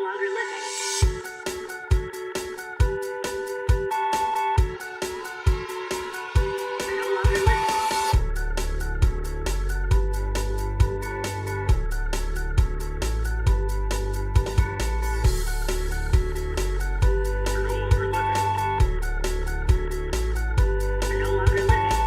longer living. I no longer live. I no longer living. I no longer living.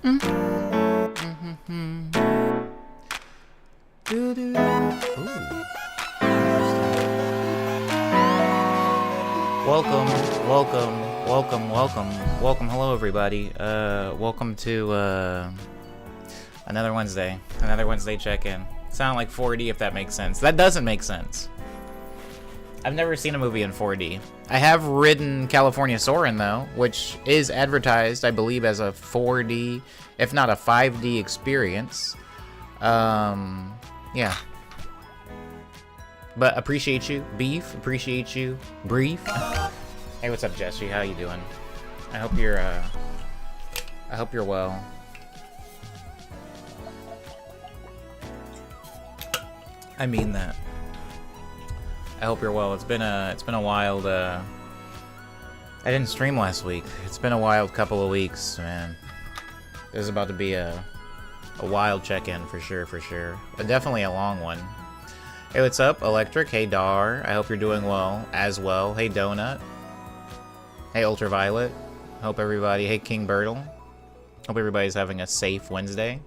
Welcome. Hello, everybody. Welcome to another Wednesday check-in. Sound like 4D, if that makes sense. That doesn't make sense. I've never seen a movie in 4D. I have ridden California Soarin', though, which is advertised, I believe, as a 4D, if not a 5D experience. Yeah. But appreciate you, Beef. Appreciate you, Brief. Hey, what's up, Jesse? How you doing? I hope you're well. I mean that. I hope you're well. It's been a wild. I didn't stream last week. It's been a wild couple of weeks, man. This is about to be a wild check-in for sure. But definitely a long one. Hey, what's up, Electric? Hey, Dar. I hope you're doing well as well. Hey, Donut. Hey, Ultraviolet. Hope everybody. Hey, King Birtle. Hope everybody's having a safe Wednesday.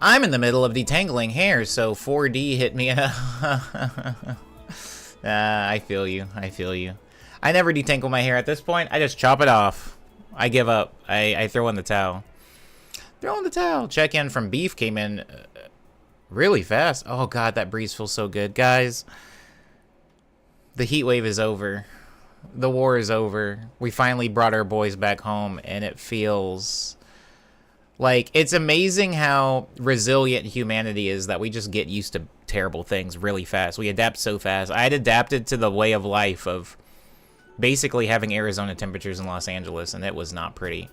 I'm in the middle of detangling hair, so 4D hit me. I feel you. I never detangle my hair at this point. I just chop it off. I give up. I throw in the towel. Check in from Beef came in really fast. Oh, God, that breeze feels so good. Guys, the heat wave is over. The war is over. We finally brought our boys back home, and it feels like it's amazing how resilient humanity is, that we just get used to terrible things really fast. We adapt so fast. I had adapted to the way of life of basically having Arizona temperatures in Los Angeles, and it was not pretty.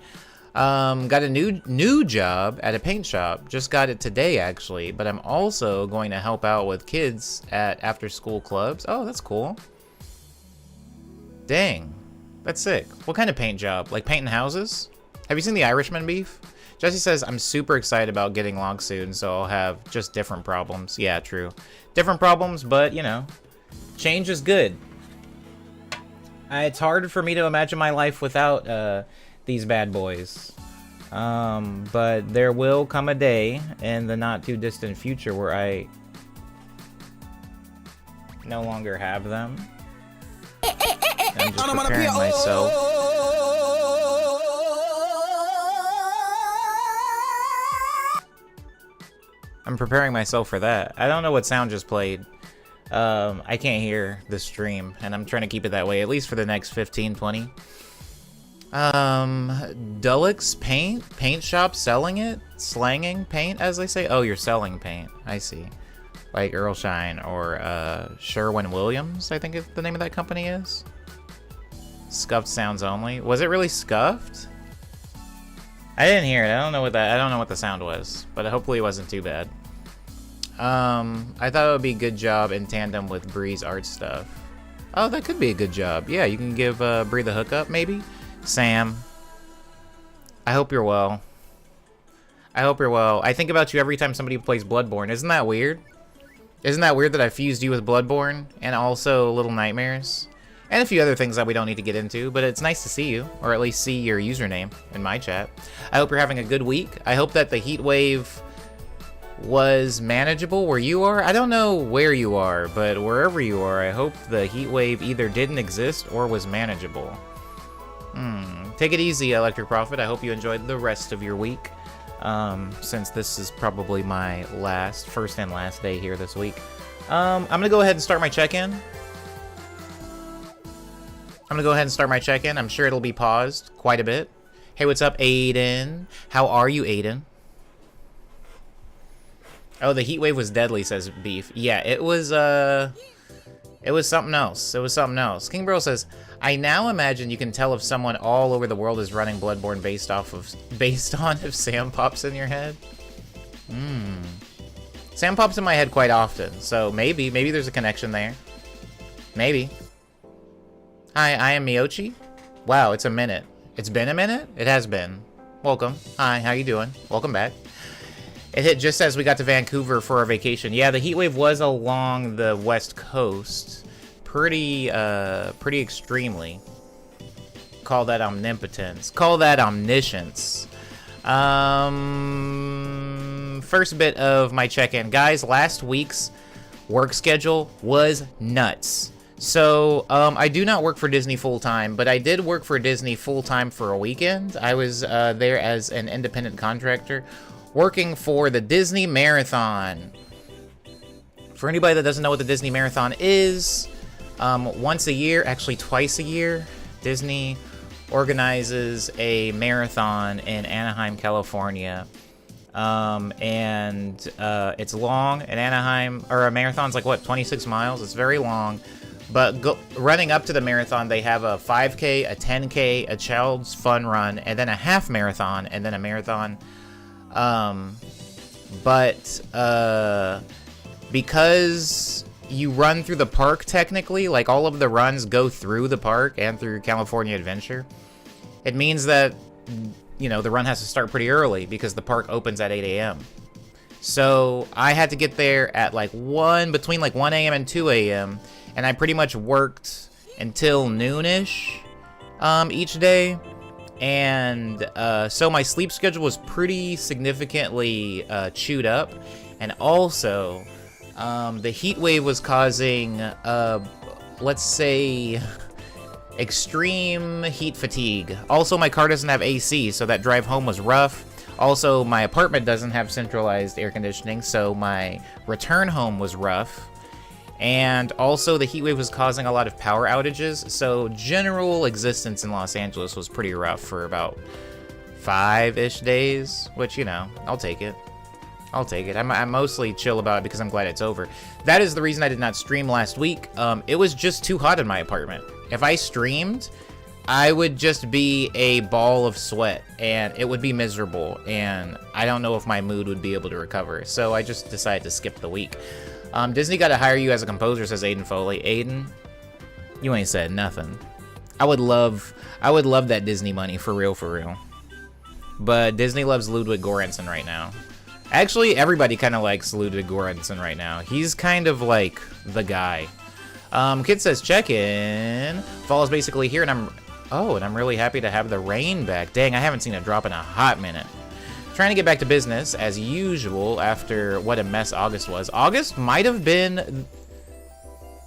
Got a new job at a paint shop. Just got it today, actually. But I'm also going to help out with kids at after-school clubs. Oh, that's cool. Dang, that's sick. What kind of paint job? Like painting houses? Have you seen The Irishman, Beef? Jesse says, I'm super excited about getting logged soon, so I'll have just different problems. Yeah, true. Different problems, but, you know, change is good. It's hard for me to imagine my life without these bad boys. But there will come a day in the not-too-distant future where I no longer have them. I'm just preparing myself. I'm preparing myself for that. I don't know what sound just played. I can't hear the stream, and I'm trying to keep it that way, at least for the next 15, 20. Dullix paint shop selling it? Slanging paint, as they say? Oh, you're selling paint. I see. Like Earl Shine or Sherwin-Williams, I think the name of that company is. Scuffed sounds only. Was it really scuffed? I didn't hear it. I don't know what the sound was, but hopefully it wasn't too bad. I thought it would be a good job in tandem with Bree's art stuff. Oh, that could be a good job. Yeah, you can give Bree the hookup, maybe? Sam, I hope you're well. I think about you every time somebody plays Bloodborne. Isn't that weird? Isn't that weird that I fused you with Bloodborne and also Little Nightmares? And a few other things that we don't need to get into, but it's nice to see you, or at least see your username in my chat. I hope you're having a good week. I hope that the heat wave was manageable where you are. I don't know where you are, but wherever you are, I hope the heat wave either didn't exist or was manageable. Take it easy, Electric Prophet. I hope you enjoyed the rest of your week, since this is probably my first and last day here this week. I'm gonna go ahead and start my check-in. I'm sure it'll be paused quite a bit. Hey, what's up, Aiden? How are you, Aiden? Oh, the heat wave was deadly, says Beef. Yeah, it was something else. King Bro says, I now imagine you can tell if someone all over the world is running Bloodborne based on if Sam pops in your head. Sam pops in my head quite often, so maybe there's a connection there. Maybe. Hi, I am Miyochi. Wow, it's a minute. It's been a minute? It has been. Welcome. Hi, how you doing? Welcome back. It hit just as we got to Vancouver for our vacation. Yeah, the heat wave was along the west coast. Pretty extremely. Call that omnipotence. Call that omniscience. First bit of my check-in. Guys, last week's work schedule was nuts. So, I do not work for Disney full-time, but I did work for Disney full-time for a weekend. I was there as an independent contractor, working for the Disney Marathon. For anybody that doesn't know what the Disney Marathon is, once a year, actually twice a year, Disney organizes a marathon in Anaheim, California. It's long in Anaheim, or a marathon's like, what, 26 miles? It's very long. But running up to the marathon, they have a 5K, a 10K, a child's fun run, and then a half marathon, and then a marathon. Because you run through the park technically, like all of the runs go through the park and through California Adventure, it means that, you know, the run has to start pretty early because the park opens at 8 a.m. So I had to get there at like between like 1 a.m. and 2 a.m. and I pretty much worked until noonish each day. And so my sleep schedule was pretty significantly chewed up. And also, the heat wave was causing, let's say, extreme heat fatigue. Also, my car doesn't have AC, so that drive home was rough. Also, my apartment doesn't have centralized air conditioning, so my return home was rough. And also, the heat wave was causing a lot of power outages, so general existence in Los Angeles was pretty rough for about 5-ish days, which, you know, I'll take it. I'll take it. I'm mostly chill about it because I'm glad it's over. That is the reason I did not stream last week. It was just too hot in my apartment. If I streamed, I would just be a ball of sweat, and it would be miserable, and I don't know if my mood would be able to recover, so I just decided to skip the week. Disney got to hire you as a composer, says Aiden Foley. Aiden, you ain't said nothing. I would love that Disney money, for real. But Disney loves Ludwig Göransson right now. Actually, everybody kind of likes Ludwig Göransson right now. He's kind of like the guy. Kid says, check in. Fall is basically here, and I'm really happy to have the rain back. Dang, I haven't seen a drop in a hot minute. Trying to get back to business, as usual, after what a mess August was. August might have been...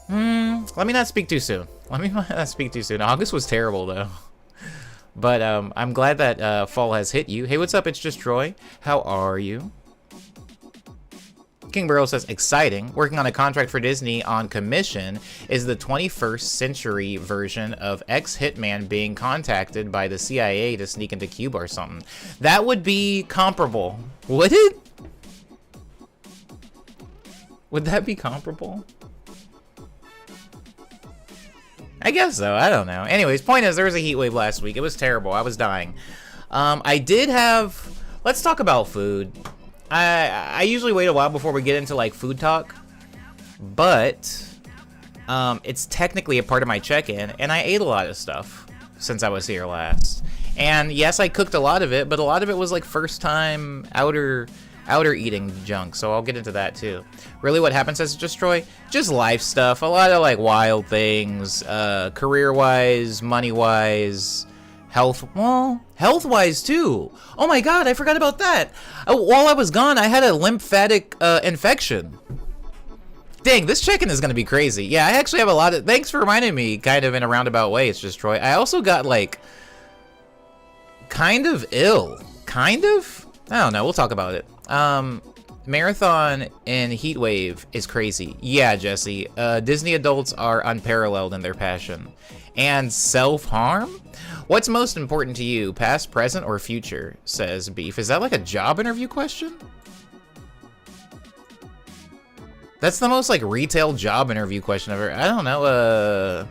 let me not speak too soon. August was terrible, though. But I'm glad that fall has hit you. Hey, what's up? It's just Troy. How are you? King Burrow says, exciting. Working on a contract for Disney on commission is the 21st century version of ex-hitman being contacted by the CIA to sneak into Cuba or something. That would be comparable. Would it? Would that be comparable? I guess so. I don't know. Anyways, point is, there was a heat wave last week. It was terrible. I was dying. I did have... Let's talk about food. I usually wait a while before we get into, like, food talk. But it's technically a part of my check-in, and I ate a lot of stuff since I was here last. And yes, I cooked a lot of it, but a lot of it was, like, first-time outer eating junk, so I'll get into that too. Really, what happens as Just Troy? Just life stuff. A lot of like wild things, career-wise, money-wise, health-wise too. Oh my god, I forgot about that. While I was gone, I had a lymphatic infection. Dang, this check-in is gonna be crazy. Yeah, I actually have a lot of... Thanks for reminding me, kind of in a roundabout way, It's Just Troy. I also got like... kind of ill. Kind of? I don't know, we'll talk about it. Marathon and Heatwave is crazy. Yeah, Jesse. Disney adults are unparalleled in their passion. And self-harm? What's most important to you, past, present, or future? Says Beef. Is that like a job interview question? That's the most like retail job interview question ever. I don't know.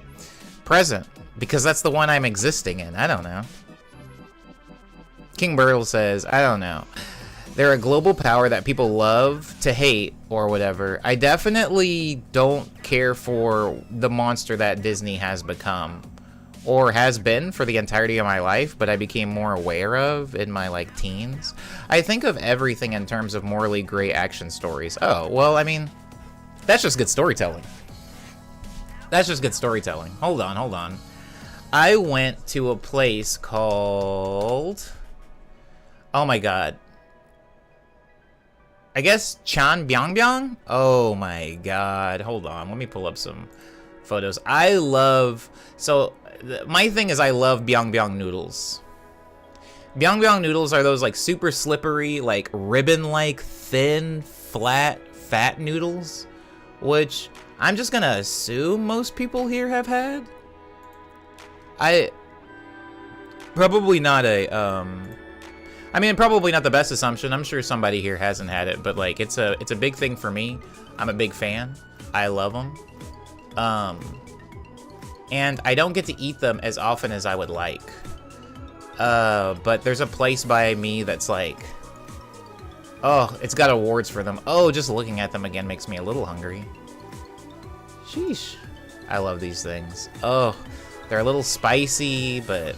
Present. Because that's the one I'm existing in. I don't know. King Burtle says, I don't know. They're a global power that people love to hate or whatever. I definitely don't care for the monster that Disney has become or has been for the entirety of my life, but I became more aware of in my like teens. I think of everything in terms of morally gray action stories. Oh, well, I mean, that's just good storytelling. That's just good storytelling. Hold on. I went to a place called... Oh my god. I guess Chanbyangbyan? Oh my god. Hold on. Let me pull up some photos. I love... So, my thing is I love Byongbyon noodles. Byongbyon noodles are those, like, super slippery, like, ribbon-like, thin, flat, fat noodles. Which, I'm just gonna assume most people here have had. Probably not a, I mean, probably not the best assumption. I'm sure somebody here hasn't had it, but like, it's a big thing for me. I'm a big fan. I love them. And I don't get to eat them as often as I would like. But there's a place by me that's like, oh, it's got awards for them. Oh, just looking at them again makes me a little hungry. Sheesh. I love these things. Oh, they're a little spicy, but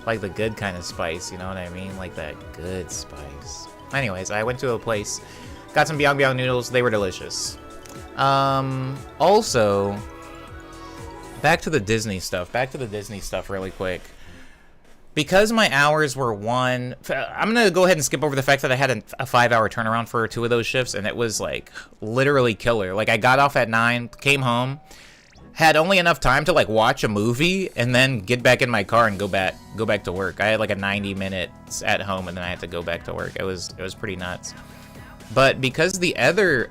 like the good kind of spice, you know what I mean? Like that good spice. Anyways, I went to a place, got some Byongbyon noodles. They were delicious. Also, back to the Disney stuff. Really quick. Because my hours were I'm gonna go ahead and skip over the fact that I had a 5-hour turnaround for 2 of those shifts, and it was like literally killer. Like I got off at 9, came home, had only enough time to like watch a movie and then get back in my car and go back to work. I had like a 90 minutes at home and then I had to go back to work. It was pretty nuts. But because the other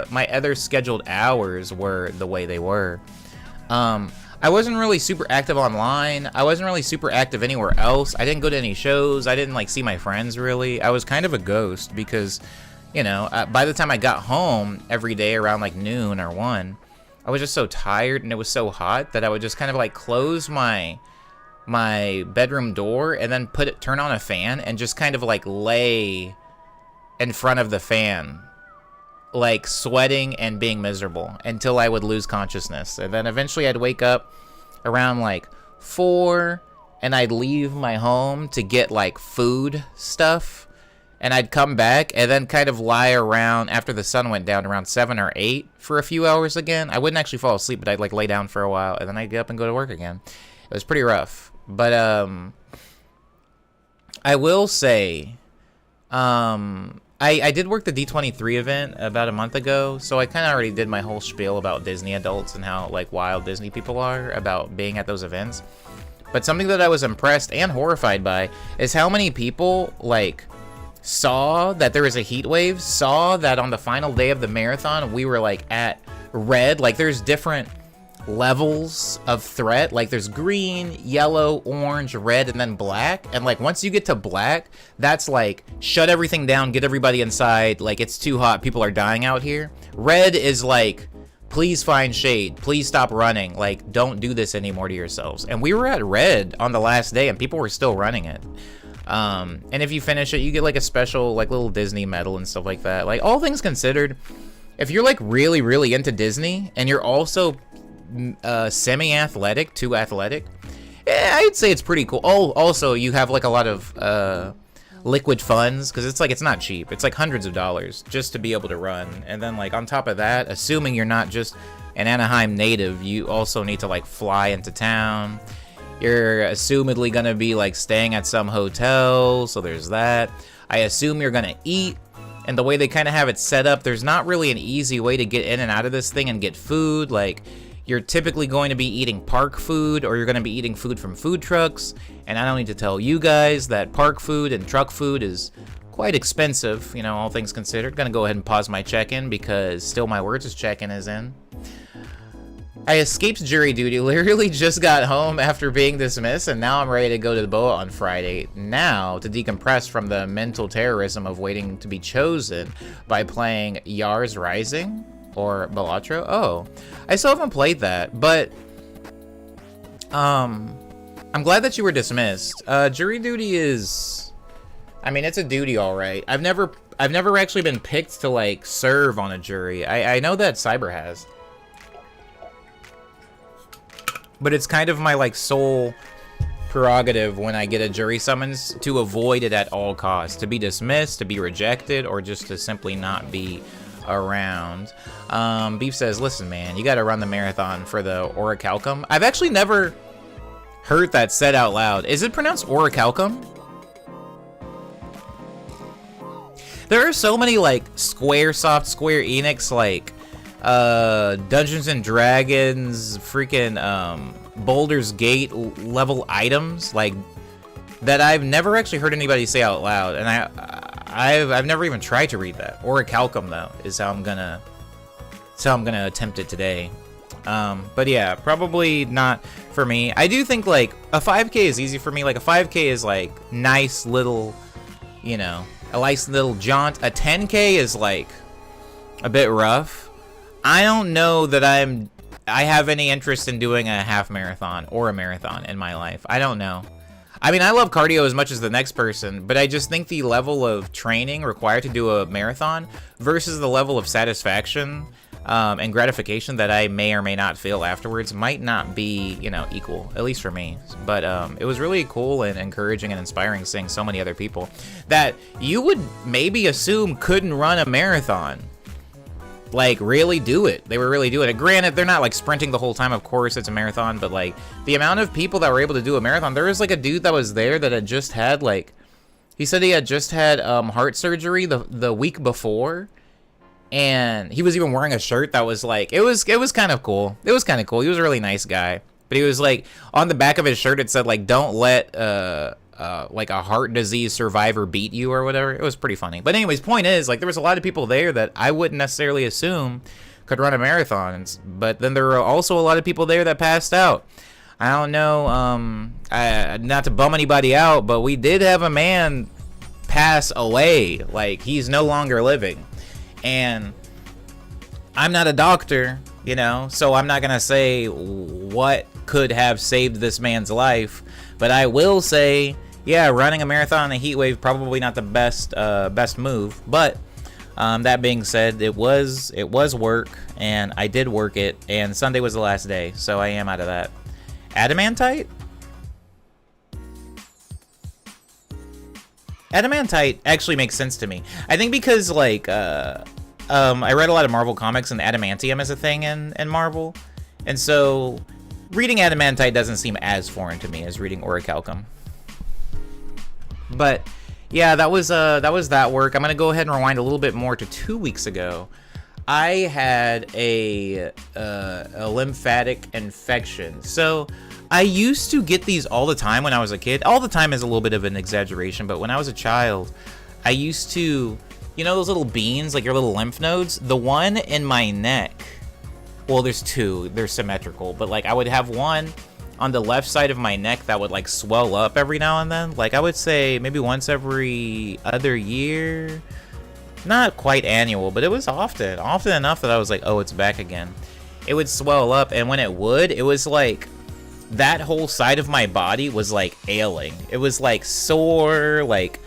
my other scheduled hours were the way they were, I wasn't really super active online. I wasn't really super active anywhere else. I didn't go to any shows. I didn't like see my friends really. I was kind of a ghost because, you know, by the time I got home every day around like noon or 1, I was just so tired and it was so hot that I would just kind of like close my bedroom door and then turn on a fan and just kind of like lay in front of the fan, like sweating and being miserable until I would lose consciousness. And then eventually I'd wake up around like 4 and I'd leave my home to get like food stuff. And I'd come back and then kind of lie around after the sun went down around 7 or 8 for a few hours again. I wouldn't actually fall asleep, but I'd like lay down for a while and then I'd get up and go to work again. It was pretty rough. But I will say, I did work the D23 event about a month ago, so I kind of already did my whole spiel about Disney adults and how like wild Disney people are about being at those events. But something that I was impressed and horrified by is how many people like saw that there was a heat wave, saw that on the final day of the marathon we were like at red. Like there's different levels of threat, like there's green, yellow, orange, red, and then black. And like once you get to black, that's like shut everything down, get everybody inside, like it's too hot, people are dying out here. Red is like please find shade, please stop running, like don't do this anymore to yourselves. And we were at red on the last day and people were still running it. And if you finish it, you get like a special like little Disney medal and stuff like that. Like all things considered, if you're like really into Disney and you're also semi-athletic to athletic, I'd say it's pretty cool. Oh, also you have like a lot of liquid funds, because it's not cheap. It's like hundreds of dollars just to be able to run. And then like on top of that, assuming you're not just an Anaheim native, you also need to like fly into town. You're assumedly gonna be like staying at some hotel, so there's that. I assume you're gonna eat, and the way they kind of have it set up, there's not really an easy way to get in and out of this thing and get food. Like you're typically going to be eating park food, or you're going to be eating food from food trucks. And I don't need to tell you guys that park food and truck food is quite expensive, you know, all things considered. Gonna go ahead and pause my check-in because Still My Words' check-in is in. I escaped jury duty, literally just got home after being dismissed, and now I'm ready to go to the BOA on Friday. Now, to decompress from the mental terrorism of waiting to be chosen by playing Yars Rising. Or Balatro? Oh, I still haven't played that, but I'm glad that you were dismissed. Jury duty is, I mean, it's a duty, all right. I've never actually been picked to like serve on a jury. I know that Cyber has, but it's kind of my like sole prerogative when I get a jury summons to avoid it at all costs, to be dismissed, to be rejected, or just to simply not be around. Beef says, listen man, you gotta run the marathon for the Orichalcum. I've actually never hurt that said out loud. Is it pronounced orichalcum? There are so many like Squaresoft, Square Enix, like Dungeons and Dragons, freaking Baldur's Gate level items like that I've never actually heard anybody say out loud, and I've never even tried to read that. Orichalcum though is how I'm gonna attempt it today. But yeah, probably not for me. I do think like a 5K is easy for me. Like a 5K is like nice little, you know, a nice little jaunt. A 10K is like a bit rough. I don't know that I have any interest in doing a half marathon or a marathon in my life. I don't know. I mean, I love cardio as much as the next person, but I just think the level of training required to do a marathon versus the level of satisfaction and gratification that I may or may not feel afterwards might not be, you know, equal, at least for me. But it was really cool and encouraging and inspiring seeing so many other people that you would maybe assume couldn't run a marathon, like, really do it. They were really doing it. Granted, they're not, like, sprinting the whole time. Of course, it's a marathon. But, like, the amount of people that were able to do a marathon, there was, like, a dude that was there that had just had, like, he said he had just had heart surgery the week before. And he was even wearing a shirt that was, like, it was kind of cool. It was kind of cool. He was a really nice guy. But he was, like, on the back of his shirt, it said, like, don't let, like a heart disease survivor beat you or whatever. It was pretty funny. But anyways, point is, like, there was a lot of people there that I wouldn't necessarily assume could run a marathon. But then there were also a lot of people there that passed out. I don't know, not to bum anybody out, but we did have a man pass away. Like, he's no longer living. And I'm not a doctor, you know, so I'm not gonna say what could have saved this man's life. But I will say, yeah, running a marathon in a heat wave probably not the best move. But that being said, it was work, and I did work it. And Sunday was the last day, so I am out of that. Adamantite? Adamantite actually makes sense to me. I think because like I read a lot of Marvel comics, and adamantium is a thing in Marvel, and so reading Adamantite doesn't seem as foreign to me as reading orichalcum. But yeah, that was that work. I'm gonna go ahead and rewind a little bit more to 2 weeks ago. I had a lymphatic infection. So I used to get these all the time when I was a kid. All the time is a little bit of an exaggeration, but when I was a child, I used to, you know those little beans, like your little lymph nodes? The one in my neck, well, there's two, they're symmetrical, but like I would have one on the left side of my neck that would like swell up every now and then. Like I would say maybe once every other year. Not quite annual, but it was often enough that I was like, oh, it's back again. It would swell up, and when it would, it was like that whole side of my body was like ailing. It was like sore, like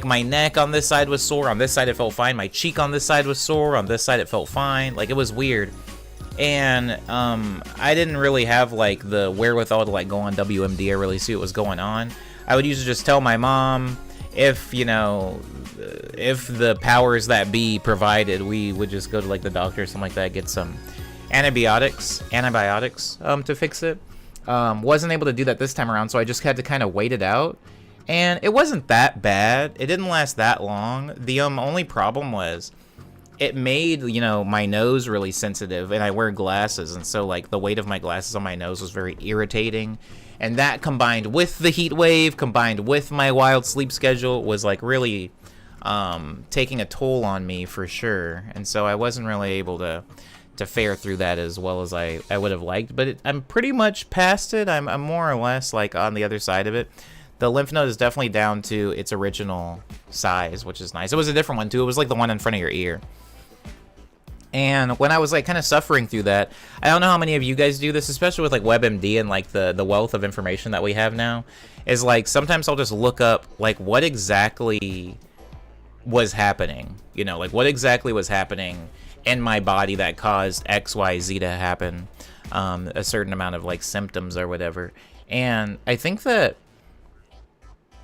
my neck on this side was sore, on this side it felt fine, my cheek on this side was sore, on this side it felt fine. Like it was weird. And I didn't really have like the wherewithal to like go on WMD or really see what was going on. I would usually just tell my mom, if, you know, if the powers that be provided, we would just go to like the doctor or something like that, get some antibiotics to fix it. Wasn't able to do that this time around, so I just had to kind of wait it out. And it wasn't that bad. It didn't last that long. The only problem was it made, you know, my nose really sensitive, and I wear glasses, and so like the weight of my glasses on my nose was very irritating. And that combined with the heat wave, combined with my wild sleep schedule, was like really taking a toll on me for sure. And so I wasn't really able to fare through that as well as I would have liked. But I'm pretty much past it. I'm more or less like on the other side of it. The lymph node is definitely down to its original size, which is nice. It was a different one too. It was like the one in front of your ear. And when I was like kind of suffering through that, I don't know how many of you guys do this, especially with like WebMD and like the wealth of information that we have now, is like sometimes I'll just look up like what exactly was happening, you know, like what exactly was happening in my body that caused XYZ to happen, a certain amount of like symptoms or whatever. And I think that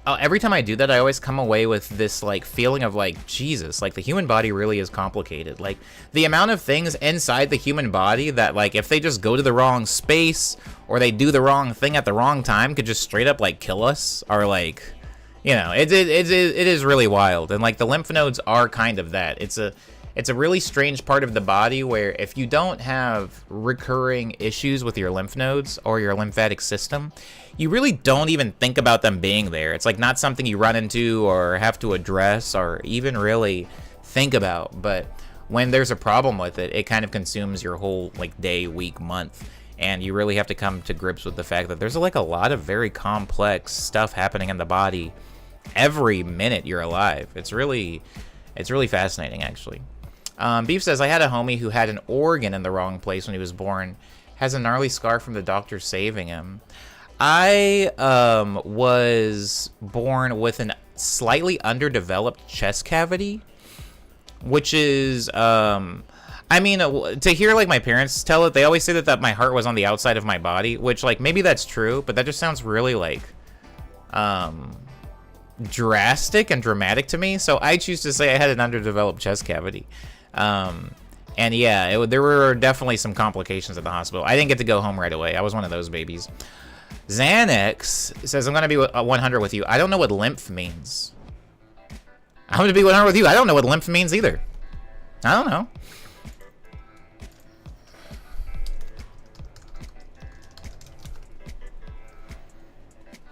every time I do that, I always come away with this like feeling of like, Jesus, like the human body really is complicated. Like the amount of things inside the human body that like if they just go to the wrong space or they do the wrong thing at the wrong time could just straight up like kill us, or like, you know, it is really wild. And like the lymph nodes are kind of that. It's a really strange part of the body where if you don't have recurring issues with your lymph nodes or your lymphatic system, you really don't even think about them being there. It's like not something you run into or have to address or even really think about. But when there's a problem with it, it kind of consumes your whole like day, week, month. And you really have to come to grips with the fact that there's like a lot of very complex stuff happening in the body every minute you're alive. It's really fascinating, actually. Beef says, I had a homie who had an organ in the wrong place when he was born. Has a gnarly scar from the doctor saving him. I was born with a slightly underdeveloped chest cavity, which is, I mean, to hear like my parents tell it, they always say that my heart was on the outside of my body, which like maybe that's true, but that just sounds really like drastic and dramatic to me. So I choose to say I had an underdeveloped chest cavity. And yeah, there were definitely some complications at the hospital. I didn't get to go home right away. I was one of those babies. Xanax says, I'm going to be 100 with you. I don't know what lymph means. I'm going to be 100 with you. I don't know what lymph means either. I don't know.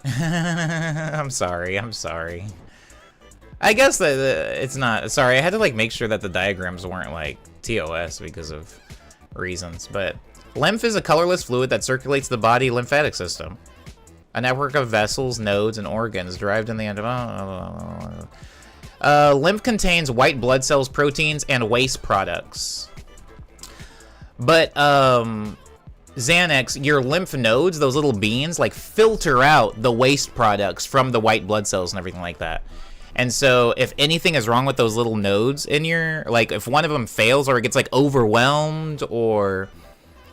I'm sorry. I guess that it's not. Sorry, I had to like make sure that the diagrams weren't like TOS because of reasons. But lymph is a colorless fluid that circulates the body lymphatic system. A network of vessels, nodes, and organs derived in the end of... lymph contains white blood cells, proteins, and waste products. But, Xanax, your lymph nodes, those little beans, like filter out the waste products from the white blood cells and everything like that. And so if anything is wrong with those little nodes in your, like if one of them fails or it gets like overwhelmed or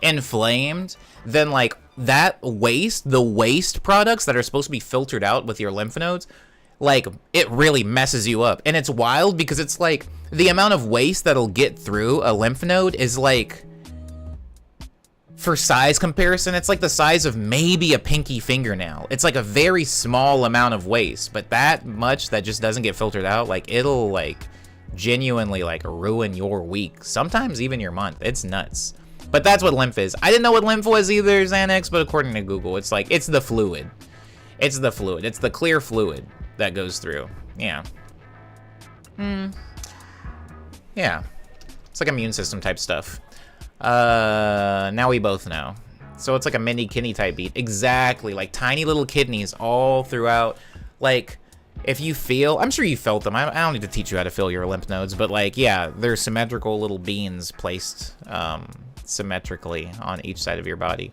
inflamed, then like that waste, the waste products that are supposed to be filtered out with your lymph nodes, like it really messes you up. And it's wild because it's like the amount of waste that'll get through a lymph node is like, for size comparison, it's like the size of maybe a pinky fingernail. It's like a very small amount of waste, but that much that just doesn't get filtered out, like it'll like genuinely like ruin your week, sometimes even your month. It's nuts. But that's what lymph is. I didn't know what lymph was either, Xanax, but according to Google, it's like, it's the fluid. It's the fluid. It's the clear fluid that goes through. Yeah. Yeah. It's like immune system type stuff. Now we both know. So it's like a mini kidney type beat. Exactly, like tiny little kidneys all throughout. Like, if you feel, I'm sure you felt them. I don't need to teach you how to feel your lymph nodes, but like, yeah, they're symmetrical little beans placed symmetrically on each side of your body.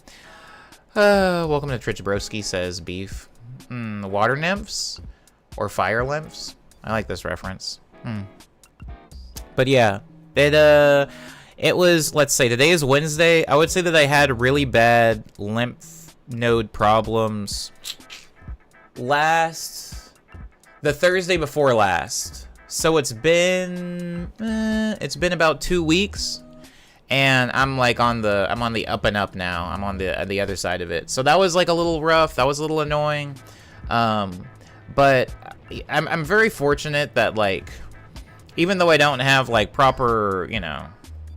Welcome to Trich Broski, says Beef. Water nymphs or fire nymphs? I like this reference. But yeah, it was, let's say, today is Wednesday. I would say that I had really bad lymph node problems the Thursday before last. So it's been about 2 weeks, and I'm like on the up and up now. I'm on the other side of it. So that was like a little rough. That was a little annoying. But I'm very fortunate that like, even though I don't have like proper, you know,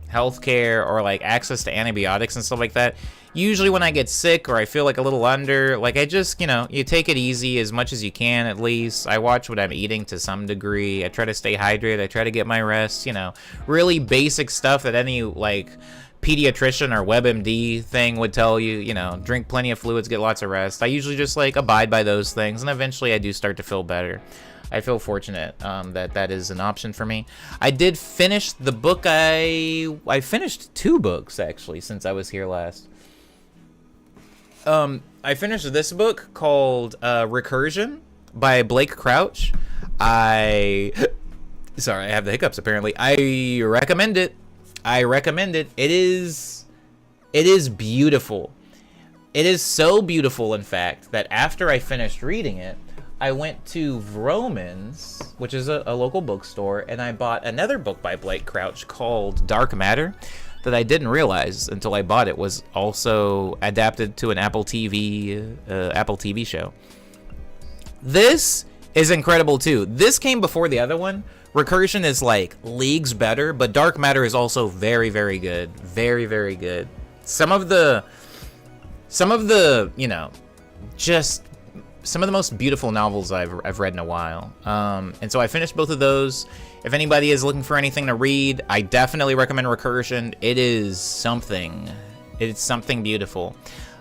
healthcare or like access to antibiotics and stuff like that, usually when I get sick or I feel like a little under, like I just, you know, you take it easy as much as you can. At least I watch what I'm eating to some degree. I try to stay hydrated. I try to get my rest, you know, really basic stuff that any like pediatrician or WebMD thing would tell you. You know, drink plenty of fluids, get lots of rest. I usually just like abide by those things, and eventually I do start to feel better. I feel fortunate that is an option for me. I did finish the book. I finished 2 books, actually, since I was here last. I finished this book called Recursion by Blake Crouch. Sorry, I have the hiccups, apparently. I recommend it. It is beautiful. It is so beautiful, in fact, that after I finished reading it, I went to Vroman's, which is a local bookstore, and I bought another book by Blake Crouch called Dark Matter that I didn't realize until I bought it was also adapted to an Apple TV show. This is incredible too. This came before the other one. Recursion is like leagues better, but Dark Matter is also very, very good. Very, very good. Some of the, you know, just some of the most beautiful novels I've read in a while. And so I finished both of those. If anybody is looking for anything to read, I definitely recommend Recursion. It is something. It's something beautiful.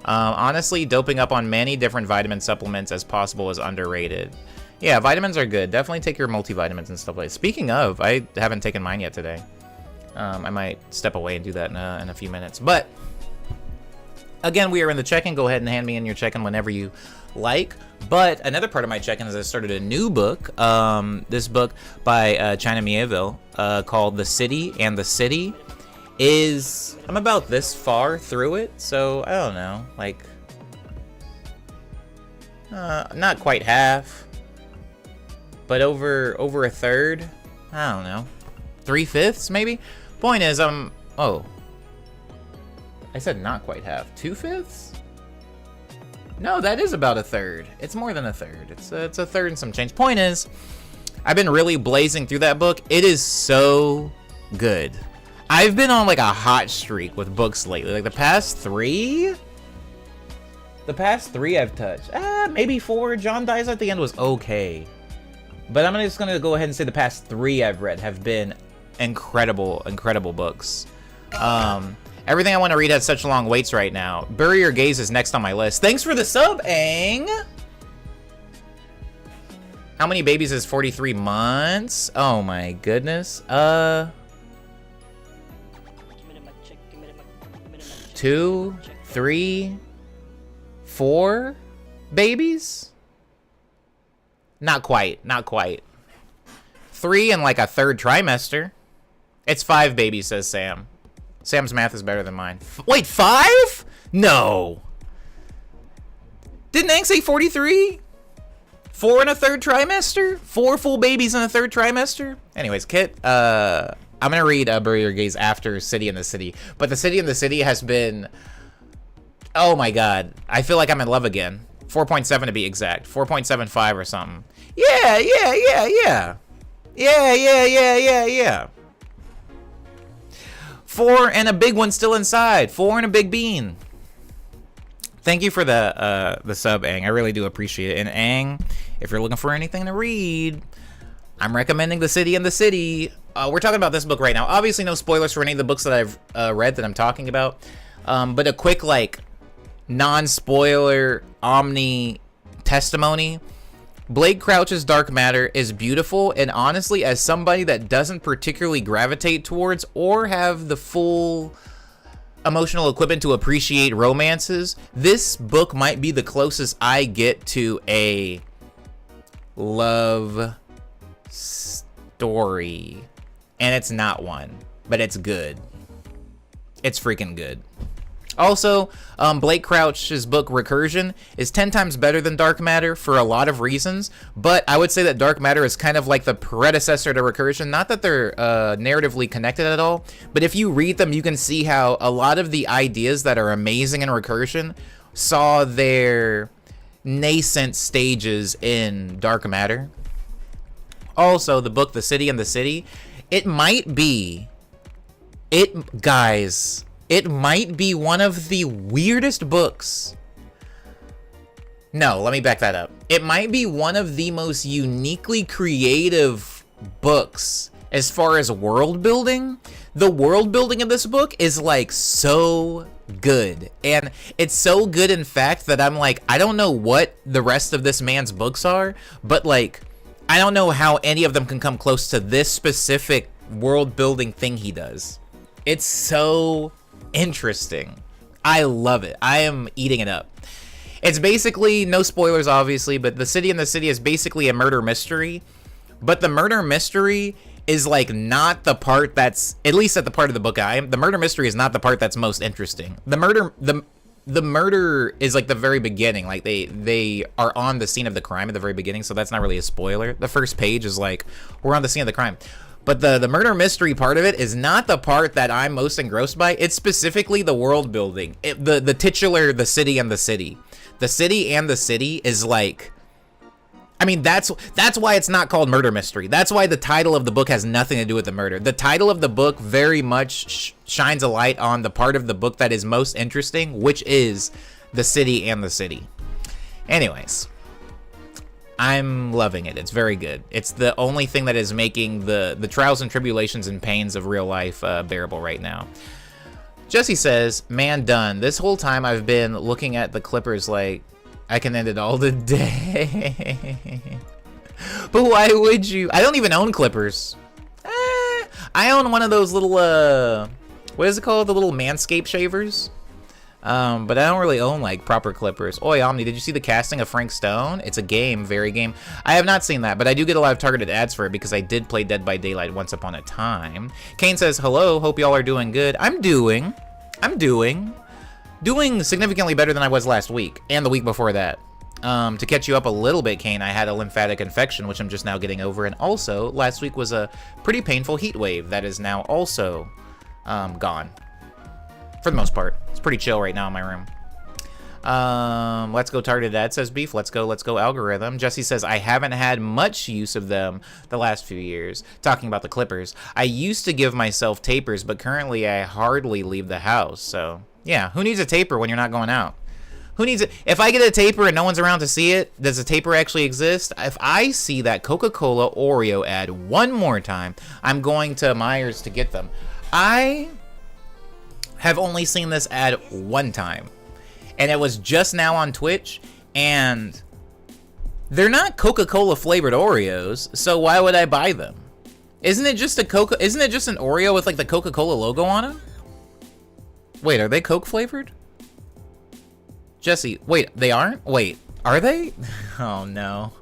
Honestly, doping up on many different vitamin supplements as possible is underrated. Yeah, vitamins are good. Definitely take your multivitamins and stuff like that. Speaking of, I haven't taken mine yet today. I might step away and do that in a few minutes. But again, we are in the check-in. Go ahead and hand me in your check-in whenever you like. But another part of my check-in is I started a new book. This book by China Miéville called The City and the City is... I'm about this far through it, so I don't know. Like, not quite half. But over a third? I don't know. 3/5 maybe? Point is, oh. I said not quite half. 2/5? No, that is about a third. It's more than a third. It's a third and some change. Point is, I've been really blazing through that book. It is so good. I've been on like a hot streak with books lately. Like the past three I've touched. Maybe 4. John Dies at the End was okay. But I'm just gonna go ahead and say the past 3 I've read have been incredible, incredible books. Everything I want to read has such long waits right now. Bury Your Gaze is next on my list. Thanks for the sub, Aang! How many babies is 43 months? Oh my goodness. 2, 3, 4 babies? Not quite, not quite. 3 in like a third trimester. It's 5 babies, says Sam. Sam's math is better than mine. Wait, 5? No. Didn't Aang say 43? 4 in a third trimester? 4 full babies in a third trimester? Anyways, Kit, I'm gonna read Bury Your Gaze after City and the City. But the City and the City has been... Oh my god. I feel like I'm in love again. 4.7 to be exact. 4.75 or something. Yeah. Yeah. 4 and a big one still inside. 4 and a big bean. Thank you for the sub, Aang. I really do appreciate it. And Aang, if you're looking for anything to read, I'm recommending The City and the City. We're talking about this book right now. Obviously, no spoilers for any of the books that I've read that I'm talking about. But a quick, like, non-spoiler Omni testimony. Blake Crouch's Dark Matter is beautiful, and honestly, as somebody that doesn't particularly gravitate towards or have the full emotional equipment to appreciate romances, this book might be the closest I get to a love story. And it's not one, but it's good. It's freaking good. Also, Blake Crouch's book Recursion is 10 times better than Dark Matter for a lot of reasons, but I would say that Dark Matter is kind of like the predecessor to Recursion. Not that they're narratively connected at all, but if you read them, you can see how a lot of the ideas that are amazing in Recursion saw their nascent stages in Dark Matter. Also, the book The City and the City, it might be one of the weirdest books. No, let me back that up. It might be one of the most uniquely creative books as far as world building. The world building of this book is like so good. And it's so good, in fact, that I'm like, I don't know what the rest of this man's books are, but like, I don't know how any of them can come close to this specific world building thing he does. It's so interesting. I love it. I am eating it up. It's basically, no spoilers obviously, but The City and the City is basically a murder mystery. But the murder mystery is like not the part that's, at least at the part of the book the murder mystery is not the part that's most interesting. The the murder is like the very beginning. Like they are on the scene of the crime at the very beginning, so that's not really a spoiler. The first page is like, we're on the scene of the crime. But the murder mystery part of it is not the part that I'm most engrossed by. It's specifically the world building. The titular, the city and the city. The city and the city is like, I mean, that's why it's not called murder mystery. That's why the title of the book has nothing to do with the murder. The title of the book very much shines a light on the part of the book that is most interesting, which is the city and the city. Anyways, I'm loving it. It's very good. It's the only thing that is making the trials and tribulations and pains of real life bearable right now. Jesse says, man, done. This whole time I've been looking at the Clippers like, I can end it all today. But why would you? I don't even own Clippers. I own one of those little, what is it called? The little Manscaped shavers. But I don't really own like proper Clippers. Oi, Omni, did you see the casting of Frank Stone? It's a game, very game. I have not seen that, but I do get a lot of targeted ads for it because I did play Dead by Daylight once upon a time. Kane says, hello, hope y'all are doing good. I'm doing significantly better than I was last week and the week before that. To catch you up a little bit, Kane, I had a lymphatic infection, which I'm just now getting over. And also, last week was a pretty painful heat wave that is now also gone. For the most part. It's pretty chill right now in my room. Let's go targeted ad, says Beef. Let's go algorithm. Jesse says, I haven't had much use of them the last few years. Talking about the Clippers. I used to give myself tapers, but currently I hardly leave the house. So, yeah, who needs a taper when you're not going out? Who needs it? If I get a taper and no one's around to see it, does a taper actually exist? If I see that Coca-Cola Oreo ad one more time, I'm going to Myers to get them. I have only seen this ad one time, and it was just now on Twitch, and they're not Coca-Cola flavored Oreos, so why would I buy them? Isn't it just an Oreo with like the Coca-Cola logo on it? Wait, are they Coke flavored? Jesse, wait, they aren't? Wait, are they? Oh no.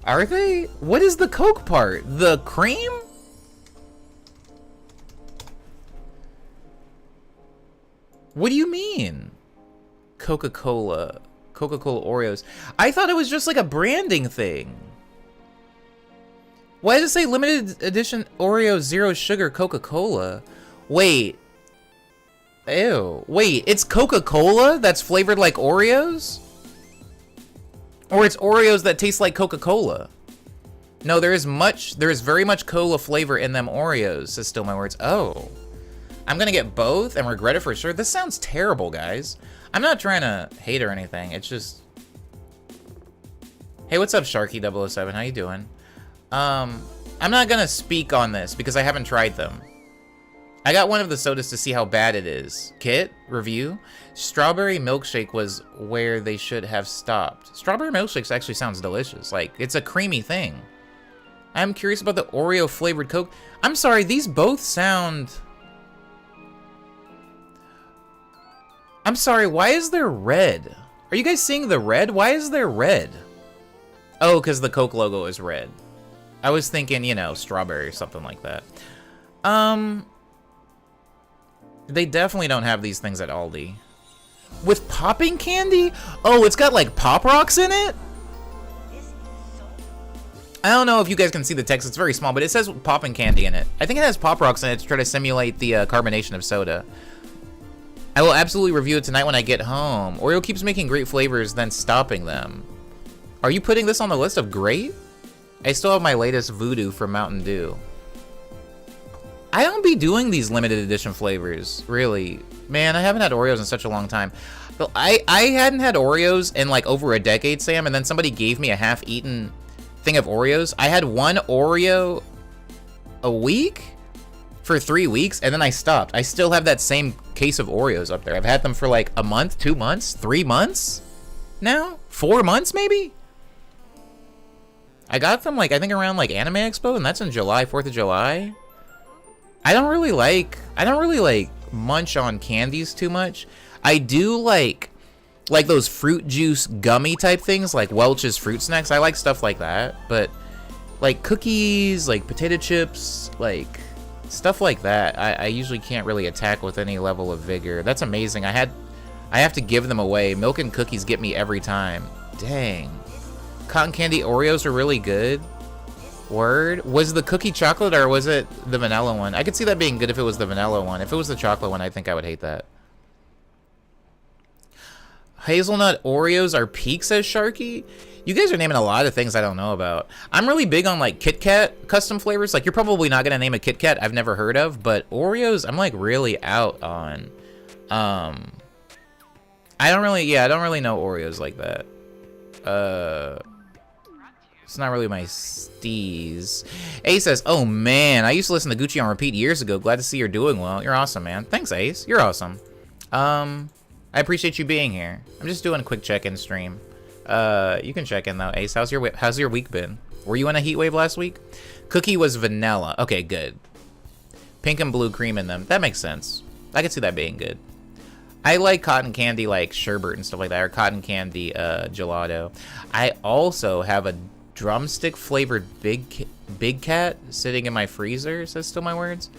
Are they? What is the Coke part? The cream? What do you mean? Coca-Cola Oreos. I thought it was just like a branding thing. Why does it say limited edition Oreo Zero Sugar Coca-Cola? Wait. Ew. Wait, it's Coca-Cola that's flavored like Oreos? Or it's Oreos that taste like Coca-Cola? No, there is very much cola flavor in them Oreos, says Still My Words. Oh. I'm gonna get both and regret it for sure. This sounds terrible, guys. I'm not trying to hate or anything. It's just... Hey, what's up, Sharky007? How you doing? I'm not gonna speak on this because I haven't tried them. I got one of the sodas to see how bad it is. Kit, review. Strawberry milkshake was where they should have stopped. Strawberry milkshakes actually sounds delicious. Like, it's a creamy thing. I'm curious about the Oreo flavored Coke. I'm sorry, these both sound... I'm sorry, why is there red? Are you guys seeing the red? Why is there red? Oh, because the Coke logo is red. I was thinking, you know, strawberry or something like that. They definitely don't have these things at Aldi. With popping candy? Oh, it's got like Pop Rocks in it? I don't know if you guys can see the text. It's very small, but it says popping candy in it. I think it has Pop Rocks in it to try to simulate the carbonation of soda. I will absolutely review it tonight when I get home. Oreo keeps making great flavors, then stopping them. Are you putting this on the list of great? I still have my latest Voodoo from Mountain Dew. I don't be doing these limited edition flavors, really. Man, I haven't had Oreos in such a long time. But I hadn't had Oreos in like over a decade, Sam, and then somebody gave me a half-eaten thing of Oreos. I had one Oreo a week for 3 weeks, and then I stopped. I still have that same case of Oreos up there. I've had them for like a month, 2 months, 3 months now? 4 months, maybe? I got them like, I think around like Anime Expo, and that's in July, 4th of July. I don't really like munch on candies too much. I do like those fruit juice gummy type things, like Welch's Fruit Snacks. I like stuff like that, but like cookies, like potato chips, like stuff like that, I usually can't really attack with any level of vigor. That's amazing. I had I have to give them away. Milk and cookies get me every time. Dang. Cotton candy Oreos are really good. Word. Was the cookie chocolate or was it the vanilla one? I could see that being good if it was the vanilla one. If it was the chocolate one, I think I would hate that. Hazelnut Oreos are peak, says Sharky. You guys are naming a lot of things I don't know about. I'm really big on like Kit Kat custom flavors. Like you're probably not gonna name a Kit Kat I've never heard of, but Oreos I'm like really out on. I don't really know Oreos like that. It's not really my steez. Ace says, oh man, I used to listen to Gucci on repeat years ago. Glad to see you're doing well. You're awesome, man. Thanks, Ace. You're awesome. I appreciate you being here. I'm just doing a quick check-in stream. You can check in though. Ace, how's your week been? Were you in a heat wave last week? Cookie was vanilla. Okay, good. Pink and blue cream in them. That makes sense. I could see that being good. I like cotton candy like sherbet and stuff like that, or cotton candy gelato. I also have a drumstick flavored Big Cat sitting in my freezer, says Still My Words.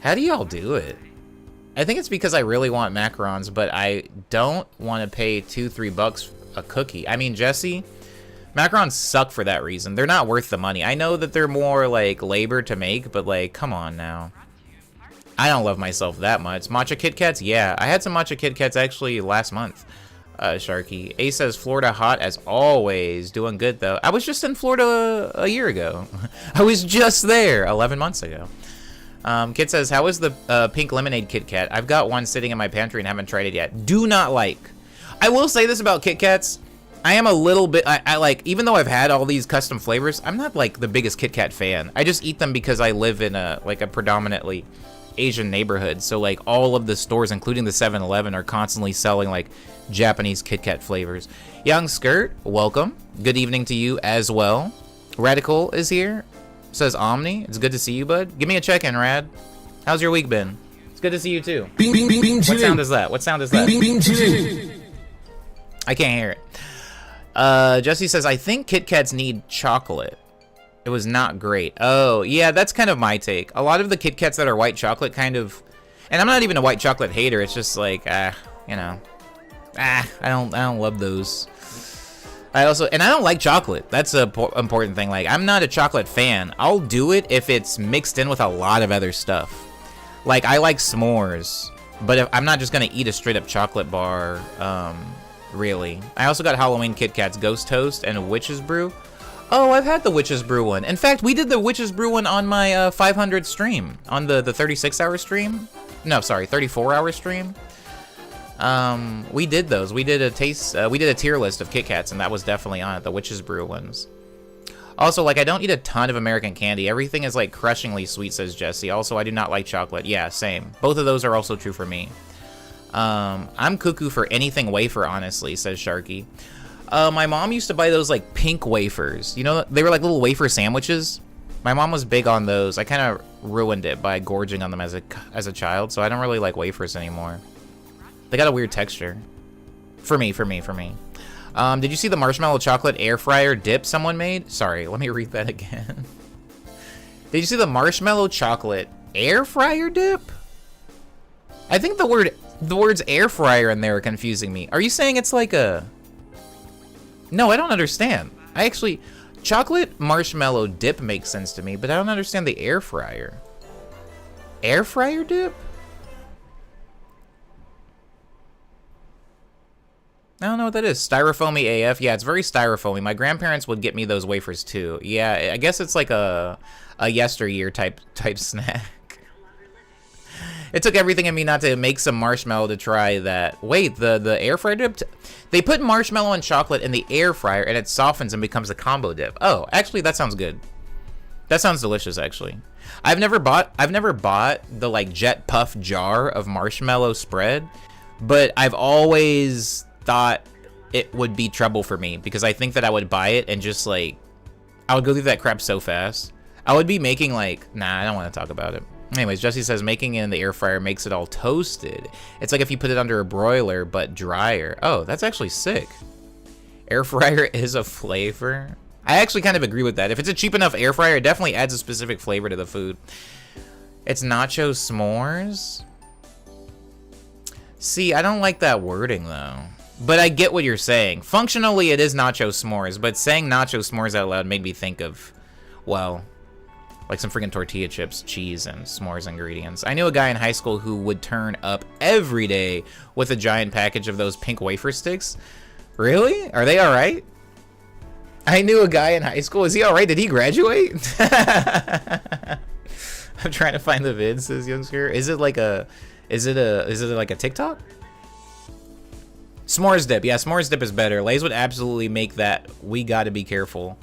How do y'all do it? I think it's because I really want macarons, but I don't want to pay $2-3 a cookie. I mean, Jesse, macarons suck for that reason. They're not worth the money. I know that they're more like labor to make, but like, come on now. I don't love myself that much. Matcha Kit Kats? Yeah, I had some matcha Kit Kats actually last month. Sharky. Ace says Florida hot as always. Doing good though. I was just in Florida a year ago. I was just there 11 months ago. Kit says, how is the pink lemonade Kit Kat? I've got one sitting in my pantry and haven't tried it yet. Do not like. I will say this about Kit Kats. I am a little bit, I like, even though I've had all these custom flavors, I'm not like the biggest Kit Kat fan. I just eat them because I live in a predominantly Asian neighborhood. So like all of the stores, including the 7-Eleven, are constantly selling like Japanese Kit Kat flavors. Young Skirt, welcome. Good evening to you as well. Radical is here. Says Omni. It's good to see you, bud. Give me a check-in, Rad. How's your week been? It's good to see you too. Bing, bing, bing, bing, what sound is that? What sound is that? Bing, bing, bing, I can't hear it. Jesse says, I think Kit Kats need chocolate. It was not great. Oh, yeah, that's kind of my take. A lot of the Kit Kats that are white chocolate kind of... And I'm not even a white chocolate hater. It's just like, you know... I don't love those. I don't like chocolate. That's a important thing. Like, I'm not a chocolate fan. I'll do it if it's mixed in with a lot of other stuff. Like, I like s'mores, but if, I'm not just gonna eat a straight up chocolate bar, really. I also got Halloween Kit Kats, Ghost Toast, and Witch's Brew. Oh, I've had the Witch's Brew one. In fact, we did the Witch's Brew one on my 500 stream, on the 36-hour stream. No, sorry, 34-hour stream. We did those. We did a tier list of Kit Kats, and that was definitely on it, the Witch's Brew ones. Also, like, I don't eat a ton of American candy. Everything is, like, crushingly sweet, says Jesse. Also, I do not like chocolate. Yeah, same. Both of those are also true for me. I'm cuckoo for anything wafer, honestly, says Sharky. My mom used to buy those, like, pink wafers. You know, they were, like, little wafer sandwiches. My mom was big on those. I kind of ruined it by gorging on them as a child, so I don't really like wafers anymore. They got a weird texture. For me. Did you see the marshmallow chocolate air fryer dip someone made? Sorry, let me read that again. Did you see the marshmallow chocolate air fryer dip? I think the words air fryer in there are confusing me. Are you saying it's like a... No, I don't understand. Chocolate marshmallow dip makes sense to me, but I don't understand the air fryer. Air fryer dip? I don't know what that is. Styrofoamy AF. Yeah, it's very styrofoamy. My grandparents would get me those wafers too. Yeah, I guess it's like a yesteryear type snack. It took everything in me not to make some marshmallow to try that. Wait, the air fryer dip? They put marshmallow and chocolate in the air fryer and it softens and becomes a combo dip. Oh, actually that sounds good. That sounds delicious actually. I've never bought the like jet puff jar of marshmallow spread, but I've always thought it would be trouble for me because I think that I would buy it and just like I would go through that crap so fast. I would be making like I don't want to talk about it. Anyways, Jesse says making it in the air fryer makes it all toasted. It's like if you put it under a broiler but drier. Oh, that's actually sick. Air fryer is a flavor. I actually kind of agree with that. If it's a cheap enough air fryer, it definitely adds a specific flavor to the food. It's nacho s'mores. See, I don't like that wording, though. But I get what you're saying. Functionally, it is nacho s'mores, but saying nacho s'mores out loud made me think of, well, like some freaking tortilla chips, cheese, and s'mores ingredients. I knew a guy in high school who would turn up every day with a giant package of those pink wafer sticks. Really? Are they alright? I knew a guy in high school. Is he alright? Did he graduate? I'm trying to find the vid, says Youngster. Is it like a TikTok? S'mores dip. Yeah, s'mores dip is better. Lay's would absolutely make that. We gotta be careful.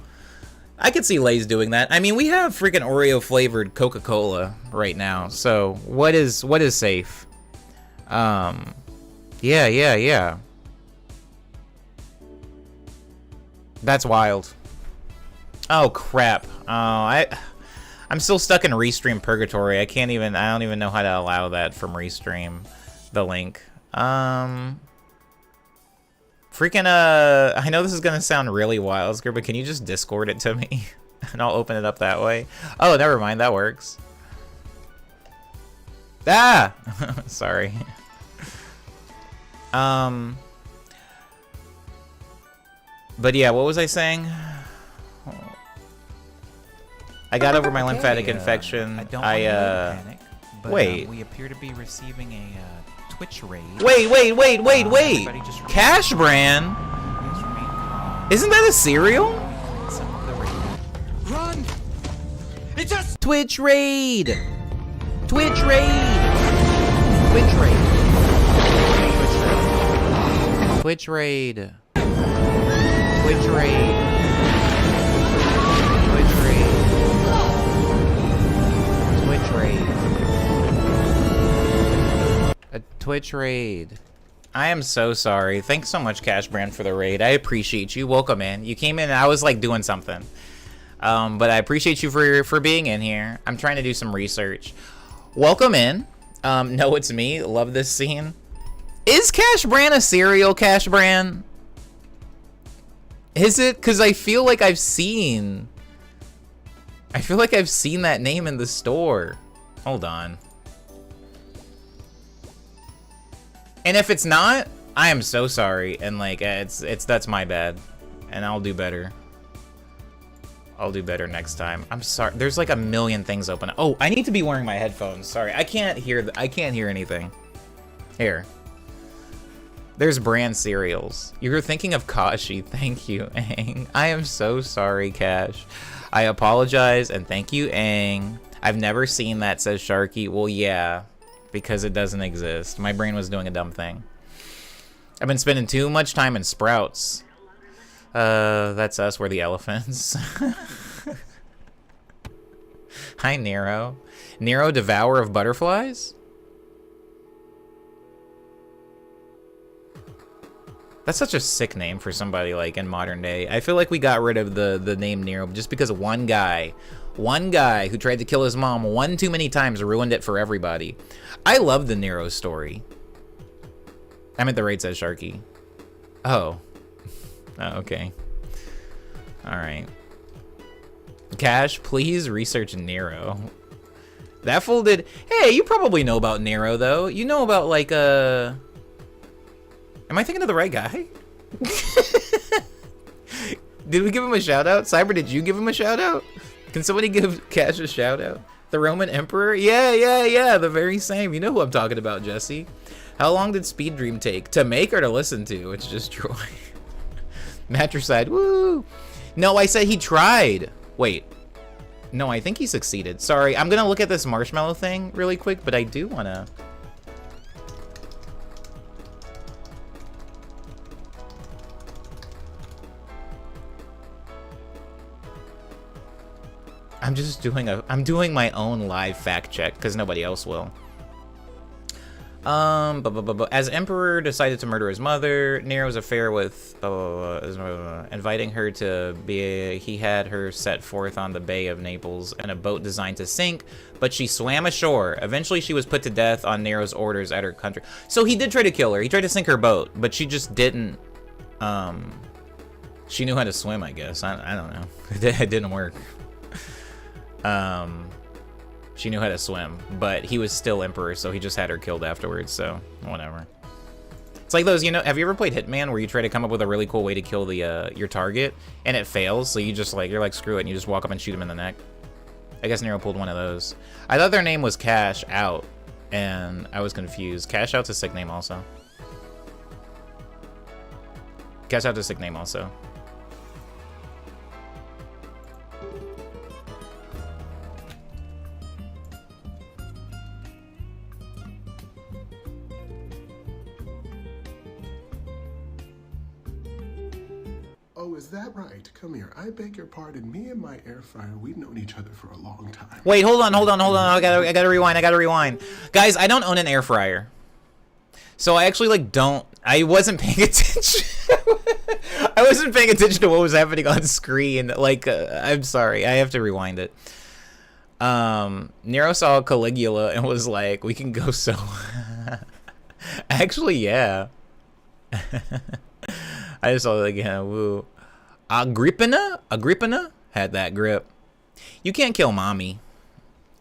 I could see Lay's doing that. I mean, we have freaking Oreo flavored Coca-Cola right now. So what is safe? Yeah. That's wild. Oh crap. Oh, I'm still stuck in Restream purgatory. I don't even know how to allow that from Restream, the link. Freaking, I know this is gonna sound really wild, but can you just Discord it to me? And I'll open it up that way. Oh, never mind, that works. Ah! Sorry. But yeah, what was I saying? I got over my lymphatic infection. I don't want you to panic, but, wait. We appear to be receiving a Twitch raid. Wait. Everybody just Cash Brand? please remain calm. Isn't that a cereal? Some of the raid. Run! It just Twitch raid! Twitch raid! Twitch raid! Twitch raid! Twitch raid! Twitch raid! Twitch raid! A Twitch raid. I am so sorry. Thanks so much, Cash Brand, for the raid. I appreciate you. Welcome in. You came in and I was like doing something. But I appreciate you for being in here. I'm trying to do some research. Welcome in. No, it's me. Love this scene. Is Cash Brand a cereal, Cash Brand? Is it? Because I feel like I've seen that name in the store. Hold on. And if it's not, I am so sorry. And like, that's my bad. And I'll do better. I'll do better next time. I'm sorry. There's like a million things open. Oh, I need to be wearing my headphones. Sorry, I can't hear anything. Here. There's brand cereals. You're thinking of Kashi. Thank you, Aang. I am so sorry, Cash. I apologize and thank you, Aang. I've never seen that, says Sharky. Well, yeah, because it doesn't exist. My brain was doing a dumb thing. I've been spending too much time in Sprouts. That's us. We're the elephants. Hi, Nero. Nero, devourer of butterflies? That's such a sick name for somebody like in modern day. I feel like we got rid of the name Nero just because one guy who tried to kill his mom one too many times ruined it for everybody. I love the Nero story. I meant the raid, says Sharky. Oh, okay. All right. Cash, please research Nero. That fool did. Hey, you probably know about Nero though. You know about like Am I thinking of the right guy? Did we give him a shout out? Cyber, did you give him a shout out? Can somebody give Cash a shout out? The Roman Emperor? Yeah, the very same. You know who I'm talking about, Jesse. How long did Speed Dream take? To make or to listen to? It's just Troy. Matricide, woo! No, I said he tried. Wait. No, I think he succeeded. Sorry, I'm gonna look at this marshmallow thing really quick, but I do wanna... I'm doing my own live fact check because nobody else will. As Emperor decided to murder his mother, Nero's affair with inviting her to be, he had her set forth on the Bay of Naples in a boat designed to sink, but she swam ashore. Eventually, she was put to death on Nero's orders at her country. So he did try to kill her. He tried to sink her boat, but she just didn't. She knew how to swim, I guess. I don't know. It didn't work. She knew how to swim, but he was still emperor, so he just had her killed afterwards, so whatever. It's like those, you know, have you ever played Hitman where you try to come up with a really cool way to kill the your target and it fails, so you just like, you're like, screw it, and you just walk up and shoot him in the neck? I guess Nero pulled one of those. I thought their name was Cash Out, and I was confused. Cash Out's a sick name also. Cash Out's a sick name also. Oh, is that right? Come here. I beg your pardon. Me and my air fryer, we've known each other for a long time. Wait, hold on. I gotta rewind. Guys, I don't own an air fryer. So I actually like I wasn't paying attention. I wasn't paying attention to what was happening on screen. Like, I'm sorry. I have to rewind it. Nero saw Caligula and was like, we can go so... Actually, yeah. I just saw like, yeah, woo. Agrippina had that grip. You can't kill mommy.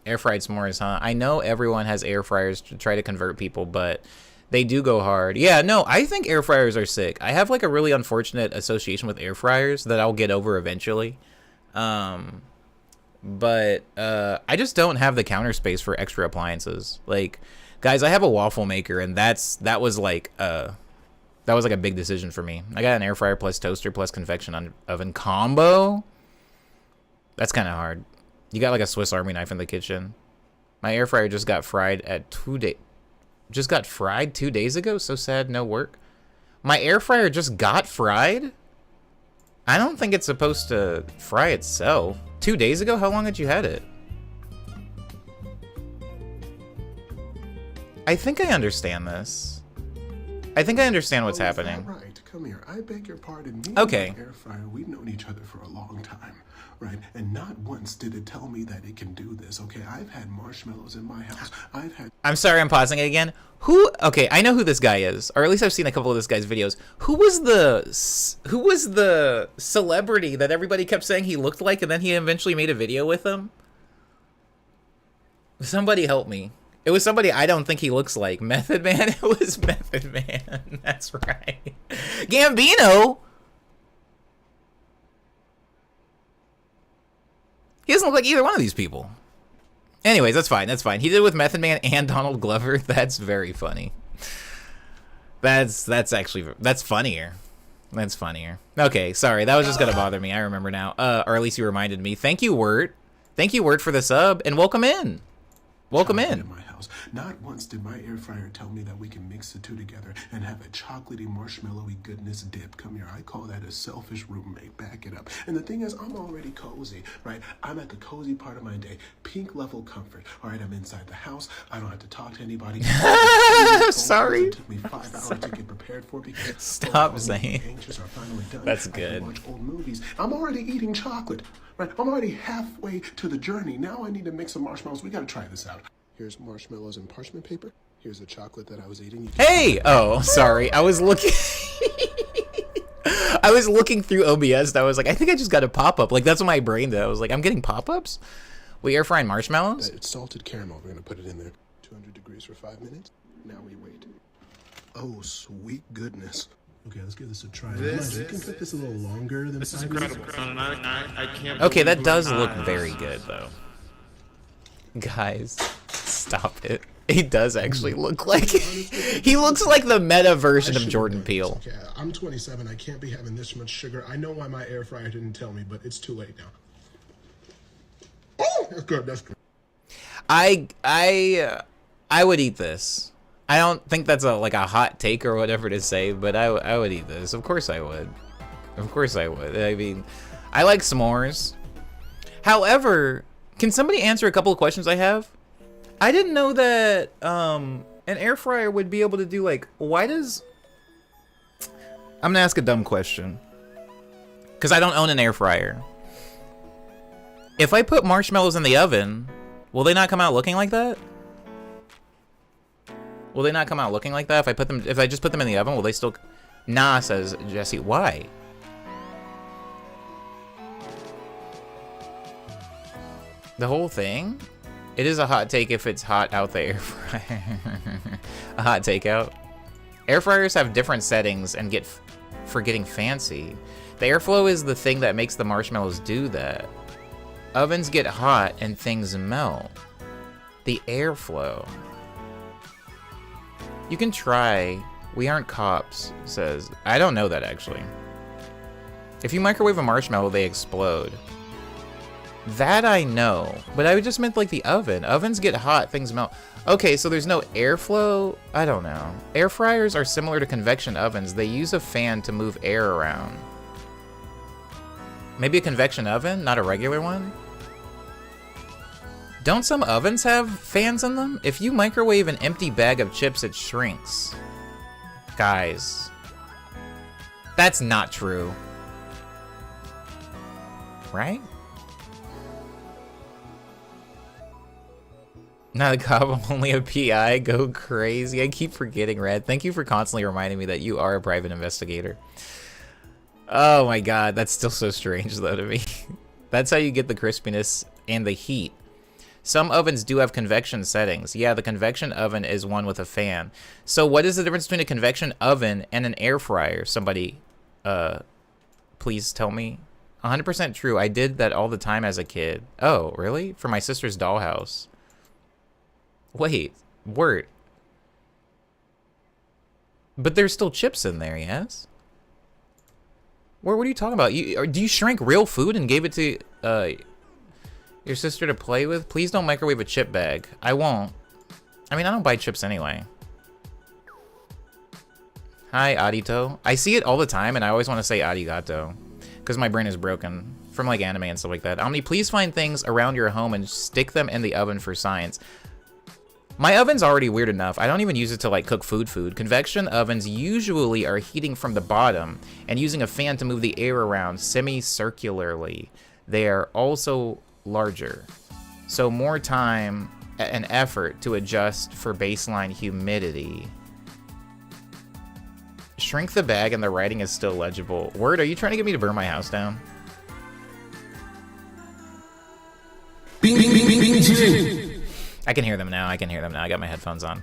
Air fried s'mores, huh? I know everyone has air fryers to try to convert people, but they do go hard. Yeah, no, I think air fryers are sick. I have like a really unfortunate association with air fryers that I'll get over eventually. But I just don't have the counter space for extra appliances. Like, guys, I have a waffle maker, and that was like a big decision for me. I got an air fryer plus toaster plus convection oven combo. That's kind of hard. You got like a Swiss Army knife in the kitchen. My air fryer just got fried at 2 days ago. So sad, no work. My air fryer just got fried? I don't think it's supposed to fry itself. 2 days ago? How long had you had it? I think I understand this. I think I understand what's happening. Is that right? Come here. I beg your pardon. Me Okay. and my air fryer, we've known each other for a long time, right? And not once did it tell me that it can do this, okay? I've had marshmallows in my house. I'm sorry, I'm pausing it again. Okay, I know who this guy is, or at least I've seen a couple of this guy's videos. Who was the celebrity that everybody kept saying he looked like, and then he eventually made a video with him? Somebody help me. It was somebody I don't think he looks like. Method Man? It was Method Man. That's right. Gambino? He doesn't look like either one of these people. Anyways, that's fine. That's fine. He did it with Method Man and Donald Glover. That's very funny. That's funnier. That's funnier. Okay, sorry. That was just gonna bother me. I remember now. Or at least you reminded me. Thank you, Wirt. Thank you, Wirt, for the sub, and welcome in. Welcome in. My house. Not once did my air fryer tell me that we can mix the two together and have a chocolatey, marshmallowy goodness dip. Come here. I call that a selfish roommate. Back it up. And the thing is, I'm already cozy, right? I'm at the cozy part of my day. Pink level comfort. All right, I'm inside the house. I don't have to talk to anybody. Sorry. It took me 5 hours to get prepared for because Stop saying. anxious are finally done. That's I good. can watch old movies. I'm already eating chocolate. Right, I'm already halfway to the journey. Now I need to mix some marshmallows. We gotta try this out. Here's marshmallows and parchment paper. Here's the chocolate that I was eating. Hey! Oh, sorry. I was looking... I was looking through OBS and I was like, I think I just got a pop-up. Like, that's what my brain did. I was like, I'm getting pop-ups? We air frying marshmallows? It's salted caramel. We're gonna put it in there. 200 degrees for 5 minutes. Now we wait. Oh, sweet goodness. Okay, let's give this a try. You can cook this a little longer than 5 minutes. I can't. Okay, that does look very good, though. Guys, stop it. He does actually look like... He looks like the meta version of Jordan Peele. Okay, I'm 27. I can't be having this much sugar. I know why my air fryer didn't tell me, but it's too late now. Oh, that's good. That's good. I would eat this. I don't think that's like a hot take or whatever to say, but I would eat this. Of course I would. Of course I would. I mean, I like s'mores. However, can somebody answer a couple of questions I have? I didn't know that an air fryer would be able to do like, why does... I'm gonna ask a dumb question. Because I don't own an air fryer. If I put marshmallows in the oven, will they not come out looking like that? Will they not come out looking like that if I just put them in the oven? Will they still? Nah, says Jesse. Why? The whole thing? It is a hot take if it's hot out the air fryer. A hot takeout. Air fryers have different settings and get for getting fancy. The airflow is the thing that makes the marshmallows do that. Ovens get hot and things melt. The airflow. You can try. We aren't cops, says. I don't know that, actually. If you microwave a marshmallow, they explode. That I know, but I just meant like the oven. Ovens get hot, things melt. Okay, so there's no airflow? I don't know. Air fryers are similar to convection ovens. They use a fan to move air around. Maybe a convection oven, not a regular one? Don't some ovens have fans in them? If you microwave an empty bag of chips, it shrinks. Guys, that's not true. Right? Not a cop, only a PI. Go crazy. I keep forgetting, Red. Thank you for constantly reminding me that you are a private investigator. Oh my god, that's still so strange though to me. That's how you get the crispiness and the heat. Some ovens do have convection settings. Yeah, the convection oven is one with a fan. So what is the difference between a convection oven and an air fryer? Somebody, please tell me. 100% true. I did that all the time as a kid. Oh, really? For my sister's dollhouse. Wait, word. But there's still chips in there, yes? What are you talking about? Do you shrink real food and gave it to your sister to play with? Please don't microwave a chip bag. I won't. I mean, I don't buy chips anyway. Hi, Adito. I see it all the time, and I always want to say arigato. Because my brain is broken from like anime and stuff like that. Omni, please find things around your home and stick them in the oven for science. My oven's already weird enough. I don't even use it to like cook food. Convection ovens usually are heating from the bottom and using a fan to move the air around semicircularly. They are also larger, so more time and effort to adjust for baseline humidity. Shrink the bag and the writing is still legible. Word, are you trying to get me to burn my house down? Bing, bing, bing, bing, bing, bing. I can hear them now. I can hear them now. I got my headphones on.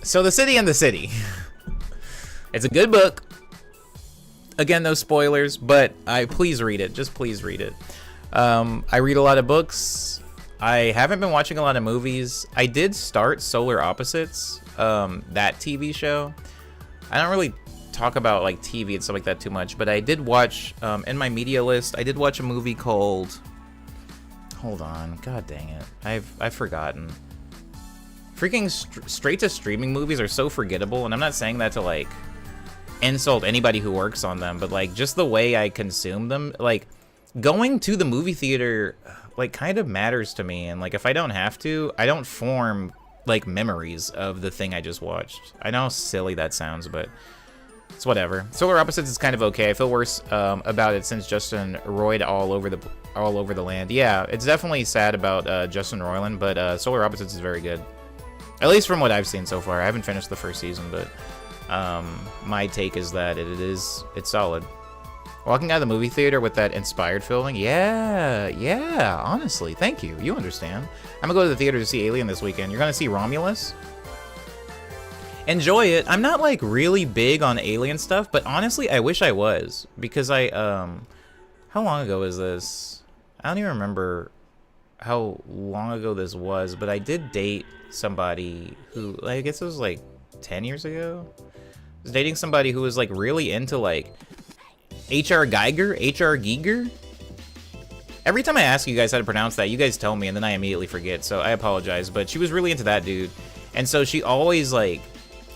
So The City and the City. It's a good book. Again, no spoilers, but please read it. Just please read it. I read a lot of books. I haven't been watching a lot of movies. I did start Solar Opposites, that TV show. I don't really talk about like TV and stuff like that too much, but I did watch, in my media list, I did watch a movie called, hold on, god dang it, I've forgotten. Freaking straight to streaming movies are so forgettable, and I'm not saying that to like insult anybody who works on them, but like just the way I consume them, like going to the movie theater like kind of matters to me, and like if I don't have to, I don't form like memories of the thing I just watched. I know how silly that sounds, but it's whatever. Solar Opposites is kind of okay. I feel worse about it since Justin Roiland all over the land. Yeah, it's definitely sad about Justin Roiland, but Solar Opposites is very good. At least from what I've seen so far. I haven't finished the first season, but my take is that it's solid. Walking out of the movie theater with that inspired feeling, yeah, honestly, thank you. You understand. I'm gonna go to the theater to see Alien this weekend. You're gonna see Romulus? Enjoy it. I'm not like really big on Alien stuff, but honestly, I wish I was, because how long ago is this? I don't even remember how long ago this was, but I did date somebody who, I guess it was like 10 years ago. I was dating somebody who was like really into like H.R. Giger. Every time I ask you guys how to pronounce that, you guys tell me, and then I immediately forget, so I apologize, but she was really into that dude. And so she always like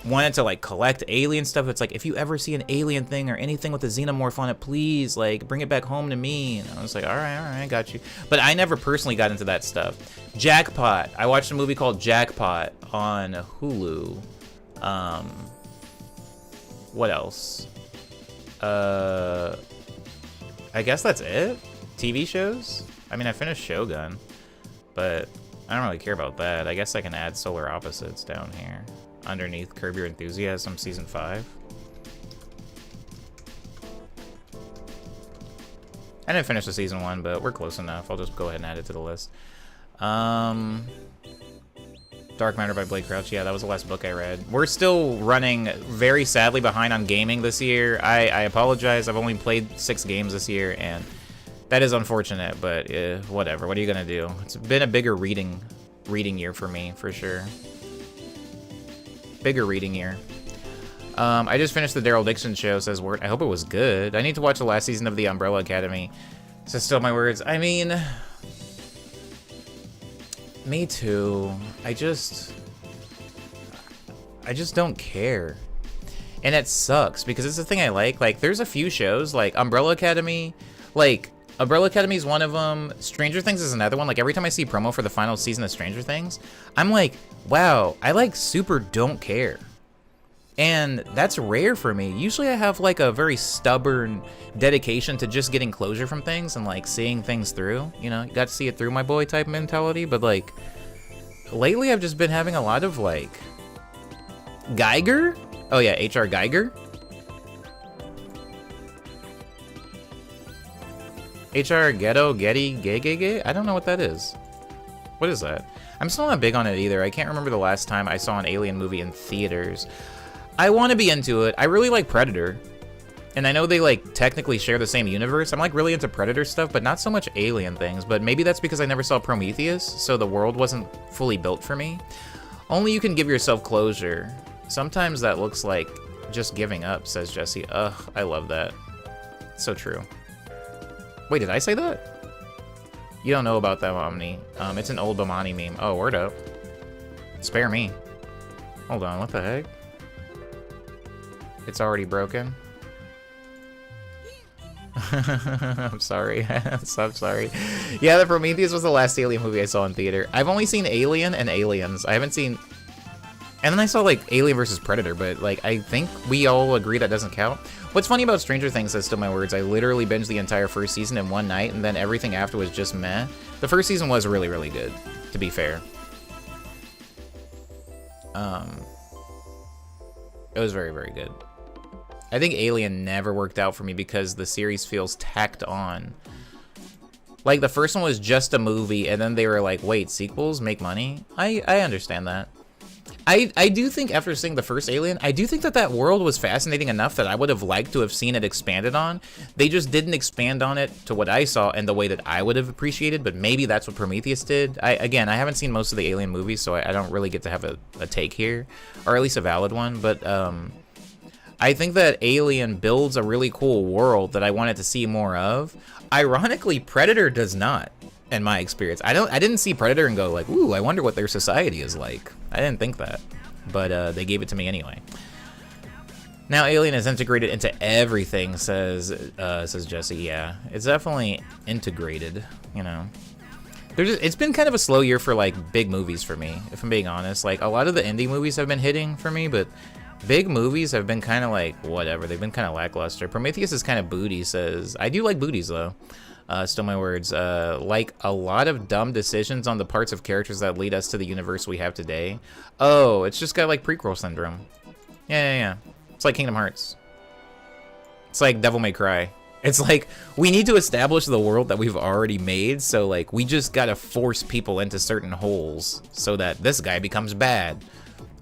wanted to like collect alien stuff. It's like, if you ever see an alien thing or anything with a xenomorph on it, please like bring it back home to me. And I was like, all right, I got you. But I never personally got into that stuff. Jackpot. I watched a movie called Jackpot on Hulu. What else? I guess that's it. TV shows? I mean, I finished Shogun, but I don't really care about that. I guess I can add Solar Opposites down here underneath Curb Your Enthusiasm Season 5. I didn't finish the Season 1, but we're close enough. I'll just go ahead and add it to the list. Dark Matter by Blake Crouch. Yeah, that was the last book I read. We're still running very sadly behind on gaming this year. I apologize. I've only played 6 games this year, and that is unfortunate, but whatever. What are you gonna do? It's been a bigger reading year for me, for sure. Bigger reading year. I just finished the Daryl Dixon show, says Word. I hope it was good. I need to watch the last season of The Umbrella Academy. Says Still My Words. I mean, me too. I just don't care. And it sucks because it's the thing I like. Like, there's a few shows like Umbrella Academy. Like, Umbrella Academy is one of them. Stranger Things is another one. Like, every time I see promo for the final season of Stranger Things, I'm like, wow, I like super don't care. And that's rare for me. Usually I have like a very stubborn dedication to just getting closure from things and like seeing things through. You know, you got to see it through, my boy type mentality. But like, lately I've just been having a lot of like, Geiger? Oh yeah, H.R. Geiger? H.R. Ghetto, Getty, Gay? I don't know what that is. What is that? I'm still not big on it either. I can't remember the last time I saw an Alien movie in theaters. I want to be into it. I really like Predator. And I know they like technically share the same universe. I'm like really into Predator stuff, but not so much Alien things. But maybe that's because I never saw Prometheus, so the world wasn't fully built for me. Only you can give yourself closure. Sometimes that looks like just giving up, says Jesse. Ugh, I love that. So true. Wait, did I say that? You don't know about that, Omni. It's an old Bomani meme. Oh, word up. Spare me. Hold on, what the heck? It's already broken. I'm sorry. I'm sorry. Yeah, the Prometheus was the last Alien movie I saw in theater. I've only seen Alien and Aliens. I haven't seen... And then I saw, like, Alien vs. Predator, but, like, I think we all agree that doesn't count. What's funny about Stranger Things, says Still My Words, I literally binged the entire first season in one night, and then everything after was just meh. The first season was really, really good, to be fair. It was very, very good. I think Alien never worked out for me because the series feels tacked on. Like, the first one was just a movie, and then they were like, wait, sequels make money? I understand that. I do think after seeing the first Alien, I do think that that world was fascinating enough that I would have liked to have seen it expanded on. They just didn't expand on it to what I saw and the way that I would have appreciated, but maybe that's what Prometheus did. Again, I haven't seen most of the Alien movies, so I don't really get to have a take here, or at least a valid one, but I think that Alien builds a really cool world that I wanted to see more of. Ironically, Predator does not, in my experience. I didn't see Predator and go like, ooh, I wonder what their society is like. I didn't think that, but they gave it to me anyway. Now Alien is integrated into everything, says Jesse. Yeah, it's definitely integrated, you know. It's been kind of a slow year for like big movies for me, if I'm being honest. Like, a lot of the indie movies have been hitting for me, but big movies have been kind of like, whatever. They've been kind of lackluster. Prometheus is kind of booty, says. I do like booties, though. Still My Words. Like, a lot of dumb decisions on the parts of characters that lead us to the universe we have today. Oh, it's just got, like, prequel syndrome. Yeah. It's like Kingdom Hearts. It's like Devil May Cry. It's like, we need to establish the world that we've already made, so, like, we just gotta force people into certain holes so that this guy becomes bad.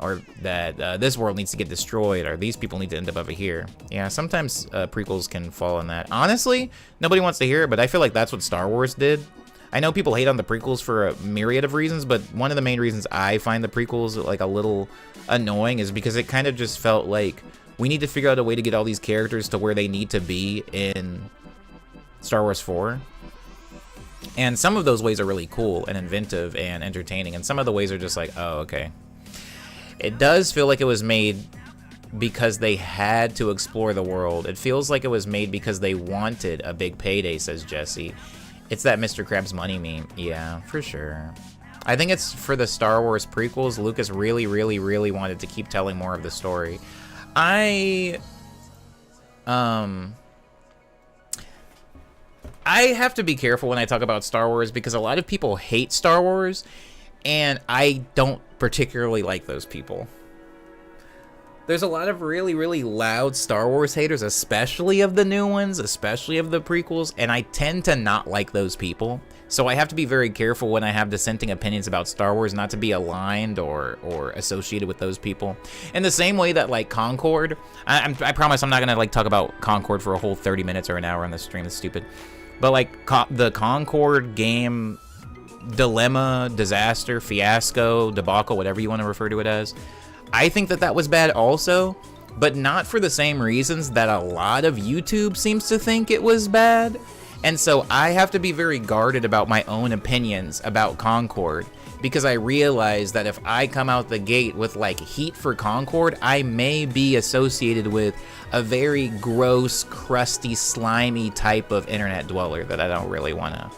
Or that this world needs to get destroyed, or these people need to end up over here. Yeah, sometimes prequels can fall in that. Honestly, nobody wants to hear it, but I feel like that's what Star Wars did. I know people hate on the prequels for a myriad of reasons, but one of the main reasons I find the prequels like a little annoying is because it kind of just felt like we need to figure out a way to get all these characters to where they need to be in Star Wars 4. And some of those ways are really cool and inventive and entertaining, and some of the ways are just like, oh, okay. It does feel like it was made because they had to explore the world. It feels like it was made because they wanted a big payday, says Jesse. It's that Mr. Krabs money meme. Yeah, for sure. I think it's for the Star Wars prequels. Lucas really, really, really wanted to keep telling more of the story. I have to be careful when I talk about Star Wars because a lot of people hate Star Wars, and I don't particularly like those people. There's a lot of really, really loud Star Wars haters, especially of the new ones, especially of the prequels, and I tend to not like those people So I have to be very careful when I have dissenting opinions about Star Wars not to be aligned or associated with those people. In the same way that like Concord, I promise I'm not gonna like talk about Concord for a whole 30 minutes or an hour on this stream. That's stupid. But like the Concord game dilemma, disaster, fiasco, debacle, whatever you want to refer to it as, I think that was bad also, but not for the same reasons that a lot of YouTube seems to think it was bad. And so I have to be very guarded about my own opinions about Concord, because I realize that if I come out the gate with like heat for Concord, I may be associated with a very gross, crusty, slimy type of internet dweller that I don't really want to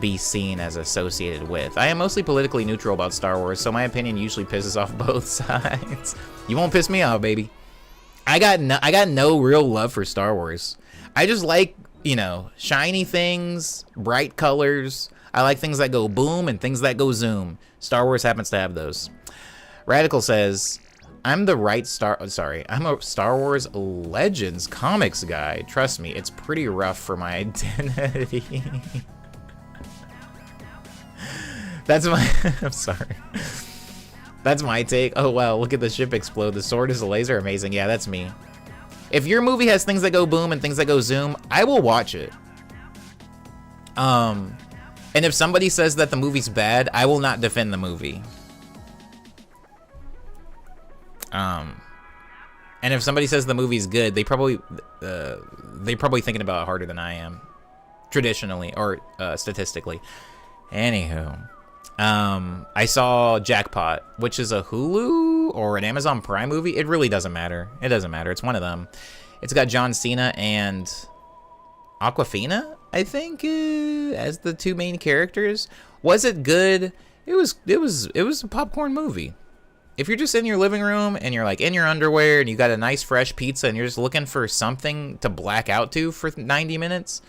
be seen as associated with. I am mostly politically neutral about Star Wars, so my opinion usually pisses off both sides. You won't piss me off, baby. I got no real love for Star Wars. I just like, you know, shiny things, bright colors. I like things that go boom and things that go zoom. Star Wars happens to have those. Radical says, I'm a Star Wars Legends comics guy. Trust me, it's pretty rough for my identity. That's my, I'm sorry. That's my take. Oh wow, look at the ship explode. The sword is a laser. Amazing. Yeah, that's me. If your movie has things that go boom and things that go zoom, I will watch it. And if somebody says that the movie's bad, I will not defend the movie. And if somebody says the movie's good, they probably thinking about it harder than I am, traditionally or statistically. Anywho, I saw Jackpot, which is a Hulu or an Amazon Prime movie. It really doesn't matter. It doesn't matter. It's one of them. It's got John Cena and Awkwafina, I think, as the two main characters. Was it good? It was a popcorn movie. If you're just in your living room and you're like in your underwear and you got a nice fresh pizza and you're just looking for something to black out to for 90 minutes,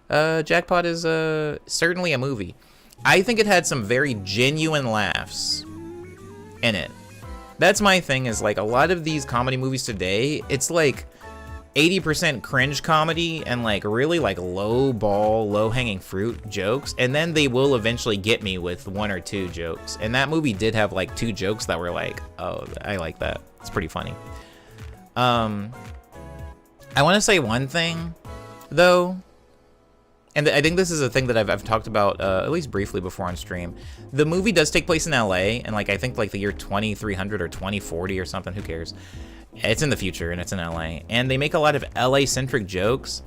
Jackpot is certainly a movie. I think it had some very genuine laughs in it. That's my thing, is like a lot of these comedy movies today, it's like 80% cringe comedy and like really like low ball, low hanging fruit jokes, and then they will eventually get me with one or two jokes. And that movie did have like two jokes that were like, oh, I like that. It's pretty funny. I want to say one thing though, and I think this is a thing that I've talked about at least briefly before on stream. The movie does take place in LA, and like I think like the year 2300 or 2040 or something. Who cares? It's in the future and it's in LA, and they make a lot of LA centric jokes.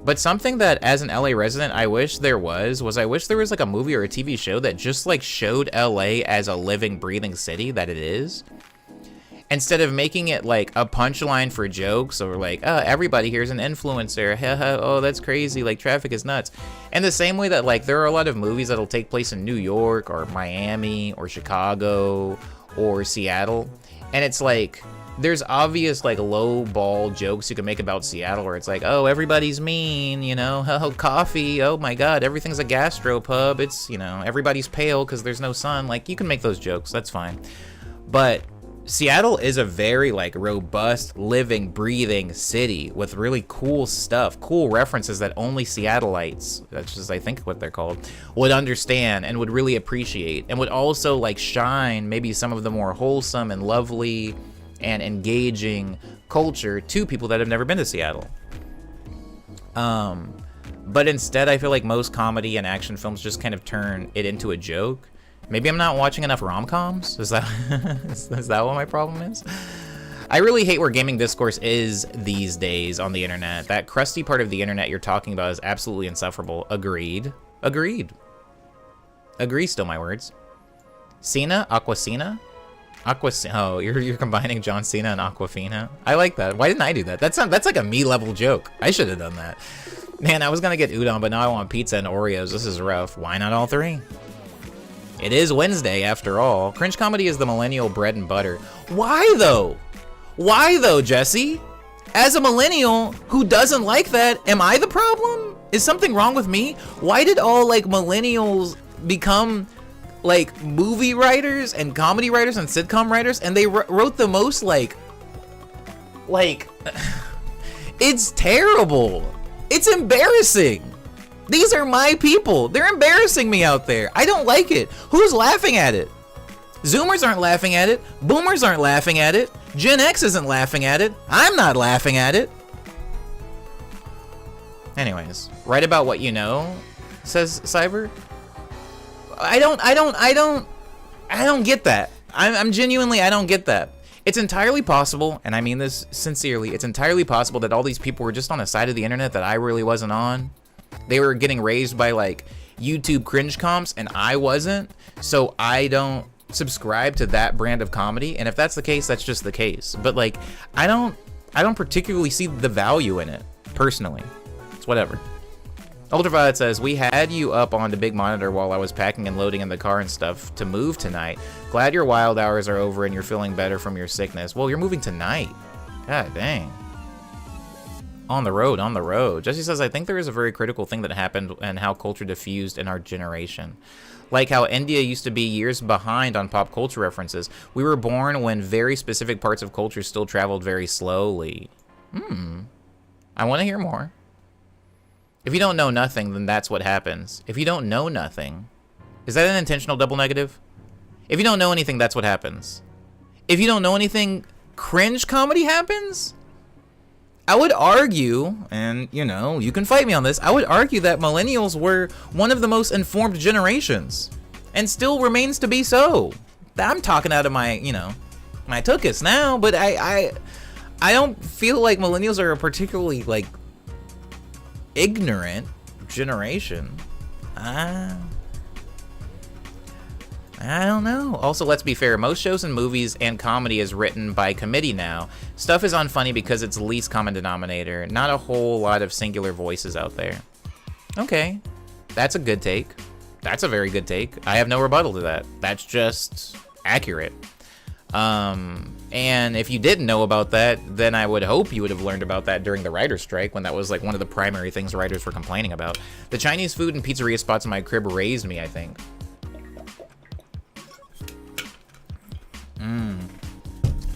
But something that as an LA resident I wish there was like a movie or a TV show that just like showed LA as a living, breathing city that it is, instead of making it like a punchline for jokes or like, oh, everybody here's an influencer, oh, that's crazy, like traffic is nuts. And the same way that like there are a lot of movies that'll take place in New York or Miami or Chicago or Seattle, and it's like there's obvious like low ball jokes you can make about Seattle where it's like, oh, everybody's mean, you know, oh, coffee, oh my god, everything's a gastropub, it's, you know, everybody's pale because there's no sun. Like, you can make those jokes, that's fine. But Seattle is a very like robust, living, breathing city with really cool stuff, cool references that only Seattleites, that's just I think what they're called, would understand and would really appreciate, and would also like shine maybe some of the more wholesome and lovely and engaging culture to people that have never been to Seattle. But instead I feel like most comedy and action films just kind of turn it into a joke. Maybe I'm not watching enough rom-coms? Is that is that what my problem is? I really hate where gaming discourse is these days on the internet. That crusty part of the internet you're talking about is absolutely insufferable. Agreed. Agreed. Agree, still my words. Cena? Aquafina? Oh, you're combining John Cena and Aquafina? I like that. Why didn't I do that? That's like a me-level joke. I should have done that. Man, I was gonna get udon, but now I want pizza and Oreos. This is rough. Why not all three? It is Wednesday, after all. Cringe comedy is the millennial bread and butter. Why, though? Why, though, Jesse? As a millennial who doesn't like that, am I the problem? Is something wrong with me? Why did all, like, millennials become, like, movie writers and comedy writers and sitcom writers, and they wrote the most, like, it's terrible. It's embarrassing. These are my people. They're embarrassing me out there. I don't like it. Who's laughing at it? Zoomers aren't laughing at it. Boomers aren't laughing at it. Gen X isn't laughing at it. I'm not laughing at it. Anyways, write about what you know, says Cyber. I don't get that. I'm genuinely, I don't get that. It's entirely possible, and I mean this sincerely, it's entirely possible that all these people were just on a side of the internet that I really wasn't on. They were getting raised by like YouTube cringe comps, and I wasn't, so I don't subscribe to that brand of comedy. And if that's the case, that's just the case. But like, I don't particularly see the value in it personally. It's whatever. Ultraviolet says, we had you up on the big monitor while I was packing and loading in the car and stuff to move tonight. Glad your wild hours are over and you're feeling better from your sickness. Well, you're moving tonight. God dang. On the road, on the road. Jesse says, I think there is a very critical thing that happened and how culture diffused in our generation. Like how India used to be years behind on pop culture references. We were born when very specific parts of culture still traveled very slowly. I want to hear more. If you don't know nothing, then that's what happens. If you don't know nothing, is that an intentional double negative? If you don't know anything, that's what happens. If you don't know anything, cringe comedy happens? I would argue, and you know, you can fight me on this, I would argue that millennials were one of the most informed generations, and still remains to be so. I'm talking out of my, you know, my tuchus now, but I don't feel like millennials are a particularly, like, ignorant generation. I don't know. Also, let's be fair, most shows and movies and comedy is written by committee now. Stuff is unfunny because it's least common denominator. Not a whole lot of singular voices out there. Okay, that's a good take. That's a very good take. I have no rebuttal to that. That's just accurate. And if you didn't know about that, then I would hope you would have learned about that during the writer's strike, when that was like one of the primary things writers were complaining about. The Chinese food and pizzeria spots in my crib raised me, I think.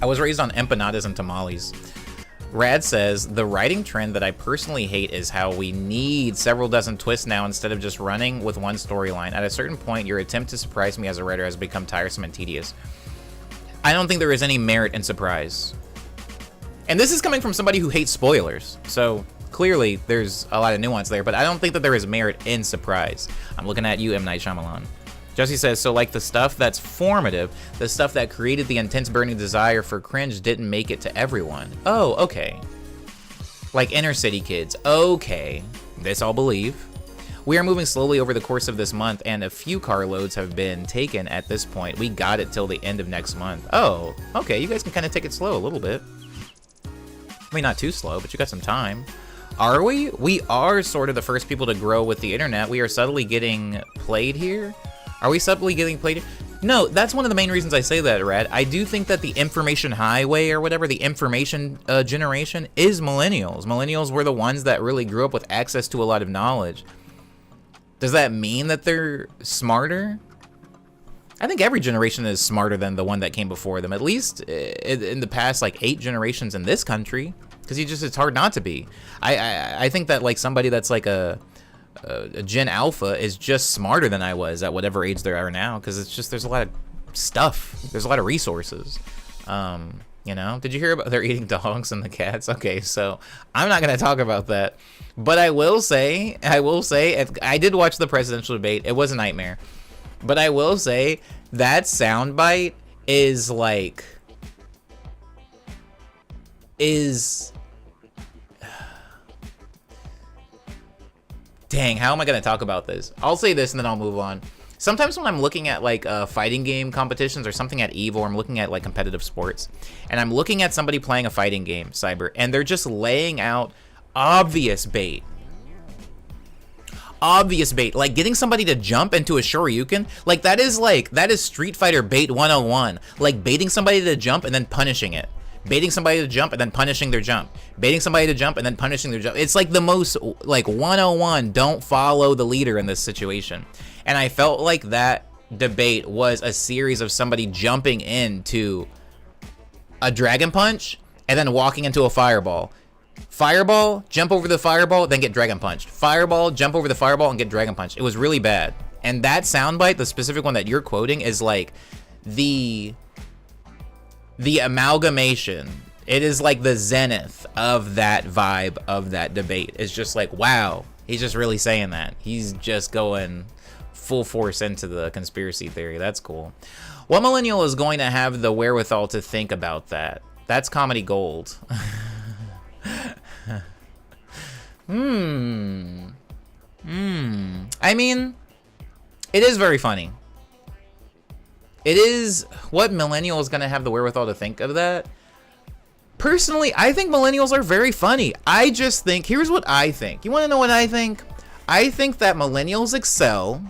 I was raised on empanadas and tamales. Rad says, the writing trend that I personally hate is how we need several dozen twists now instead of just running with one storyline. At a certain point, your attempt to surprise me as a writer has become tiresome and tedious. I don't think there is any merit in surprise. And this is coming from somebody who hates spoilers, so clearly there's a lot of nuance there, but I don't think that there is merit in surprise. I'm looking at you, M. Night Shyamalan. Jesse says, so like the stuff that's formative, the stuff that created the intense burning desire for cringe didn't make it to everyone. Oh, okay. Like inner city kids. Okay. This I'll believe. We are moving slowly over the course of this month, and a few carloads have been taken at this point. We got it till the end of next month. Oh, okay. You guys can kind of take it slow a little bit. I mean, not too slow, but you got some time. Are we? We are sort of the first people to grow with the internet. We are subtly getting played here. Are we subtly getting played? No, that's one of the main reasons I say that, Rad. I do think that the information highway or whatever, the information generation is millennials. Millennials were the ones that really grew up with access to a lot of knowledge. Does that mean that they're smarter? I think every generation is smarter than the one that came before them, at least in the past like 8 generations in this country, because it's hard not to be. I think that like somebody that's like a Gen Alpha is just smarter than I was at whatever age they are now, because it's just there's a lot of stuff, there's a lot of resources. You know, did you hear about they're eating dogs and the cats? Okay, so I'm not gonna talk about that, but I will say I did watch the presidential debate. It was a nightmare, but I will say that soundbite is like dang, how am I going to talk about this? I'll say this and then I'll move on. Sometimes when I'm looking at like fighting game competitions or something at EVE, or I'm looking at like competitive sports, and I'm looking at somebody playing a fighting game, Cyber, and they're just laying out obvious bait. Obvious bait, like getting somebody to jump into a Shoryuken, like that is Street Fighter bait 101, like baiting somebody to jump and then punishing it. Baiting somebody to jump and then punishing their jump. Baiting somebody to jump and then punishing their jump. It's like the most, like 101, don't follow the leader in this situation. And I felt like that debate was a series of somebody jumping into a Dragon Punch and then walking into a Fireball. Fireball, jump over the fireball, then get dragon punched. Fireball, jump over the fireball, and get dragon punched. It was really bad. And that soundbite, the specific one that you're quoting, is like the amalgamation. It is like the zenith of that vibe of that debate. It's just like, wow, he's just really saying that. He's just going full force into the conspiracy theory. That's cool. What millennial is going to have the wherewithal to think about that? That's comedy gold. I mean, it is very funny. It is. What millennial is going to have the wherewithal to think of that? Personally, I think millennials are very funny. I just think, here's what I think. You want to know what I think? I think that millennials excel.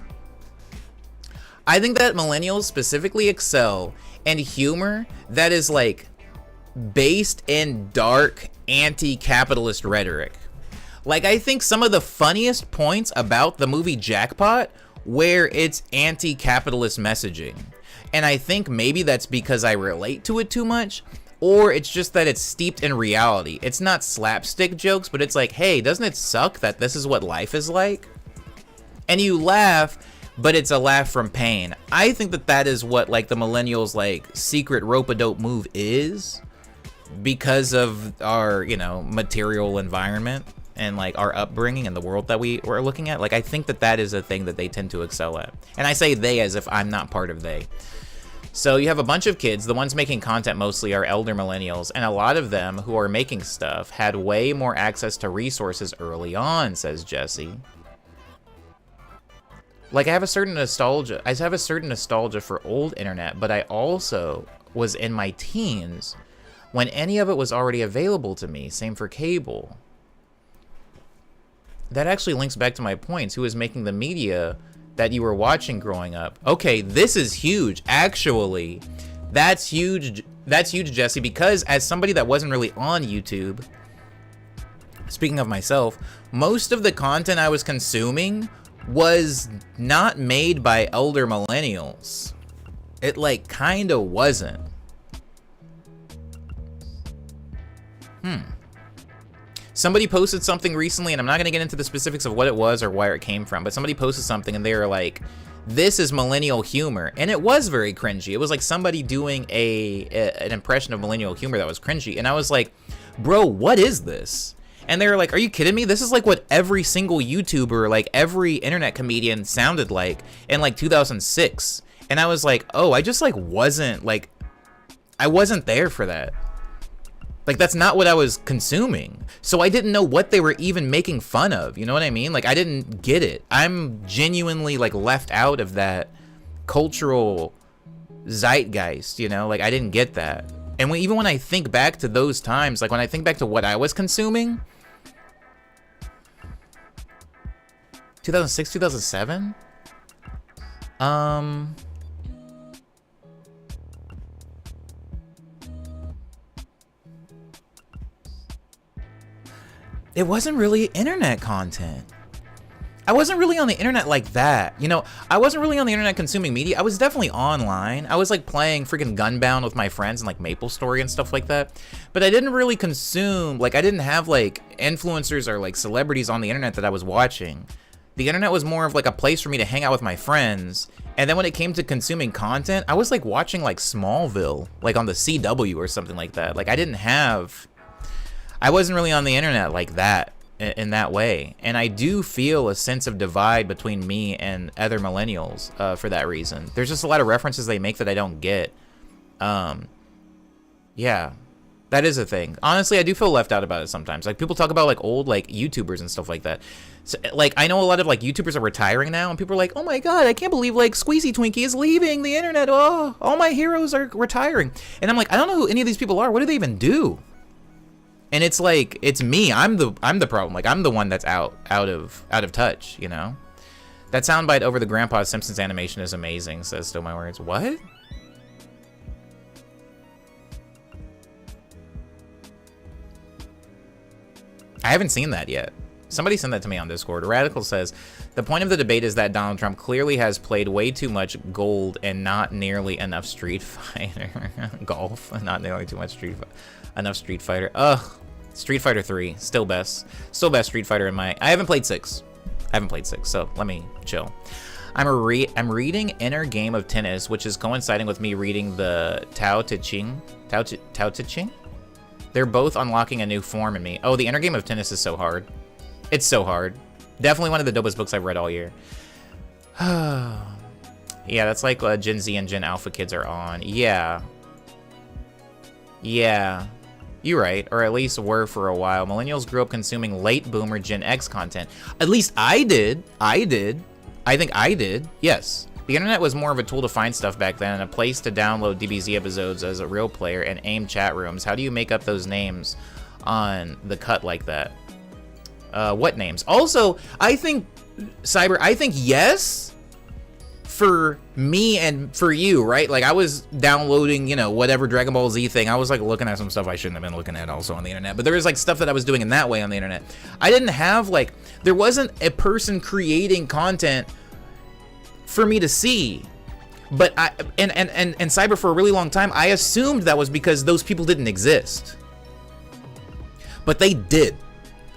I think that millennials specifically excel in humor that is like based in dark anti-capitalist rhetoric. Like, I think some of the funniest points about the movie Jackpot where it's anti-capitalist messaging. And I think maybe that's because I relate to it too much, or it's just that it's steeped in reality. It's not slapstick jokes, but it's like, hey, doesn't it suck that this is what life is like? And you laugh, but it's a laugh from pain. I think that that is what like the millennials like secret rope-a-dope move is, because of our, you know, material environment and like our upbringing and the world that we were looking at. Like, I think that that is a thing that they tend to excel at. And I say they as if I'm not part of they. So you have a bunch of kids. The ones making content mostly are elder millennials, and a lot of them who are making stuff had way more access to resources early on, says Jesse. Like, I have a certain nostalgia for old internet, but I also was in my teens when any of it was already available to me. Same for cable. That actually links back to my points. Who was making the media that you were watching growing up? Okay, this is huge. Actually, that's huge. That's huge, Jesse, because as somebody that wasn't really on YouTube, speaking of myself, most of the content I was consuming was not made by elder millennials. It like kind of wasn't. Somebody posted something recently, and I'm not going to get into the specifics of what it was or where it came from, but somebody posted something and they were like, this is millennial humor. And it was very cringy. It was like somebody doing an impression of millennial humor that was cringy. And I was like, bro, what is this? And they were like, are you kidding me? This is like what every single YouTuber, like every internet comedian sounded like in like 2006. And I was like, oh, I just like wasn't like, I wasn't there for that. Like, that's not what I was consuming. So I didn't know what they were even making fun of. You know what I mean? Like, I didn't get it. I'm genuinely, like, left out of that cultural zeitgeist, you know? Like, I didn't get that. And even when I think back to those times, like, when I think back to what I was consuming, 2006, 2007? It wasn't really internet content. I wasn't really on the internet like that. You know, I wasn't really on the internet consuming media. I was definitely online. I was like playing freaking Gunbound with my friends and like MapleStory and stuff like that. But I didn't really consume, like I didn't have like influencers or like celebrities on the internet that I was watching. The internet was more of like a place for me to hang out with my friends. And then when it came to consuming content, I was like watching like Smallville, like on the CW or something like that. Like I wasn't really on the internet like that, in that way. And I do feel a sense of divide between me and other millennials for that reason. There's just a lot of references they make that I don't get. Yeah, that is a thing. Honestly, I do feel left out about it sometimes. Like, people talk about like old like YouTubers and stuff like that. So, like, I know a lot of like YouTubers are retiring now, and people are like, oh my god, I can't believe like Squeezy Twinkie is leaving the internet. Oh, all my heroes are retiring. And I'm like, I don't know who any of these people are. What do they even do? And it's like, it's me. I'm the problem. Like, I'm the one that's out of touch, you know? That soundbite over the Grandpa Simpsons animation is amazing, says Still My Words. What? I haven't seen that yet. Somebody sent that to me on Discord. Radical says, the point of the debate is that Donald Trump clearly has played way too much gold and not nearly enough Street Fighter. Golf, not nearly too much Street Fighter. Enough Street Fighter. Ugh. Street Fighter 3, still best. Still best Street Fighter in my... I haven't played 6. I haven't played 6, so let me chill. I'm reading Inner Game of Tennis, which is coinciding with me reading the Tao Te Ching. Tao Te Ching? They're both unlocking a new form in me. Oh, the Inner Game of Tennis is so hard. It's so hard. Definitely one of the dopest books I've read all year. Yeah, that's like Gen Z and Gen Alpha kids are on. Yeah. Yeah. You're right, or at least were for a while. Millennials grew up consuming late boomer Gen X content. At least I did. I think I did. Yes. The internet was more of a tool to find stuff back then and a place to download DBZ episodes as a real player and AIM chat rooms. How do you make up those names on the cut like that? What names? Also, I think, Cyber, I think yes, for me and for you, right? Like, I was downloading, you know, whatever Dragon Ball Z thing. I was, like, looking at some stuff I shouldn't have been looking at also on the internet. But there was, like, stuff that I was doing in that way on the internet. I didn't have, like, there wasn't a person creating content for me to see. But I, and Cyber, for a really long time, I assumed that was because those people didn't exist. But they did.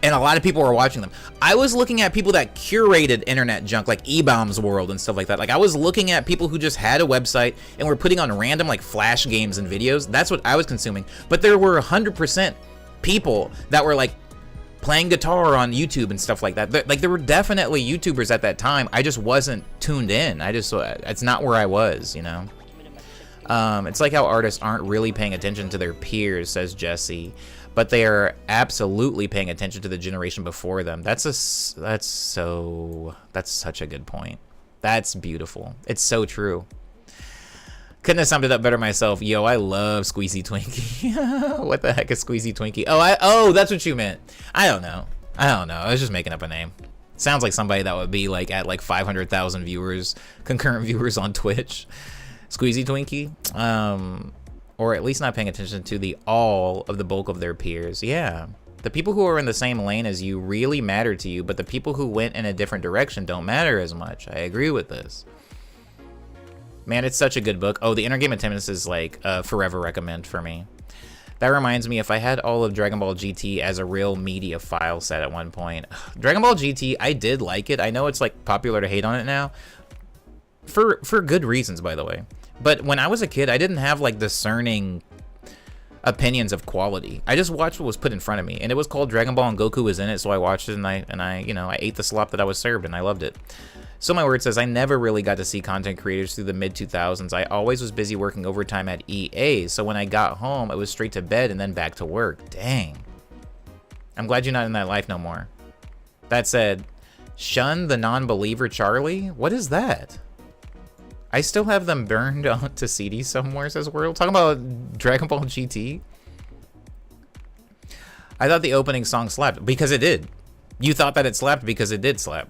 And a lot of people were watching them. I was looking at people that curated internet junk, like E-Bombs World and stuff like that. Like, I was looking at people who just had a website and were putting on random, like, Flash games and videos. That's what I was consuming. But there were 100% people that were, like, playing guitar on YouTube and stuff like that. Like, there were definitely YouTubers at that time. I just wasn't tuned in. It's not where I was, you know? It's like how artists aren't really paying attention to their peers, says Jesse. But they are absolutely paying attention to the generation before them. That's such a good point. That's beautiful. It's so true. Couldn't have summed it up better myself. Yo, I love Squeezy Twinkie. What the heck is Squeezy Twinkie? Oh, that's what you meant. I don't know. I was just making up a name. Sounds like somebody that would be like at like 500,000 viewers, concurrent viewers on Twitch. Squeezy Twinkie. Or at least not paying attention to the all of the bulk of their peers. Yeah. The people who are in the same lane as you really matter to you, but the people who went in a different direction don't matter as much. I agree with this. Man, it's such a good book. Oh, the Inner Game of Tennis is like a forever recommend for me. That reminds me, if I had all of Dragon Ball GT as a real media file set at one point. Dragon Ball GT, I did like it. I know it's like popular to hate on it now. For good reasons, by the way. But when I was a kid, I didn't have like discerning opinions of quality. I just watched what was put in front of me, and it was called Dragon Ball and Goku was in it, so I watched it and I you know, I ate the slop that I was served and I loved it. So my word says I never really got to see content creators through the mid 2000s. I always was busy working overtime at EA, so when I got home, it was straight to bed and then back to work. Dang. I'm glad you're not in that life no more. That said, shun the non-believer Charlie? What is that? I still have them burned onto CD somewhere, says World. Talking about Dragon Ball GT. I thought the opening song slapped because it did. You thought that it slapped because it did slap.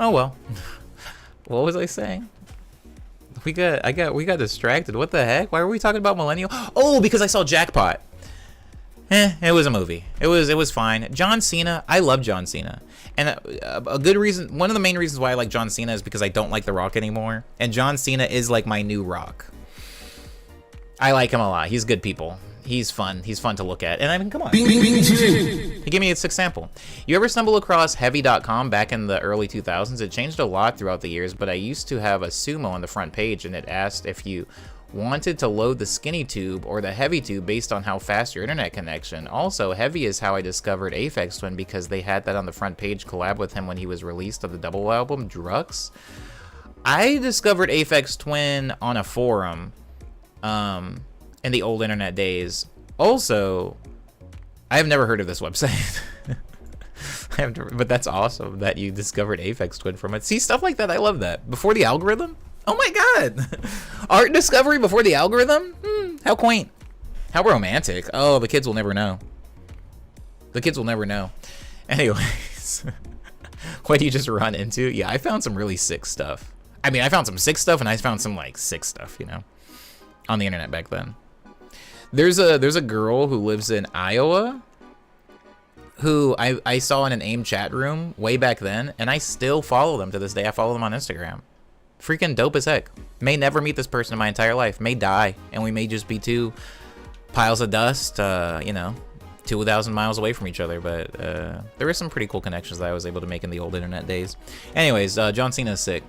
Oh well. What was I saying? We got distracted. What the heck? Why were we talking about Millennial? Oh, because I saw Jackpot. It was a movie. It was fine. John Cena, I love John Cena. And a good reason, one of the main reasons why I like John Cena is because I don't like The Rock anymore. And John Cena is like my new Rock. I like him a lot. He's good people. He's fun. He's fun to look at. And I mean, come on. He gave me a 6 sample. You ever stumble across Heavy.com back in the early 2000s? It changed a lot throughout the years, but I used to have a sumo on the front page, and it asked if you wanted to load the skinny tube or the heavy tube based on how fast your internet connection. Also, Heavy is how I discovered Aphex Twin because they had that on the front page collab with him when he was released of the double album, Drux. I discovered Aphex Twin on a forum in the old internet days. Also, I have never heard of this website. But that's awesome that you discovered Aphex Twin from it. See, stuff like that, I love that. Before the algorithm? Oh my god! Art discovery before the algorithm? How quaint. How romantic. Oh, the kids will never know. The kids will never know. Anyways. What do you just run into? Yeah, I found some really sick stuff. I mean, I found some sick stuff and I found some like sick stuff, you know, on the internet back then. There's a girl who lives in Iowa who I saw in an AIM chat room way back then, and I still follow them to this day. I follow them on Instagram. freaking dope as heck. May never meet this person in my entire life. May die, and we may just be two piles of dust, you know, 2,000 miles away from each other. But there were some pretty cool connections that I was able to make in the old internet days. Anyways, John Cena's sick.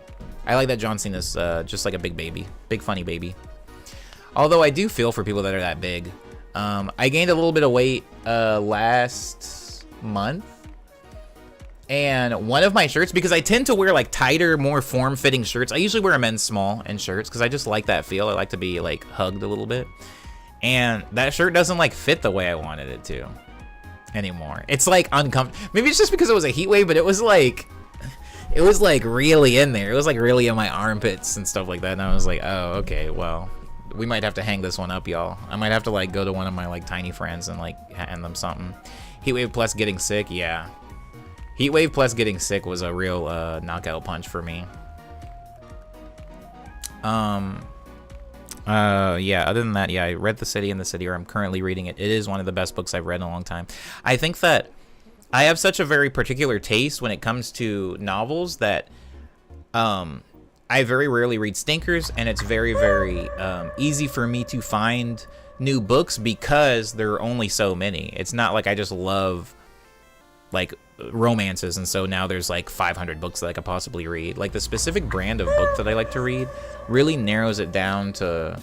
I like that John Cena's just like a big baby, big funny baby. Although I do feel for people that are that big. I gained a little bit of weight last month. And one of my shirts, because I tend to wear like tighter, more form-fitting shirts. I usually wear a men's small in shirts because I just like that feel. I like to be like hugged a little bit. And that shirt doesn't like fit the way I wanted it to anymore. It's like uncomfortable. Maybe it's just because it was a heat wave, but it was like really in there. It was like really in my armpits and stuff like that. And I was like, oh, okay, well, we might have to hang this one up, y'all. I might have to like go to one of my like tiny friends and like hand them something. Heatwave plus getting sick, yeah. Heatwave plus getting sick was a real knockout punch for me. Yeah, other than that, yeah, I read The City and the City, or I'm currently reading it. It is one of the best books I've read in a long time. I think that I have such a very particular taste when it comes to novels that I very rarely read stinkers, and it's very, very easy for me to find new books because there are only so many. It's not like I just love like romances, and so now there's like 500 books that I could possibly read. Like the specific brand of book that I like to read really narrows it down to,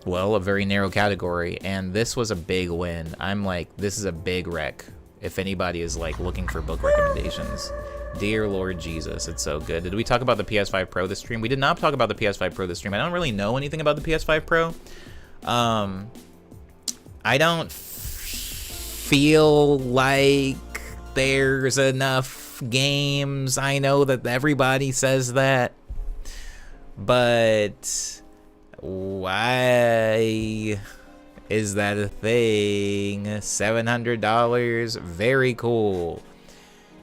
well, a very narrow category, and this was a big win. I'm like, this is a big wreck if anybody is like looking for book recommendations. Dear Lord Jesus, it's so good. Did we talk about the PS5 Pro this stream? We did not talk about the PS5 Pro this stream. I don't really know anything about the PS5 Pro. I don't feel like there's enough games. I know that everybody says that, but why is that a thing? $700, very cool.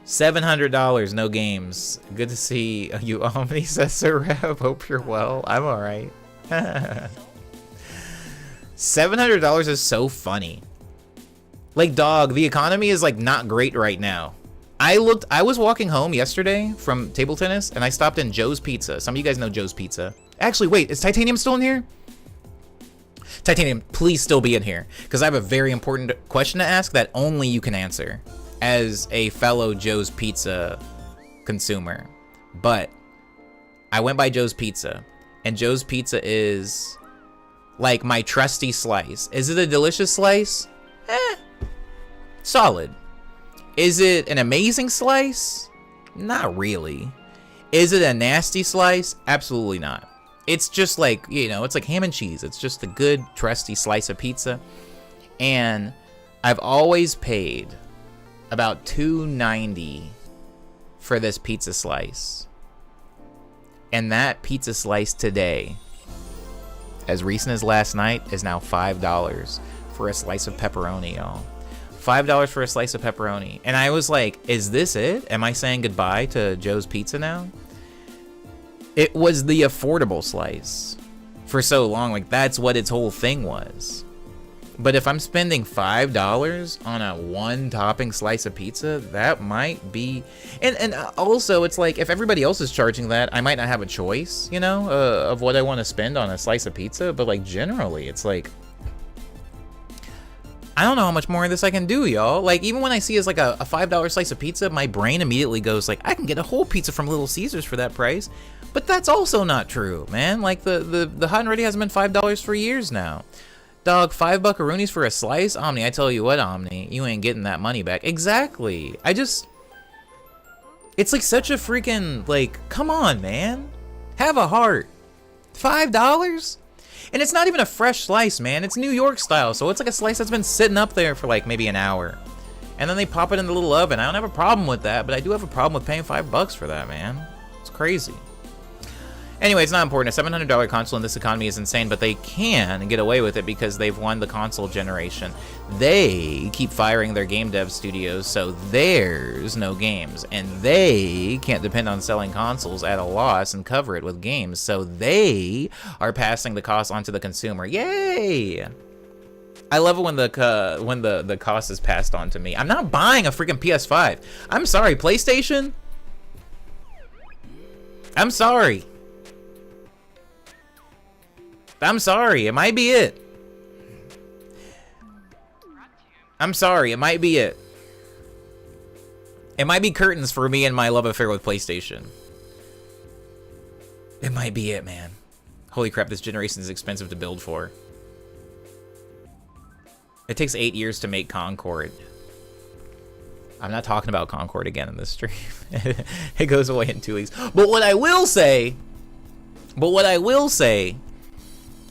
$700, no games. Good to see you, Omni, says Sir Rev. Hope you're well. I'm alright. $700 is so funny. Like, dog, the economy is like not great right now. I was walking home yesterday from table tennis and I stopped in Joe's Pizza. Some of you guys know Joe's Pizza. Actually, wait, is Titanium still in here? Titanium, please still be in here, because I have a very important question to ask that only you can answer as a fellow Joe's Pizza consumer. But I went by Joe's Pizza, and Joe's Pizza is like my trusty slice. Is it a delicious slice? Solid. Is it an amazing slice? Not really. Is it a nasty slice? Absolutely not. It's just like, you know, it's like ham and cheese. It's just a good, trusty slice of pizza. And I've always paid about $2.90 for this pizza slice. And that pizza slice today, as recent as last night, is now $5 for a slice of pepperoni, y'all. $5 for a slice of pepperoni. And I was like, is this it? Am I saying goodbye to Joe's Pizza now? It was the affordable slice for so long. Like, that's what its whole thing was. But if I'm spending $5 on a one topping slice of pizza, that might be, and also it's like, if everybody else is charging that, I might not have a choice, you know, of what I want to spend on a slice of pizza. But like, generally, it's like, I don't know how much more of this I can do, y'all. Like, even when I see it's like a $5 slice of pizza, my brain immediately goes like, I can get a whole pizza from Little Caesars for that price. But that's also not true, man. Like, the Hot and Ready hasn't been $5 for years now. Dog, $5 buckaroonies for a slice? Omni, I tell you what, Omni, you ain't getting that money back. Exactly. It's like such a freaking, like, come on, man. Have a heart. $5? And it's not even a fresh slice, man. It's New York style, so it's like a slice that's been sitting up there for like maybe an hour. And then they pop it in the little oven. I don't have a problem with that, but I do have a problem with paying $5 for that, man. It's crazy. Anyway, it's not important. A $700 console in this economy is insane, but they can get away with it because they've won the console generation. They keep firing their game dev studios, so there's no games. And they can't depend on selling consoles at a loss and cover it with games, so they are passing the cost onto the consumer. Yay! I love it when the cost is passed on to me. I'm not buying a freaking PS5. I'm sorry, PlayStation? I'm sorry. I'm sorry, it might be it. I'm sorry, it might be it. It might be curtains for me and my love affair with PlayStation. It might be it, man. Holy crap, this generation is expensive to build for. It takes 8 years to make Concord. I'm not talking about Concord again in this stream. It goes away in 2 weeks. But what I will say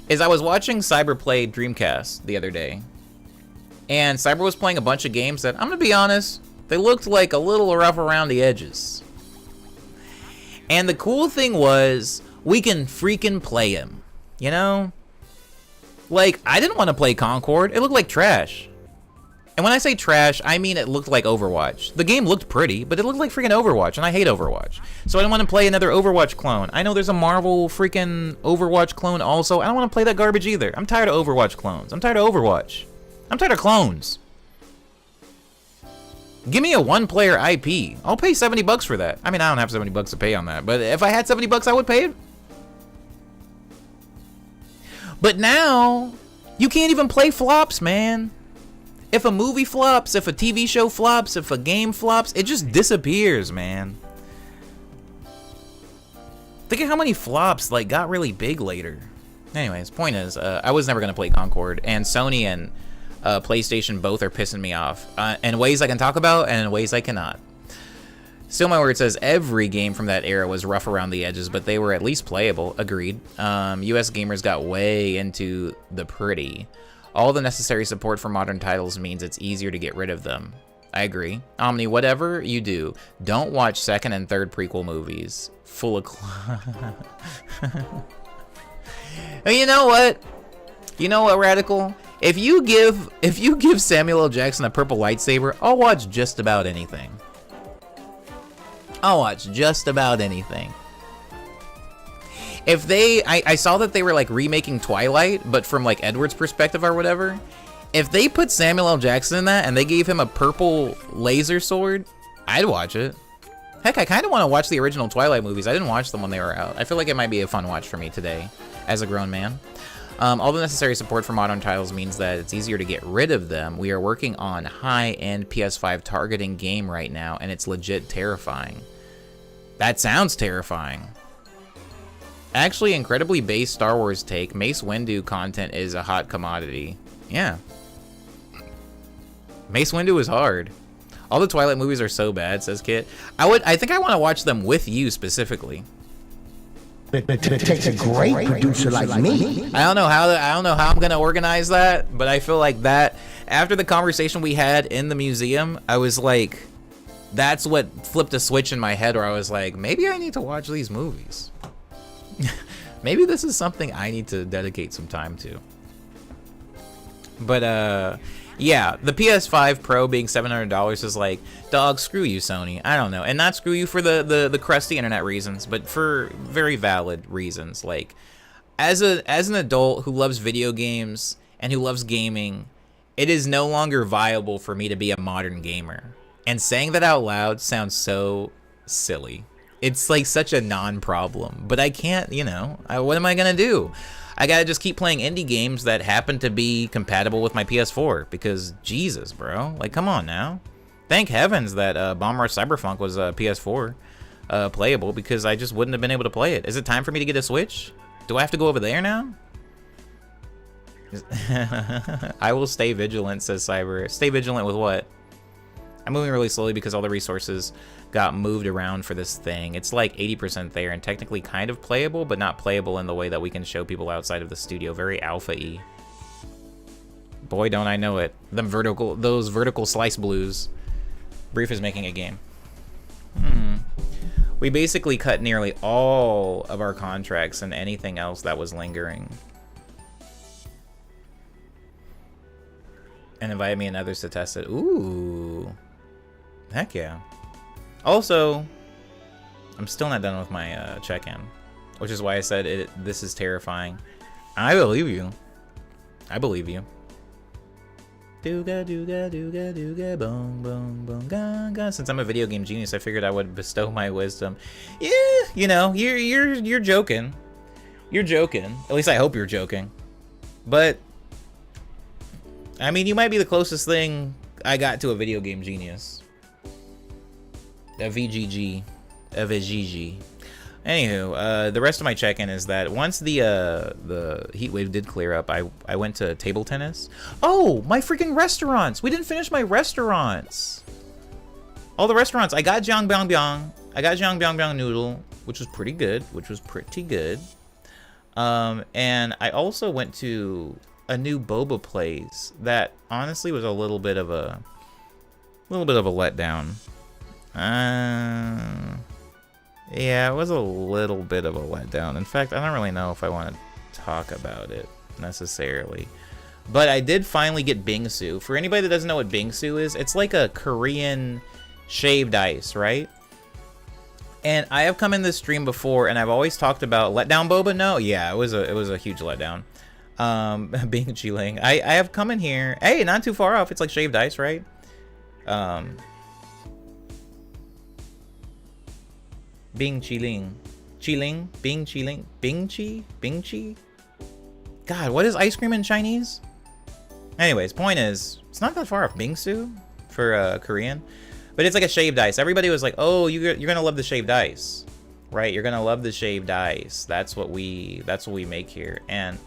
is I was watching Cyber play Dreamcast the other day. And Cyber was playing a bunch of games that, I'm gonna be honest, they looked like a little rough around the edges. And the cool thing was, we can freaking play him, you know? Like, I didn't want to play Concord. It looked like trash. And when I say trash, I mean it looked like Overwatch. The game looked pretty, but it looked like freaking Overwatch, and I hate Overwatch. So I didn't want to play another Overwatch clone. I know there's a Marvel freaking Overwatch clone also. I don't want to play that garbage either. I'm tired of Overwatch clones. I'm tired of Overwatch. I'm tired of clones. Give me a one-player IP. I'll pay $70 for that. I mean, I don't have $70 to pay on that, but if I had $70, I would pay it. But now, you can't even play flops, man. If a movie flops, if a TV show flops, if a game flops, it just disappears, man. Think of how many flops like got really big later. Anyways, point is, I was never gonna play Concord, and Sony and PlayStation both are pissing me off in ways I can talk about and in ways I cannot. Still, my word says every game from that era was rough around the edges, but they were at least playable. Agreed. US gamers got way into the pretty. All the necessary support for modern titles means it's easier to get rid of them. I agree. Omni, whatever you do, don't watch second and third prequel movies. Full of You know what? You know what, Radical? If you give Samuel L. Jackson a purple lightsaber, I'll watch just about anything. I'll watch just about anything. If I saw that they were like remaking Twilight, but from like Edward's perspective or whatever. If they put Samuel L. Jackson in that and they gave him a purple laser sword, I'd watch it. Heck, I kind of want to watch the original Twilight movies. I didn't watch them when they were out. I feel like it might be a fun watch for me today, as a grown man. All the necessary support for modern titles means that it's easier to get rid of them. We are working on high-end PS5 targeting game right now, and it's legit terrifying. That sounds terrifying. Actually, incredibly base Star Wars take. Mace Windu content is a hot commodity. Yeah. Mace Windu is hard. All the Twilight movies are so bad, says Kit. I think I want to watch them with you specifically. It takes a great producer like me. I don't know how I'm gonna organize that, but I feel like that after the conversation we had in the museum, I was like, that's what flipped a switch in my head where I was like, maybe I need to watch these movies. Maybe this is something I need to dedicate some time to. But yeah, the PS5 Pro being $700 is like, dog, screw you, Sony. I don't know. And not screw you for the crusty internet reasons, but for very valid reasons. Like, as an adult who loves video games and who loves gaming, it is no longer viable for me to be a modern gamer. And saying that out loud sounds so silly. It's like such a non-problem, but I can't, you know, what am I gonna do? I gotta just keep playing indie games that happen to be compatible with my PS4 because Jesus, bro, like come on now. Thank heavens that Bomb Rush Cyberpunk was PS4 playable because I just wouldn't have been able to play it. Is it time for me to get a Switch? Do I have to go over there now? I will stay vigilant, says Cyber. Stay vigilant with what? I'm moving really slowly because all the resources got moved around for this thing. It's like 80% there and technically kind of playable, but not playable in the way that we can show people outside of the studio. Very alpha-y. Boy, don't I know it. Those vertical slice blues. Brief is making a game. We basically cut nearly all of our contracts and anything else that was lingering. And invited me and others to test it. Ooh. Heck yeah. Also, I'm still not done with my check-in, which is why I said this is terrifying. I believe you. I believe you. Dooga dooga dooga dooga boom boom boom ga. Since I'm a video game genius, I figured I would bestow my wisdom. Yeah, you know, you're joking. You're joking. At least I hope you're joking. But, I mean, you might be the closest thing I got to a video game genius. A VGG. A VGG. Anywho, the rest of my check-in is that once the heat wave did clear up, I went to table tennis. Oh, my freaking restaurants! We didn't finish my restaurants. All the restaurants. I got Jiangbiangbiang. I got Jiangbiangbiang noodle, which was pretty good. And I also went to a new boba place that honestly was a little bit of a letdown. Yeah, it was a little bit of a letdown. In fact, I don't really know if I want to talk about it necessarily. But I did finally get bingsu. For anybody that doesn't know what bingsu is, it's like a Korean shaved ice, right? And I have come in this stream before, and I've always talked about letdown boba. No, yeah, it was a huge letdown. Being Chiling, I have come in here. Hey, not too far off. It's like shaved ice, right? Bing Chiling. Bing Chiling. Bing Chi? God, what is ice cream in Chinese? Anyways, point is, it's not that far off Bingsu for Korean. But it's like a shaved ice. Everybody was like, oh, you're going to love the shaved ice. Right? You're going to love the shaved ice. That's what we make here. And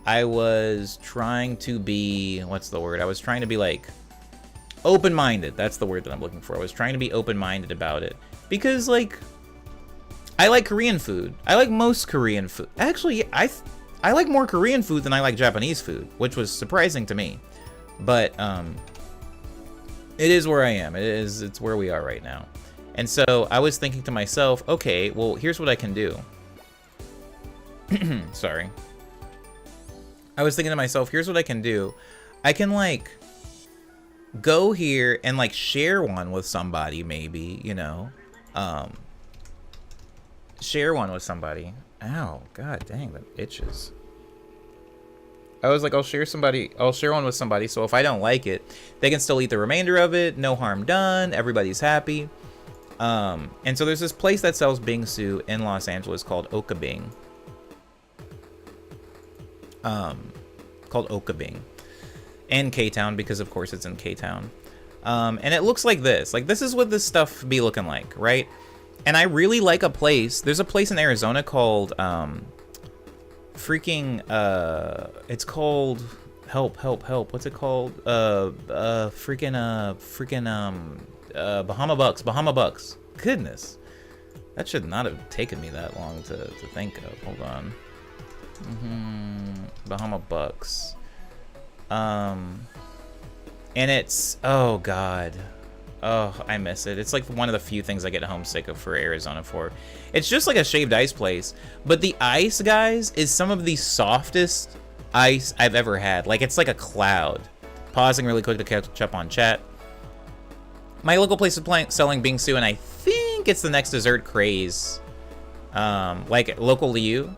I was trying to be, what's the word? I was trying to be like open-minded. That's the word that I'm looking for. I was trying to be open-minded about it. Because like, I like Korean food. I like most Korean food. Actually, I like more Korean food than I like Japanese food, which was surprising to me. But it is where I am. It's where we are right now. And so I was thinking to myself, okay, well, here's what I can do. Sorry. I was thinking to myself, here's what I can do. I can like go here and like share one with somebody, maybe, you know. Share one with somebody. Ow, god dang, that itches. I was like, I'll share one with somebody, so if I don't like it, they can still eat the remainder of it, no harm done, everybody's happy. And so there's this place that sells bingsu in Los Angeles called Okabing. Called Okabing. In K-Town, because of course it's in K-Town. And it looks like this. Like, this is what this stuff be looking like, right? And I really like a place. There's a place in Arizona called, it's called, help. What's it called? Bahama Bucks. Goodness. That should not have taken me that long to think of. Hold on. Bahama Bucks. And it's, oh god. Oh, I miss it. It's like one of the few things I get homesick of for Arizona for. It's just like a shaved ice place, but the ice, guys, is some of the softest ice I've ever had. Like, it's like a cloud. Pausing really quick to catch up on chat. My local place is selling bingsu, and I think it's the next dessert craze. Like, local to you.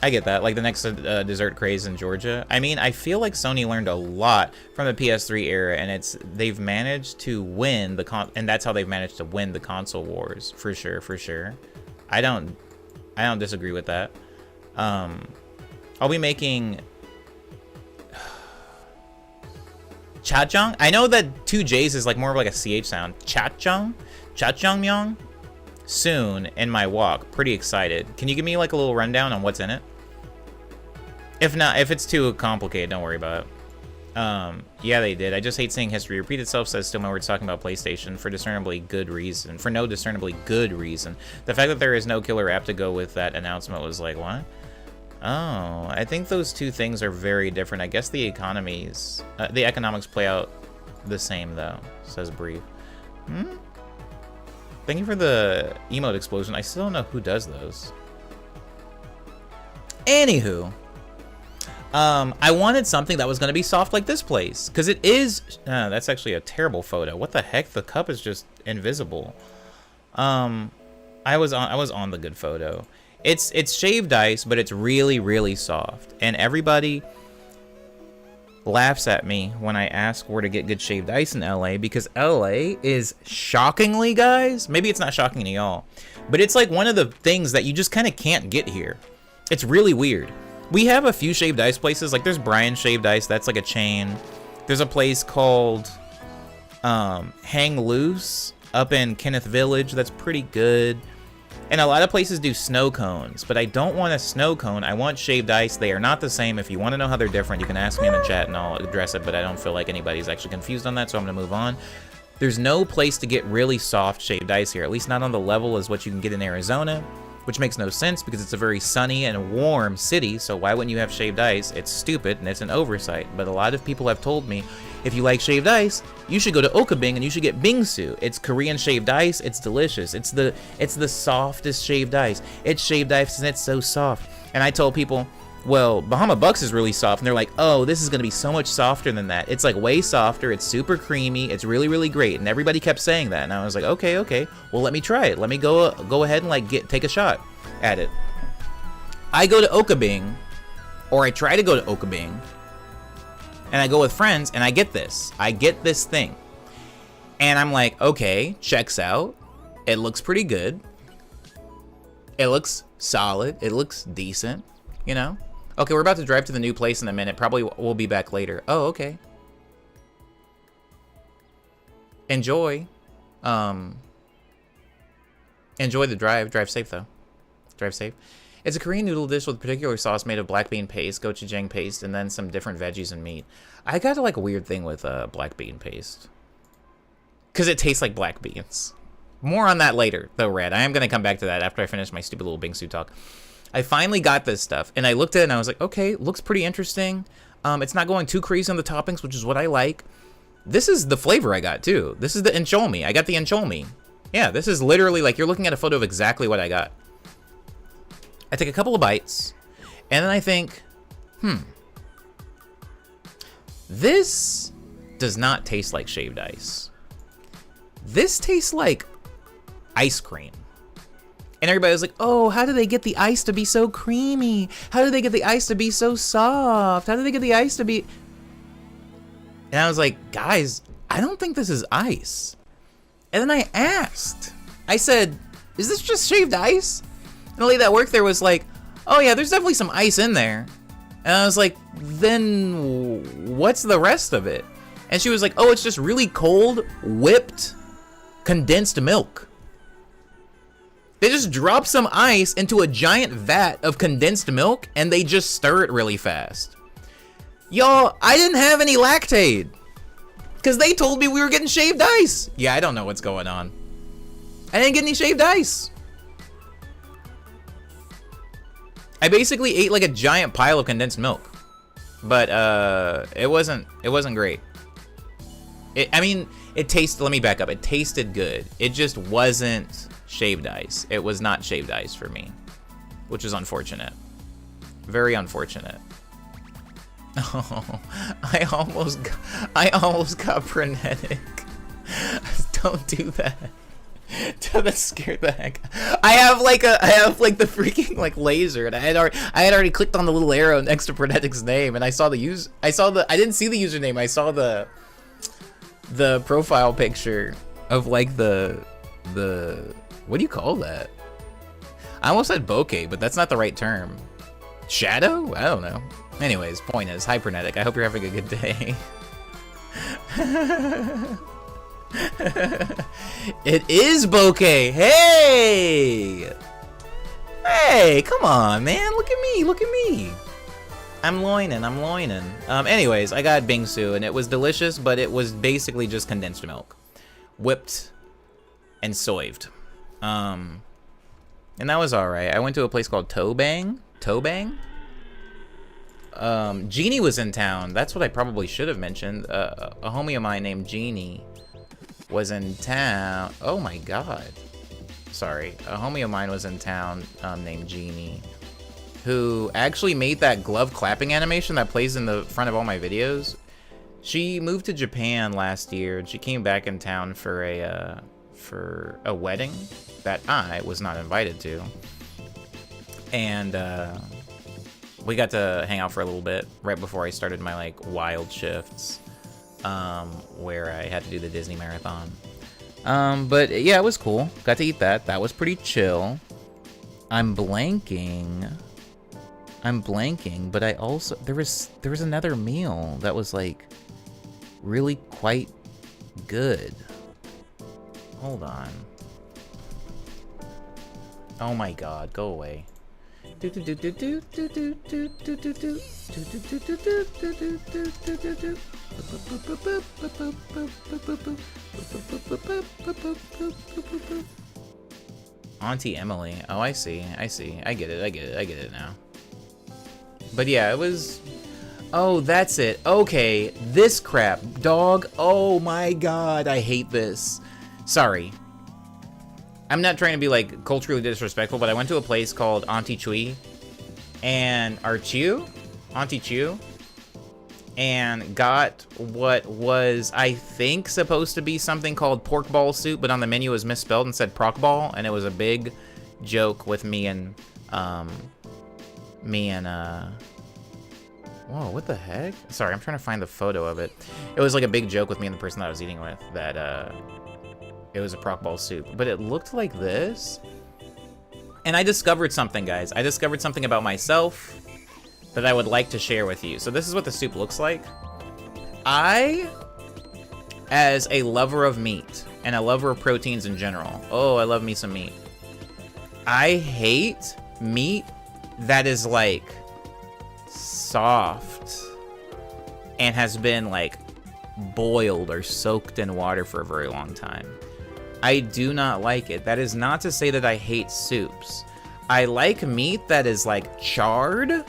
I get that, like the next dessert craze in Georgia. I mean, I feel like Sony learned a lot from the PS3 era, and they've managed to win and that's how they've managed to win the console wars, for sure. I don't disagree with that. I'll be making Chachang. I know that 2 J's is like more of like a CH sound. Chachangmyeong. Soon in my walk. Pretty excited. Can you give me like a little rundown on what's in it? If not, if it's too complicated, don't worry about it. Yeah, they did. I just hate seeing history repeat itself, says Stillman's talking about PlayStation for discernibly good reason. For no discernibly good reason. The fact that there is no killer app to go with that announcement was like, what? Oh, I think those two things are very different. I guess the economics play out the same though, says Brief. Thank you for the emote explosion. I still don't know who does those. Anywho. I wanted something that was going to be soft like this place. Because it is... that's actually a terrible photo. What the heck? The cup is just invisible. I was on the good photo. It's shaved ice, but it's really, really soft. And everybody... laughs at me when I ask where to get good shaved ice in LA, because LA is shockingly, guys, maybe it's not shocking to y'all, but it's like one of the things that you just kind of can't get here. It's really weird. We have a few shaved ice places, like there's Brian Shaved Ice, that's like a chain. There's a place called Hang Loose up in Kenneth Village, that's pretty good. And a lot of places do snow cones, but I don't want a snow cone. I want shaved ice. They are not the same. If you want to know how they're different, you can ask me in the chat and I'll address it, but I don't feel like anybody's actually confused on that, so I'm going to move on. There's no place to get really soft shaved ice here, at least not on the level as what you can get in Arizona, which makes no sense because it's a very sunny and warm city, so why wouldn't you have shaved ice? It's stupid and it's an oversight, but a lot of people have told me, if you like shaved ice, you should go to Okabing and you should get bingsu. It's Korean shaved ice. It's delicious. It's the softest shaved ice. It's shaved ice and it's so soft. And I told people, well, Bahama Bucks is really soft, and they're like, oh, this is gonna be so much softer than that. It's like way softer. It's super creamy. It's really, really great. And everybody kept saying that, and I was like, okay. Well, let me try it. Let me go ahead and like take a shot at it. I go to Okabing, or I try to go to Okabing, and I go with friends, and I get this thing, and I'm like, okay, checks out. It looks pretty good. It looks solid. It looks decent, you know? Okay, we're about to drive to the new place in a minute. Probably we'll be back later. Oh, okay. Enjoy. Enjoy the drive. Drive safe, though. Drive safe. It's a Korean noodle dish with a particular sauce made of black bean paste, gochujang paste, and then some different veggies and meat. I got like a weird thing with black bean paste, because it tastes like black beans. More on that later, though, Red. I am going to come back to that after I finish my stupid little Bingsu talk. I finally got this stuff, and I looked at it, and I was like, okay, looks pretty interesting. It's not going too crazy on the toppings, which is what I like. This is the flavor I got, too. This is the enchomi. I got the enchomi. Yeah, this is literally, like, you're looking at a photo of exactly what I got. I take a couple of bites, and then I think, this does not taste like shaved ice. This tastes like ice cream. And everybody was like, oh, how do they get the ice to be so creamy? How do they get the ice to be so soft? How do they get the ice to be... And I was like, guys, I don't think this is ice. And then I asked. I said, is this just shaved ice? And the lady that worked there was like, oh yeah, there's definitely some ice in there. And I was like, then what's the rest of it? And she was like, oh, it's just really cold, whipped, condensed milk. They just drop some ice into a giant vat of condensed milk and they just stir it really fast. Y'all, I didn't have any Lactaid, because they told me we were getting shaved ice. Yeah, I don't know what's going on. I didn't get any shaved ice. I basically ate like a giant pile of condensed milk, but it wasn't great. I mean, it tasted, let me back up. It tasted good. It just wasn't shaved ice. It was not shaved ice for me, which is unfortunate. Very unfortunate. Oh, I almost got frenetic. Don't do that. That scared the heck. I have like the freaking like laser, and I had already clicked on the little arrow next to Frenetic's name, and I didn't see the username. I saw the profile picture of like the what do you call that? I almost said bokeh, but that's not the right term. Shadow? I don't know. Anyways, point is, hi Frenetic. I hope you're having a good day. It is bokeh. Hey! Hey, come on, man. Look at me. I'm loining. Anyways, I got bingsu, and it was delicious, but it was basically just condensed milk. Whipped and soived. And that was alright. I went to a place called Tobang. Jeannie was in town. That's what I probably should have mentioned. A homie of mine named Jeannie was in town. Oh my god. Sorry. A homie of mine was in town named Jeannie, who actually made that glove clapping animation that plays in the front of all my videos. She moved to Japan last year, and she came back in town for a wedding that I was not invited to. And We got to hang out for a little bit right before I started my like wild shifts, where I had to do the Disney marathon. But yeah, it was cool. Got to eat that. That was pretty chill. I'm blanking, but I also there was another meal that was like really quite good. Hold on. Oh my god, go away. Auntie Emily. Oh, I see. I get it now. But yeah, it was... Oh, that's it. Okay, this crap. Dog. Oh my god, I hate this. Sorry. I'm not trying to be, like, culturally disrespectful, but I went to a place called Auntie Chui. And... Auntie Chu. And got what was, I think, supposed to be something called pork ball soup, but on the menu it was misspelled and said proc ball, and it was a big joke with me and, whoa, what the heck? Sorry, I'm trying to find the photo of it. It was like a big joke with me and the person that I was eating with, that, it was a proc ball soup, but it looked like this. And I discovered something, guys. I discovered something about myself that I would like to share with you. So this is what the soup looks like. I, as a lover of meat and a lover of proteins in general, oh, I love me some meat. I hate meat that is like soft and has been like boiled or soaked in water for a very long time. I do not like it. That is not to say that I hate soups. I like meat that is like charred.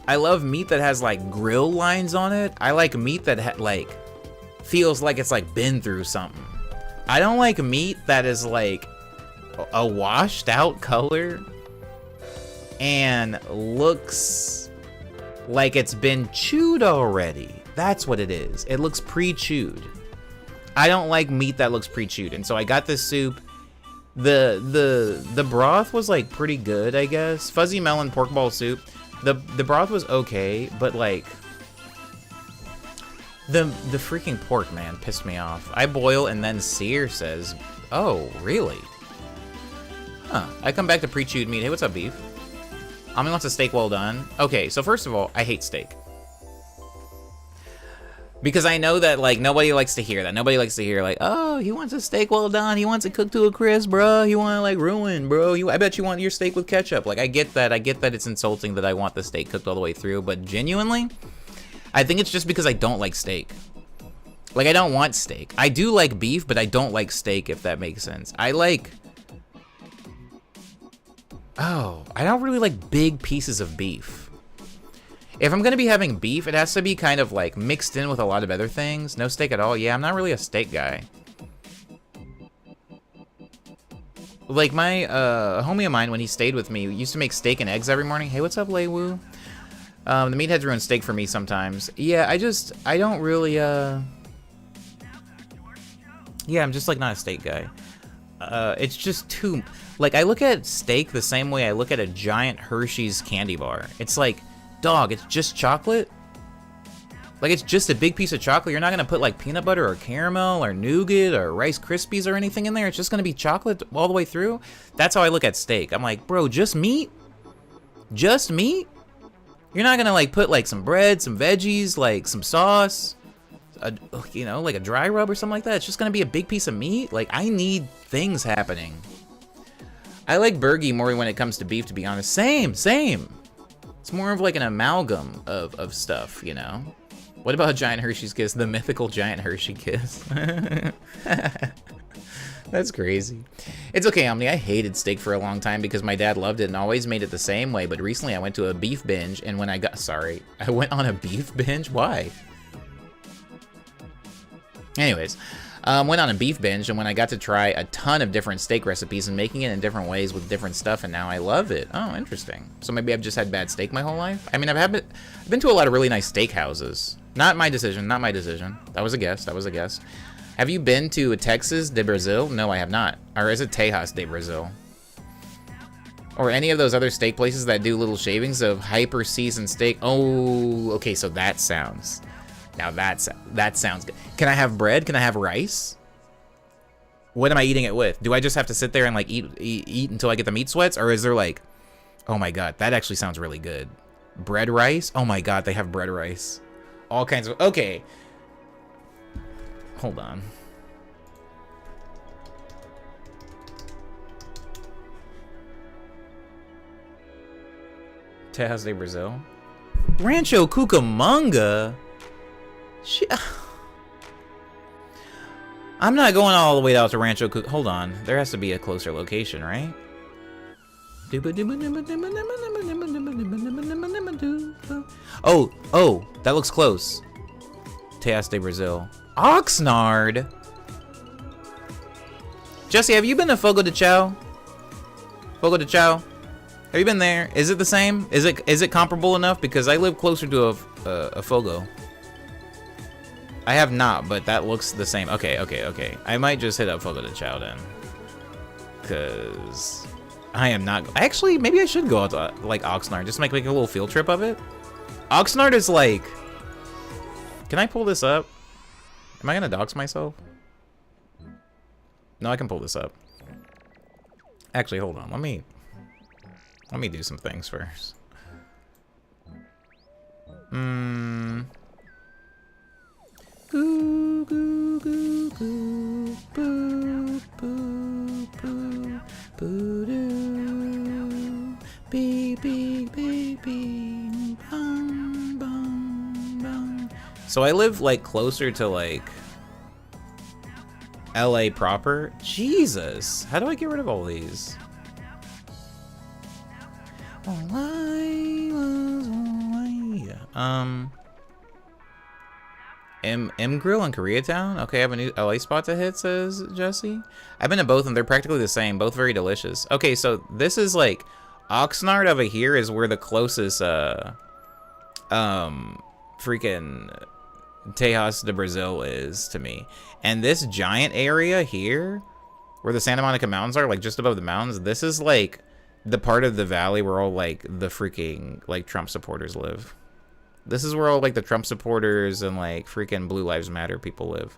I love meat that has like grill lines on it. I like meat that like feels like it's like been through something. I don't like meat that is like a washed out color and looks like it's been chewed already. That's what it is. It looks pre-chewed. I don't like meat that looks pre-chewed, and so I got this soup. The broth was like pretty good, I guess. Fuzzy melon pork ball soup. The broth was okay, but like the freaking pork, man, pissed me off. I boil and then sear says, "Oh, really? Huh." I come back to pre-chewed meat. Hey, what's up, beef? Ami wants a steak well done. Okay, so first of all, I hate steak. Because I know that, like, nobody likes to hear that. Nobody likes to hear, like, oh, he wants a steak well done. He wants it cooked to a crisp, bro. You want to, like, ruin, bro. I bet you want your steak with ketchup. Like, I get that. I get that it's insulting that I want the steak cooked all the way through. But genuinely, I think it's just because I don't like steak. Like, I don't want steak. I do like beef, but I don't like steak, if that makes sense. I like... Oh, I don't really like big pieces of beef. If I'm gonna be having beef, it has to be kind of like mixed in with a lot of other things. No steak at all. Yeah, I'm not really a steak guy. Like my a homie of mine, when he stayed with me, used to make steak and eggs every morning. Hey, what's up, Leiwu? The meatheads ruin steak for me sometimes. Yeah, I don't really yeah, I'm just like not a steak guy. It's just too, like, I look at steak the same way I look at a giant Hershey's candy bar. It's like, dog, it's just chocolate. Like, it's just a big piece of chocolate. You're not gonna put like peanut butter or caramel or nougat or Rice Krispies or anything in there. It's just gonna be chocolate all the way through. That's how I look at steak. I'm like, bro, just meat? Just meat? You're not gonna like put like some bread, some veggies, like some sauce, you know, like a dry rub or something like that. It's just gonna be a big piece of meat. Like, I need things happening. I like Burgie more when it comes to beef, to be honest. Same. It's more of like an amalgam of stuff, you know? What about Giant Hershey's Kiss? The mythical Giant Hershey Kiss. That's crazy. It's okay, Omni. I hated steak for a long time because my dad loved it and always made it the same way. But recently I went to a beef binge, and when I went on a beef binge? Why? Anyways, went on a beef binge, and when I got to try a ton of different steak recipes and making it in different ways with different stuff, and now I love it. Oh, interesting. So maybe I've just had bad steak my whole life? I mean, I've been to a lot of really nice steak houses. Not my decision. That was a guess. Have you been to Texas de Brazil? No, I have not. Or is it Tejas de Brazil? Or any of those other steak places that do little shavings of hyper seasoned steak. Oh, okay, so that sounds. Now that sounds good. Can I have bread? Can I have rice? What am I eating it with? Do I just have to sit there and like eat until I get the meat sweats? Or is there like, oh my god, that actually sounds really good. Bread rice? Oh my god, they have bread rice. All kinds of, okay. Hold on. Tejas de Brazil. Rancho Cucamonga? I'm not going all the way out to Rancho Cucamonga. Hold on. There has to be a closer location, right? Oh, that looks close. Tejas de Brazil. Oxnard? Jesse, have you been to Fogo de Chao? Fogo de Chao? Have you been there? Is it the same? Is it comparable enough? Because I live closer to a Fogo. I have not, but that looks the same. Okay. I might just hit up Fogo de Chao then. Cause I am not. Actually, maybe I should go out to like Oxnard. Just make like a little field trip of it. Oxnard is like. Can I pull this up? Am I gonna dox myself? No, I can pull this up. Actually, hold on. Let me do some things first. Goo, goo, goo, goo, boo, boo, boo, boo, doo, bee, bee, bee, bee, bum, bum, bum. So I live like closer to like LA proper. Jesus, how do I get rid of all these? M Grill in Koreatown? Okay, I have a new LA spot to hit, says Jesse. I've been to both and they're practically the same, both very delicious. Okay, so this is like Oxnard over here is where the closest freaking Tejas de Brazil is to me. And this giant area here where the Santa Monica Mountains are, like just above the mountains, this is like the part of the valley where all like the freaking like Trump supporters live. This is where all like the Trump supporters and like freaking Blue Lives Matter people live.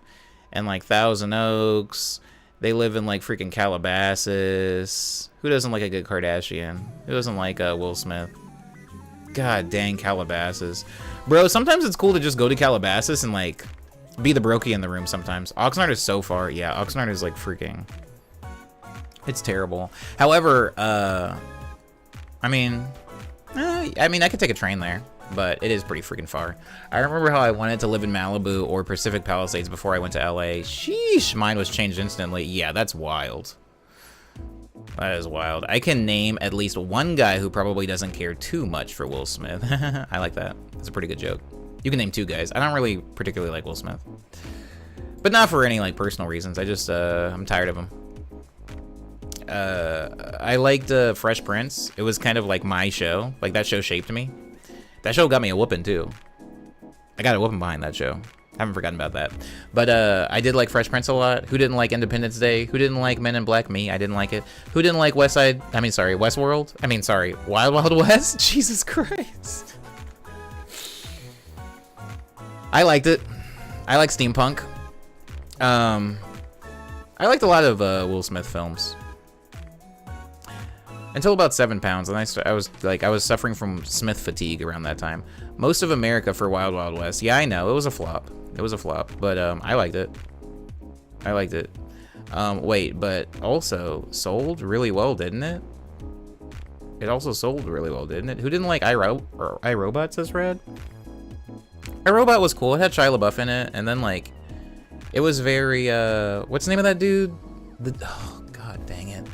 And like Thousand Oaks, they live in like freaking Calabasas. Who doesn't like a good Kardashian? Who doesn't like Will Smith? God dang Calabasas. Bro, sometimes it's cool to just go to Calabasas and like be the brokey in the room sometimes. Oxnard is so far. Yeah, Oxnard is like freaking... It's terrible. However, I mean, I could take a train there, but it is pretty freaking far. I remember how I wanted to live in Malibu or Pacific Palisades before I went to LA. Sheesh, mine was changed instantly. Yeah, that's wild. That is wild. I can name at least one guy who probably doesn't care too much for Will Smith. I like that. That's a pretty good joke. You can name two guys. I don't really particularly like Will Smith, but not for any like personal reasons. I just I'm tired of him. I liked Fresh Prince. It was kind of like my show. Like that show shaped me. That show got me a whooping too. I got a whooping behind that show. Haven't forgotten about that. But I did like Fresh Prince a lot. Who didn't like Independence Day? Who didn't like Men in Black? Me, I didn't like it. Who didn't like Westworld? Wild Wild West? Jesus Christ. I liked it. I like steampunk. I liked a lot of Will Smith films. Until about 7 pounds, and I was suffering from Smith fatigue around that time. Most of America for Wild Wild West. Yeah, I know, it was a flop. It was a flop, but I liked it. I liked it. Wait, but also sold really well, didn't it? It also sold really well, didn't it? Who didn't like iRobot, says Red? iRobot was cool. It had Shia LaBeouf in it, and then like, it was very what's the name of that dude? Oh god, dang it.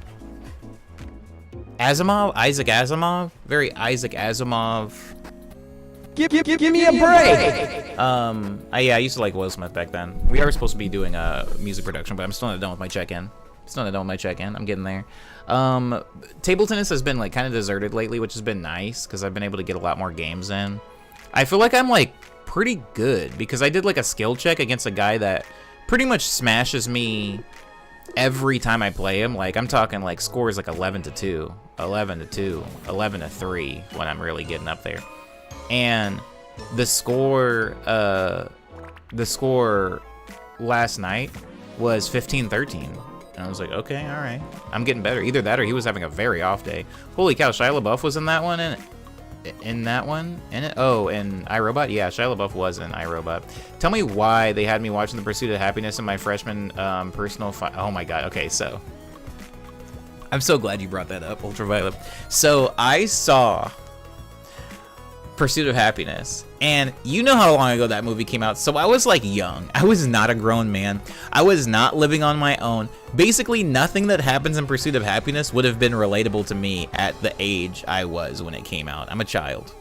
Isaac Asimov? Very Isaac Asimov. Give me a break! Yeah, I used to like Will Smith back then. We are supposed to be doing music production, but I'm still not done with my check-in. I'm getting there. Table tennis has been like kind of deserted lately, which has been nice because I've been able to get a lot more games in. I feel like I'm like pretty good because I did like a skill check against a guy that pretty much smashes me every time I play him, like I'm talking like scores like 11-2, 11-2, 11-3 when I'm really getting up there. And the score last night was 15-13. And I was like, okay, all right, I'm getting better. Either that or he was having a very off day. Holy cow, Shia LaBeouf was in that one, in that one? In it? Oh, in iRobot? Yeah, Shia LaBeouf was in iRobot. Tell me why they had me watching The Pursuit of Happiness in my freshman personal oh my god, okay, so. I'm so glad you brought that up, Ultraviolet. So, I saw Pursuit of Happiness, and you know how long ago that movie came out, so I was like young. I was not a grown man. I was not living on my own. Basically, nothing that happens in Pursuit of Happiness would have been relatable to me at the age I was when it came out. I'm a child.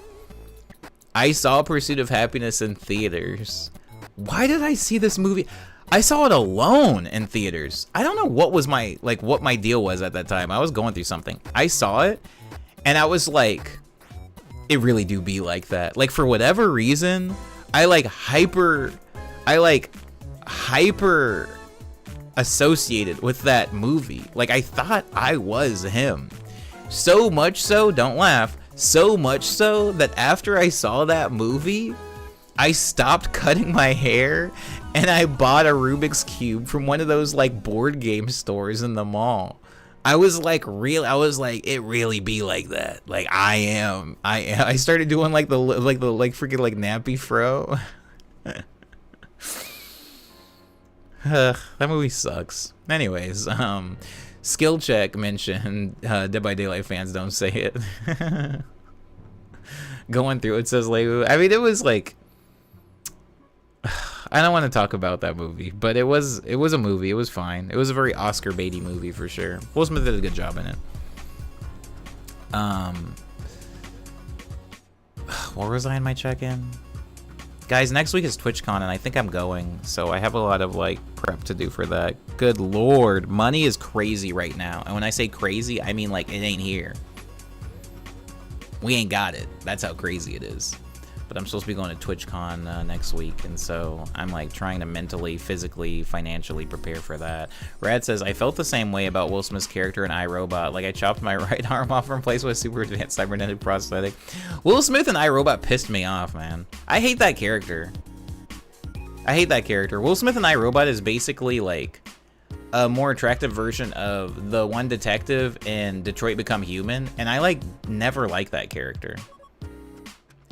I saw Pursuit of Happiness in theaters. Why did I see this movie? I saw it alone in theaters. I don't know what was my, like, what my deal was at that time. I was going through something. I saw it, and I was like, it really do be like that. Like, for whatever reason, I hyper associated with that movie. Like, I thought I was him. So much so, don't laugh, so much so that after I saw that movie, I stopped cutting my hair and I bought a Rubik's Cube from one of those like board game stores in the mall. I was like, it really be like that. Like, I started doing like the freaking like nappy fro. That movie sucks. Anyways, Skill Check mentioned Dead by Daylight fans don't say it. Going through it says Legu. I mean, it was like, I don't want to talk about that movie, but it was a movie. It was fine. It was a very Oscar baity movie for sure. Will Smith did a good job in it. Where was I in my check-in? Guys, next week is TwitchCon, and I think I'm going, so I have a lot of like prep to do for that. Good lord, money is crazy right now, and when I say crazy, I mean like it ain't here. We ain't got it. That's how crazy it is. But I'm supposed to be going to TwitchCon next week, and so I'm like trying to mentally, physically, financially prepare for that. Rad says, I felt the same way about Will Smith's character in iRobot. Like, I chopped my right arm off and replaced with a super advanced cybernetic prosthetic. Will Smith in iRobot pissed me off, man. I hate that character. I hate that character. Will Smith in iRobot is basically like a more attractive version of the one detective in Detroit Become Human, and I like never liked that character.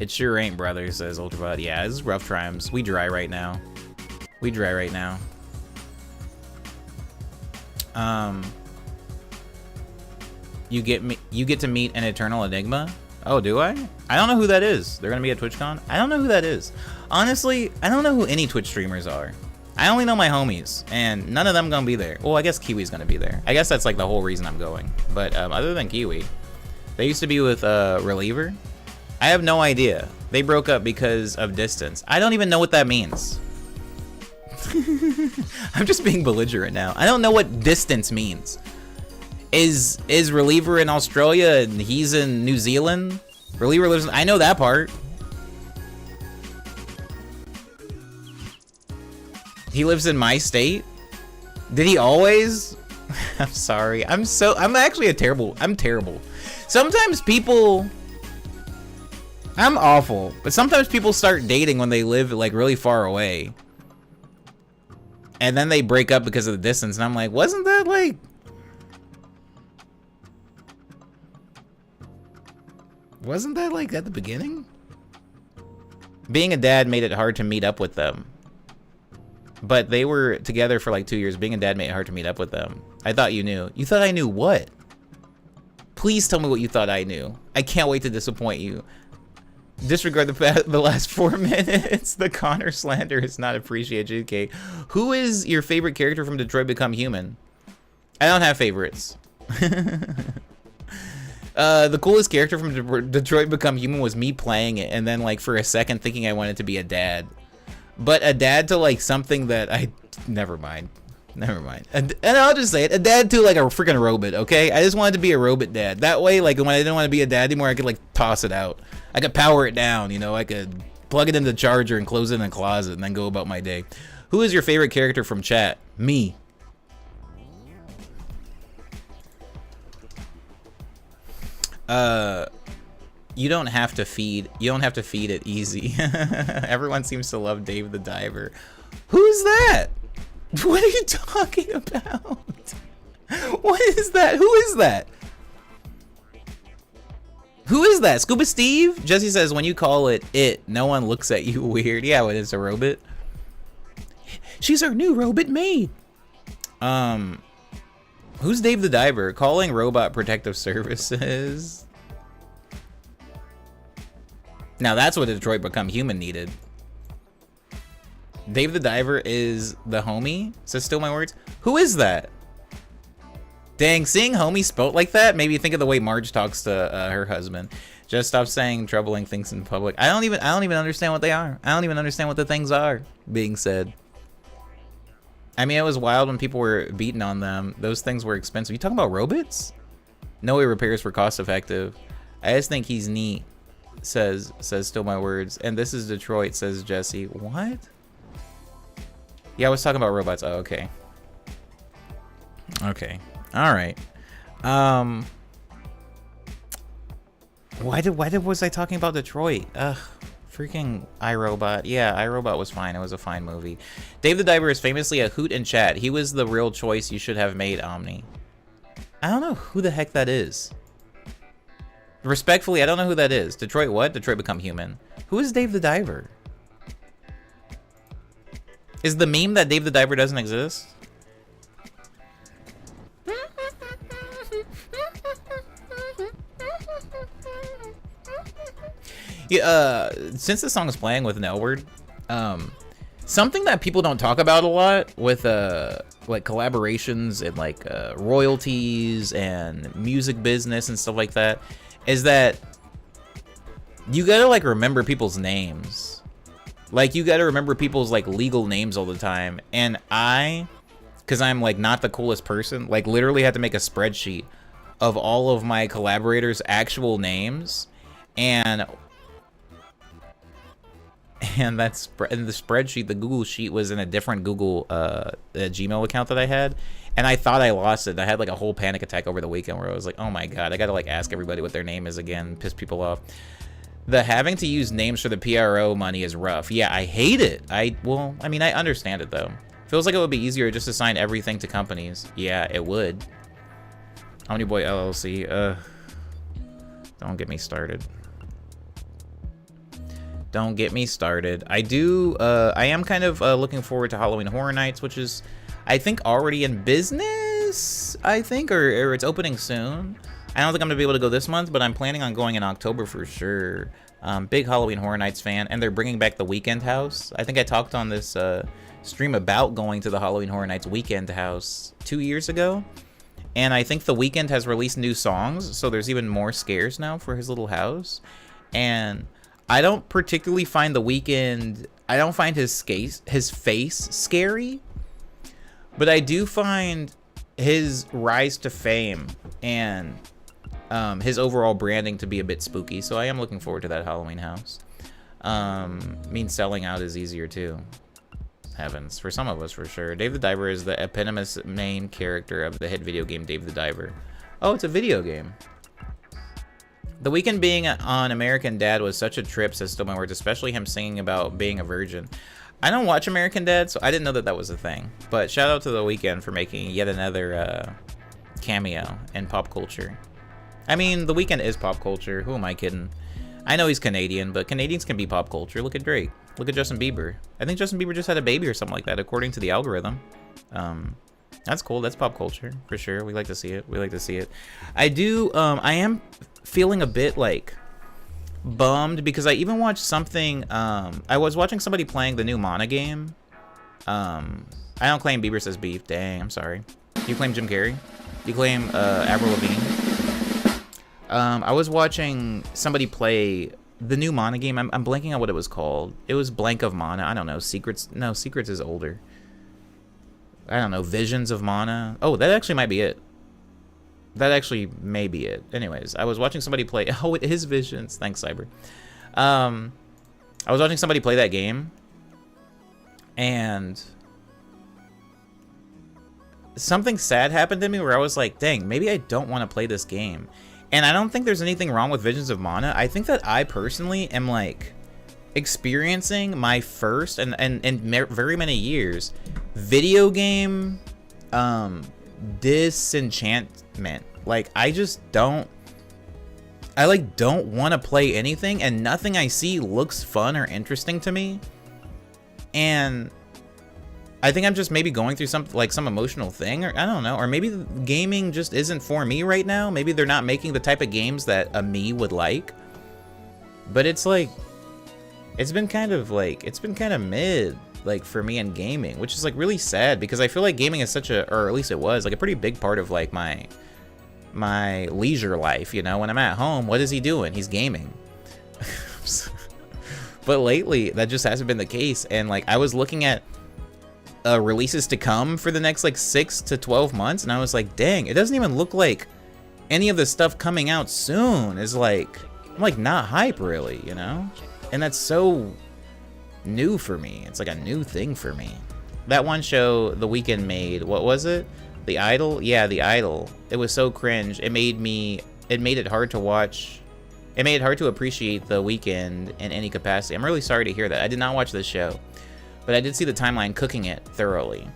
It sure ain't, brother, says Ultraviolet. Yeah, it's rough times. We dry right now. We dry right now. You get to meet an Eternal Enigma? Oh, do I? I don't know who that is. They're gonna be at TwitchCon? I don't know who that is. Honestly, I don't know who any Twitch streamers are. I only know my homies, and none of them gonna be there. Well, I guess Kiwi's gonna be there. I guess that's like the whole reason I'm going. But other than Kiwi, they used to be with Reliever. I have no idea. They broke up because of distance. I don't even know what that means. I'm just being belligerent now. I don't know what distance means. Is Reliever in Australia and he's in New Zealand? Reliever lives in... I know that part. He lives in my state? Did he always? I'm sorry. I'm actually I'm terrible. Sometimes people... I'm awful, but sometimes people start dating when they live like really far away. And then they break up because of the distance, and I'm like, wasn't that like... Wasn't that like at the beginning? Being a dad made it hard to meet up with them. But they were together for like 2 years. Being a dad made it hard to meet up with them. I thought you knew. You thought I knew what? Please tell me what you thought I knew. I can't wait to disappoint you. Disregard the last 4 minutes. The Connor slander is not appreciated, JK. Who is your favorite character from Detroit Become Human? I don't have favorites. The coolest character from Detroit Become Human was me playing it, and then like for a second thinking I wanted to be a dad. But a dad to like something that I... Never mind. And I'll just say it. A dad to like a freaking robot, okay? I just wanted to be a robot dad. That way, like when I didn't want to be a dad anymore, I could like toss it out. I could power it down, you know? I could plug it into the charger and close it in a closet and then go about my day. Who is your favorite character from chat? Me. You don't have to feed it easy. Everyone seems to love Dave the Diver. Who's that? What are you talking about? What is that? Who is that? Who is that? Scuba Steve? Jesse says when you call it, no one looks at you weird. Yeah, when it's a robot. She's our new robot maid. Who's Dave the Diver? Calling Robot Protective Services. Now that's what Detroit Become Human needed. Dave the Diver is the homie? Says Still My Words. Who is that? Dang, seeing homie spelt like that made me think of the way Marge talks to her husband. Just stop saying troubling things in public. I don't even understand what they are. I don't even understand what the things are being said. I mean, it was wild when people were beating on them. Those things were expensive. You talking about robots? No way repairs were cost effective. I just think he's neat. Says Still My Words. And this is Detroit, says Jesse. What? Yeah, I was talking about robots. Oh, okay. Okay. All right. Why was I talking about Detroit? Ugh. Freaking iRobot. Yeah, iRobot was fine. It was a fine movie. Dave the Diver is famously a hoot in chat. He was the real choice you should have made, Omni. I don't know who the heck that is. Respectfully, I don't know who that is. Detroit what? Detroit Become Human. Who is Dave the Diver? Is the meme that Dave the Diver doesn't exist? Yeah, since the song is playing with Nelward, something that people don't talk about a lot with like collaborations and like royalties and music business and stuff like that is that you gotta like remember people's names. Like you gotta remember people's like legal names all the time. And because I'm like not the coolest person, like literally had to make a spreadsheet of all of my collaborators' actual names, and that in the spreadsheet, the Google sheet was in a different Google Gmail account that I had, and I thought I lost it. I had like a whole panic attack over the weekend where I was like, oh my god, I gotta like ask everybody what their name is again, piss people off. The having to use names for the PRO money is rough. Yeah, I hate it. Well, I mean, I understand it though. Feels like it would be easier just to assign everything to companies. Yeah, it would. Omni Boy LLC. Don't get me started. Don't get me started. I am kind of looking forward to Halloween Horror Nights, which is, I think, already in business, I think, or it's opening soon. I don't think I'm gonna be able to go this month, but I'm planning on going in October for sure. Big Halloween Horror Nights fan, and they're bringing back the Weekend House. I think I talked on this stream about going to the Halloween Horror Nights Weekend House 2 years ago. And I think The Weeknd has released new songs, so there's even more scares now for his little house. And I don't particularly find The Weeknd, I don't find his face scary, but I do find his rise to fame and his overall branding to be a bit spooky. So I am looking forward to that Halloween house. Means selling out is easier too. Heavens, for some of us for sure. Dave the Diver is the eponymous main character of the hit video game Dave the Diver. Oh, it's a video game. The Weeknd being on American Dad was such a trip, says Still My Words, especially him singing about being a virgin. I don't watch American Dad, so I didn't know that that was a thing. But shout out to The Weeknd for making yet another cameo in pop culture. I mean, The Weeknd is pop culture. Who am I kidding? I know he's Canadian, but Canadians can be pop culture. Look at Drake. Look at Justin Bieber. I think Justin Bieber just had a baby or something like that, according to the algorithm. That's cool. That's pop culture for sure. We like to see it. We like to see it. I do. I am feeling a bit like bummed because I even watched something. I was watching somebody playing the new Mana game. I don't claim Bieber says beef. Dang, I'm sorry. Do you claim Jim Carrey? Do you claim Avril Lavigne? I was watching somebody play the new Mana game. I'm blanking on what it was called. It was Blank of Mana. I don't know. Secrets. No, Secrets is older. I don't know. Visions of Mana. Oh, that actually might be it. That actually may be it. Anyways, I was watching somebody play. Oh, it is Visions. Thanks, Cyber. I was watching somebody play that game, and something sad happened to me where I was like, dang, maybe I don't want to play this game. And I don't think there's anything wrong with Visions of Mana. I think that I personally am like experiencing my first and very many years video game disenchantment. Like I don't want to play anything, and nothing I see looks fun or interesting to me. And I think I'm just maybe going through some emotional thing, or I don't know, or maybe gaming just isn't for me right now. Maybe they're not making the type of games that a me would like. But it's like, it's been kind of mid, like for me in gaming, which is like really sad, because I feel like gaming is such a, or at least it was like a pretty big part of like my leisure life. You know, when I'm at home, what is he doing? He's gaming. But lately that just hasn't been the case. And like I was looking at releases to come for the next like 6 to 12 months, and I was like, dang, it doesn't even look like any of the stuff coming out soon is like, I'm like not hype really, you know? And that's so new for me. It's like a new thing for me. That one show The Weeknd made, what was it? The Idol? Yeah, The Idol. It was so cringe. It made it hard to watch. It made it hard to appreciate The Weeknd in any capacity. I'm really sorry to hear that. I did not watch this show, but I did see the timeline cooking it thoroughly.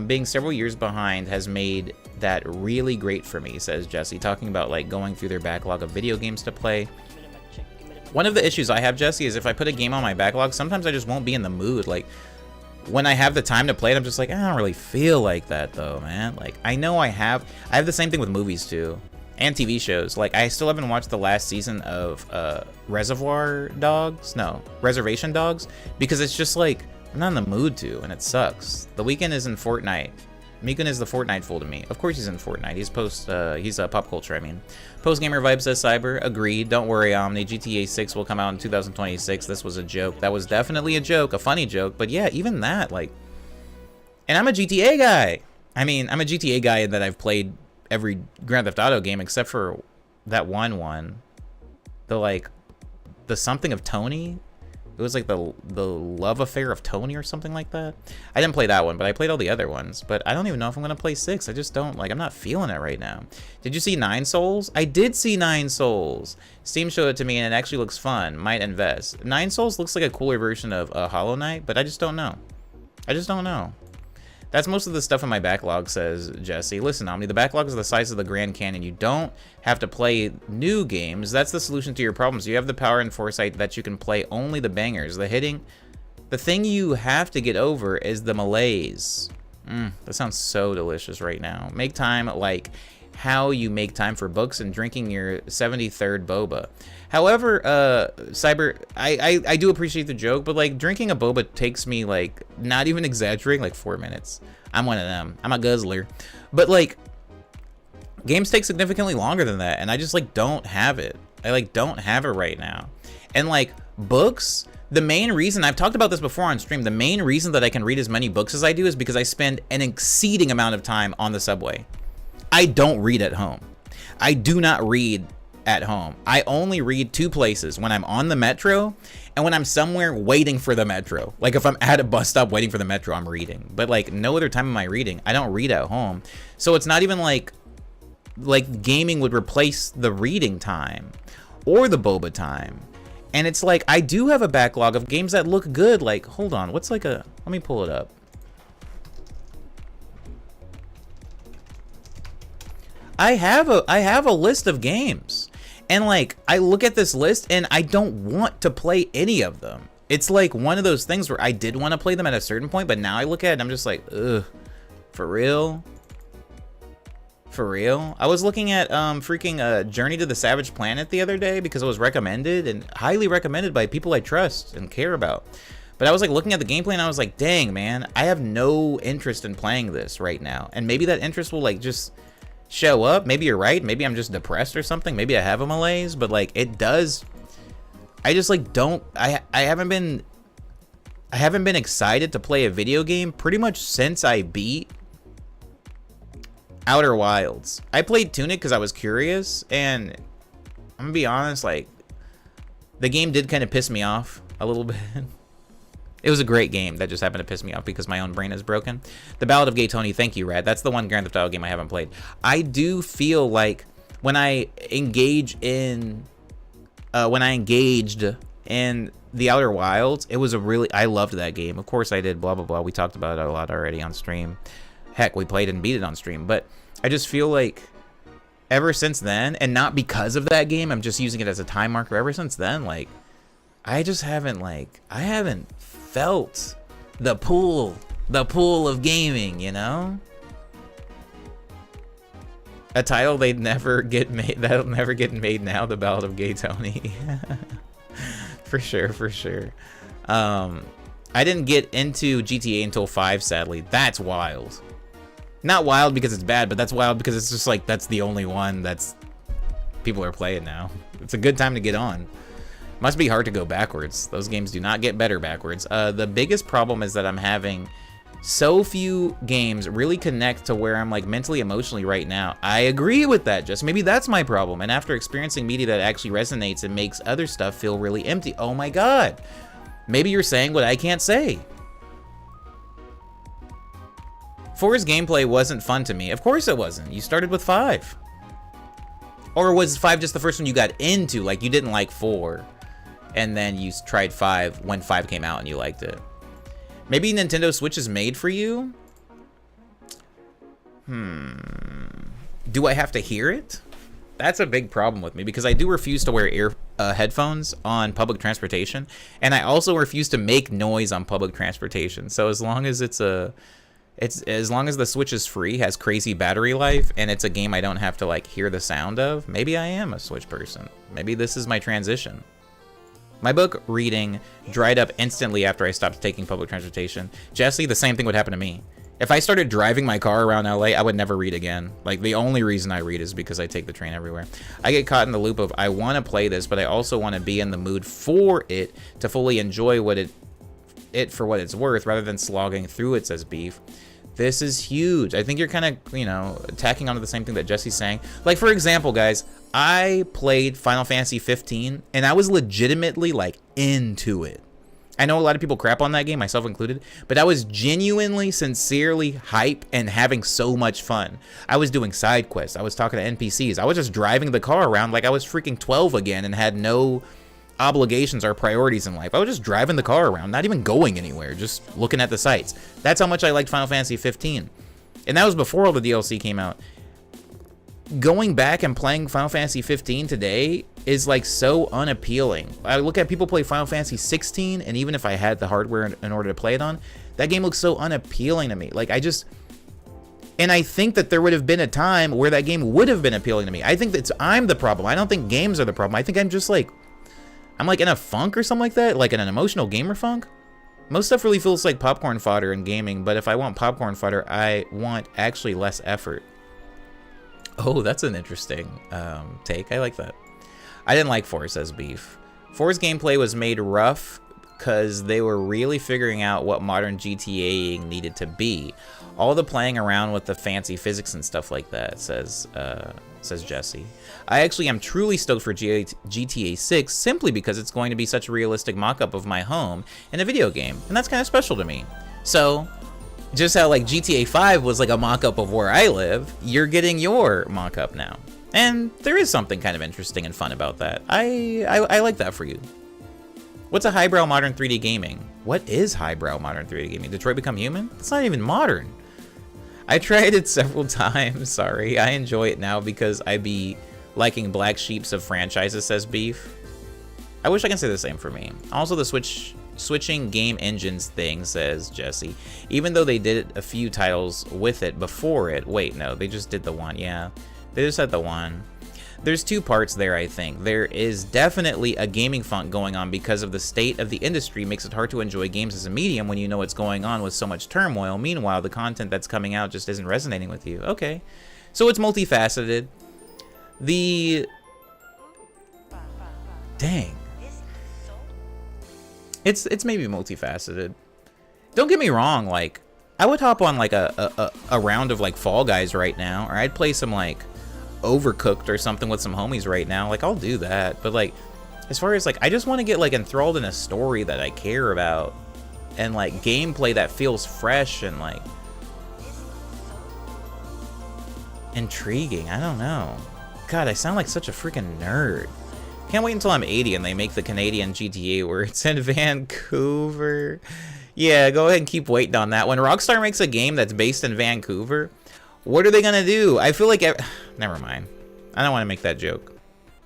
Being several years behind has made that really great for me, says Jesse, talking about like going through their backlog of video games to play. One of the issues I have, Jesse, is if I put a game on my backlog, sometimes I just won't be in the mood. Like, when I have the time to play it, I'm just like, I don't really feel like that, though, man. Like, I know I have the same thing with movies, too, and TV shows. Like, I still haven't watched the last season of Reservation Dogs, because it's just like, I'm not in the mood to, and it sucks. The Weeknd is in Fortnite. Meekun is the Fortnite fool to me. Of course he's in Fortnite. He's pop culture, I mean. Post-gamer vibe, says Cyber. Agreed. Don't worry, Omni. GTA 6 will come out in 2026. This was a joke. That was definitely a joke. A funny joke. But yeah, even that, like... And I'm a GTA guy. I mean, I'm a GTA guy in that I've played every Grand Theft Auto game except for that one. The something of Tony. It was like the love affair of Tony or something like that. I didn't play that one, but I played all the other ones. But I don't even know if I'm going to play 6. I just don't, like, I'm not feeling it right now. Did you see Nine Souls? I did see Nine Souls. Steam showed it to me, and it actually looks fun. Might invest. Nine Souls looks like a cooler version of Hollow Knight, but I just don't know. I just don't know. That's most of the stuff in my backlog, says Jesse. Listen, Omni, the backlog is the size of the Grand Canyon. You don't have to play new games. That's the solution to your problems. You have the power and foresight that you can play only the bangers. The thing you have to get over is the malaise. That sounds so delicious right now. Make time like how you make time for books and drinking your 73rd boba. However, Cyber, I do appreciate the joke, but like drinking a boba takes me, like, not even exaggerating, like 4 minutes. I'm one of them. I'm a guzzler. But like, games take significantly longer than that, and I just like don't have it. I like don't have it right now. And like books, the main reason, I've talked about this before on stream, the main reason that I can read as many books as I do is because I spend an exceeding amount of time on the subway. I don't read at home. I do not read at home. I only read 2 places: when I'm on the metro and when I'm somewhere waiting for the metro. Like if I'm at a bus stop waiting for the metro, I'm reading. But like no other time am I reading. I don't read at home. So it's not even like gaming would replace the reading time or the boba time. And it's like I do have a backlog of games that look good. Like, hold on, what's like a, let me pull it up. I have a list of games, and like I look at this list and I don't want to play any of them. It's like one of those things where I did want to play them at a certain point, but now I look at it and I'm just like, ugh, for real? For real? I was looking at freaking Journey to the Savage Planet the other day because it was recommended and highly recommended by people I trust and care about. But I was like looking at the gameplay and I was like, dang man, I have no interest in playing this right now. And maybe that interest will like just show up. Maybe you're right. Maybe I'm just depressed or something. Maybe I have a malaise, but like it does. I just like don't. I haven't been excited to play a video game pretty much since I beat Outer Wilds. I played Tunic because I was curious, and I'm gonna be honest, like the game did kind of piss me off a little bit. It was a great game that just happened to piss me off because my own brain is broken. The Ballad of Gay Tony, thank you, Rad. That's the one Grand Theft Auto game I haven't played. I do feel like when I engaged in The Outer Wilds, it was I loved that game. Of course I did, blah, blah, blah. We talked about it a lot already on stream. Heck, we played and beat it on stream. But I just feel like ever since then, and not because of that game, I'm just using it as a time marker. Ever since then, like, I just haven't, like, I haven't felt the pool of gaming, you know? A title they'd never get made, that'll never get made now, The Ballad of Gay Tony. For sure. I didn't get into GTA until 5, sadly. That's wild. Not wild because it's bad, but that's wild because it's just like, that's the only one that's people are playing now. It's a good time to get on. Must be hard to go backwards. Those games do not get better backwards. The biggest problem is that I'm having so few games really connect to where I'm like mentally, emotionally right now. I agree with that, just maybe that's my problem. And after experiencing media that actually resonates and makes other stuff feel really empty. Oh my God. Maybe you're saying what I can't say. 4's gameplay wasn't fun to me. Of course it wasn't. You started with 5. Or was 5 just the first one you got into? Like you didn't like 4 and then you tried 5 when 5 came out and you liked it. Maybe Nintendo Switch is made for you? Do I have to hear it? That's a big problem with me because I do refuse to wear headphones on public transportation, and I also refuse to make noise on public transportation. So as long as as long as the Switch is free, has crazy battery life, and it's a game I don't have to like hear the sound of, maybe I am a Switch person. Maybe this is my transition. My book reading dried up instantly after I stopped taking public transportation. Jesse, the same thing would happen to me. If I started driving my car around LA, I would never read again. Like, the only reason I read is because I take the train everywhere. I get caught in the loop of, I want to play this, but I also want to be in the mood for it to fully enjoy what it for what it's worth, rather than slogging through it, says Beef. This is huge. I think you're kind of, you know, tacking onto the same thing that Jesse's saying. Like, for example, guys, I played Final Fantasy 15, and I was legitimately, like, into it. I know a lot of people crap on that game, myself included, but I was genuinely, sincerely hype and having so much fun. I was doing side quests. I was talking to NPCs. I was just driving the car around like I was freaking 12 again and had no obligations or priorities in life. I was just driving the car around, not even going anywhere, just looking at the sights. That's how much I liked Final Fantasy 15. And that was before all the DLC came out. Going back and playing Final Fantasy 15 today is like so unappealing. I look at people play Final Fantasy 16, and even if I had the hardware in order to play it on, that game looks so unappealing to me. Like, and I think that there would have been a time where that game would have been appealing to me. I think I'm the problem. I don't think games are the problem. I think I'm just like, I'm like in a funk or something like that, like in an emotional gamer funk. Most stuff really feels like popcorn fodder in gaming, but if I want popcorn fodder, I want actually less effort. Oh, that's an interesting take. I like that. I didn't like 4, says Beef. 4's gameplay was made rough because they were really figuring out what modern GTAing needed to be. All the playing around with the fancy physics and stuff like that, says Jesse. I actually am truly stoked for GTA 6 simply because it's going to be such a realistic mock-up of my home in a video game, and that's kind of special to me. So, just how like GTA 5 was like a mock-up of where I live, you're getting your mock-up now. And there is something kind of interesting and fun about that. I like that for you. What's a highbrow modern 3D gaming? What is highbrow modern 3D gaming? Detroit Become Human? It's not even modern. I tried it several times, sorry. I enjoy it now because I be liking black sheeps of franchises, says Beef. I wish I can say the same for me. Also, the switching game engines thing, says Jesse. Even though they did a few titles with it before it. Wait, no, they just did the one, yeah. They just had the one. There's two parts there, I think. There is definitely a gaming funk going on because of the state of the industry makes it hard to enjoy games as a medium when you know what's going on with so much turmoil. Meanwhile, the content that's coming out just isn't resonating with you. Okay. So it's multifaceted. Dang. It's maybe multifaceted. Don't get me wrong, like, I would hop on like a round of like Fall Guys right now, or I'd play some like Overcooked or something with some homies right now. Like, I'll do that. But like, as far as like, I just want to get like enthralled in a story that I care about and like gameplay that feels fresh and like intriguing. I don't know. God, I sound like such a freaking nerd. Can't wait until I'm 80 and they make the Canadian GTA where it's in Vancouver. Yeah, go ahead and keep waiting on that. When Rockstar makes a game that's based in Vancouver, what are they gonna do? I feel like... Never mind. I don't want to make that joke.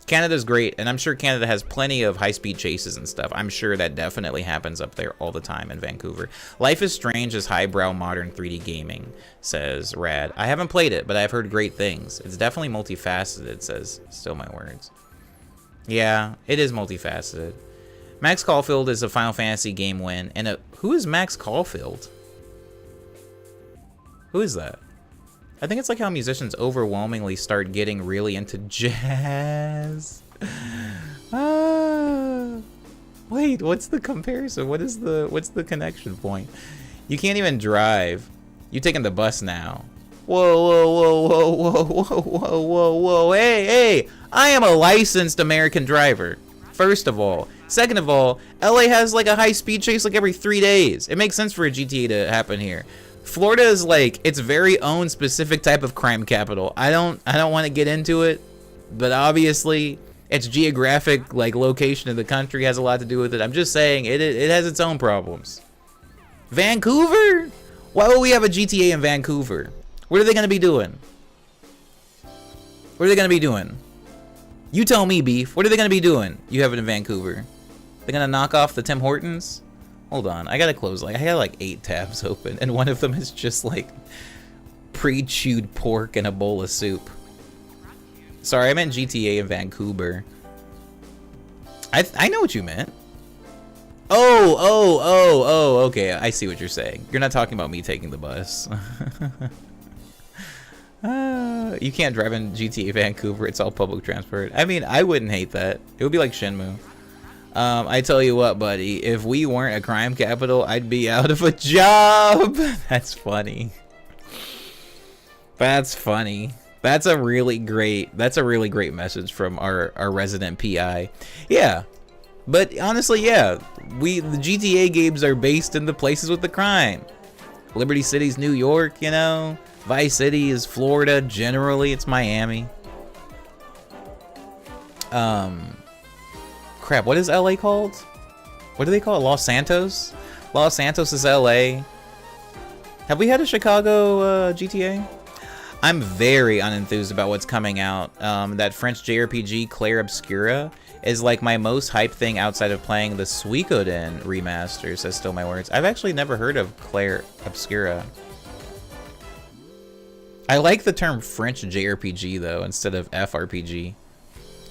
Canada's great, and I'm sure Canada has plenty of high-speed chases and stuff. I'm sure that definitely happens up there all the time in Vancouver. Life is Strange is highbrow modern 3D gaming, says Rad. I haven't played it, but I've heard great things. It's definitely multifaceted, says Still My Words. Yeah, it is multifaceted. Max Caulfield is a Final Fantasy game win, and who is Max Caulfield? Who is that? I think it's like how musicians overwhelmingly start getting really into jazz. Wait, what's the comparison? What's the connection point? You can't even drive. You taking the bus now. Whoa. Hey, I am a licensed American driver. First of all. Second of all, LA has like a high-speed chase like every 3 days. It makes sense for a GTA to happen here. Florida is like its very own specific type of crime capital. I don't want to get into it, but obviously its geographic like location of the country has a lot to do with it. I'm just saying it has its own problems. Vancouver? Why would we have a GTA in Vancouver? What are they gonna be doing? What are they gonna be doing? You tell me, Beef. What are they gonna be doing? You have it in Vancouver. They're gonna knock off the Tim Hortons? Hold on, I gotta close, like, I had like 8 tabs open, and one of them is just like pre-chewed pork and a bowl of soup. Sorry, I meant GTA in Vancouver. I know what you meant. Oh, okay, I see what you're saying. You're not talking about me taking the bus. You can't drive in GTA Vancouver, it's all public transport. I mean, I wouldn't hate that. It would be like Shenmue. I tell you what, buddy, if we weren't a crime capital, I'd be out of a job. That's funny. That's funny. That's a really great message from our resident PI. Yeah. But honestly, yeah, the GTA games are based in the places with the crime. Liberty City's New York, you know. Vice City is Florida. Generally, it's Miami. Crap, what is LA called? What do they call it? Los Santos? Los Santos is LA. Have we had a Chicago GTA? I'm very unenthused about what's coming out. That French JRPG, Claire Obscura, is like my most hyped thing outside of playing the Suikoden remaster, says Still My Words. I've actually never heard of Claire Obscura. I like the term French JRPG though, instead of FRPG.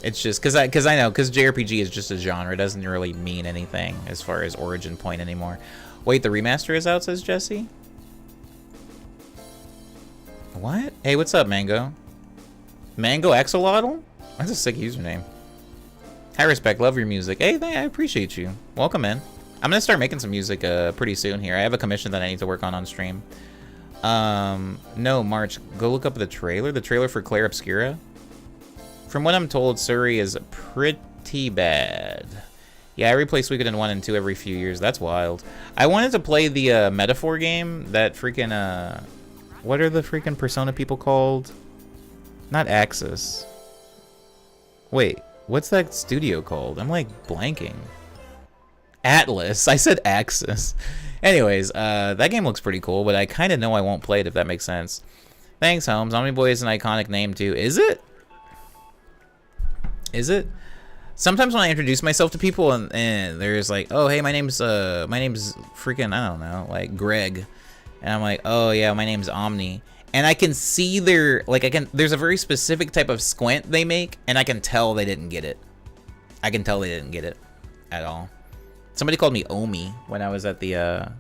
It's just because JRPG is just a genre. It doesn't really mean anything as far as origin point anymore. Wait, the remaster is out, says Jesse? What? Hey, what's up, Mango? Mango Axolotl? That's a sick username. High respect, love your music. Hey, I appreciate you. Welcome in. I'm gonna start making some music pretty soon here. I have a commission that I need to work on stream. No, March, go look up the trailer for Claire Obscura. From what I'm told, Surrey is pretty bad. Yeah, I replay Suikoden 1 and 2 every few years. That's wild. I wanted to play the Metaphor game. That freaking, what are the freaking Persona people called? Not Axis. Wait, what's that studio called? I'm like blanking. Atlas. I said Axis. Anyways, that game looks pretty cool, but I kind of know I won't play it if that makes sense. Thanks, Holmes. Omniboy is an iconic name too. Is it? Is it? Sometimes when I introduce myself to people and there's like, oh hey, my name's freaking, I don't know, like Greg, and I'm like, oh yeah, my name's Omni, and I can see their there's a very specific type of squint they make, and I can tell they didn't get it. I can tell they didn't get it at all. Somebody called me Omi when I was at the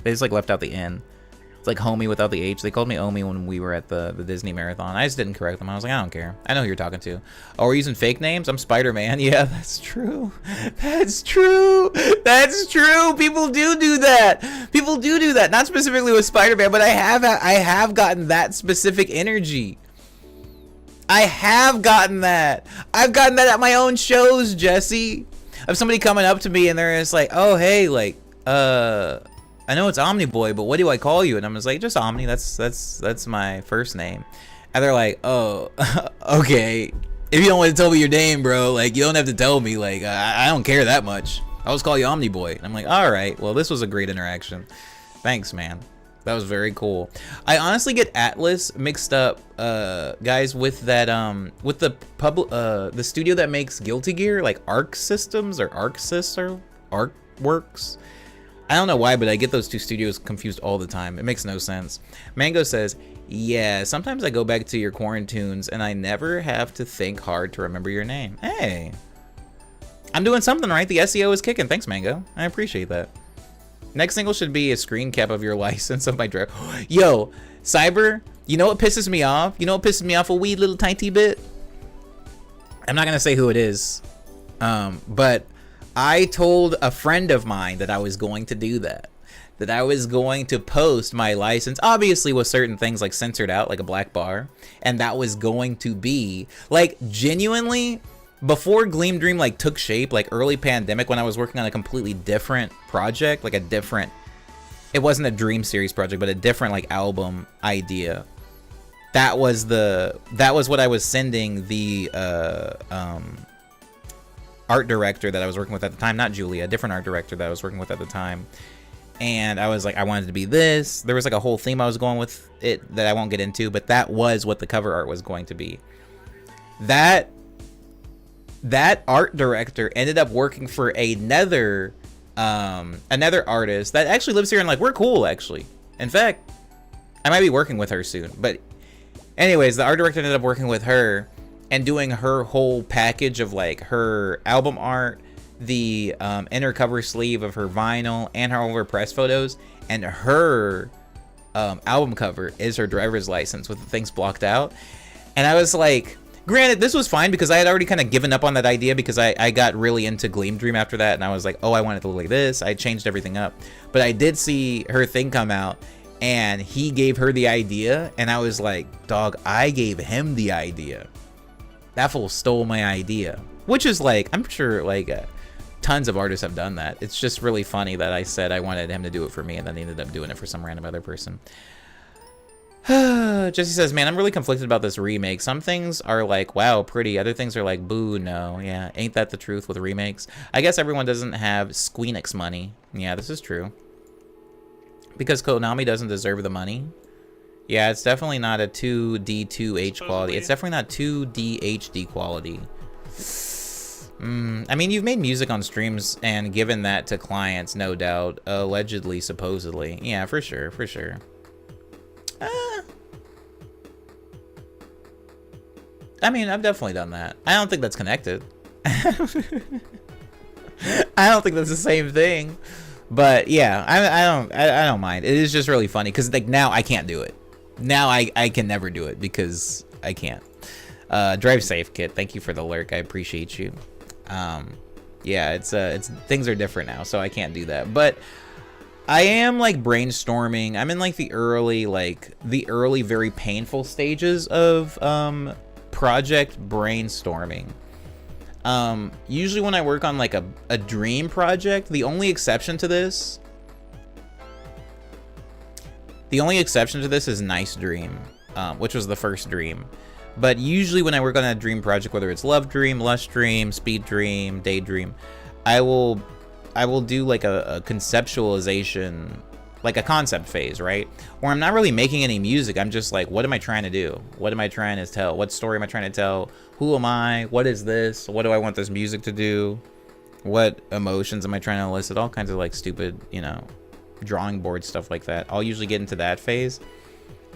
they just like left out the N. It's like homie without the H. They called me Omi when we were at the Disney Marathon. I just didn't correct them. I was like, I don't care. I know who you're talking to. Oh, we're using fake names? I'm Spider-Man. Yeah, that's true. That's true. That's true. People do that. People do that. Not specifically with Spider-Man, but I have gotten that specific energy. I have gotten that. I've gotten that at my own shows, Jesse. Of somebody coming up to me and they're just like, oh, hey, like, I know it's Omniboy, but what do I call you? And I'm just like, just Omni. That's my first name. And they're like, oh, okay. If you don't want to tell me your name, bro, like, you don't have to tell me. Like, I don't care that much. I'll just call you Omniboy. And I'm like, all right, well, this was a great interaction. Thanks, man. That was very cool. I honestly get Atlas mixed up, guys, with that, with the studio that makes Guilty Gear, like Arc Systems or Arcsys or Arcworks. I don't know why, but I get those two studios confused all the time. It makes no sense. Mango says, yeah, sometimes I go back to your quarantunes and I never have to think hard to remember your name. Hey, I'm doing something right. The SEO is kicking. Thanks, Mango. I appreciate that. Next single should be a screen cap of your license of my drive. Yo, Cyber, you know what pisses me off? You know what pisses me off a wee little tiny bit? I'm not going to say who it is, but I told a friend of mine that I was going to do that. That I was going to post my license, obviously with certain things like censored out, like a black bar. And that was going to be, like, genuinely, before Gleam Dream, like, took shape, like, early pandemic, when I was working on a completely different project, like a different, it wasn't a Dream Series project, but a different, like, album idea. That was what I was sending the, art director that I was working with at the time, not Julia, a different art director that I was working with at the time. And I was like, I wanted it to be this. There was like a whole theme I was going with it that I won't get into, but that was what the cover art was going to be. That art director ended up working for another artist that actually lives here, and like, we're cool actually. In fact, I might be working with her soon. But anyways, the art director ended up working with her and doing her whole package of like her album art, the inner cover sleeve of her vinyl, and all of her press photos. And her album cover is her driver's license with the things blocked out. And I was like, granted, this was fine because I had already kind of given up on that idea because I got really into Gleam Dream after that. And I was like, oh, I want it to look like this. I changed everything up. But I did see her thing come out and he gave her the idea. And I was like, dog, I gave him the idea. That fool stole my idea. Which is like, I'm sure like tons of artists have done that. It's just really funny that I said I wanted him to do it for me and then he ended up doing it for some random other person. Jesse says, man, I'm really conflicted about this remake. Some things are like, wow, pretty. Other things are like, boo, no. Yeah, ain't that the truth with remakes? I guess everyone doesn't have Squeenix money. Yeah, this is true. Because Konami doesn't deserve the money. Yeah, it's definitely not a 2D2H quality. It's definitely not 2D HD quality. I mean, you've made music on streams and given that to clients, no doubt. Allegedly, supposedly. Yeah, for sure, for sure. I mean, I've definitely done that. I don't think that's connected. I don't think that's the same thing. But yeah, I don't mind. It is just really funny because like now I can't do it. Now I can never do it because I can't. Drive safe, kid. Thank you for the lurk. I appreciate you. Yeah, it's things are different now, so I can't do that. But I am like brainstorming. I'm in like the early very painful stages of project brainstorming. Usually when I work on like a dream project, the only exception to this is Nice Dream, which was the first dream. But usually when I work on a dream project, whether it's Love Dream, Lush Dream, Speed Dream, Daydream, I will do like a conceptualization, like a concept phase, right? Where I'm not really making any music. I'm just like, what am I trying to do? What am I trying to tell? What story am I trying to tell? Who am I? What is this? What do I want this music to do? What emotions am I trying to elicit? All kinds of like stupid, you know, drawing board stuff like that. I'll usually get into that phase.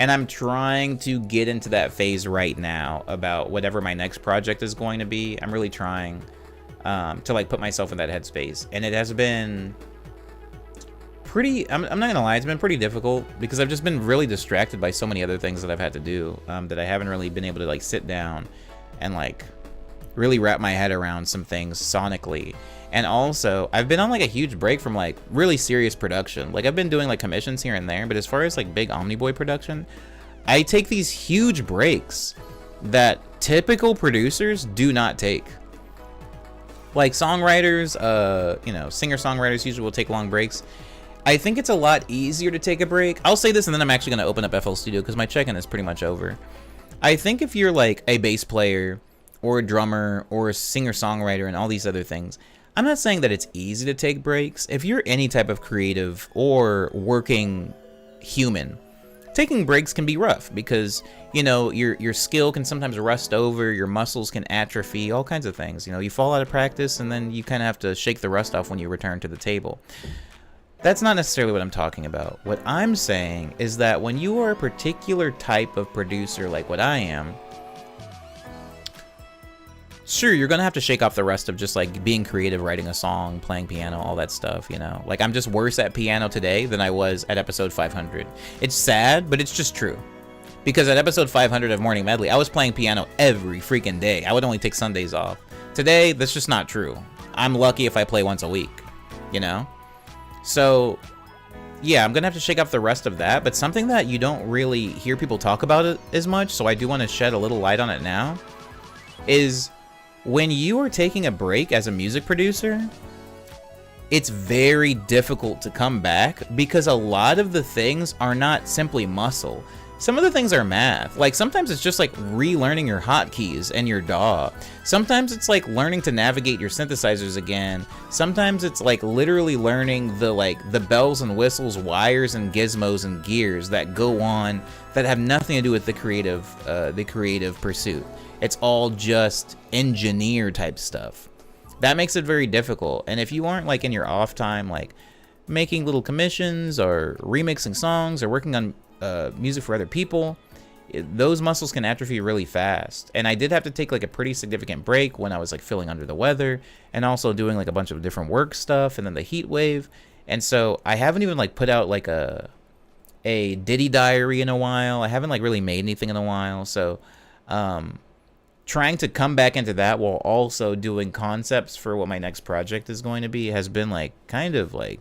And I'm trying to get into that phase right now about whatever my next project is going to be. I'm really trying to like put myself in that headspace. And it has been pretty, I'm not gonna lie, it's been pretty difficult because I've just been really distracted by so many other things that I've had to do that I haven't really been able to like sit down and like really wrap my head around some things sonically. And also I've been on like a huge break from like really serious production. Like I've been doing like commissions here and there, but as far as like big Omniboy production, I take these huge breaks that typical producers do not take. Like songwriters, you know, singer-songwriters usually will take long breaks. I think it's a lot easier to take a break. I'll say this and then I'm actually going to open up FL Studio because my check-in is pretty much over. I think if you're like a bass player or a drummer or a singer-songwriter and all these other things, I'm not saying that it's easy to take breaks. If you're any type of creative or working human, taking breaks can be rough because, you know, your skill can sometimes rust over, your muscles can atrophy, all kinds of things. You know, you fall out of practice and then you kind of have to shake the rust off when you return to the table. That's not necessarily what I'm talking about. What I'm saying is that when you are a particular type of producer like what I am, sure, you're gonna have to shake off the rest of just like being creative, writing a song, playing piano, all that stuff, you know? Like, I'm just worse at piano today than I was at episode 500. It's sad, but it's just true. Because at episode 500 of Morning Medley, I was playing piano every freaking day. I would only take Sundays off. Today, that's just not true. I'm lucky if I play once a week, you know? So, yeah, I'm gonna have to shake off the rest of that, but something that you don't really hear people talk about it as much, so I do want to shed a little light on it now, is when you are taking a break as a music producer, it's very difficult to come back because a lot of the things are not simply muscle. Some of the things are math. Like, sometimes it's just like relearning your hotkeys and your DAW. Sometimes it's like learning to navigate your synthesizers again. Sometimes it's like literally learning the bells and whistles, wires and gizmos and gears that go on that have nothing to do with the creative pursuit. It's all just engineer type stuff. That makes it very difficult. And if you aren't like in your off time, like making little commissions or remixing songs or working on music for other people, those muscles can atrophy really fast. And I did have to take like a pretty significant break when I was like feeling under the weather and also doing like a bunch of different work stuff and then the heat wave. And so I haven't even like put out like a Diddy diary in a while. I haven't like really made anything in a while. So trying to come back into that while also doing concepts for what my next project is going to be has been like kind of like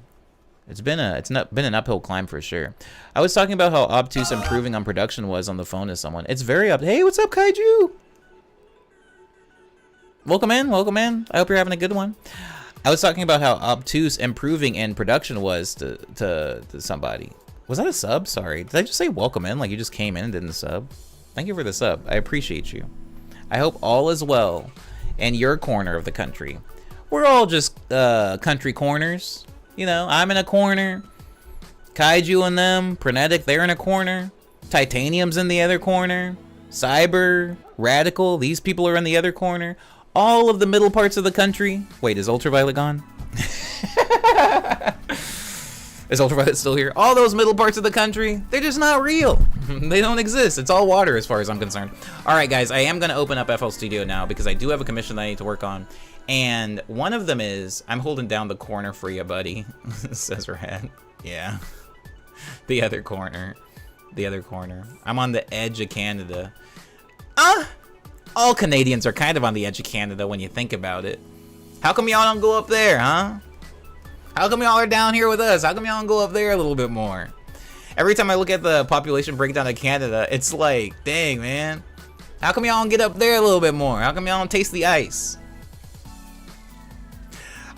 it's been an uphill climb for sure. I was talking about how obtuse improving on production was on the phone to someone. It's very Hey, what's up, Kaiju? Welcome in. I hope you're having a good one. I was talking about how obtuse improving in production was to somebody. Was that a sub? Sorry. Did I just say welcome in? Like you just came in and didn't sub? Thank you for the sub. I appreciate you. I hope all is well in your corner of the country. We're all just country corners. You know, I'm in a corner. Kaiju and them, Prenetic, they're in a corner. Titanium's in the other corner. Cyber, Radical, these people are in the other corner. All of the middle parts of the country. Wait, is Ultraviolet gone? Is Ultraviolet still here? All those middle parts of the country, they're just not real. They don't exist. It's all water as far as I'm concerned. All right, guys, I am going to open up FL Studio now because I do have a commission that I need to work on. And one of them is, I'm holding down the corner for you, buddy, says Rad. Yeah. The other corner. I'm on the edge of Canada. All Canadians are kind of on the edge of Canada when you think about it. How come y'all don't go up there, huh? How come y'all are down here with us? How come y'all don't go up there a little bit more? Every time I look at the population breakdown of Canada, it's like, dang, man. How come y'all don't get up there a little bit more? How come y'all don't taste the ice?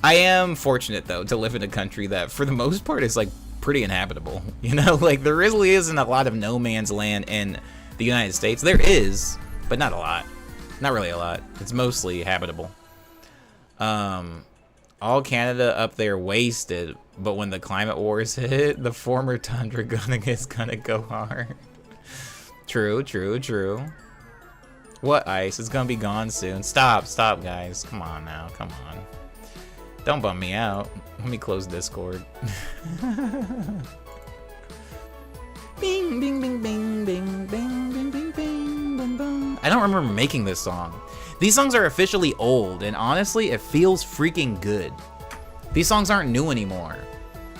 I am fortunate, though, to live in a country that, for the most part, is, like, pretty inhabitable. You know, like, there really isn't a lot of no man's land in the United States. There is, but not a lot. Not really a lot. It's mostly habitable. All Canada up there wasted, but when the climate wars hit, the former tundra is gonna go hard. True. What ice? It's gonna be gone soon. Stop, guys. Come on now, come on. Don't bum me out. Let me close Discord. Bing, bing, bing, bing, bing, bing, bing, bing, bing, bing, bing. I don't remember making this song. These songs are officially old, and honestly, it feels freaking good. These songs aren't new anymore.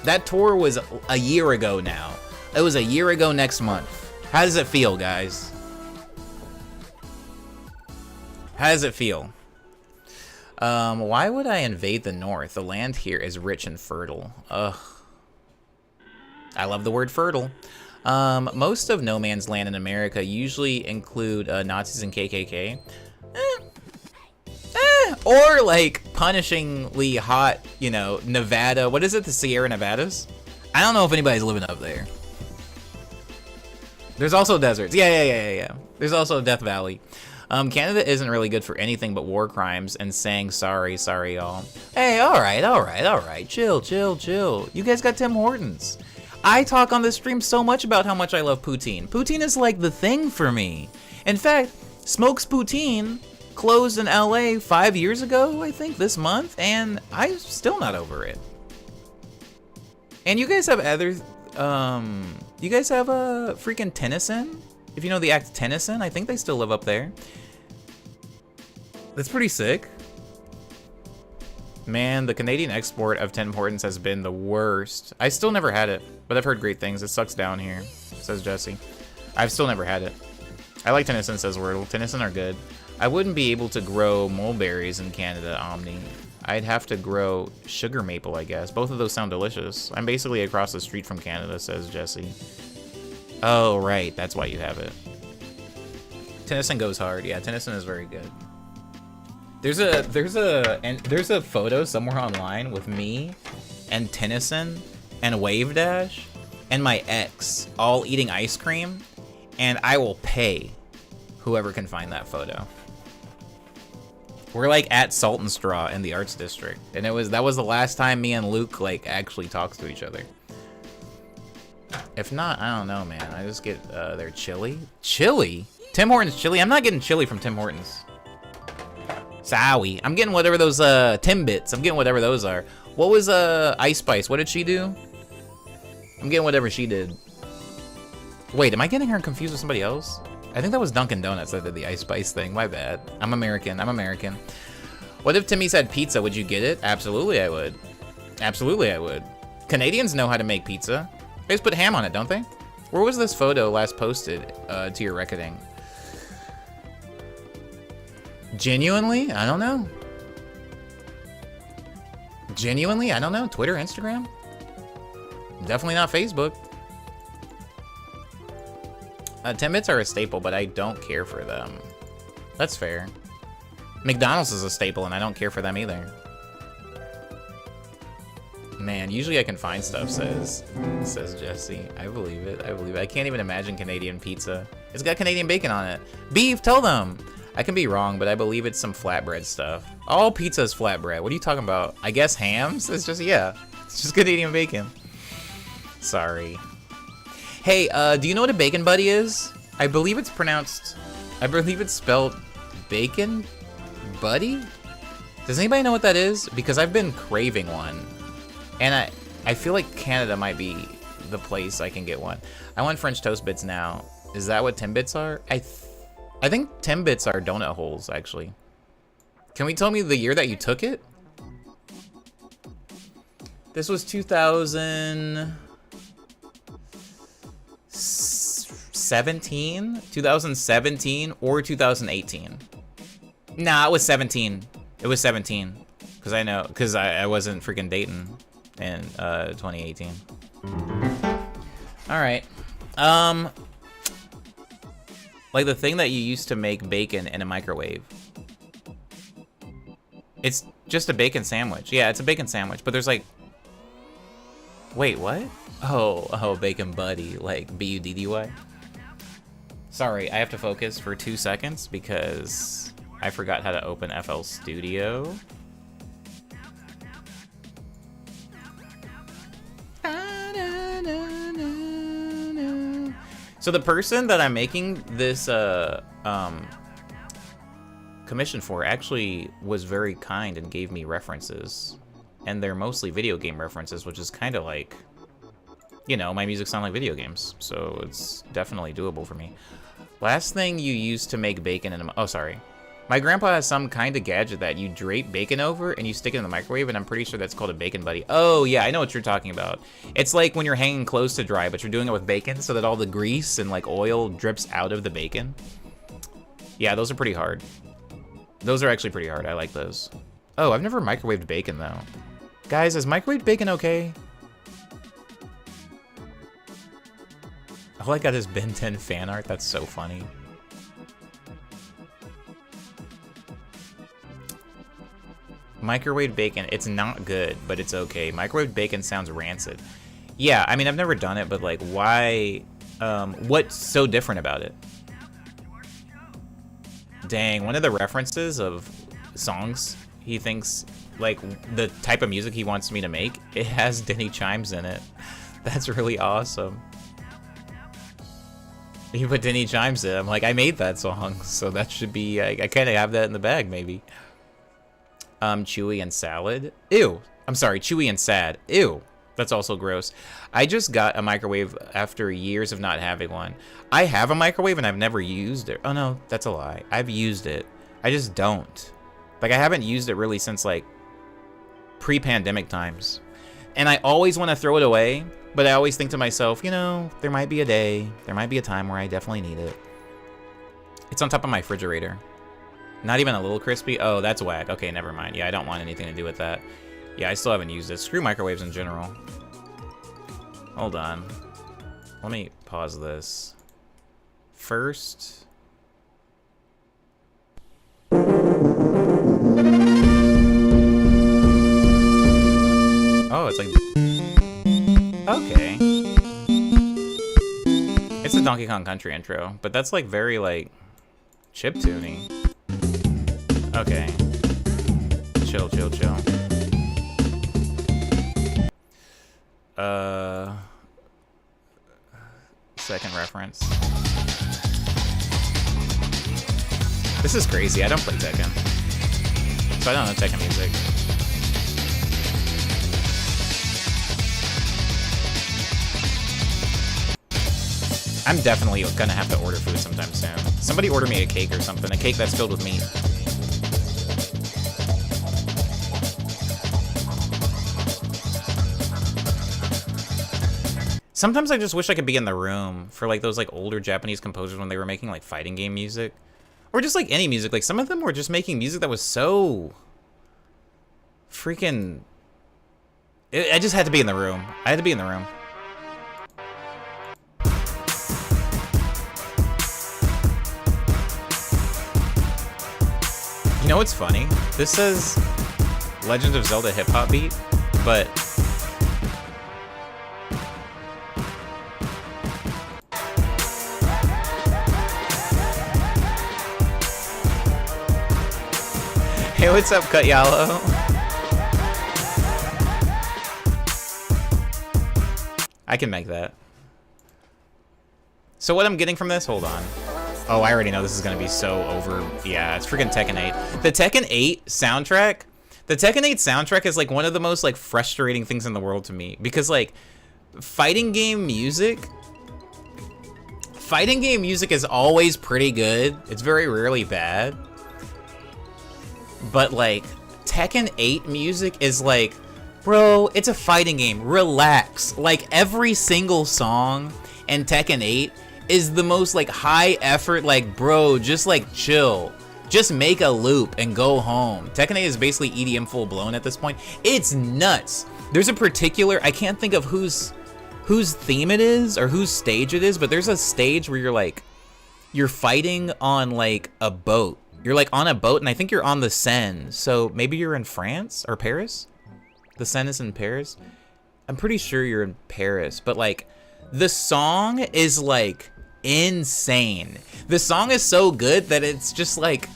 That tour was a year ago now. It was a year ago next month. How does it feel, guys? How does it feel? Why would I invade the north? The land here is rich and fertile. Ugh. I love the word fertile. Most of no man's land in America usually include Nazis and KKK. Or like punishingly hot, you know, Nevada. What is it? The Sierra Nevadas? I don't know if anybody's living up there. There's also deserts. Yeah. There's also Death Valley. Canada isn't really good for anything but war crimes and saying sorry, y'all. Hey, all right. Chill. You guys got Tim Hortons. I talk on this stream so much about how much I love poutine. Poutine is like the thing for me. In fact, Smokes Poutine closed in LA 5 years ago, I think, this month, and I'm still not over it. And you guys have other, you guys have a freaking Tennyson? If you know the act Tennyson, I think they still live up there. That's pretty sick. Man, the Canadian export of Tim Hortons has been the worst. I still never had it, but I've heard great things. It sucks down here, says Jesse. I've still never had it. I like Tennyson, says Wordle. Tennyson are good. I wouldn't be able to grow mulberries in Canada, Omni. I'd have to grow sugar maple, I guess. Both of those sound delicious. I'm basically across the street from Canada, says Jesse. Oh, right. That's why you have it. Tennyson goes hard. Yeah, Tennyson is very good. There's a photo somewhere online with me and Tennyson and Wave Dash and my ex all eating ice cream, and I will pay whoever can find that photo. We're like at Salt and Straw in the Arts District, and that was the last time me and Luke like actually talked to each other. If not, I don't know, man. I just get their chili. Chili? Tim Hortons chili? I'm not getting chili from Tim Hortons. Sorry. I'm getting whatever those Timbits. I'm getting whatever those are. What was Ice Spice? What did she do? I'm getting whatever she did. Wait, am I getting her confused with somebody else? I think that was Dunkin' Donuts that did the Ice Spice thing. My bad. I'm American. What if Timmy said pizza? Would you get it? Absolutely, I would. Absolutely, I would. Canadians know how to make pizza. They just put ham on it, don't they? Where was this photo last posted to your reckoning? Genuinely? I don't know. Genuinely? I don't know. Twitter, Instagram? Definitely not Facebook. Timbits are a staple, but I don't care for them. That's fair. McDonald's is a staple, and I don't care for them either. Man, usually I can find stuff, says Jesse. I believe it. I can't even imagine Canadian pizza. It's got Canadian bacon on it. Beef, tell them. I can be wrong, but I believe it's some flatbread stuff. All pizza is flatbread. What are you talking about? I guess hams? It's just, yeah. It's just Canadian bacon. Sorry. Hey, do you know what a bacon buddy is? I believe it's spelled bacon buddy? Does anybody know what that is? Because I've been craving one. And I feel like Canada might be the place I can get one. I want French toast bits now. Is that what Timbits are? I think Timbits are donut holes, actually. Can we tell me the year that you took it? This was 2017 or 2018. Nah, it was 17. It was 17. Because I know, because I wasn't freaking dating in 2018. Alright. Like the thing that you used to make bacon in a microwave. It's just a bacon sandwich. Yeah, it's a bacon sandwich, but there's like... Wait, what? Oh, bacon buddy, like B-U-D-D-Y. Sorry, I have to focus for 2 seconds because I forgot how to open FL Studio. So the person that I'm making this commission for actually was very kind and gave me references. And they're mostly video game references, which is kind of like, you know, my music sound like video games. So it's definitely doable for me. Last thing you used to make bacon in a... Oh, sorry. My grandpa has some kind of gadget that you drape bacon over and you stick it in the microwave, and I'm pretty sure that's called a bacon buddy. Oh, yeah, I know what you're talking about. It's like when you're hanging clothes to dry, but you're doing it with bacon so that all the grease and like oil drips out of the bacon. Yeah, those are pretty hard. Those are actually pretty hard. I like those. Oh, I've never microwaved bacon, though. Guys, is microwaved bacon okay? All I got is Ben 10 fan art. That's so funny. Microwave bacon, it's not good, but it's okay. Microwave bacon sounds rancid. Yeah, I mean, I've never done it, but like, why, what's so different about it? Dang, one of the references of songs he thinks, like, the type of music he wants me to make, it has Denny Chimes in it. That's really awesome. He put Denny Chimes in. I'm like, I made that song, so that should be, I kind of have that in the bag, maybe. Chewy and salad. Ew. I'm sorry, chewy and sad. Ew. That's also gross. I just got a microwave after years of not having one. I have a microwave and I've never used it. Oh no, that's a lie. I've used it. I just don't. Like, I haven't used it really since, like, pre-pandemic times. And I always want to throw it away, but I always think to myself, you know, there might be a day, there might be a time where I definitely need it. It's on top of my refrigerator. Not even a little crispy. Oh, that's whack. Okay, never mind. Yeah, I don't want anything to do with that. Yeah, I still haven't used it. Screw microwaves in general. Hold on. Let me pause this. First... Oh, it's like... Okay. It's a Donkey Kong Country intro, but that's like very like chiptune-y. Okay. Chill, chill, chill. Second reference. This is crazy. I don't play Tekken, so I don't know Tekken music. I'm definitely gonna have to order food sometime soon. Somebody order me a cake or something. A cake that's filled with meat. Sometimes I just wish I could be in the room for like those like older Japanese composers when they were making like fighting game music. Or just like any music. Like some of them were just making music that was so freaking... I just had to be in the room. I had to be in the room. You know what's funny? This says Legend of Zelda hip hop beat, but hey, what's up, Cut Yellow? I can make that. So what I'm getting from this, hold on. Oh, I already know this is gonna be so over. Yeah, it's freaking Tekken 8. The Tekken 8 soundtrack, is like one of the most like frustrating things in the world to me, because like fighting game music is always pretty good. It's very rarely bad. But like Tekken 8 music is like, bro, it's a fighting game. Relax. Like every single song in Tekken 8 is the most like high effort, like, bro, just like chill. Just make a loop and go home. Tekken 8 is basically EDM full blown at this point. It's nuts. There's a particular, I can't think of whose theme it is or whose stage it is, but there's a stage where you're fighting on like a boat. You're like on a boat, and I think you're on the Seine. So maybe you're in France or Paris? The Seine is in Paris? I'm pretty sure you're in Paris, but like the song is like insane. The song is so good that it's just like,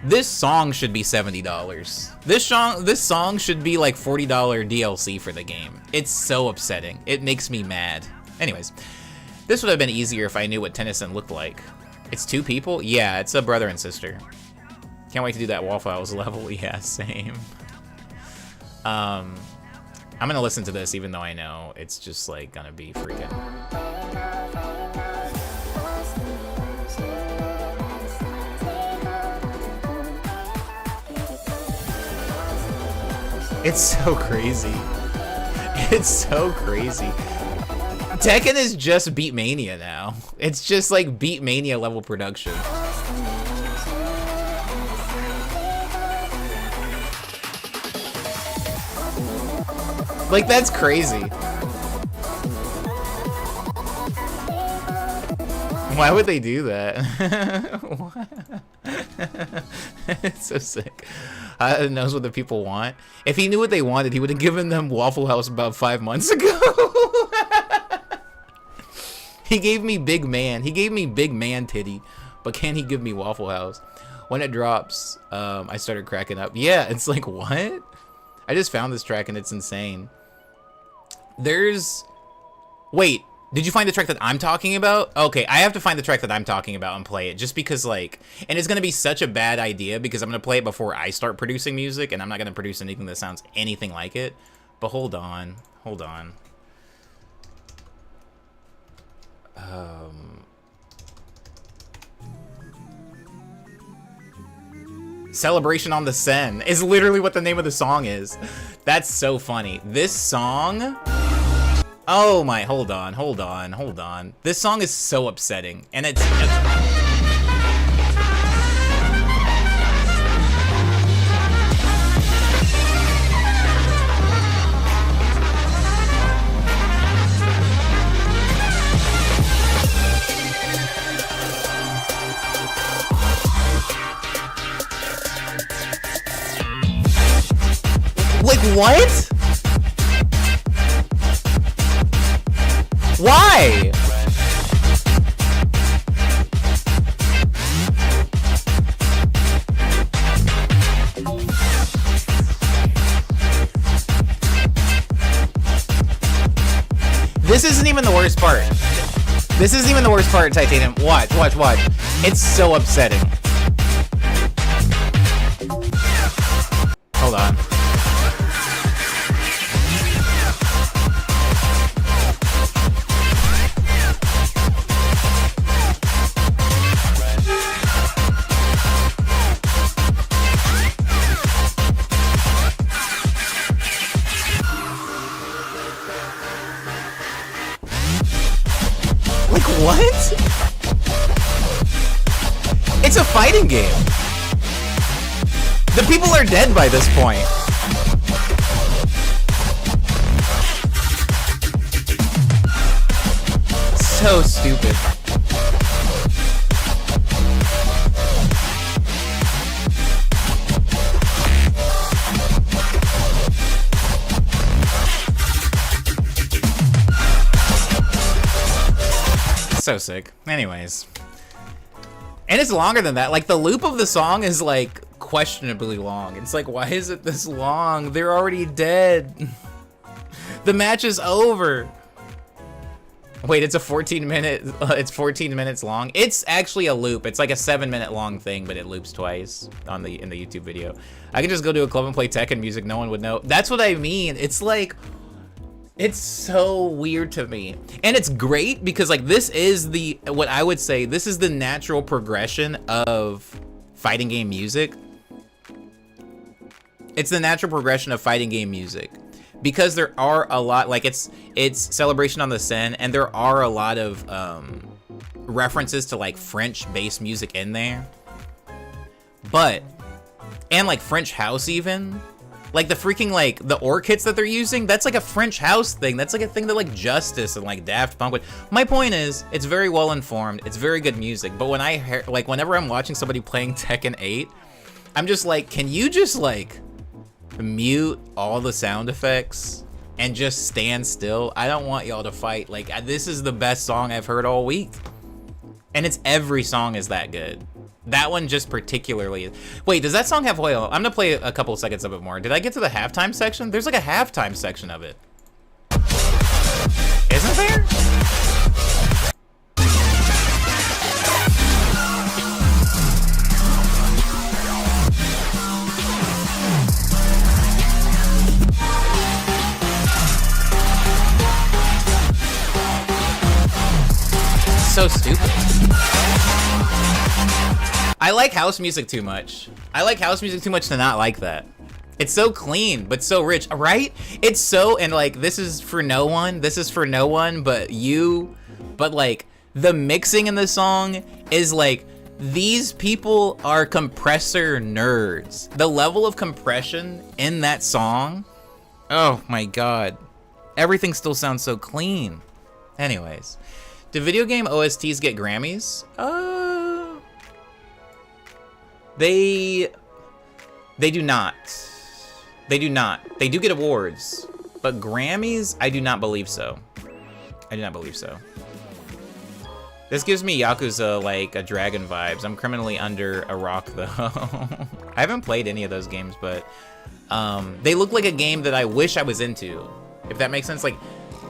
this song should be $70. This song should be like $40 DLC for the game. It's so upsetting. It makes me mad. Anyways, this would have been easier if I knew what Tennyson looked like. It's two people? Yeah, it's a brother and sister. Can't wait to do that Waffle House level. Yeah, same. I'm gonna listen to this even though I know it's just like gonna be freaking... It's so crazy. It's so crazy. Tekken is just Beatmania now. It's just like Beatmania level production. Like, that's crazy. Why would they do that? It's so sick. Knows what the people want. If he knew what they wanted, he would have given them Waffle House about 5 months ago. He gave me Big Man. He gave me Big Man Titty. But can he give me Waffle House? when it drops, I started cracking up. Yeah, it's like, what? I just found this track and it's insane. Wait, did you find the track that I'm talking about? Okay, I have to find the track that I'm talking about and play it, just because, like, and it's gonna be such a bad idea because I'm gonna play it before I start producing music, and I'm not gonna produce anything that sounds anything like it. But hold on. Celebration on the Seine is literally what the name of the song is. That's so funny. This song... Oh my, hold on. This song is so upsetting, and it's like, what? Why? This isn't even the worst part. This isn't even the worst part, Titanium. Watch. It's so upsetting. Hold on. What? It's a fighting game. The people are dead by this point. So stupid. So sick. Anyways. And it's longer than that. Like, the loop of the song is, like, questionably long. It's like, why is it this long? They're already dead. The match is over. Wait, it's a 14-minute... it's 14 minutes long. It's actually a loop. It's like a 7-minute long thing, but it loops twice in the YouTube video. I could just go to a club and play Tekken music. No one would know. That's what I mean. It's like... It's so weird to me. And it's great because, like, this is what I would say, this is the natural progression of fighting game music. It's the natural progression of fighting game music. Because there are a lot, like, it's Celebration on the Seine, and there are a lot of references to, like, French-based music in there. But, and, like, French house even. Like, the freaking, like, the orc hits that they're using, that's like a French house thing. That's like a thing that, like, Justice and, like, Daft Punk would. My point is, it's very well informed. It's very good music. But when I hear, like, whenever I'm watching somebody playing Tekken 8, I'm just like, can you just, like, mute all the sound effects and just stand still? I don't want y'all to fight. Like, this is the best song I've heard all week. And it's every song is that good. That one just particularly. Wait, does that song have oil? I'm gonna play a couple seconds of it more. Did I get to the halftime section? There's like a halftime section of it. Isn't there? So stupid. I like house music too much. I like house music too much to not like that. It's so clean, but so rich, right? It's so, and like, this is for no one but you. But like, the mixing in the song is like, these people are compressor nerds. The level of compression in that song, oh my god. Everything still sounds so clean. Anyways, do video game OSTs get Grammys? They do not. They do not. They do get awards, but Grammys, I do not believe so. I do not believe so. This gives me Yakuza, like, a dragon vibes. I'm criminally under a rock, though. I haven't played any of those games, but they look like a game that I wish I was into, if that makes sense.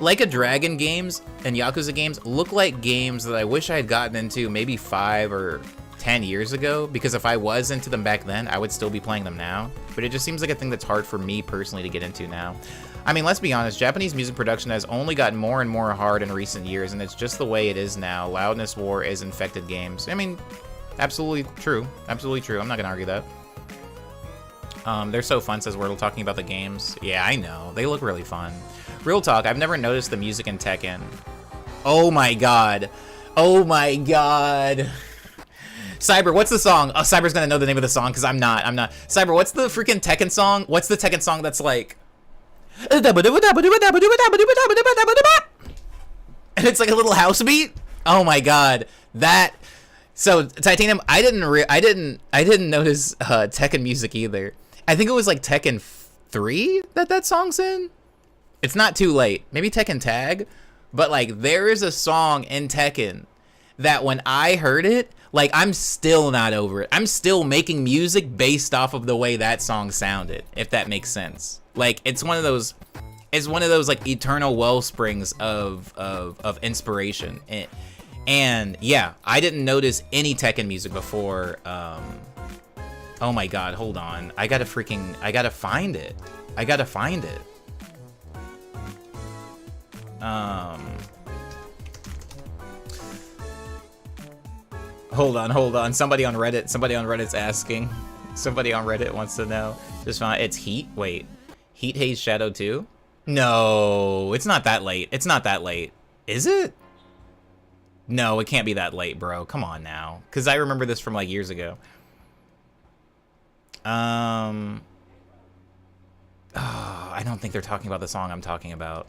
Like a Dragon games and Yakuza games look like games that I wish I had gotten into maybe 5 or 10 years ago, because if I was into them back then, I would still be playing them now. But it just seems like a thing that's hard for me personally to get into now. I mean, let's be honest, Japanese music production has only gotten more and more hard in recent years, and it's just the way it is now. Loudness war is infected games. I mean, absolutely true. Absolutely true. I'm not gonna argue that. They're so fun, says Wordle, talking about the games. Yeah, I know. They look really fun. Real talk, I've never noticed the music in Tekken. Oh my god. Oh my god. Cyber, what's the song? Oh, Cyber's gonna know the name of the song, because I'm not. Cyber, what's the freaking Tekken song? What's the Tekken song that's like... And it's like a little house beat? Oh my god. That... So, Titanium, I didn't notice Tekken music either. I think it was like Tekken 3 that song's in? It's not too late. Maybe Tekken Tag? But like, there is a song in Tekken that when I heard it, like, I'm still not over it. I'm still making music based off of the way that song sounded, if that makes sense. Like, it's one of those like eternal well springs of inspiration. And yeah, I didn't notice any Tekken music before. Oh my god, hold on. I gotta find it. I gotta find it. Hold on. Somebody on Reddit's asking. Somebody on Reddit wants to know. Just found it's Heat. Wait. Heat Haze Shadow 2? No, it's not that late. It's not that late. Is it? No, it can't be that late, bro. Come on now. Because I remember this from like years ago. Oh, I don't think they're talking about the song I'm talking about.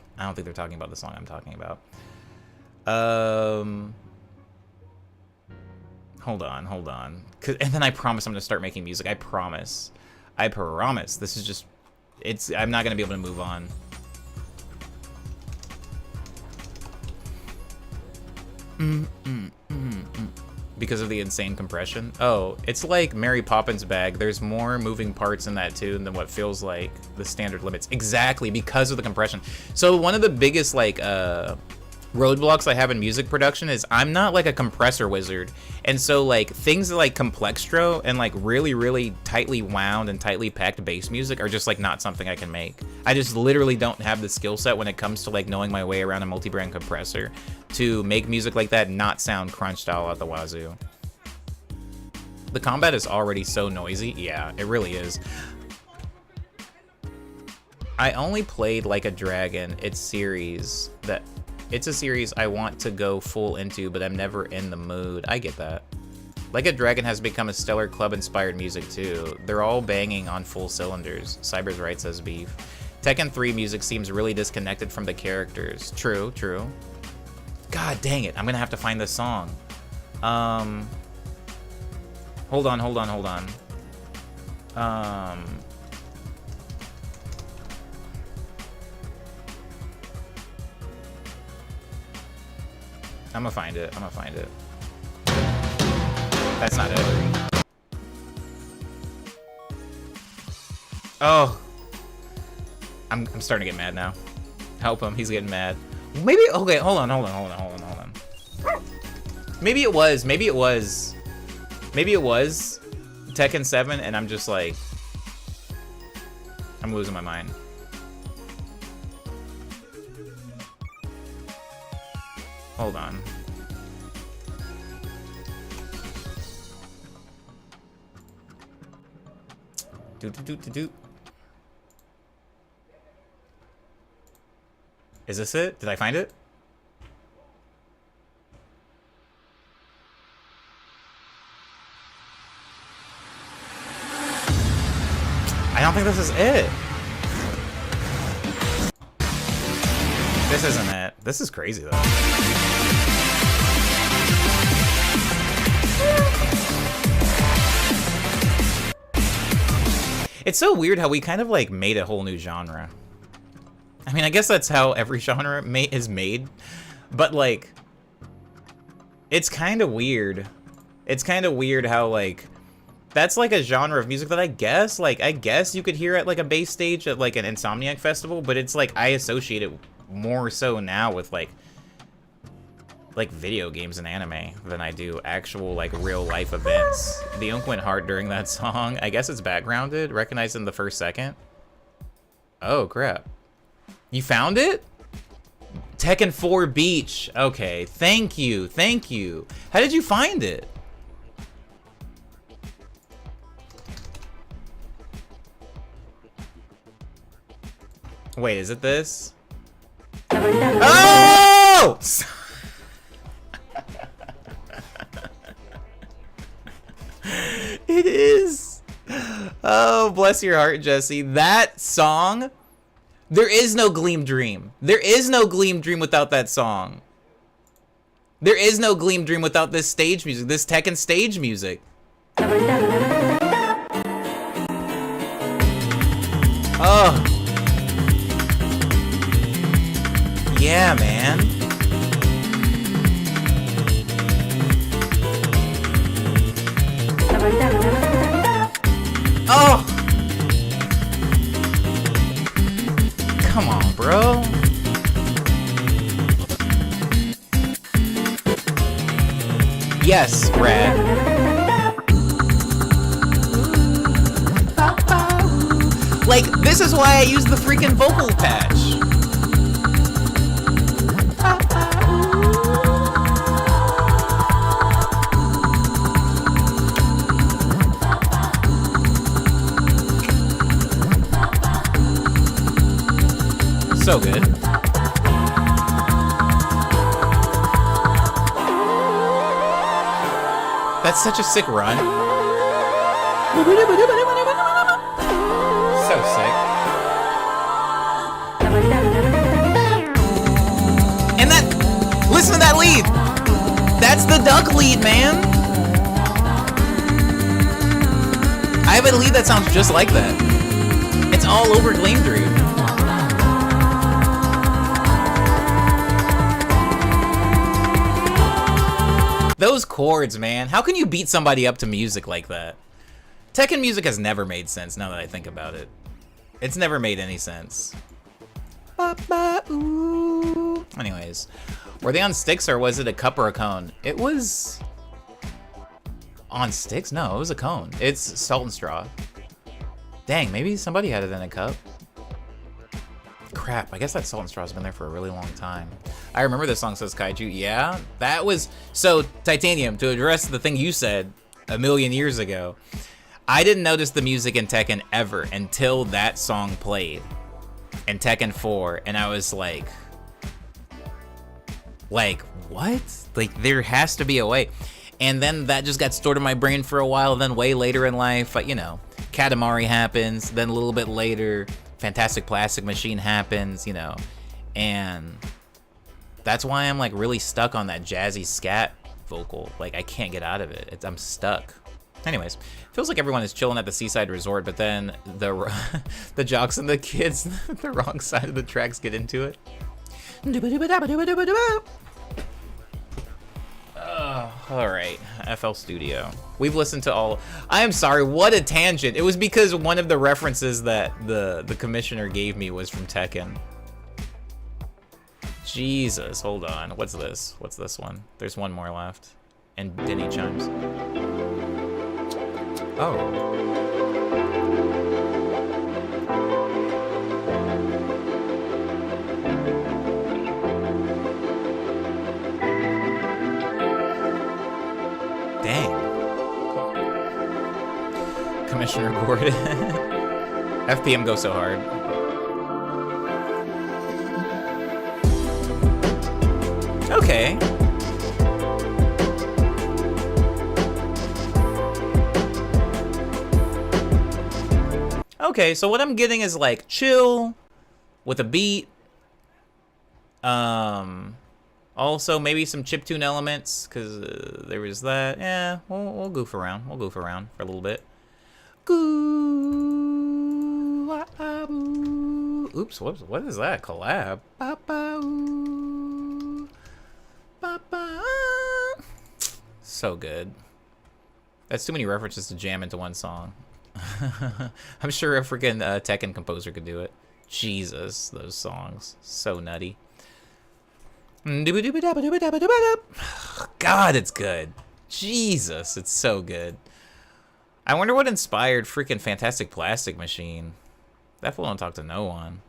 Hold on. And then I promise I'm gonna start making music. I promise. This is just... I'm not gonna be able to move on. Because of the insane compression. Oh, it's like Mary Poppins bag. There's more moving parts in that tune than what feels like the standard limits. Exactly, because of the compression. So one of the biggest like roadblocks I have in music production is I'm not like a compressor wizard. And so like things like Complextro and like really, really tightly wound and tightly packed bass music are just like not something I can make. I just literally don't have the skill set when it comes to like knowing my way around a multi-brand compressor to make music like that not sound crunch style at the wazoo. The combat is already so noisy. Yeah, it really is. I only played Like a Dragon. It's a series I want to go full into, but I'm never in the mood. I get that. Like a Dragon has become a stellar club-inspired music too. They're all banging on full cylinders. Cyber's right, says Beef. Tekken 3 music seems really disconnected from the characters. True. God dang it, I'm gonna have to find this song. Hold on. I'm gonna find it. That's not it. Oh. I'm starting to get mad now. Help him, he's getting mad. Maybe, okay, hold on. Maybe it was Tekken 7 and I'm just like, I'm losing my mind. Hold on. Do. Is this it? Did I find it? I don't think this is it. This isn't it. This is crazy though. It's so weird how we kind of like made a whole new genre. I mean, I guess that's how every genre is made, but like, It's kind of weird. It's kind of weird how, like, that's like a genre of music that I guess you could hear at like a base stage at like an Insomniac festival, but it's like I associate it more so now with like video games and anime than I do actual like real life events. The unk went hard during that song. I guess it's backgrounded, recognized in the first second. Oh crap. You found it? Tekken 4 Beach. Okay, thank you, thank you. How did you find it? Wait, is it this? Oh! It is. Oh, bless your heart, Jesse. That song, there is no Gleam Dream. There is no Gleam Dream without that song. There is no Gleam Dream without this stage music, this Tekken stage music. Oh. Yeah, man. Oh! Come on, bro. Yes, Brad. Like, this is why I use the freaking vocal patch. So good. That's such a sick run. So sick. And that, listen to that lead. That's the duck lead, man. I have a lead that sounds just like that. It's all over Gleam Dream. Those chords, man. How can you beat somebody up to music like that? Tekken music has never made sense now that I think about it. It's never made any sense. Anyways, were they on sticks or was it a cup or a cone? It was on sticks? No, it was a cone. It's Salt and Straw. Dang, maybe somebody had it in a cup. Crap, I guess that Salt and Straw's been there for a really long time. I remember this song says Kaiju. Yeah, that was... So, Titanium, to address the thing you said a million years ago, I didn't notice the music in Tekken ever until that song played in Tekken 4, and I was like, what? Like, there has to be a way. And then that just got stored in my brain for a while, then way later in life, you know, Katamari happens, then a little bit later... Fantastic Plastic Machine happens, you know, and that's why I'm like really stuck on that jazzy scat vocal. Like I can't get out of it. I'm stuck. Anyways, feels like everyone is chilling at the seaside resort, but then the jocks and the kids, the wrong side of the tracks get into it. All right, FL Studio. We've listened to all... I am sorry, what a tangent. It was because one of the references that the commissioner gave me was from Tekken. Jesus, hold on. What's this? What's this one? There's one more left. And Denny chimes. Oh. Commissioner Gordon. FPM goes so hard. Okay. Okay, so what I'm getting is like chill with a beat. Also maybe some chiptune elements because there was that. Yeah, we'll goof around. We'll goof around for a little bit. Oops, what is that? Collab? So good. That's too many references to jam into one song. I'm sure a freaking Tekken composer could do it. Jesus, those songs. So nutty. God, it's good. Jesus, it's so good. I wonder what inspired freaking Fantastic Plastic Machine. That fool don't talk to no one.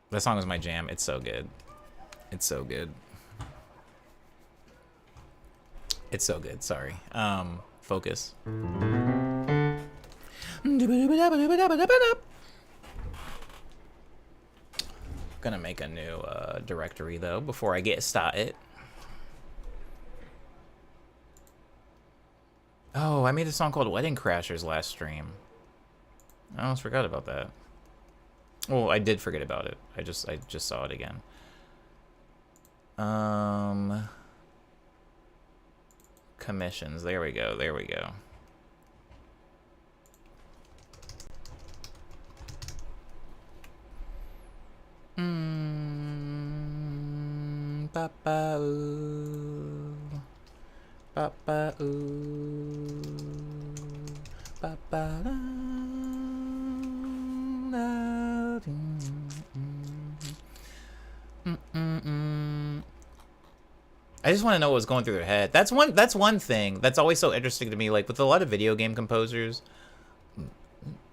That song is my jam. It's so good. It's so good. It's so good. Sorry. Focus. Gonna make a new directory though before I get started. Oh, I made a song called Wedding Crashers last stream. I almost forgot about that. Well, I did forget about it. I just saw it again. Commissions. There we go. There we go. Papa ooh. Papa ooh. Papa da, da, I just want to know what's going through their head. That's one thing that's always so interesting to me. Like with a lot of video game composers,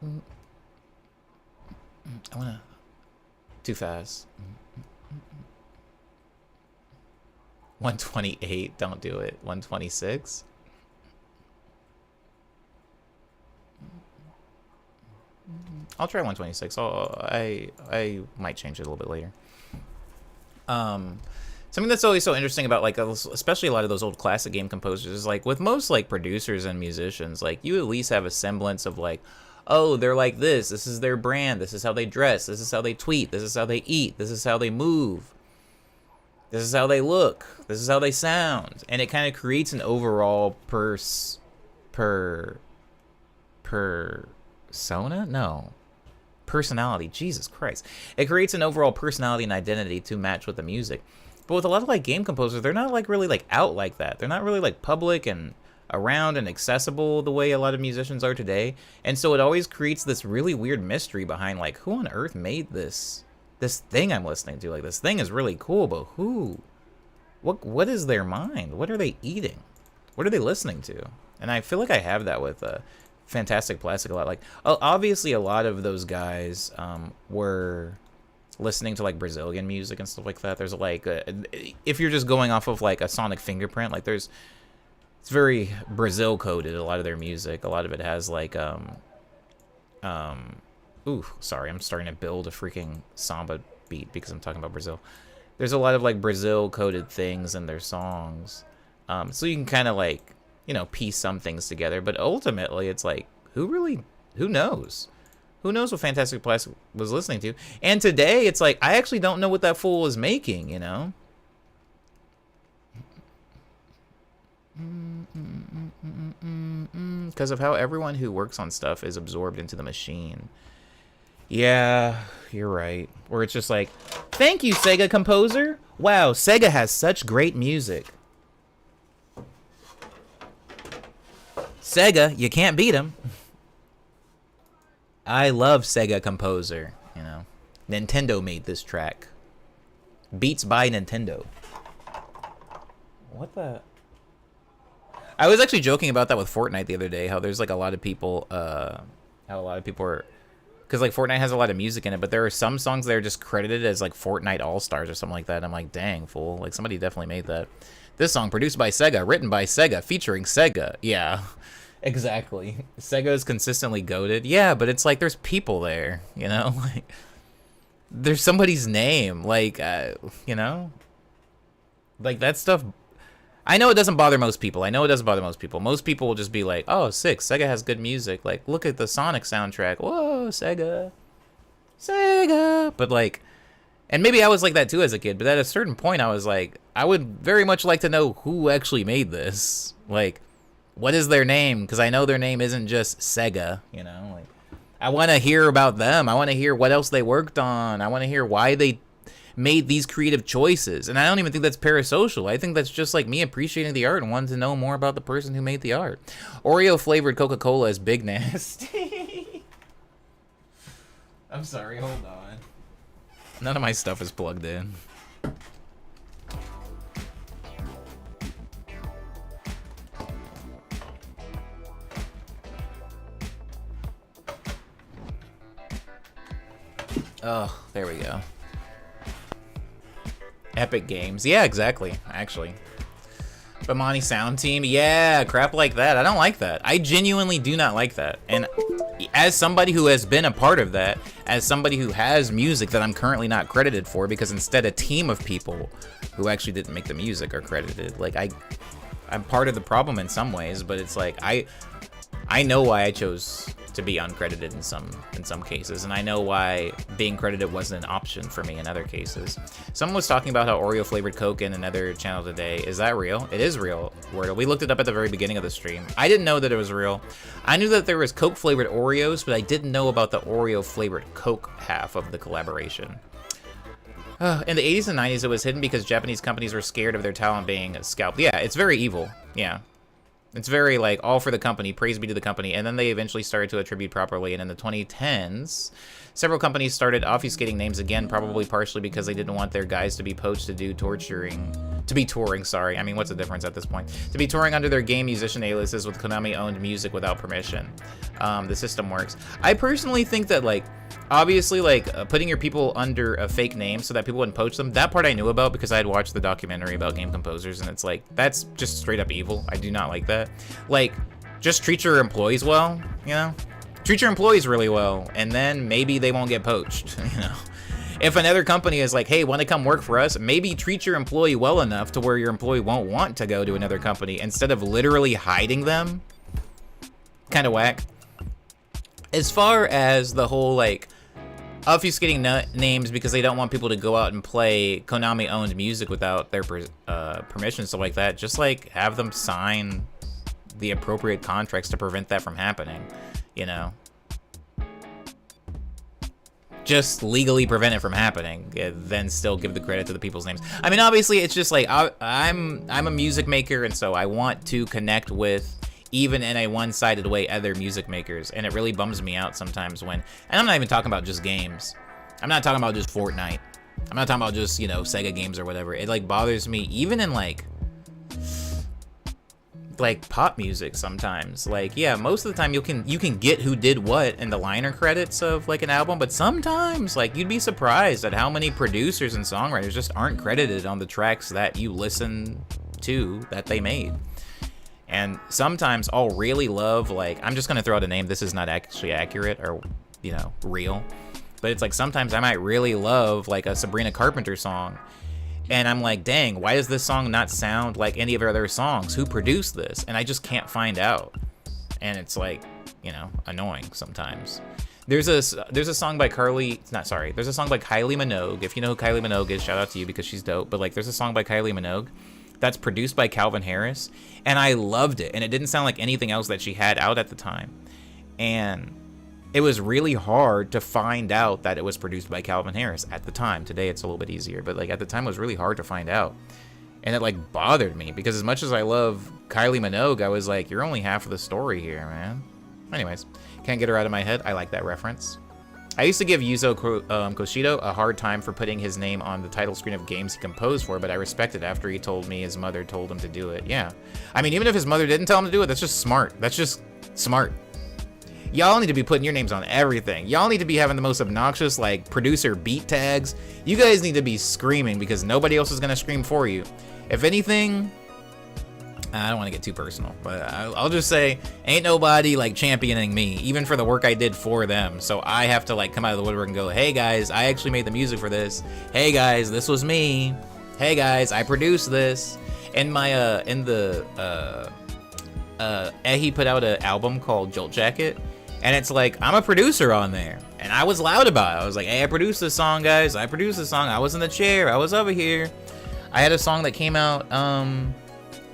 I wanna too fast. 128. Don't do it. 126. I'll try 126. I might change it a little bit later. Something that's always so interesting about like especially a lot of those old classic game composers is like with most like producers and musicians, like you at least have a semblance of like, oh, they're like this is their brand, this is how they dress, this is how they tweet, this is how they eat, this is how they move, this is how they look, this is how they sound, and it kind of creates an overall personality. Jesus Christ. It creates an overall personality and identity to match with the music. But with a lot of like game composers, they're not like really like out like that. They're not really like public and around and accessible the way a lot of musicians are today. And so it always creates this really weird mystery behind like who on earth made this thing I'm listening to. Like this thing is really cool, but who? What is their mind? What are they eating? What are they listening to? And I feel like I have that with Fantastic Plastic a lot. Like obviously a lot of those guys were listening to like Brazilian music and stuff like that. There's like if you're just going off of like a sonic fingerprint, like it's very Brazil coded, a lot of their music. A lot of it has like ooh, sorry, I'm starting to build a freaking samba beat because I'm talking about Brazil. There's a lot of like Brazil coded things in their songs. So you can kind of like, you know, piece some things together, but ultimately it's like who knows? Who knows what Fantastic Plastic was listening to? And today it's like I actually don't know what that fool is making, you know? Because of how everyone who works on stuff is absorbed into the machine. Yeah, you're right. Where it's just like, thank you, Sega composer. Wow, Sega has such great music. Sega, you can't beat him. I love Sega composer, you know. Nintendo made this track. Beats by Nintendo. What the? I was actually joking about that with Fortnite the other day, how there's like a lot of people, how a lot of people are, because like Fortnite has a lot of music in it, but there are some songs that are just credited as like Fortnite All-Stars or something like that. I'm like, dang, fool. Like somebody definitely made that. This song produced by Sega, written by Sega, featuring Sega. Yeah, exactly. Sega is consistently goated. Yeah, but it's like there's people there, you know? Like there's somebody's name, like, you know? Like that stuff. I know it doesn't bother most people. Most people will just be like, oh, sick, Sega has good music. Like, look at the Sonic soundtrack. Whoa, Sega. But like, and maybe I was like that too as a kid, but at a certain point I was like, I would very much like to know who actually made this. Like, what is their name? Because I know their name isn't just Sega, you know? Like, I want to hear about them. I want to hear what else they worked on. I want to hear why they made these creative choices. And I don't even think that's parasocial. I think that's just like me appreciating the art and wanting to know more about the person who made the art. Oreo flavored Coca-Cola is big nasty. I'm sorry, hold on. None of my stuff is plugged in. Oh, there we go. Epic Games. Yeah, exactly, actually. Bamani Sound Team. Yeah, crap like that. I don't like that. I genuinely do not like that. And as somebody who has been a part of that, as somebody who has music that I'm currently not credited for, because instead a team of people who actually didn't make the music are credited. Like, I'm part of the problem in some ways, but it's like, I know why I chose to be uncredited in some cases, and I know why being credited wasn't an option for me in other cases. Someone was talking about how Oreo flavored Coke in another channel today. Is that real? It is real, Wordle. We looked it up at the very beginning of the stream. I didn't know that it was real. I knew that there was Coke flavored Oreos, but I didn't know about the Oreo flavored Coke half of the collaboration. In the 80s and 90s, it was hidden because Japanese companies were scared of their talent being scalped. Yeah, it's very evil. Yeah. It's very, like, all for the company, praise be to the company, and then they eventually started to attribute properly, and in the 2010s, several companies started obfuscating names again, probably partially because they didn't want their guys to be poached to do touring, sorry. I mean, what's the difference at this point? To be touring under their game musician aliases with Konami-owned music without permission. The system works. I personally think that, like, obviously, like, putting your people under a fake name so that people wouldn't poach them, that part I knew about because I had watched the documentary about game composers, and it's like, that's just straight up evil. I do not like that. Like, just treat your employees well, you know? Treat your employees really well, and then maybe they won't get poached, you know? If another company is like, hey, want to come work for us, maybe treat your employee well enough to where your employee won't want to go to another company instead of literally hiding them. Kind of whack. As far as the whole, like, obfuscating names because they don't want people to go out and play Konami-owned music without their permission, stuff like that, just, like, have them sign the appropriate contracts to prevent that from happening, you know? Just legally prevent it from happening, then still give the credit to the people's names. I mean, obviously, it's just like, I'm a music maker, and so I want to connect with, even in a one-sided way, other music makers, and it really bums me out sometimes when, and I'm not even talking about just games. I'm not talking about just Fortnite. I'm not talking about just, you know, Sega games or whatever. It, like, bothers me, even in, like pop music sometimes. Like, yeah, most of the time you can get who did what in the liner credits of, like, an album, but sometimes, like, you'd be surprised at how many producers and songwriters just aren't credited on the tracks that you listen to that they made. And sometimes I'll really love, like, I'm just gonna throw out a name, this is not actually accurate or, you know, real, but it's like sometimes I might really love, like, a Sabrina Carpenter song, and I'm like, dang, why does this song not sound like any of her other songs? Who produced this? And I just can't find out. And it's, like, you know, annoying sometimes. There's a song by there's a song by Kylie Minogue. If you know who Kylie Minogue is, shout out to you because she's dope. But, like, there's a song by Kylie Minogue that's produced by Calvin Harris, and I loved it, and it didn't sound like anything else that she had out at the time. And it was really hard to find out that it was produced by Calvin Harris at the time. Today it's a little bit easier, but, like, at the time it was really hard to find out. And it, like, bothered me, because as much as I love Kylie Minogue, I was like, you're only half of the story here, man. Anyways, can't get her out of my head. I like that reference. I used to give Yuzo Koshiro a hard time for putting his name on the title screen of games he composed for, but I respect it after he told me his mother told him to do it. Yeah. I mean, even if his mother didn't tell him to do it, that's just smart. That's just smart. Y'all need to be putting your names on everything. Y'all need to be having the most obnoxious, like, producer beat tags. You guys need to be screaming because nobody else is going to scream for you. If anything, I don't want to get too personal, but I'll just say, ain't nobody, like, championing me, even for the work I did for them. So I have to, like, come out of the woodwork and go, hey guys, I actually made the music for this. Hey guys, this was me. Hey guys, I produced this. In my, Ehi put out an album called Jolt Jacket, and it's like, I'm a producer on there. And I was loud about it. I was like, hey, I produced this song, guys. I produced this song. I was in the chair. I was over here. I had a song that came out,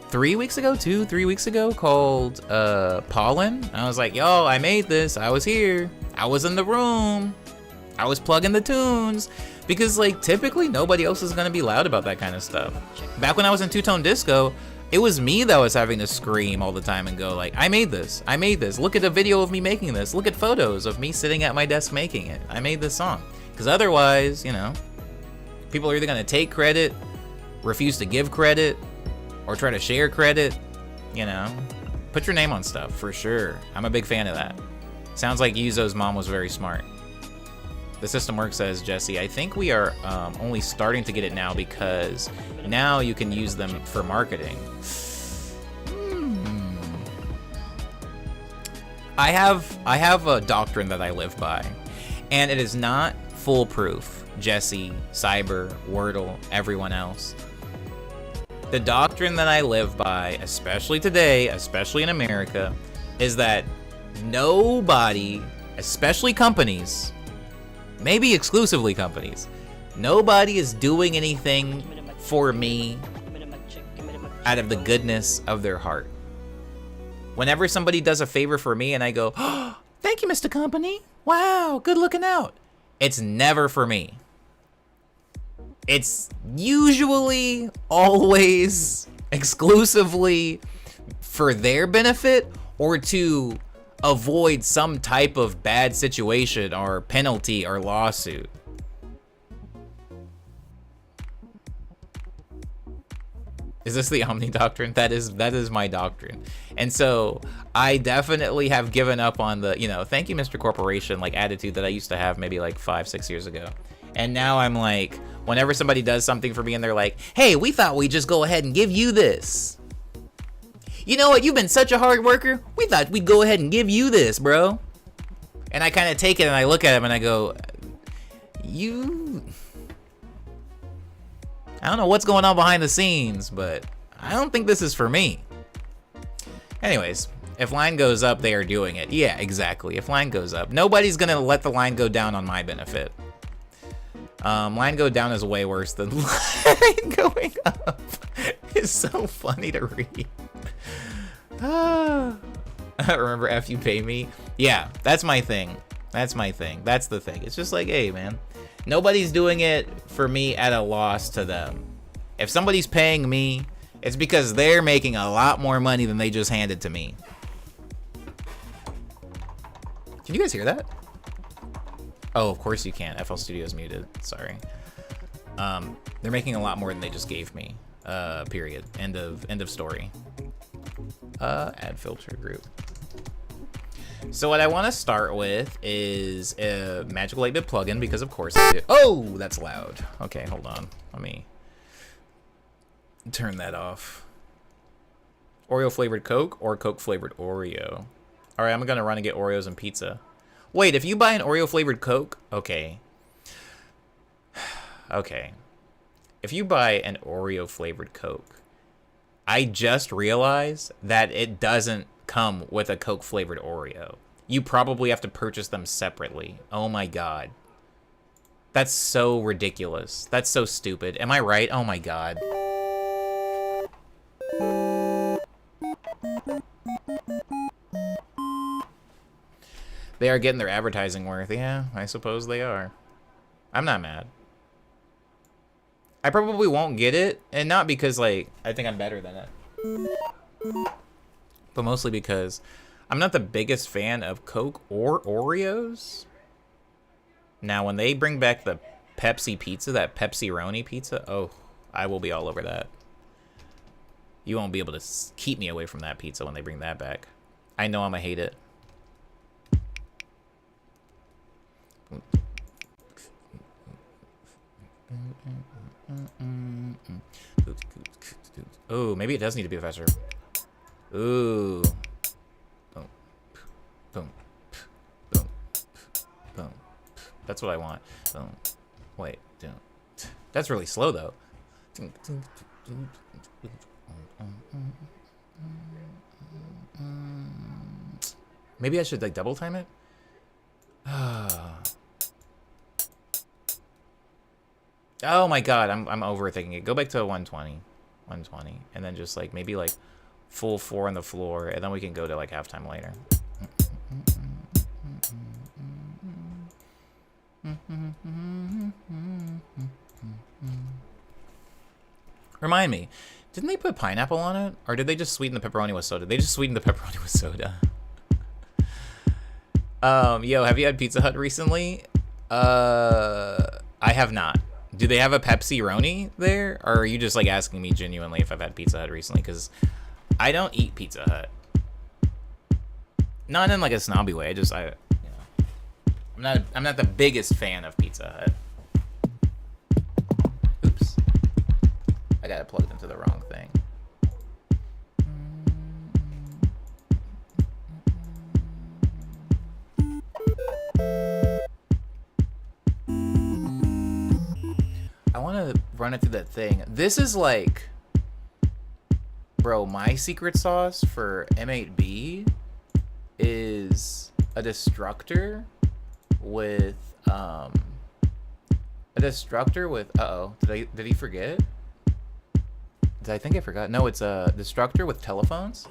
3 weeks ago called Pollen. I was like, yo, I made this. I was here. I was in the room. I was plugging the tunes. Because, like, typically nobody else is gonna be loud about that kind of stuff. Back when I was in Two-Tone Disco, it was me that was having to scream all the time and go like, I made this, look at a video of me making this, look at photos of me sitting at my desk making it, I made this song. Because otherwise, you know, people are either gonna take credit, refuse to give credit, or try to share credit, you know. Put your name on stuff, for sure. I'm a big fan of that. Sounds like Yuzo's mom was very smart. The System Works says, Jesse, I think we are only starting to get it now because now you can use them for marketing. I have a doctrine that I live by, and it is not foolproof. Jesse, Cyber, Wordle, everyone else. The doctrine that I live by, especially today, especially in America, is that nobody, especially companies, maybe exclusively companies, nobody is doing anything for me out of the goodness of their heart. Whenever somebody does a favor for me and I go, oh, thank you, Mr. Company. Wow, good looking out. It's never for me. It's usually, always, exclusively for their benefit or to avoid some type of bad situation or penalty or lawsuit. Is this the Omni doctrine? That is my doctrine. And so I definitely have given up on the, you know, thank you, Mr. Corporation, like attitude that I used to have maybe like 5-6 years ago. And now I'm like, whenever somebody does something for me and they're like, hey, we thought we'd just go ahead and give you this. You know what? You've been such a hard worker. We thought we'd go ahead and give you this, bro. And I kind of take it and I look at him and I go, I don't know what's going on behind the scenes, but I don't think this is for me. Anyways, if line goes up, they are doing it. Yeah, exactly. If line goes up, nobody's going to let the line go down on my benefit. Line go down is way worse than line going up. It's so funny to read. I remember F you pay me. Yeah, that's my thing. That's my thing. That's the thing. It's just like, hey, man, nobody's doing it for me at a loss to them. If somebody's paying me, it's because they're making a lot more money than they just handed to me. Can you guys hear that? Oh, of course you can. FL Studio's muted. Sorry. They're making a lot more than they just gave me. Period. End of story. Add filter group. So what I want to start with is a Magical 8-Bit plugin because of course I do. Oh, that's loud. Okay, hold on. Let me turn that off. Oreo flavored Coke or Coke flavored Oreo. All right, I'm gonna run and get Oreos and pizza. Wait, if you buy an Oreo flavored Coke, okay. Okay. If you buy an Oreo flavored Coke, I just realized that it doesn't come with a Coke flavored Oreo. You probably have to purchase them separately. Oh my god. That's so ridiculous. That's so stupid. Am I right? Oh my god. They are getting their advertising worth. Yeah, I suppose they are. I'm not mad. I probably won't get it, and not because, like, I think I'm better than it. But mostly because I'm not the biggest fan of Coke or Oreos. Now, when they bring back the Pepsi pizza, that Pepsi-Roni pizza, oh, I will be all over that. You won't be able to keep me away from that pizza when they bring that back. I know I'm gonna hate it. Oh, maybe it does need to be faster. Ooh. Boom. Boom. Boom. Boom. That's what I want. Boom. Wait. That's really slow, though. Maybe I should, like, double time it? Oh my god, I'm overthinking it. Go back to 120. 120. And then just, like, maybe, like, full 4 on the floor. And then we can go to, like, halftime later. Remind me, didn't they put pineapple on it? Or did they just sweeten the pepperoni with soda? They just sweetened the pepperoni with soda. Yo, have you had Pizza Hut recently? I have not. Do they have a Pepsi-Roni there? Or are you just like asking me genuinely if I've had Pizza Hut recently? Because I don't eat Pizza Hut. Not in like a snobby way. I'm not the biggest fan of Pizza Hut. Oops. I got it plugged into the wrong thing. I want to run it through that thing. This is like, bro, my secret sauce for M8B is a destructor with uh-oh, did he forget? Did I think I forgot? No, it's a destructor with telephones.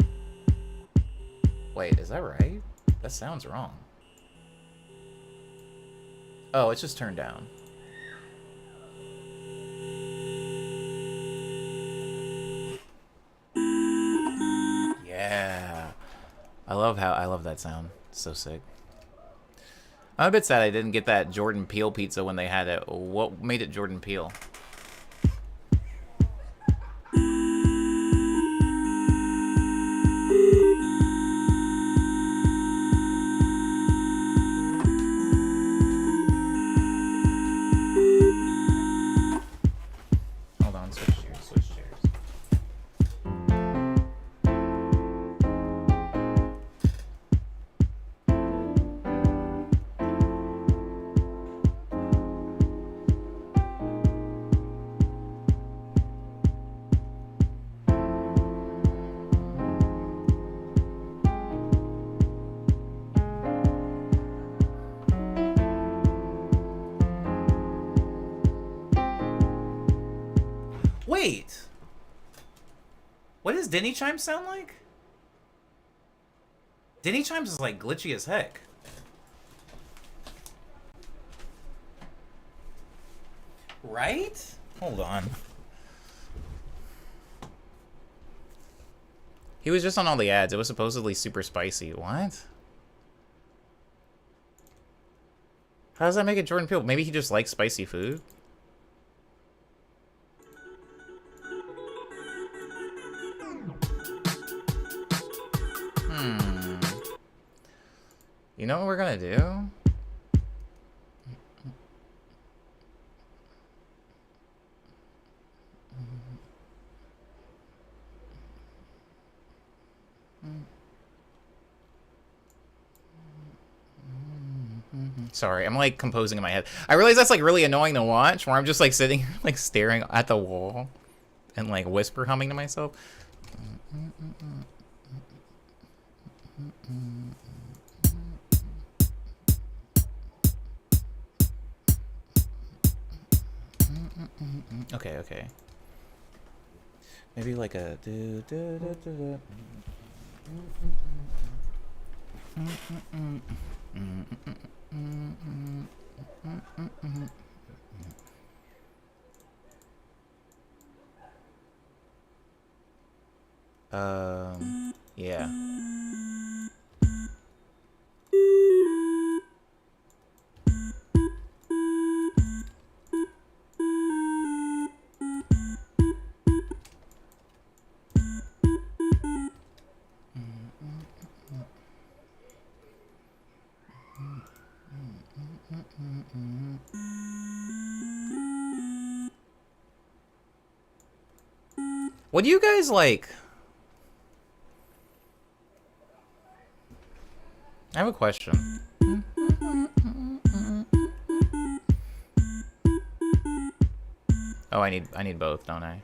Wait, is that right? That sounds wrong. Oh, it's just turned down. Yeah. I love that sound. It's so sick. I'm a bit sad I didn't get that Jordan Peele pizza when they had it. What made it Jordan Peele? Hold on, switch chairs. Wait. What does Denny Chimes sound like? Denny Chimes is like glitchy as heck. Right? Hold on. He was just on all the ads. It was supposedly super spicy. What? How does that make it Jordan Peele? Maybe he just likes spicy food? You know what we're gonna do? Sorry, I'm like composing in my head. I realize that's like really annoying to watch, where I'm just like sitting here like staring at the wall and like whisper humming to myself. Okay. Maybe like a yeah. What do you guys like? I have a question. Oh, I need both, don't I?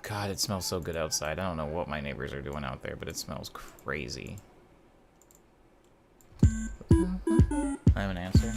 God, it smells so good outside. I don't know what my neighbors are doing out there, but it smells crazy. I have an answer.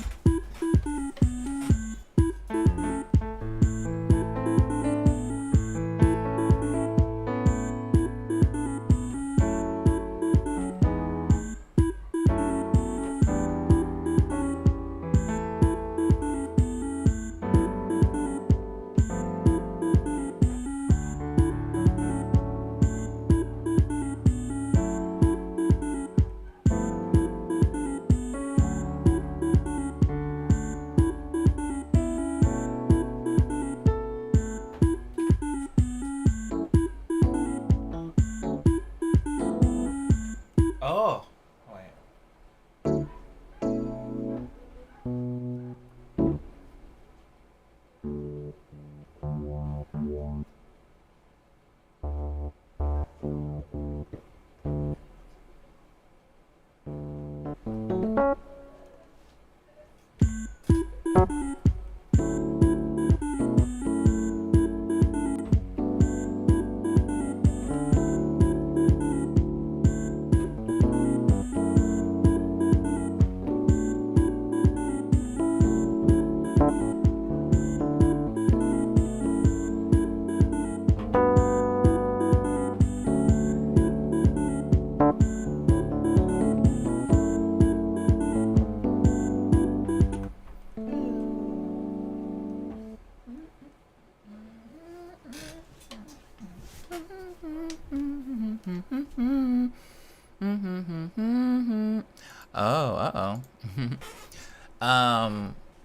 Oh, uh-oh.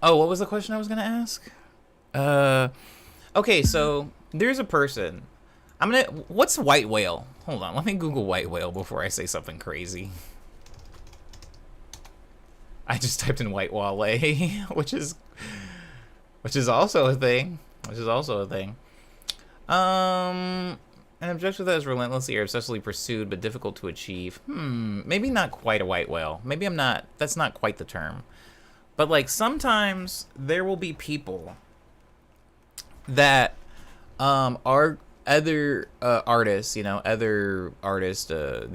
Oh, what was the question I was gonna ask? Okay, so there's a person. What's white whale? Hold on, let me Google white whale before I say something crazy. I just typed in white wale, which is also a thing. An objective that is relentlessly or obsessively pursued but difficult to achieve. Maybe not quite a white whale. Maybe that's not quite the term. But like sometimes there will be people that are other artists, they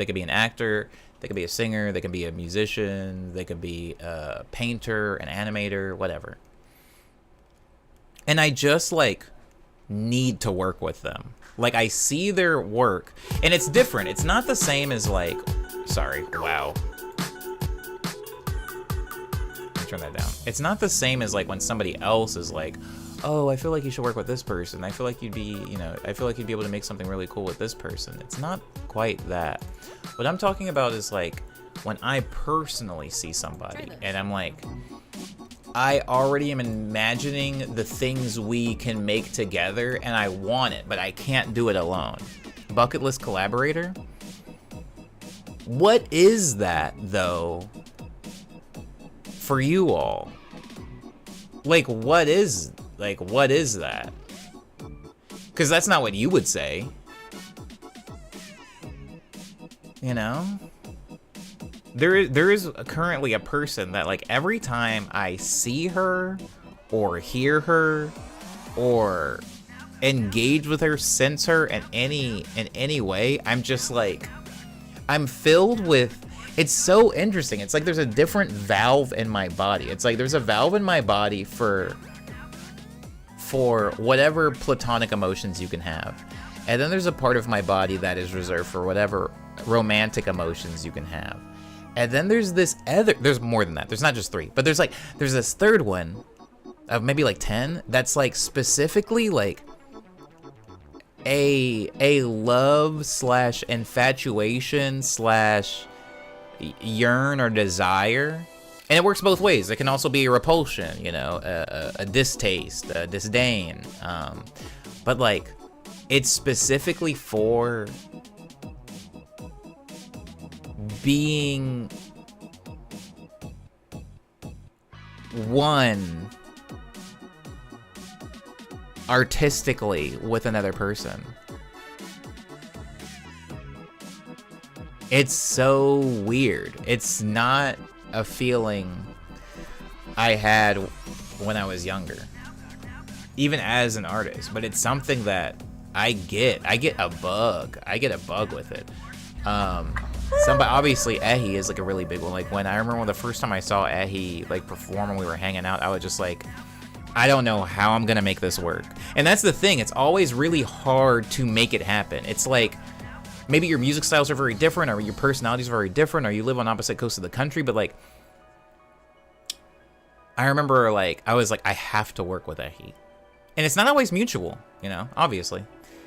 could be an actor, they could be a singer, they could be a musician, they could be a painter, an animator, whatever. And I just like need to work with them. Like I see their work and it's different. It's not the same as like, sorry, wow. Turn that down. It's not the same as like when somebody else is like, oh, I feel like you should work with this person. I feel like you'd be, I feel like you'd be able to make something really cool with this person. It's not quite that. What I'm talking about is like when I personally see somebody and I'm like, I already am imagining the things we can make together and I want it, but I can't do it alone. Bucket list collaborator? What is that though for you all? Like what is that? Because that's not what you would say. There is currently a person that like every time I see her or hear her or engage with her, sense her in any way, I'm just like, I'm filled with, it's so interesting. It's like there's a different valve in my body. It's like there's a valve in my body for whatever platonic emotions you can have. And then there's a part of my body that is reserved for whatever romantic emotions you can have. And then there's this other, there's more than that. There's not just 3, but there's this third one of maybe like 10 that's like specifically like a love / infatuation / yearn or desire. And it works both ways. It can also be a repulsion, a distaste, a disdain. But like, it's specifically for being one artistically with another person. It's so weird. It's not a feeling I had when I was younger, even as an artist, but it's something that I get a bug with it. Somebody, obviously Ehi is like a really big one. Like when I remember the first time I saw Ehi like perform and we were hanging out, I was just like, I don't know how I'm gonna make this work. And that's the thing, it's always really hard to make it happen. It's like maybe your music styles are very different, or your personalities are very different, or you live on opposite coasts of the country, but like I remember like I was like, I have to work with Ehi. And it's not always mutual, obviously.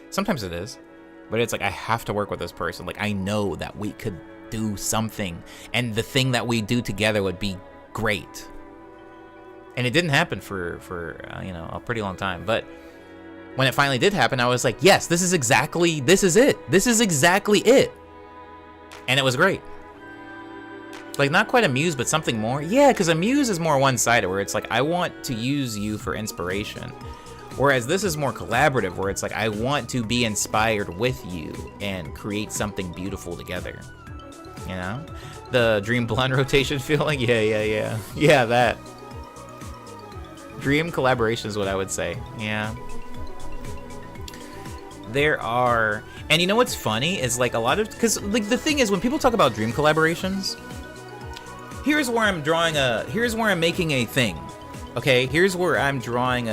Sometimes it is. But it's like, I have to work with this person. Like, I know that we could do something, and the thing that we do together would be great. And it didn't happen for a pretty long time. But when it finally did happen, I was like, yes, this is it. This is exactly it. And it was great. Like, not quite a muse, but something more. Yeah, because a muse is more one-sided, where it's like, I want to use you for inspiration. Whereas this is more collaborative, where it's like, I want to be inspired with you and create something beautiful together. The Dream Blonde rotation feeling? Yeah. Yeah, that. Dream collaboration is what I would say. Yeah. There are, and you know what's funny is like a lot of, because like the thing is when people talk about dream collaborations, here's where I'm making a thing. Okay, here's where I'm drawing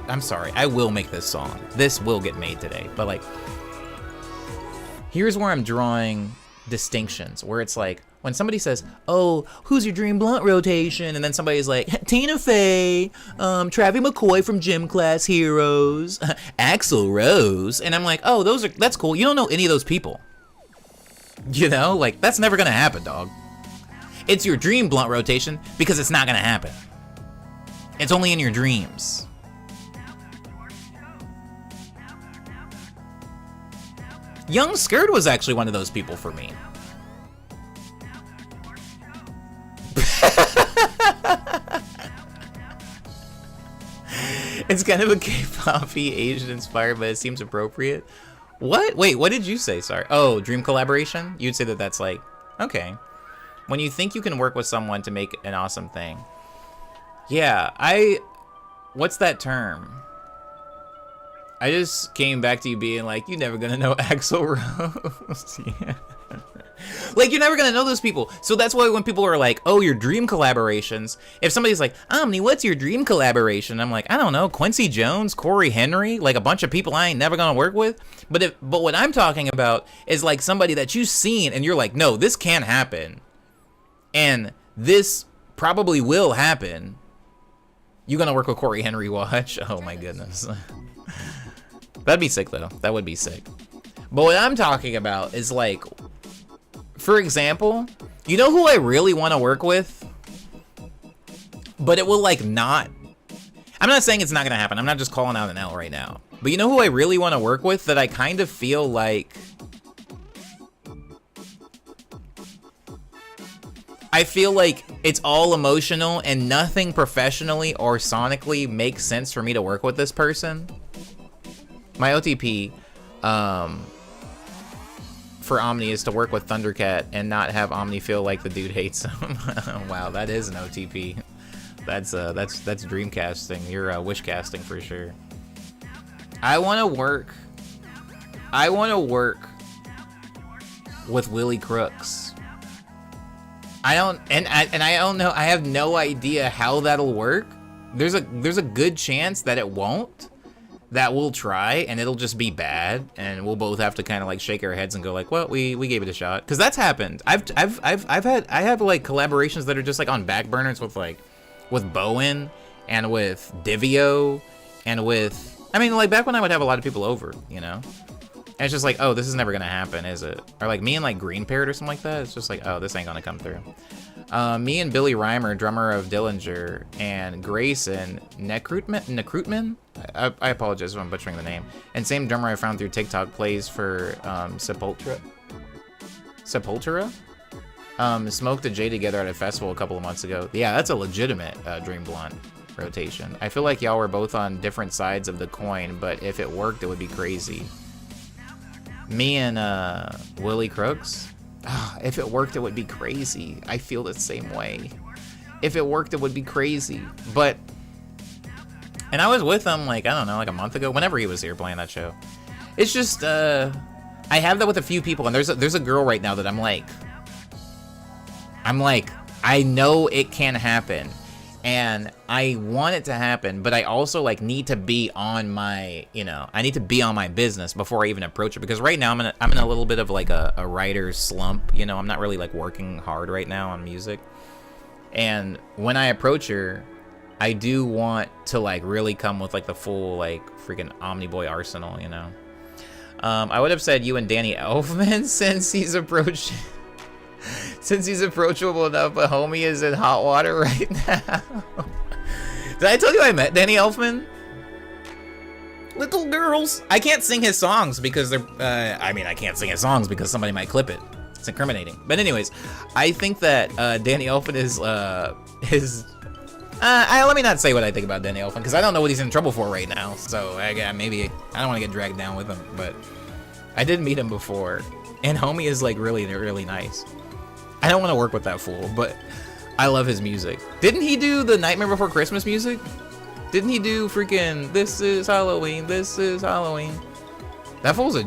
I'm sorry, I will make this song. This will get made today. But like, here's where I'm drawing distinctions where it's like when somebody says, "Oh, who's your dream blunt rotation?" and then somebody's like, "Tina Fey, Travie McCoy from Gym Class Heroes, Axl Rose," and I'm like, "Oh, that's cool. You don't know any of those people." You know, like that's never gonna happen, dog. It's your dream blunt rotation because it's not gonna happen. It's only in your dreams. Young Scared was actually one of those people for me. It's kind of a K-pop-y Asian inspired, but it seems appropriate. What? Wait, what did you say? Sorry. Oh, dream collaboration? You'd say that that's like, okay. When you think you can work with someone to make an awesome thing. Yeah, what's that term? I just came back to you being like, you're never gonna know Axl Rose. Yeah. Like, you're never gonna know those people. So that's why when people are like, oh, your dream collaborations, if somebody's like, Omni, what's your dream collaboration? I'm like, I don't know, Quincy Jones, Corey Henry, like a bunch of people I ain't never gonna work with. But what I'm talking about is like somebody that you've seen and you're like, no, this can't happen. And this probably will happen. You gonna work with Corey Henry, watch? Oh my goodness. That'd be sick though. That would be sick. But what I'm talking about is like, for example, you know who I really want to work with? But it will like not. I'm not saying it's not gonna happen. I'm not just calling out an L right now. But you know who I really want to work with that I kind of feel like. I feel like it's all emotional and nothing professionally or sonically makes sense for me to work with this person. My OTP for Omni is to work with Thundercat and not have Omni feel like the dude hates him. Wow, that is an OTP. That's dreamcasting. You're wish casting for sure. I want to work with Willie Crooks. I don't know. I have no idea how that'll work. There's a good chance that it won't. That we'll try and it'll just be bad, and we'll both have to kind of like shake our heads and go like, well, we gave it a shot, because that's happened. I have like collaborations that are just like on back burners with Bowen and with Divio and with, I mean, like back when I would have a lot of people over, you know. And it's just like, oh, this is never gonna happen, is it? Or like me and like Green Parrot or something like that. It's just like, oh, this ain't gonna come through. Me and Billy Reimer, drummer of Dillinger, and Grayson Necrutman. I apologize if I'm butchering the name. And same drummer I found through TikTok plays for Sepultura. Smoked a J together at a festival a couple of months ago. Yeah, that's a legitimate Dream Blunt rotation. I feel like y'all were both on different sides of the coin, but if it worked, it would be crazy. Me and Willie Crooks. If it worked, it would be crazy. I feel the same way. If it worked, it would be crazy. But, and I was with him like, I don't know, like a month ago, whenever he was here playing that show. It's just, I have that with a few people, and there's a girl right now that I'm like, I know it can happen, and I want it to happen, but I also like need to be on my, you know, I need to be on my business before I even approach her, because right now I'm in a little bit of like a writer's slump, you know. I'm not really like working hard right now on music, and when I approach her, I do want to like really come with like the full like freaking Omniboy arsenal, you know. I would have said you and Danny Elfman since he's approaching. Since he's approachable enough, but homie is in hot water right now. Did I tell you I met Danny Elfman? Little girls. I can't sing his songs because they're, I mean, I can't sing his songs because somebody might clip it. It's incriminating. But anyways, I think that Danny Elfman is, let me not say what I think about Danny Elfman, because I don't know what he's in trouble for right now. So maybe, I don't want to get dragged down with him, but I did meet him before. And homie is like really, really nice. I don't want to work with that fool, but I love his music. Didn't he do the Nightmare Before Christmas music? Didn't he do freaking This Is Halloween, This Is Halloween? That fool's a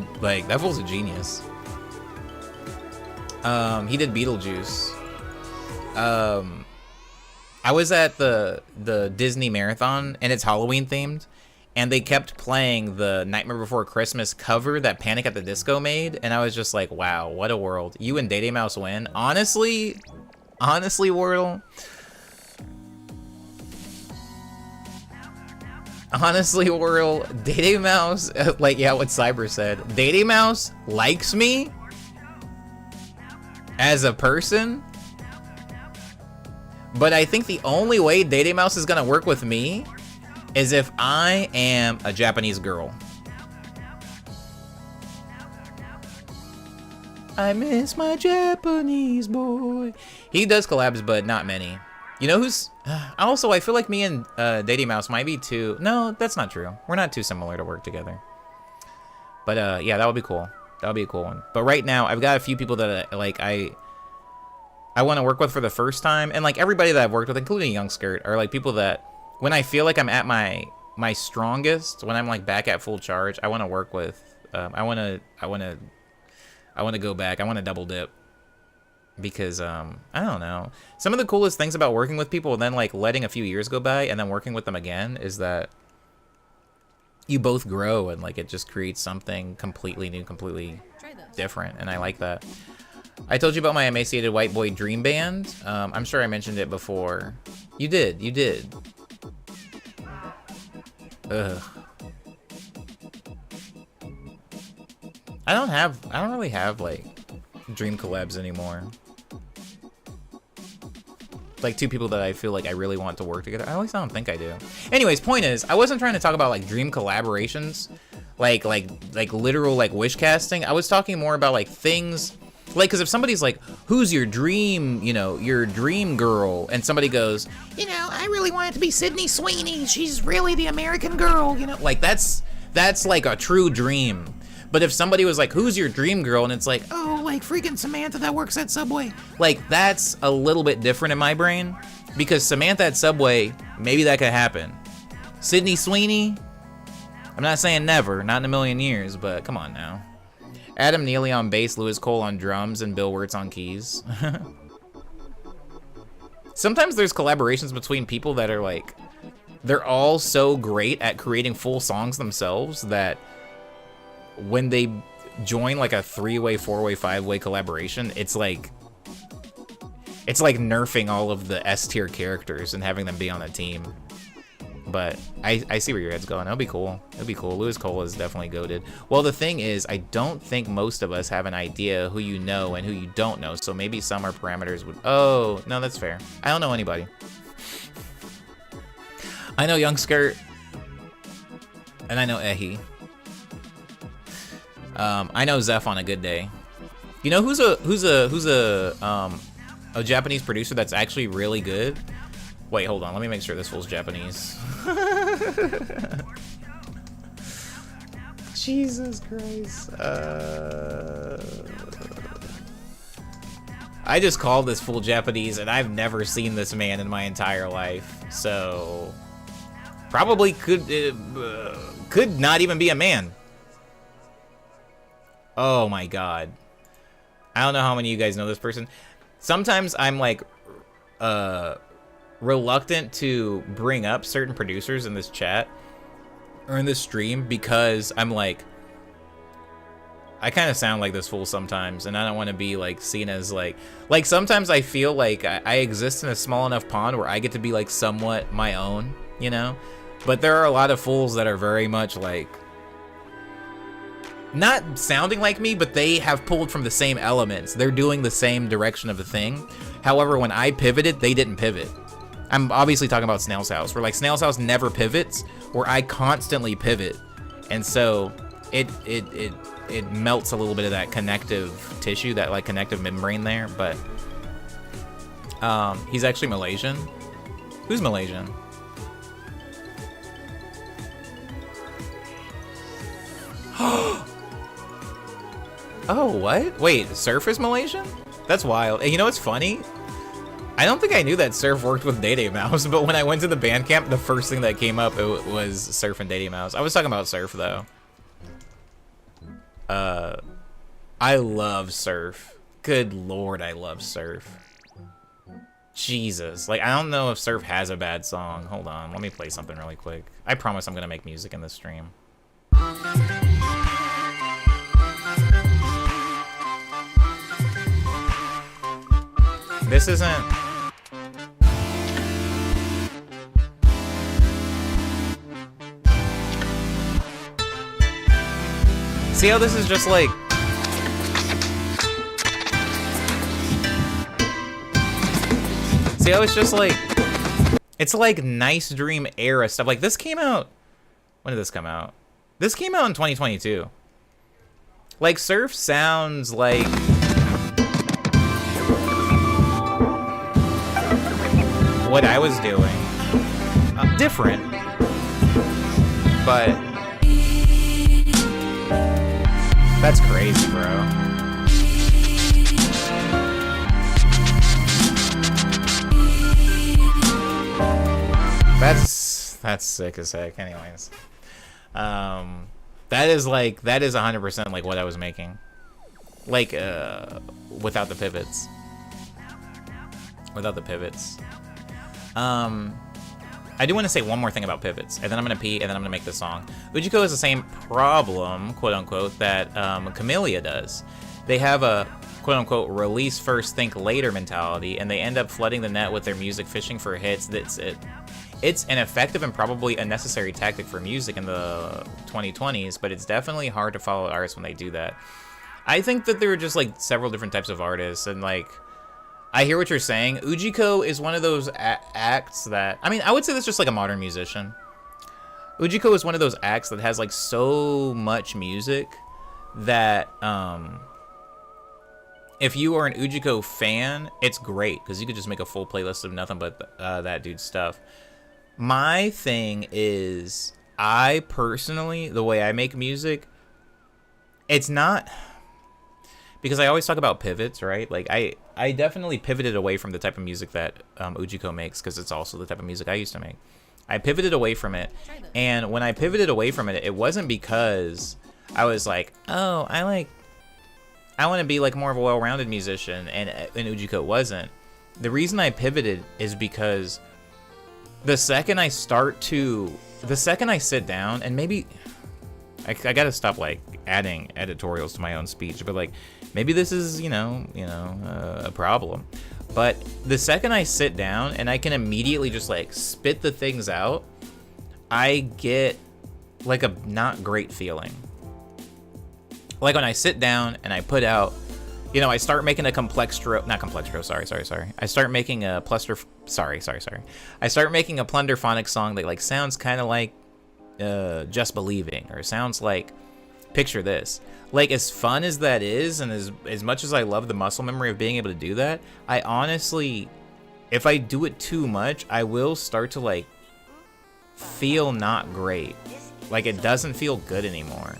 genius. He did Beetlejuice. I was at the Disney Marathon, and it's Halloween themed, and they kept playing the Nightmare Before Christmas cover that Panic at the Disco made, and I was just like, wow, what a world. You and Day Mouse win. Honestly, Wordle. Honestly, Wordle, Day Mouse, like, yeah, what Cyber said. Day Mouse likes me as a person, but I think the only way Day Mouse is gonna work with me is if I am a Japanese girl. I miss my Japanese boy. He does collabs, but not many. You know who's... Also, I feel like me and Day Mouse might be too... No, that's not true. We're not too similar to work together. But yeah, that would be cool. That would be a cool one. But right now, I've got a few people that like I want to work with for the first time. And like everybody that I've worked with, including Young Skirt, are like people that... When I feel like I'm at my strongest, when I'm like back at full charge, I want to work with. I want to go back. I want to double dip because I don't know. Some of the coolest things about working with people and then like letting a few years go by and then working with them again is that you both grow and like it just creates something completely new, completely different, and I like that. I told you about my Emaciated White Boy Dream Band. I'm sure I mentioned it before. You did. Ugh. I don't really have like dream collabs anymore. Like two people that I feel like I really want to work together. At least I don't think I do. Anyways, point is, I wasn't trying to talk about like dream collaborations, like literal like wish casting. I was talking more about like things. Like, because if somebody's like, who's your dream, you know, your dream girl, and somebody goes, you know, I really want it to be Sydney Sweeney, she's really the American girl, you know, like, that's like a true dream. But if somebody was like, who's your dream girl, and it's like, oh, like freaking Samantha that works at Subway, like, that's a little bit different in my brain, because Samantha at Subway, maybe that could happen. Sydney Sweeney, I'm not saying never, not in a million years, but come on now. Adam Neely on bass, Lewis Cole on drums, and Bill Wirtz on keys. Sometimes there's collaborations between people that are like, they're all so great at creating full songs themselves that when they join like a 3-way, 4-way, 5-way collaboration, it's like nerfing all of the S-tier characters and having them be on a team. But I see where your head's going. It'll be cool. It'll be cool. Lewis Cole is definitely goated. Well, the thing is, I don't think most of us have an idea who you know and who you don't know. So maybe some are parameters would... Oh, no, that's fair. I don't know anybody. I know Young Skirt. And I know Ehi. I know Zeph on a good day. You know who's a Japanese producer that's actually really good? Wait, hold on. Let me make sure this fool's Japanese. Jesus Christ. I just called this fool Japanese, and I've never seen this man in my entire life. So, probably could not even be a man. Oh my god. I don't know how many of you guys know this person. Sometimes I'm like, reluctant to bring up certain producers in this chat or in this stream because I'm like, I kind of sound like this fool sometimes, and I don't want to be like seen as like sometimes I feel like I exist in a small enough pond where I get to be like somewhat my own, you know? But there are a lot of fools that are very much like not sounding like me, but they have pulled from the same elements. They're doing the same direction of the thing. However, when I pivoted, they didn't pivot. I'm obviously talking about Snail's House, where like Snail's House never pivots, where I constantly pivot, and so it melts a little bit of that connective tissue, that like connective membrane there. But he's actually Malaysian. Who's Malaysian? Oh, what? Wait, Surf is Malaysian? That's wild. And you know what's funny? I don't think I knew that Surf worked with Day Mouse, but when I went to the band camp, the first thing that came up it was Surf and Day Mouse. I was talking about Surf though. I love Surf. Good lord, I love Surf. Jesus. Like, I don't know if Surf has a bad song. Hold on. Let me play something really quick. I promise I'm going to make music in this stream. This isn't... See how this is just like... See how it's just like... It's like Nice Dream era stuff. Like, this came out... When did this come out? This came out in 2022. Like, Surf sounds like... what I was doing. Different. But... That's crazy, bro. That's sick as heck. Anyways, that is 100% like what I was making, like without the pivots. I do want to say one more thing about pivots, and then I'm gonna pee, and then I'm gonna make this song. Ujiko has the same problem, quote unquote, that Camellia does. They have a quote unquote release first, think later mentality, and they end up flooding the net with their music, fishing for hits. It's an effective and probably a necessary tactic for music in the 2020s, but it's definitely hard to follow artists when they do that. I think that there are just like several different types of artists, and like, I hear what you're saying. Ujiko is one of those acts that... I mean, I would say that's just like a modern musician. Ujiko is one of those acts that has like so much music that if you are an Ujiko fan, it's great because you could just make a full playlist of nothing but that dude's stuff. My thing is, I personally, the way I make music, it's not... Because I always talk about pivots, right? Like, I definitely pivoted away from the type of music that Ujiko makes, because it's also the type of music I used to make. I pivoted away from it, and when I pivoted away from it, it wasn't because I was like, oh, I want to be like more of a well-rounded musician, and Ujiko wasn't. The reason I pivoted is because the second I sit down, and maybe I gotta stop like adding editorials to my own speech, but like, maybe this is, a problem. But the second I sit down and I can immediately just like spit the things out, I get like a not great feeling. Like when I sit down and I put out, I start making a I start making a I start making a plunderphonic song that like sounds kind of like Just Believing, or sounds like Picture This. Like, as fun as that is, and as much as I love the muscle memory of being able to do that, I honestly, if I do it too much, I will start to like feel not great. Like, it doesn't feel good anymore.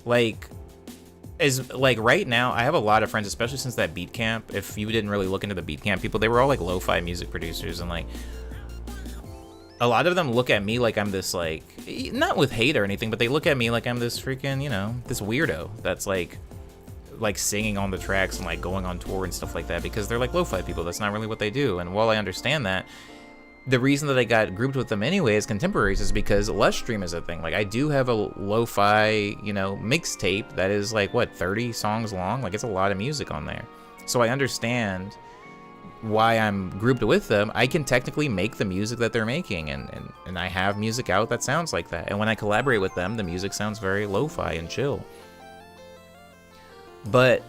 Like right now, I have a lot of friends, especially since that Beat Camp. If you didn't really look into the Beat Camp people, they were all like lo-fi music producers, and like, a lot of them look at me like I'm this, like, not with hate or anything, but they look at me like I'm this freaking, this weirdo that's like singing on the tracks and like going on tour and stuff like that, because they're like lo-fi people. That's not really what they do. And while I understand that, the reason that I got grouped with them anyway as contemporaries is because Lush Stream is a thing. Like, I do have a lo-fi, mixtape that is like, what, 30 songs long? Like, it's a lot of music on there. So I understand why I'm grouped with them. I can technically make the music that they're making, and I have music out that sounds like that. And when I collaborate with them, the music sounds very lo-fi and chill. But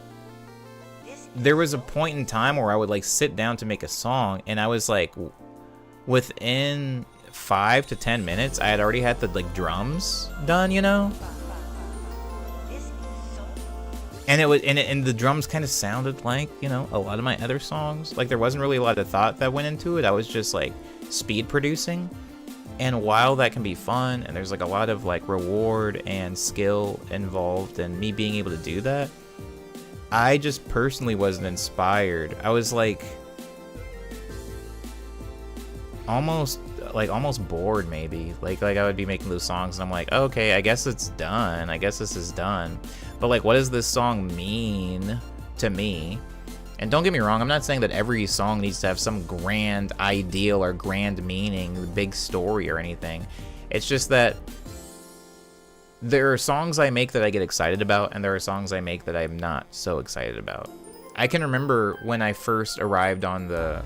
there was a point in time where I would like sit down to make a song, and I was like, within 5 to 10 minutes, I had already had the like drums done, And it was, and the drums kind of sounded like, a lot of my other songs. Like, there wasn't really a lot of thought that went into it. I was just like speed producing. And while that can be fun, and there's like a lot of like reward and skill involved in me being able to do that, I just personally wasn't inspired. I was like almost bored, maybe. Like I would be making those songs and I'm like, okay, I guess it's done. I guess this is done. But like, what does this song mean to me? And don't get me wrong, I'm not saying that every song needs to have some grand ideal or grand meaning, big story or anything. It's just that there are songs I make that I get excited about, and there are songs I make that I'm not so excited about. I can remember when I first arrived on the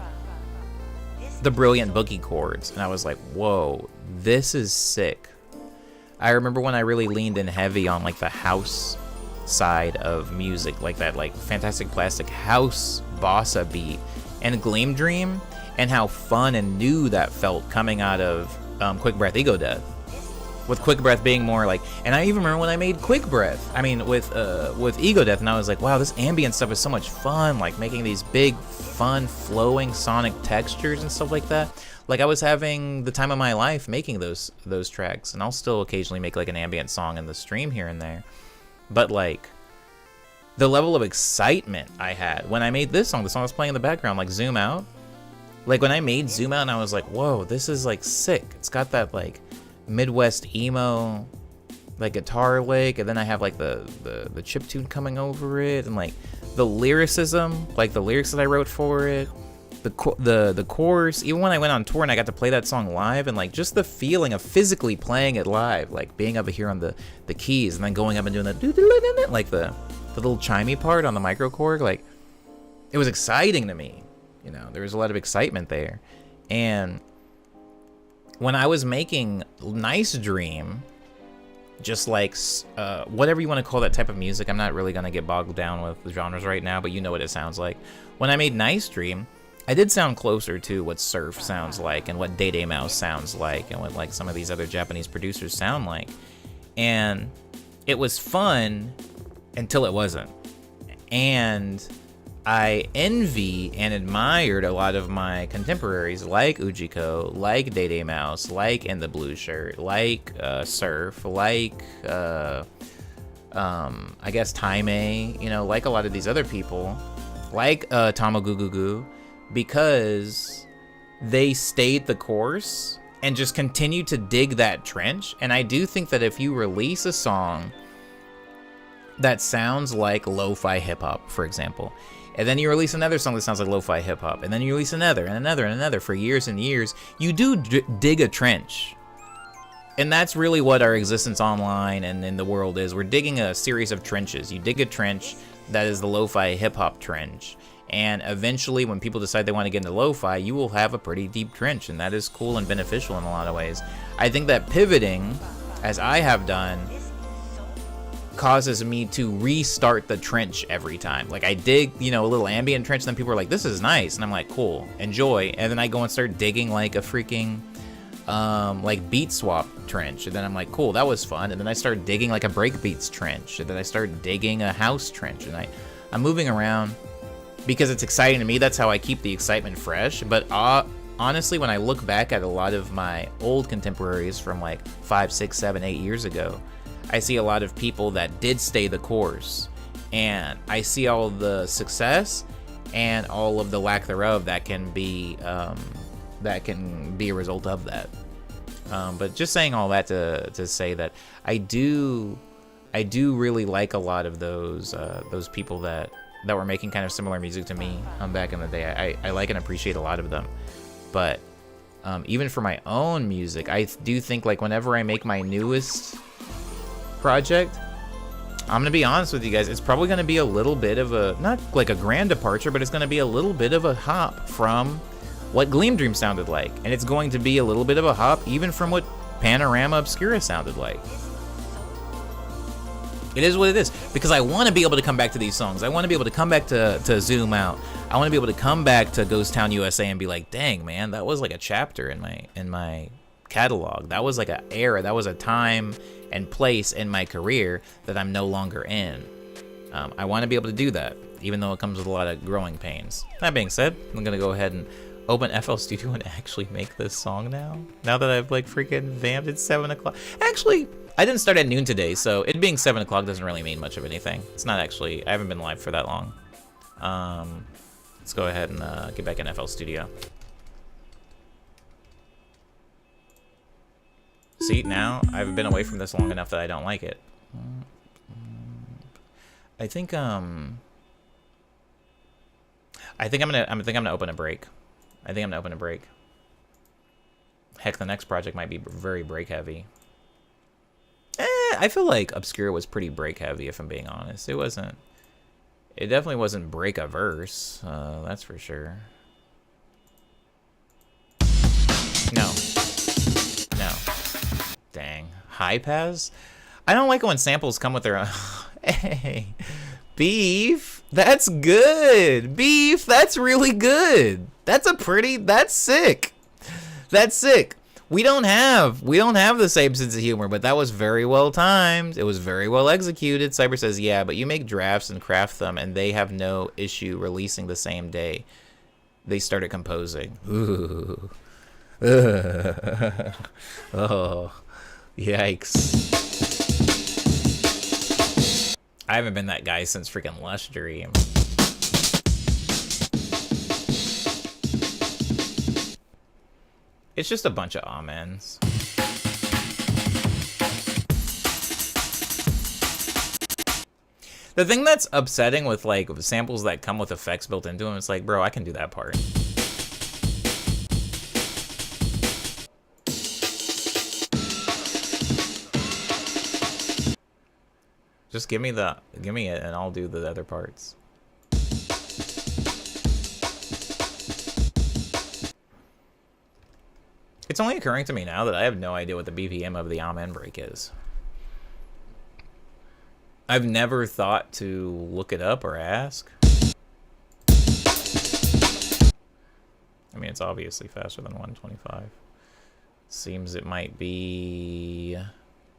Brilliant Boogie chords, and I was like, whoa, this is sick. I remember when I really leaned in heavy on like the house side of music, like that like Fantastic Plastic house bossa beat and Gleam Dream, and how fun and new that felt coming out of Quick Breath Ego Death, with Quick Breath being more like, and I even remember when I made Quick Breath, I mean with Ego Death, and I was like, wow, this ambient stuff is so much fun, like making these big fun flowing sonic textures and stuff like that. Like I was having the time of my life making those tracks, and I'll still occasionally make like an ambient song in the stream here and there. But like the level of excitement I had when I made this song, the song I was playing in the background, like Zoom Out. Like when I made Zoom Out, and I was like, whoa, this is like sick. It's got that like Midwest emo like guitar lick, and then I have like the chiptune coming over it, and like the lyricism, like the lyrics that I wrote for it. The chorus, even when I went on tour and I got to play that song live, and like just the feeling of physically playing it live, like being up here on the keys and then going up and doing the like the little chimey part on the microchord, like it was exciting to me. You know, there was a lot of excitement there. And when I was making Nice Dream, just like whatever you want to call that type of music, I'm not really gonna get bogged down with the genres right now, but you know what it sounds like. When I made Nice Dream, I did sound closer to what Surf sounds like, and what Day Day Mouse sounds like, and what like some of these other Japanese producers sound like. And it was fun until it wasn't. And I envy and admired a lot of my contemporaries, like Ujiko, like Day Day Mouse, like In the Blue Shirt, like Surf, like I guess Taime, you know, like a lot of these other people, like Tamagugugu, because they stayed the course and just continued to dig that trench. And I do think that if you release a song that sounds like lo-fi hip-hop, for example, and then you release another song that sounds like lo-fi hip-hop, and then you release another and another and another for years and years, you do dig a trench. And that's really what our existence online and in the world is. We're digging a series of trenches. You dig a trench that is the lo-fi hip-hop trench. And eventually, when people decide they want to get into lo-fi, you will have a pretty deep trench, and that is cool and beneficial in a lot of ways. I think that pivoting, as I have done, causes me to restart the trench every time. Like I dig, you know, a little ambient trench, and then people are like, this is nice, and I'm like, cool, enjoy. And then I go and start digging like a freaking like beat swap trench, and then I'm like, cool, that was fun. And then I start digging like a breakbeats trench, and then I start digging a house trench, and I'm moving around because it's exciting to me. That's how I keep the excitement fresh. But honestly, when I look back at a lot of my old contemporaries from like 5, 6, 7, 8 years ago, I see a lot of people that did stay the course, and I see all the success and all of the lack thereof that can be a result of that. But just saying all that to say that I do really like a lot of those people that were making kind of similar music to me back in the day. I like and appreciate a lot of them. But even for my own music, I do think like whenever I make my newest project, I'm gonna be honest with you guys, it's probably gonna be a little bit of a, not like a grand departure, but it's gonna be a little bit of a hop from what Gleam Dream sounded like, and it's going to be a little bit of a hop even from what Panorama Obscura sounded like. It is what it is, because I want to be able to come back to these songs. I want to be able to come back to Zoom Out. I want to be able to come back to Ghost Town USA and be like, dang man, that was like a chapter in my catalog. That was like an era, that was a time and place in my career that I'm no longer in. I want to be able to do that, even though it comes with a lot of growing pains. That being said, I'm gonna go ahead and open FL Studio and actually make this song now that I've like freaking vamped. It's 7 o'clock. Actually, I didn't start at noon today, so it being 7 o'clock doesn't really mean much of anything. It's not actually, I haven't been live for that long. Let's go ahead and get back in FL Studio. See, now I've been away from this long enough that I don't like it. I think I think I'm gonna open a break. I think I'm gonna open a break. Heck, the next project might be very break heavy. I feel like Obscura was pretty break heavy, if I'm being honest. It wasn't. It definitely wasn't break averse. That's for sure. No. No. Dang. High pass? I don't like it when samples come with their own. Hey. Beef? That's good. Beef? That's really good. That's sick. That's sick. We don't have the same sense of humor, but that was very well timed. It was very well executed. Cyber says, yeah, but you make drafts and craft them, and they have no issue releasing the same day they started composing. Ooh. Oh, yikes. I haven't been that guy since freaking Lush Dream. It's just a bunch of amens. The thing that's upsetting with like samples that come with effects built into them, it's like, bro, I can do that part. Just give me it and I'll do the other parts. It's only occurring to me now that I have no idea what the BPM of the Amen break is. I've never thought to look it up or ask. I mean, it's obviously faster than 125. Seems it might be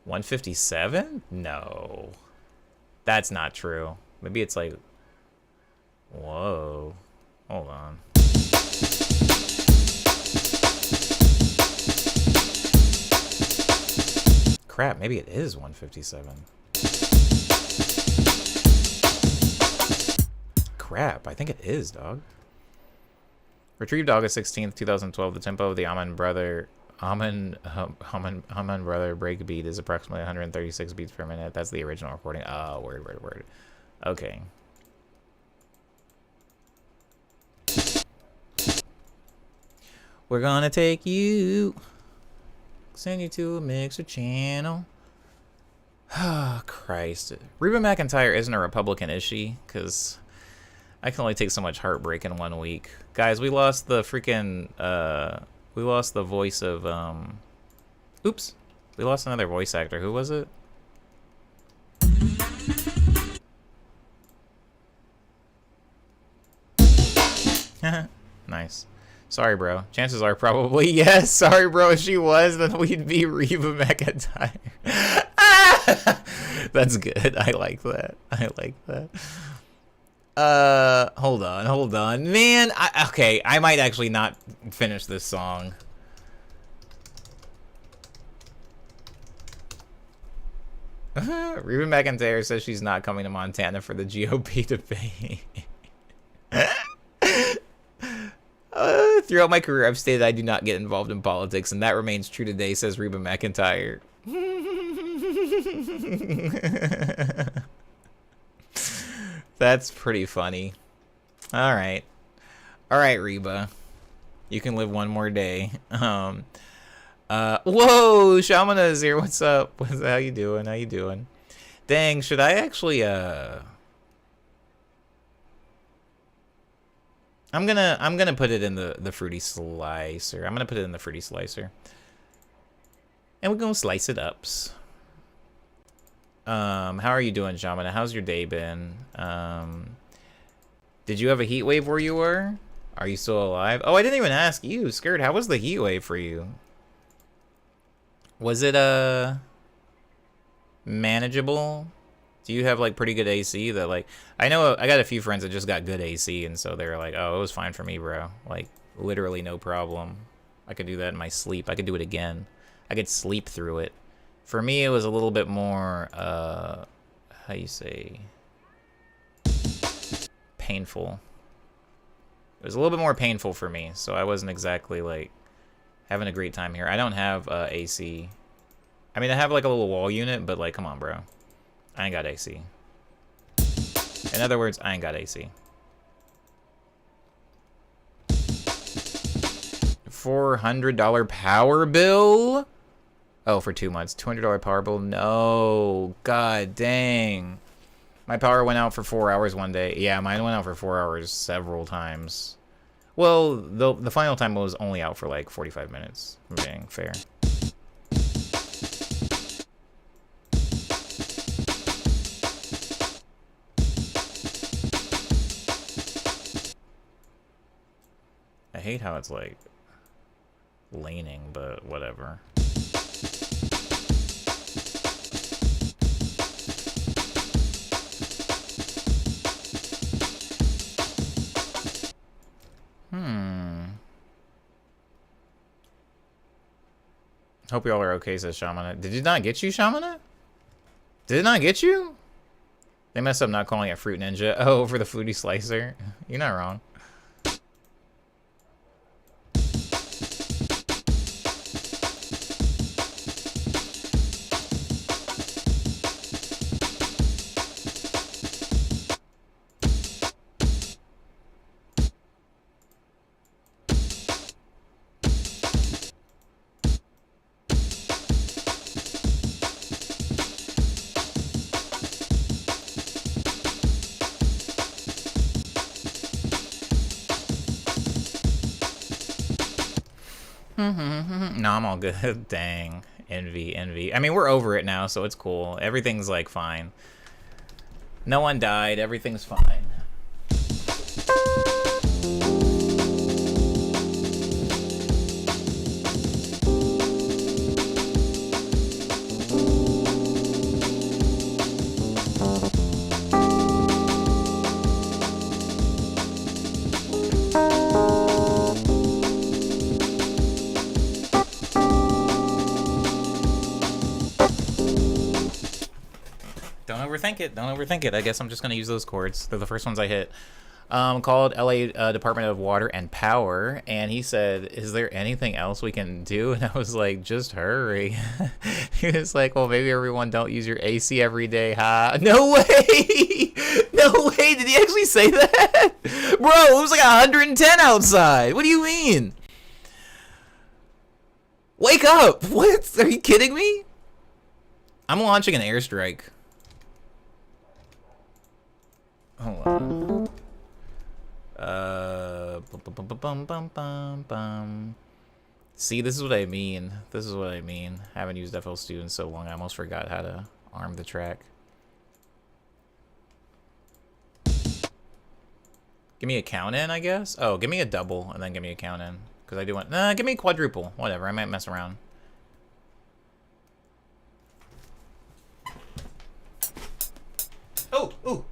157? No. That's not true. Maybe it's like... Whoa. Hold on. Crap, maybe it is 157. Crap, I think it is, dog. Retrieved August 16th, 2012. The tempo of the Amen Brother breakbeat is approximately 136 beats per minute. That's the original recording. Oh, word. Okay. We're gonna take you, send you to a mixer channel. Oh, Christ. Reba McEntire isn't a Republican, is she? Because I can only take so much heartbreak in 1 week. Guys, we lost the freaking, we lost the voice of, oops. We lost another voice actor. Who was it? Nice. Sorry, bro. Chances are probably yes. Sorry, bro. If she was, then we'd be Reba McEntire. That's good. I like that. Hold on. Man, okay, I might actually not finish this song. Reba McEntire says she's not coming to Montana for the GOP debate. Throughout my career, I've stated I do not get involved in politics, and that remains true today, says Reba McEntire. That's pretty funny. All right, Reba, you can live one more day. Whoa, Shamana is here. What's up? How you doing? Dang, should I actually I'm gonna put it in the fruity slicer. I'm gonna put it in the fruity slicer, and we're gonna slice it ups. How are you doing, Shamana? How's your day been? Did you have a heat wave where you were? Are you still alive? Oh, I didn't even ask you, Skirt. How was the heat wave for you? Was it manageable? Do you have like pretty good AC that like I know I got a few friends that just got good AC and so they're like, oh, it was fine for me, bro. Like literally no problem. I could do that in my sleep. I could do it again. I could sleep through it. For me, it was a little bit more how you say painful. It was a little bit more painful for me, so I wasn't exactly like having a great time here. I don't have AC. I mean, I have like a little wall unit, but like, come on, bro. I ain't got AC. In other words, I ain't got AC. $400 power bill? Oh, for 2 months. $200 power bill? No. God dang. My power went out for 4 hours one day. Yeah, mine went out for 4 hours several times. Well, the final time was only out for like 45 minutes. I'm being fair. I hate how it's like laning, but whatever. Hope y'all are okay, says Shamana. Did it not get you, Shamana? Did it not get you? They messed up not calling it Fruit Ninja. Oh, for the foodie slicer. You're not wrong. No, I'm all good. Dang. Envy. I mean, we're over it now, so it's cool. Everything's, like, fine. No one died. Everything's fine. Don't overthink it. I guess I'm just gonna use those chords. They're the first ones I hit. Called LA Department of Water and Power, and he said, "Is there anything else we can do?" And I was like, "Just hurry." He was like, "Well, maybe everyone don't use your AC every day, huh?" No way! No way! Did he actually say that? Bro, it was like 110 outside. What do you mean? Wake up! What? Are you kidding me? I'm launching an airstrike. Hold on. See, this is what I mean. This is what I mean. I haven't used FL Studio in so long, I almost forgot how to arm the track. Give me a count in, I guess? Oh, give me a double and then give me a count in. Because I do want... Nah, give me a quadruple. Whatever, I might mess around. Oh, ooh.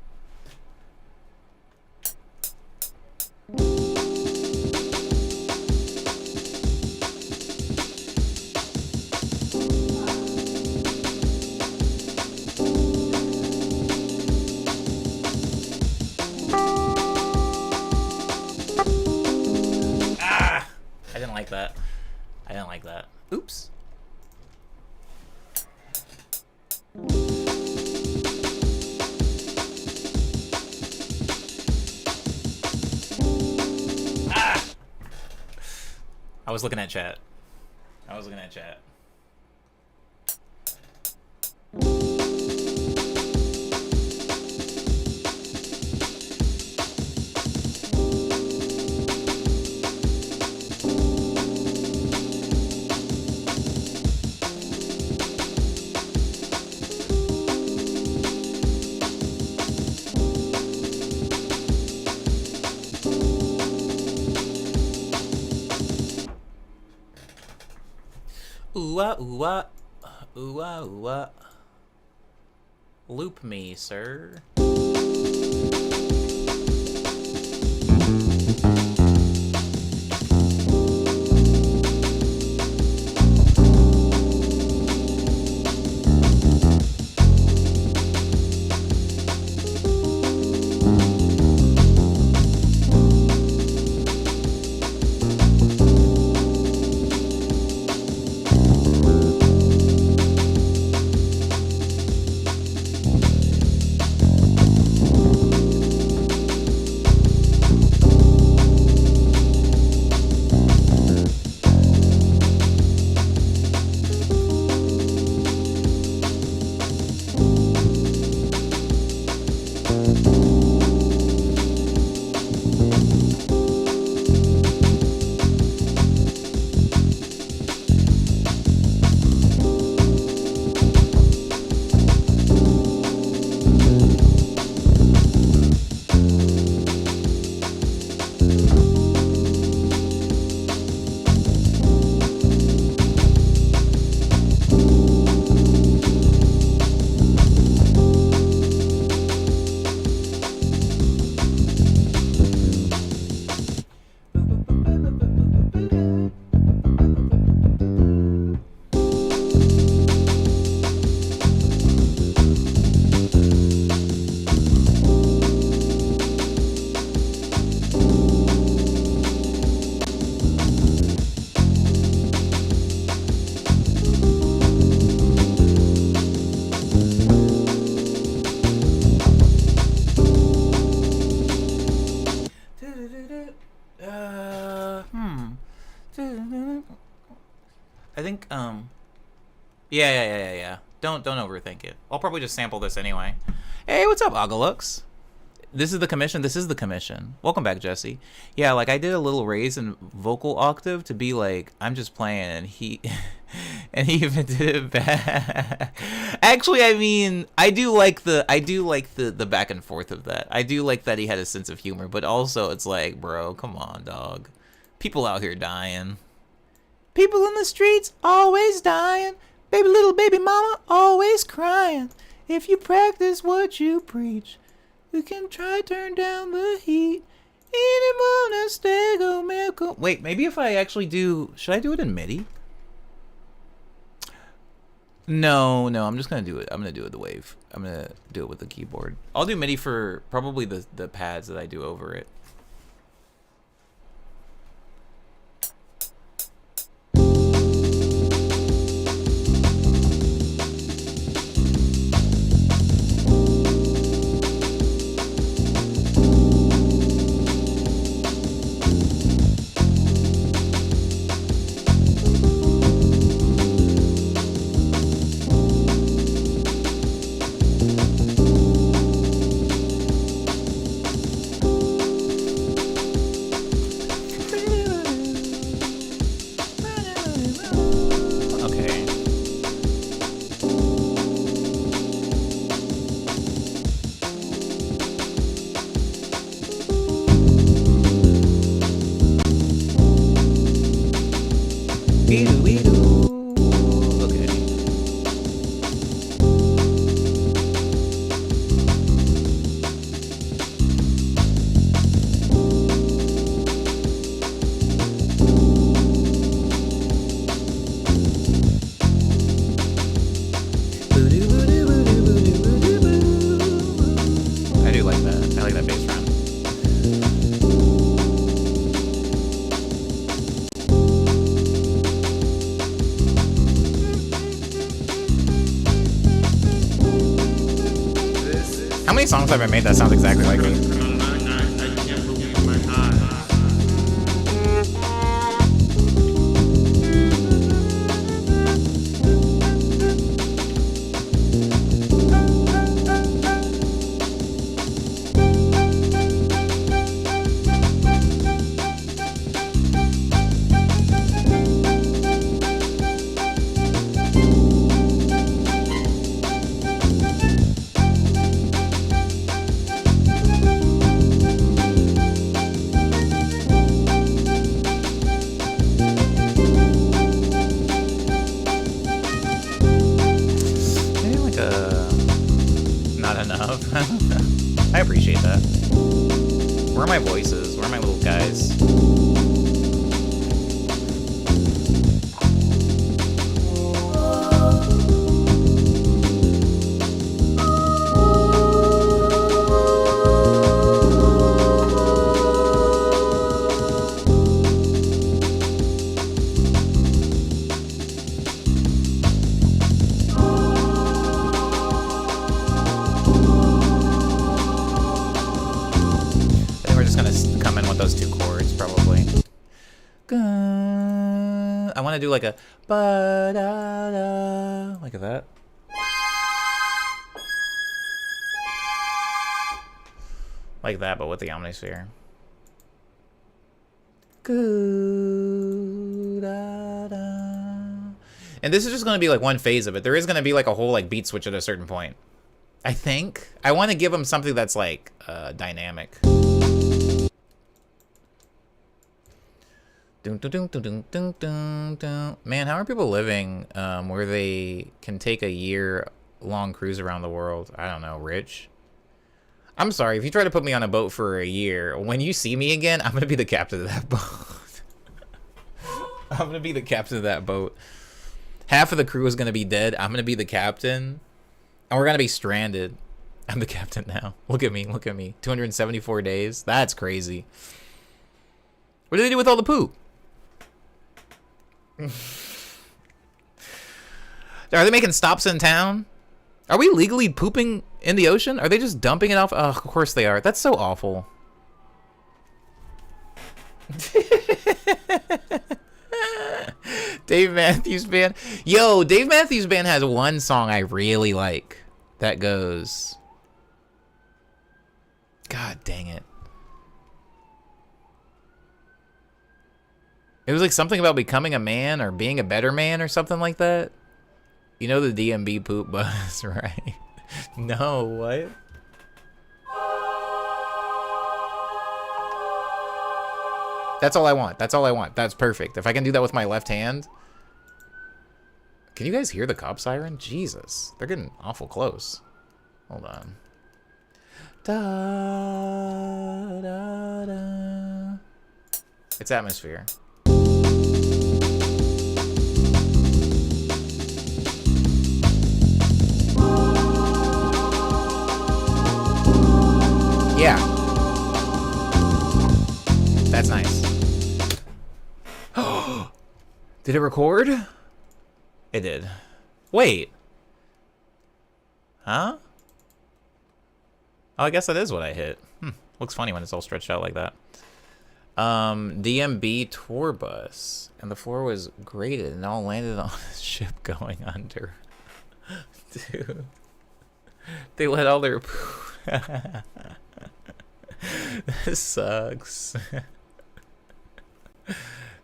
I didn't like that. I didn't like that. Oops. Ah! I was looking at chat. I was looking at chat. Ooh ah ooh ah, ooh ah ooh ah. Loop me, sir. I think, yeah. Don't overthink it. I'll probably just sample this anyway. Hey, what's up, Agalux? This is the commission. This is the commission. Welcome back, Jesse. Yeah, like I did a little raise in vocal octave to be like, I'm just playing, and he, and he even did it back. Actually, I mean, I do like the back and forth of that. I do like that he had a sense of humor, but also it's like, bro, come on, dog. People out here dying. People in the streets always dying. Baby, little baby mama always crying. If you practice what you preach, you can try turn down the heat. Wait, maybe if I actually do... Should I do it in MIDI? No, I'm just going to do it. I'm going to do it the wave. I'm going to do it with the keyboard. I'll do MIDI for probably the pads that I do over it. Songs I've ever made that sounds exactly like me. I can't believe my eyes. I appreciate that. Where are my voices? Where are my little guys? I want to do like a ba-da-da, like that. Like that, but with the Omnisphere. And this is just going to be like one phase of it. There is going to be like a whole like beat switch at a certain point. I think. I want to give him something that's like dynamic. Man, how are people living where they can take a year-long cruise around the world? I don't know, rich? I'm sorry, if you try to put me on a boat for a year, when you see me again, I'm going to be the captain of that boat. I'm going to be the captain of that boat. Half of the crew is going to be dead. I'm going to be the captain. And we're going to be stranded. I'm the captain now. Look at me, look at me. 274 days. That's crazy. What do they do with all the poop? Are they making stops in town? Are we legally pooping in the ocean? Are they just dumping it off? Oh, of course they are. That's so awful. Dave Matthews Band. Yo, Dave Matthews Band has one song I really like. That goes... God dang it. It was like something about becoming a man or being a better man or something like that. You know the DMB poop bus, right? No, what? That's all I want. That's all I want. That's perfect. If I can do that with my left hand. Can you guys hear the cop siren? Jesus. They're getting awful close. Hold on. Da, da, da. It's atmosphere. Yeah. That's nice. Did it record? It did. Wait. Huh? Oh, I guess that is what I hit. Looks funny when it's all stretched out like that. DMB tour bus. And the floor was graded and all landed on a ship going under. Dude. They let all their... This sucks.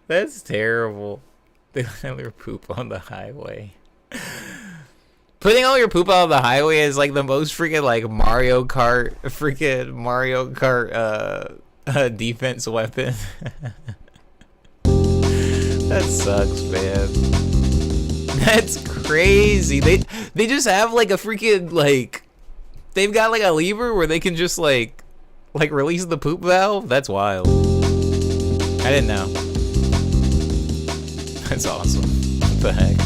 That's terrible. They let all their poop on the highway. Putting all your poop out on the highway is like the most freaking like Mario Kart defense weapon. That sucks, man. That's crazy. They just have like a freaking like they've got like a lever where they can just like release the poop valve. That's wild. I didn't know. That's awesome. What the heck?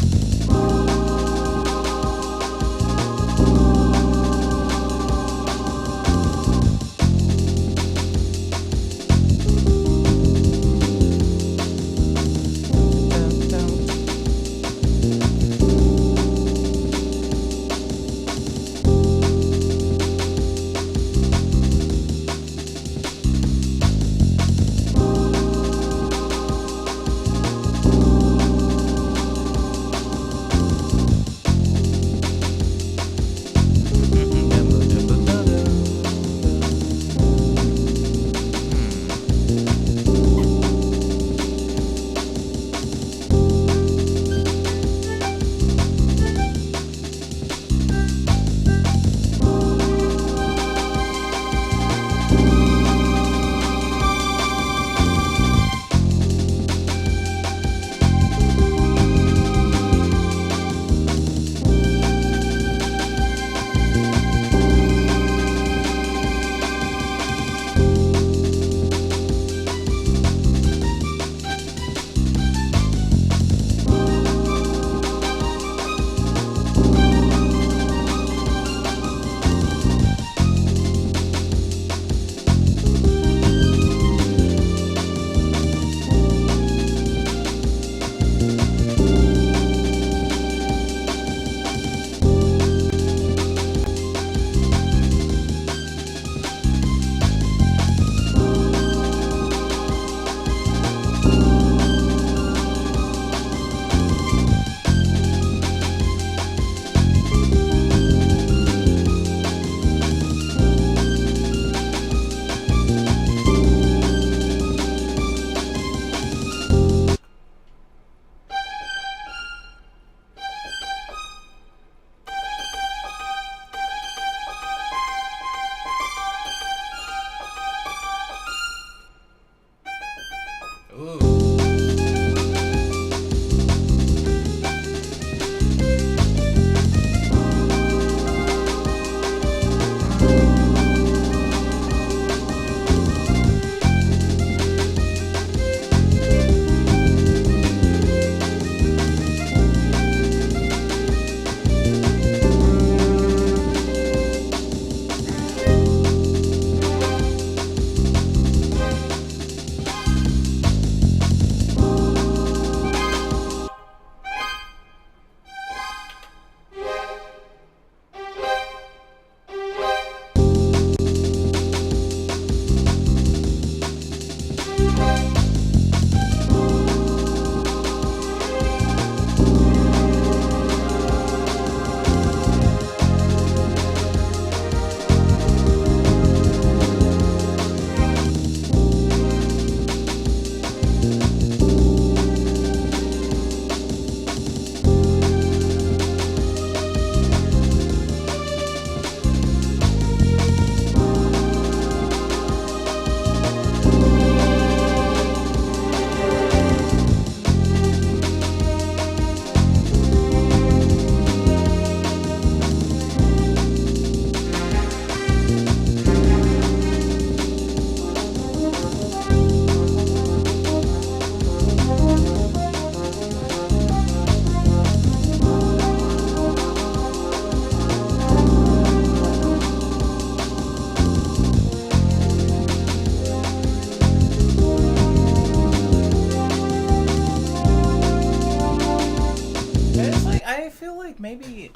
like maybe,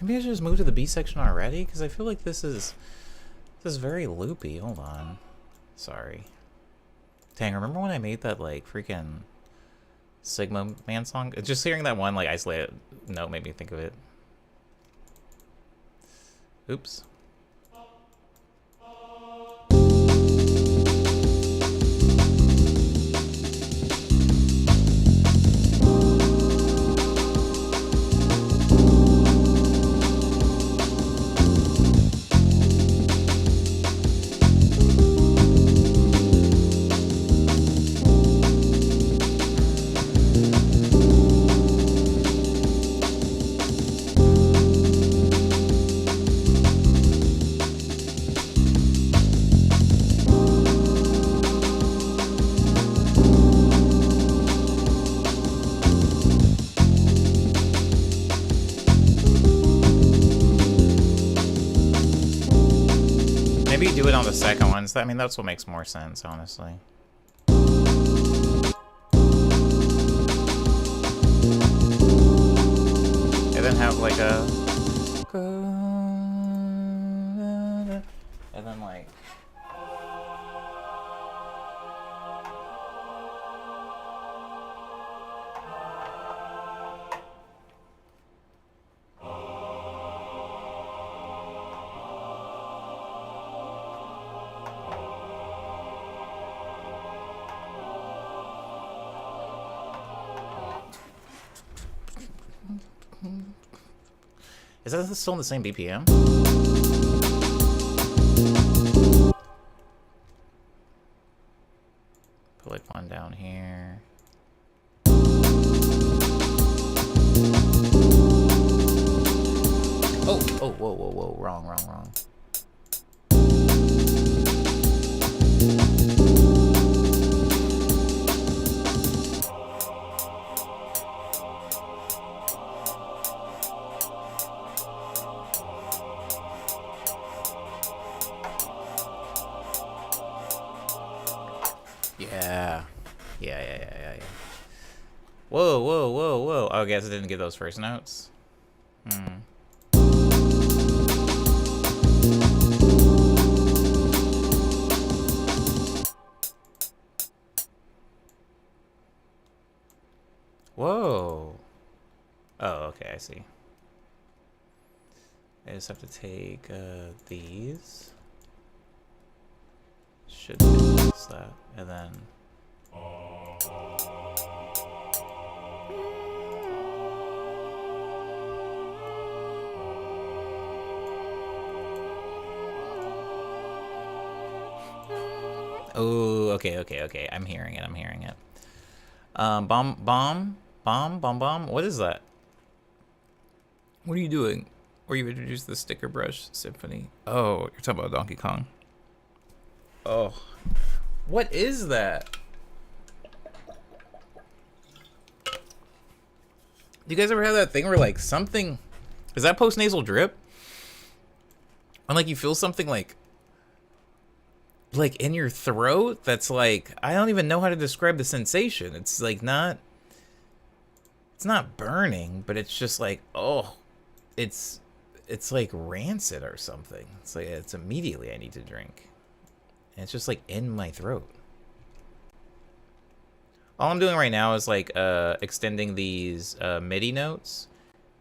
maybe I should just move to the B section already, because I feel like this is very loopy. Hold on. Sorry. Dang, remember when I made that, like, freaking Sigma Man song? Just hearing that one, like, isolated note made me think of it. Oops. Maybe do it on the second one. I mean, that's what makes more sense, honestly. And then have like a... And then like... Is that still in the same BPM? Put like one down here. Oh, oh, whoa, whoa, whoa, wrong. Yeah. Whoa. Oh, I guess I didn't get those first notes. Whoa. Oh, okay, I see. I just have to take these. Should fix that, and then... Oh, okay. I'm hearing it. Bomb. What is that? What are you doing? Or you introduced the sticker brush symphony? Oh, you're talking about Donkey Kong. Oh, what is that? Do you guys ever have that thing where like something, is that post-nasal drip? And like you feel something like in your throat that's like, I don't even know how to describe the sensation. It's like not, it's not burning, but it's just like, oh, it's like rancid or something. It's like, it's immediately I need to drink. And it's just like in my throat. All I'm doing right now is like extending these MIDI notes,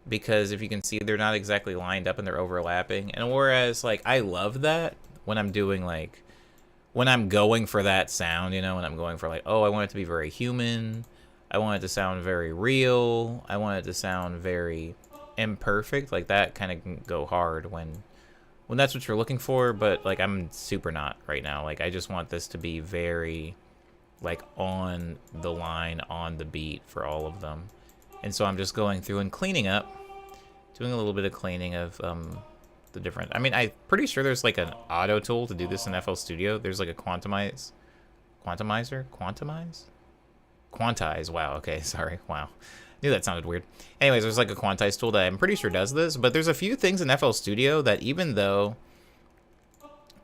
because if you can see, they're not exactly lined up and they're overlapping. And whereas like I love that when I'm doing like, when I'm going for that sound, you know, when I'm going for like, oh, I want it to be very human, I want it to sound very real, I want it to sound very imperfect, like that kind of can go hard when that's what you're looking for. But like I'm super not right now. Like I just want this to be very like on the line, on the beat for all of them. And so I'm just going through and cleaning up, doing a little bit of cleaning of the different, I mean, I'm pretty sure there's like an auto tool to do this in FL Studio. There's like a quantize, wow, okay, sorry, wow, knew that sounded weird. Anyways, there's like a quantize tool that I'm pretty sure does this, but there's a few things in FL Studio that even though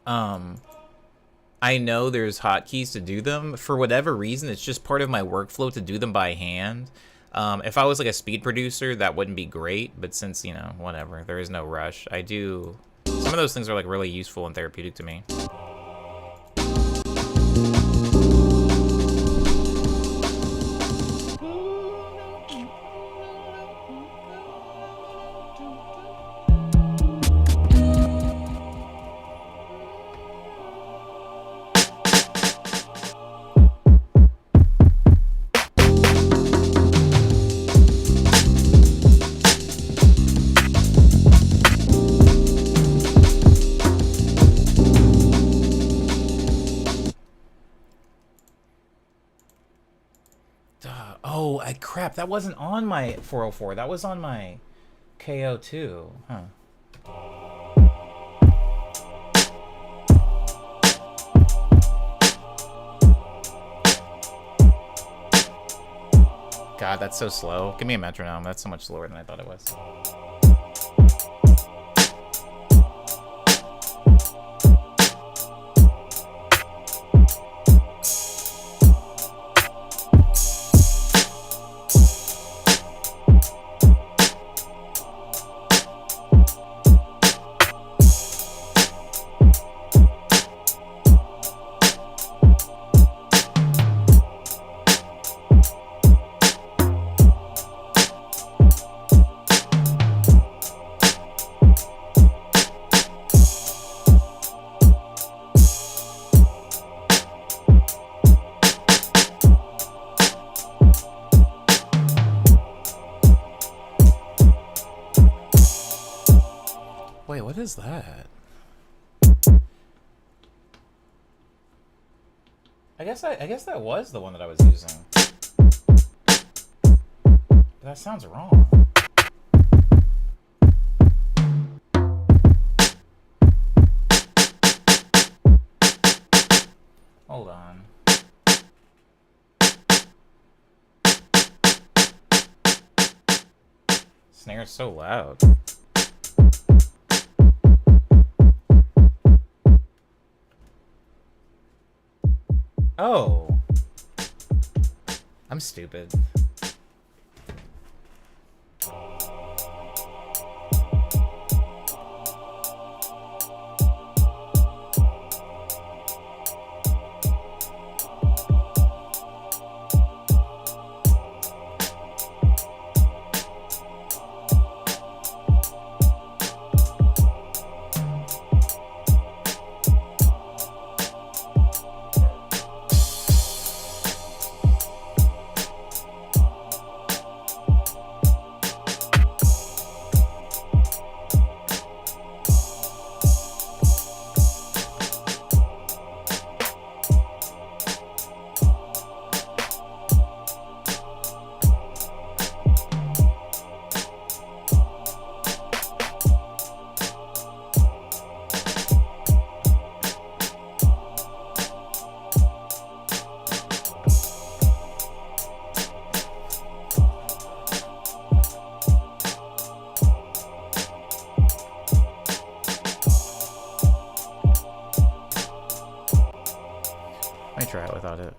I know there's hotkeys to do them, for whatever reason, it's just part of my workflow to do them by hand. If I was like a speed producer, that wouldn't be great, but since, you know, whatever, there is no rush, I do... Some of those things are like really useful and therapeutic to me. Oh, crap, that wasn't on my 404. That was on my KO2. Huh. God, that's so slow. Give me a metronome. That's so much slower than I thought it was. Wait, what is that? I guess that was the one that I was using. But that sounds wrong. Hold on. Snare's so loud. Oh. I'm stupid. Let me try it without it.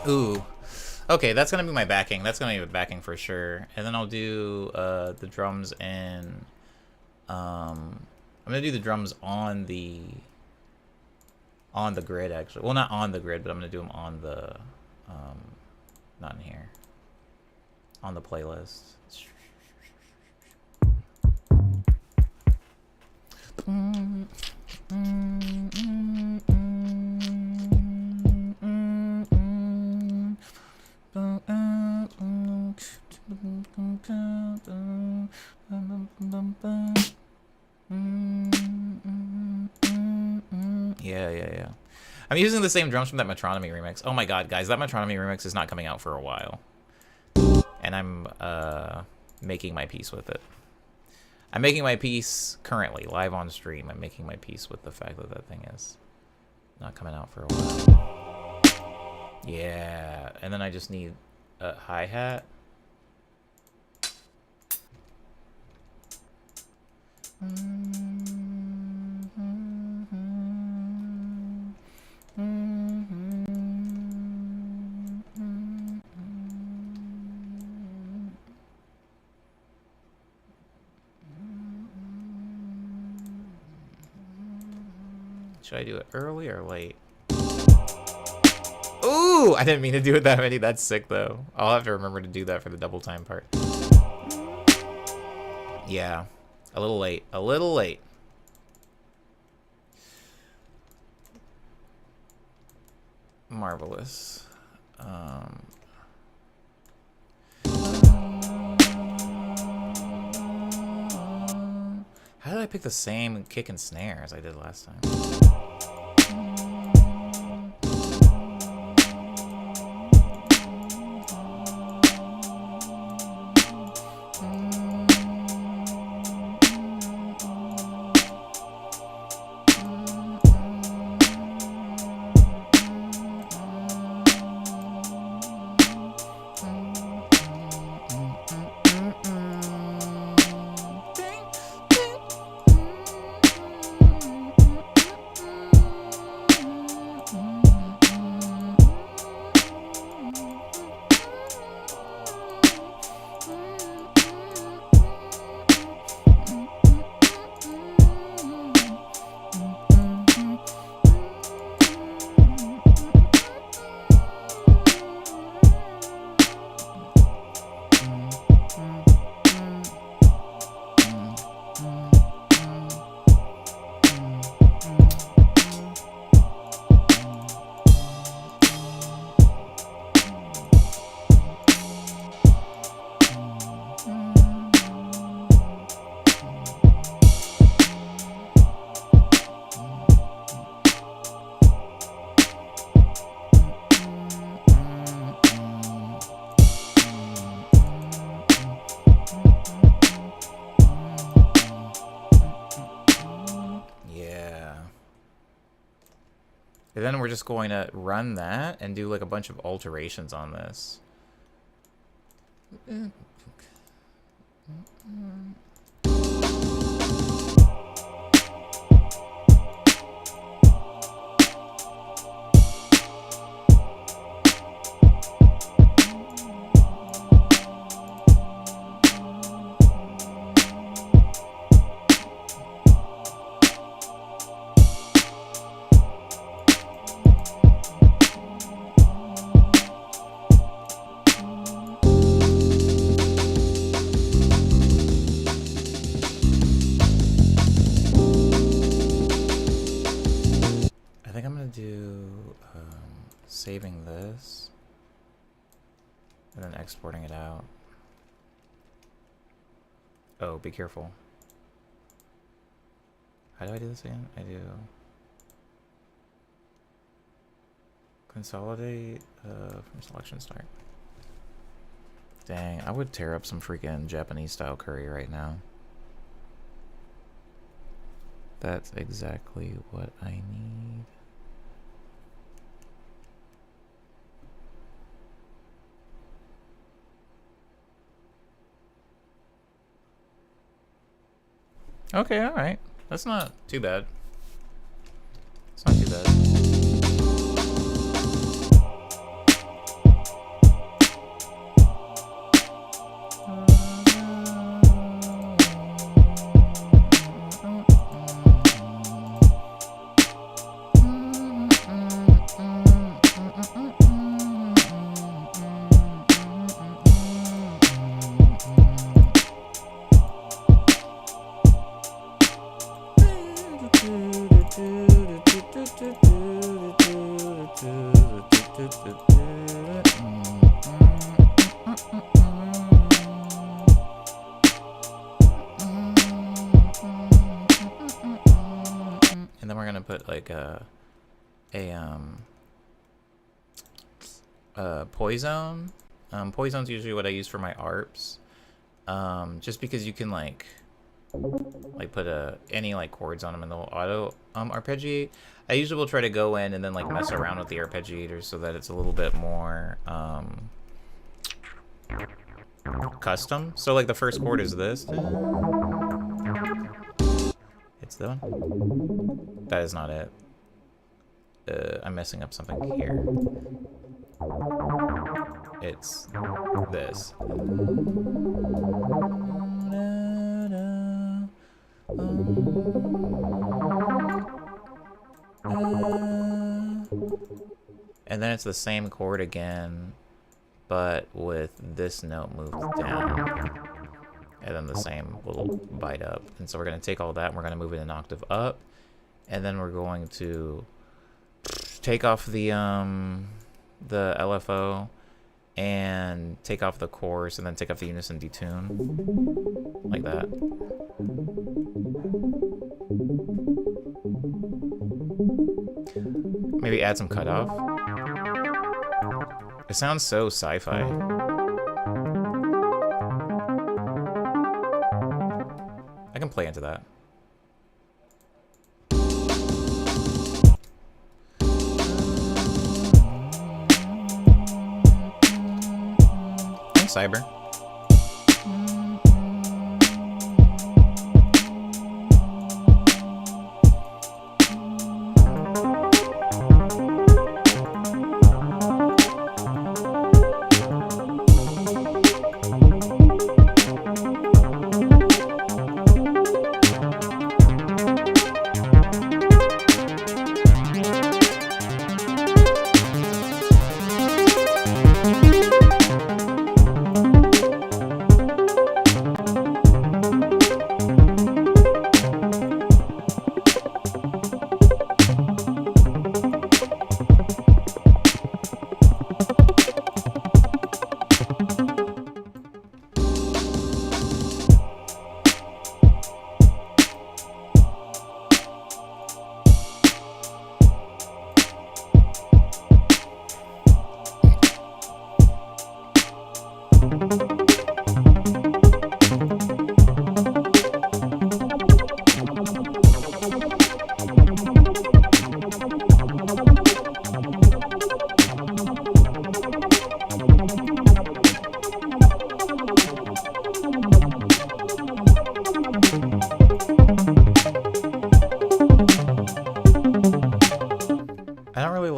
Ooh. Okay, that's gonna be my backing. That's gonna be my backing for sure. And then I'll do the drums in I'm gonna do the drums on the grid actually. Well, not on the grid, but I'm gonna do them on the not in here. On the playlist. I'm using the same drums from that Metronomy remix. Oh my god, guys, that Metronomy remix is not coming out for a while. And I'm making my peace with it. I'm making my peace currently, live on stream. I'm making my peace with the fact that that thing is not coming out for a while. Yeah, and then I just need a hi-hat. Should I do it early or late? Ooh, I didn't mean to do it that many. That's sick, though. I'll have to remember to do that for the double time part. Yeah, a little late. A little late. Marvelous. How did I pick the same kick and snare as I did last time? And then we're just going to run that and do like a bunch of alterations on this. Saving this and then exporting it out. Oh, be careful. How do I do this again? I do consolidate from selection start. Dang, I would tear up some freaking Japanese style curry right now. That's exactly what I need. Okay, alright. That's not too bad. It's not too bad. And then we're gonna put like a Poison. Poison's usually what I use for my ARPs. Just because you can like put any like chords on them and they'll auto arpeggiate. I usually will try to go in and then like mess around with the arpeggiator so that it's a little bit more custom. So like the first chord is this. It's the one. That is not it. I'm messing up something here. It's this. And then it's the same chord again, but with this note moved down. And then the same little bite up. And so we're going to take all that and we're going to move it an octave up. And then we're going to take off the LFO and take off the chorus and then take off the unison detune. Like that. Maybe add some cutoff. It sounds so sci-fi. I can play into that. Thanks, Cyber.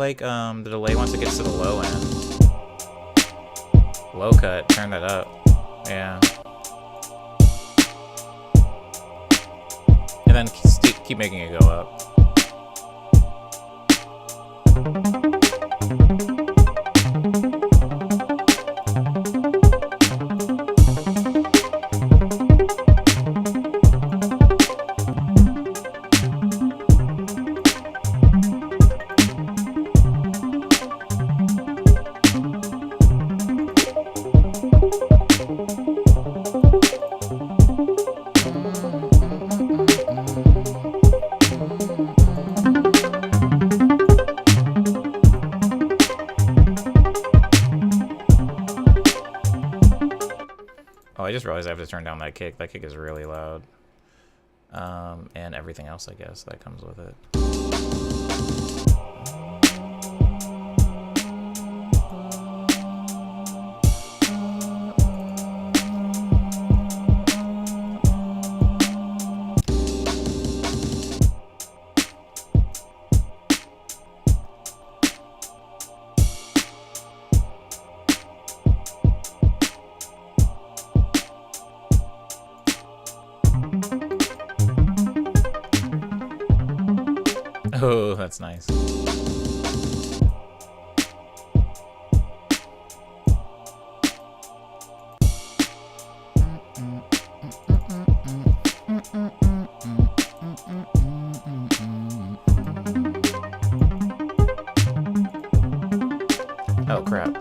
The delay once it gets to the low end. Low cut, turn that up. Yeah. And then keep making it go up. I just realized I have to turn down that kick. That kick is really loud. And everything else, I guess, that comes with it. Oh, that's nice. Oh, crap.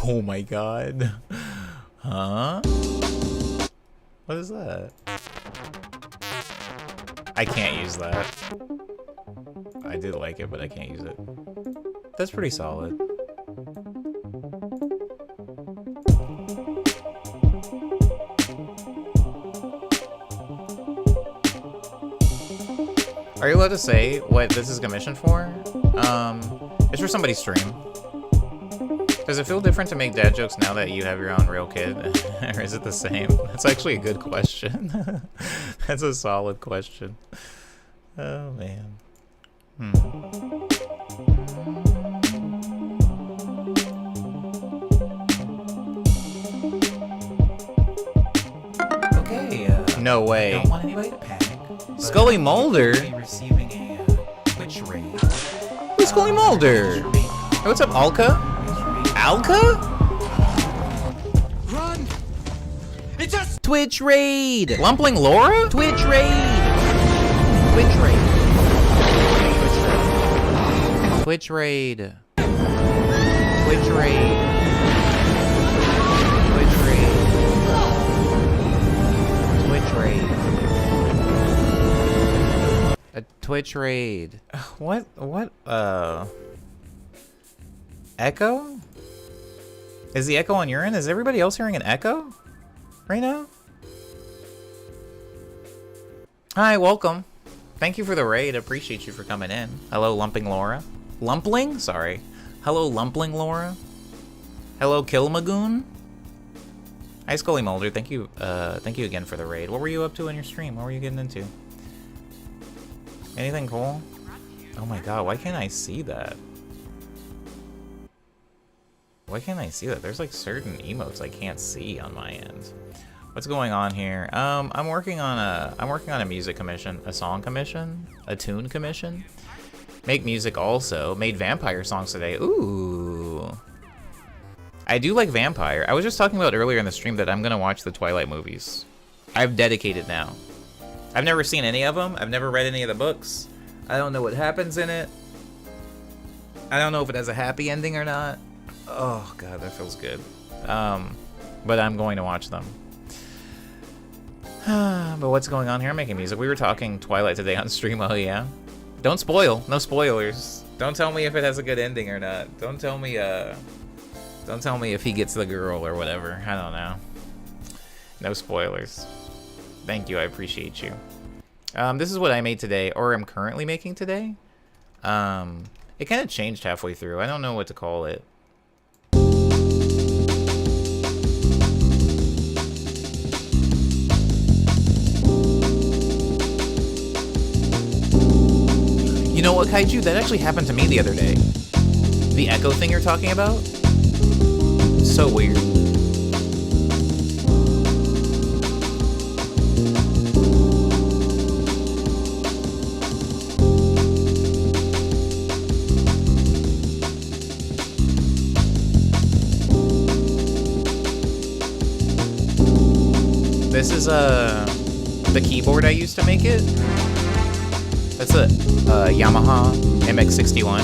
Oh my god. Huh? What is that? I can't use that. I did like it, but I can't use it. That's pretty solid. Are you allowed to say what this is commissioned for? It's for somebody's stream. Does it feel different to make dad jokes now that you have your own real kid? Or is it the same? That's actually a good question. That's a solid question. Oh, man. Okay, No way. don't want anybody to panic. but Scully Mulder? you'll be receiving a Twitch raid. Who's Scully Mulder? Twitch raid. Hey, what's up, Alka? Alka? Run! It just Twitch raid! Lumpling Laura? Twitch raid! Twitch raid. Twitch raid. Twitch raid. Twitch raid. Twitch raid. A Twitch raid. What? Echo? Is the echo on your end? Is everybody else hearing an echo right now? Hi, welcome. Thank you for the raid. Appreciate you for coming in. Hello, Lumping Laura. Lumpling? Sorry. Hello, Lumpling Laura. Hello, Kilmagoon. Hi, Scully Mulder. Thank you again for the raid. What were you up to on your stream? What were you getting into? Anything cool? Oh my god, why can't I see that? Why can't I see that? There's like certain emotes I can't see on my end. What's going on here? I'm working on a music commission, a song commission, a tune commission. Make music also. Made vampire songs today. Ooh. I do like vampire. I was just talking about earlier in the stream that I'm gonna watch the Twilight movies. I've dedicated now. I've never seen any of them. I've never read any of the books. I don't know what happens in it. I don't know if it has a happy ending or not. Oh god, that feels good. But I'm going to watch them. But what's going on here? I'm making music. We were talking Twilight today on stream. Oh yeah. Don't spoil. No spoilers. Don't tell me if it has a good ending or not. Don't tell me if he gets the girl or whatever. I don't know. No spoilers. Thank you. I appreciate you. This is what I made today, or I'm currently making today. It kind of changed halfway through. I don't know what to call it. You know what, Kaiju? That actually happened to me the other day. The echo thing you're talking about? So weird. This is the keyboard I used to make it. That's a Yamaha MX61.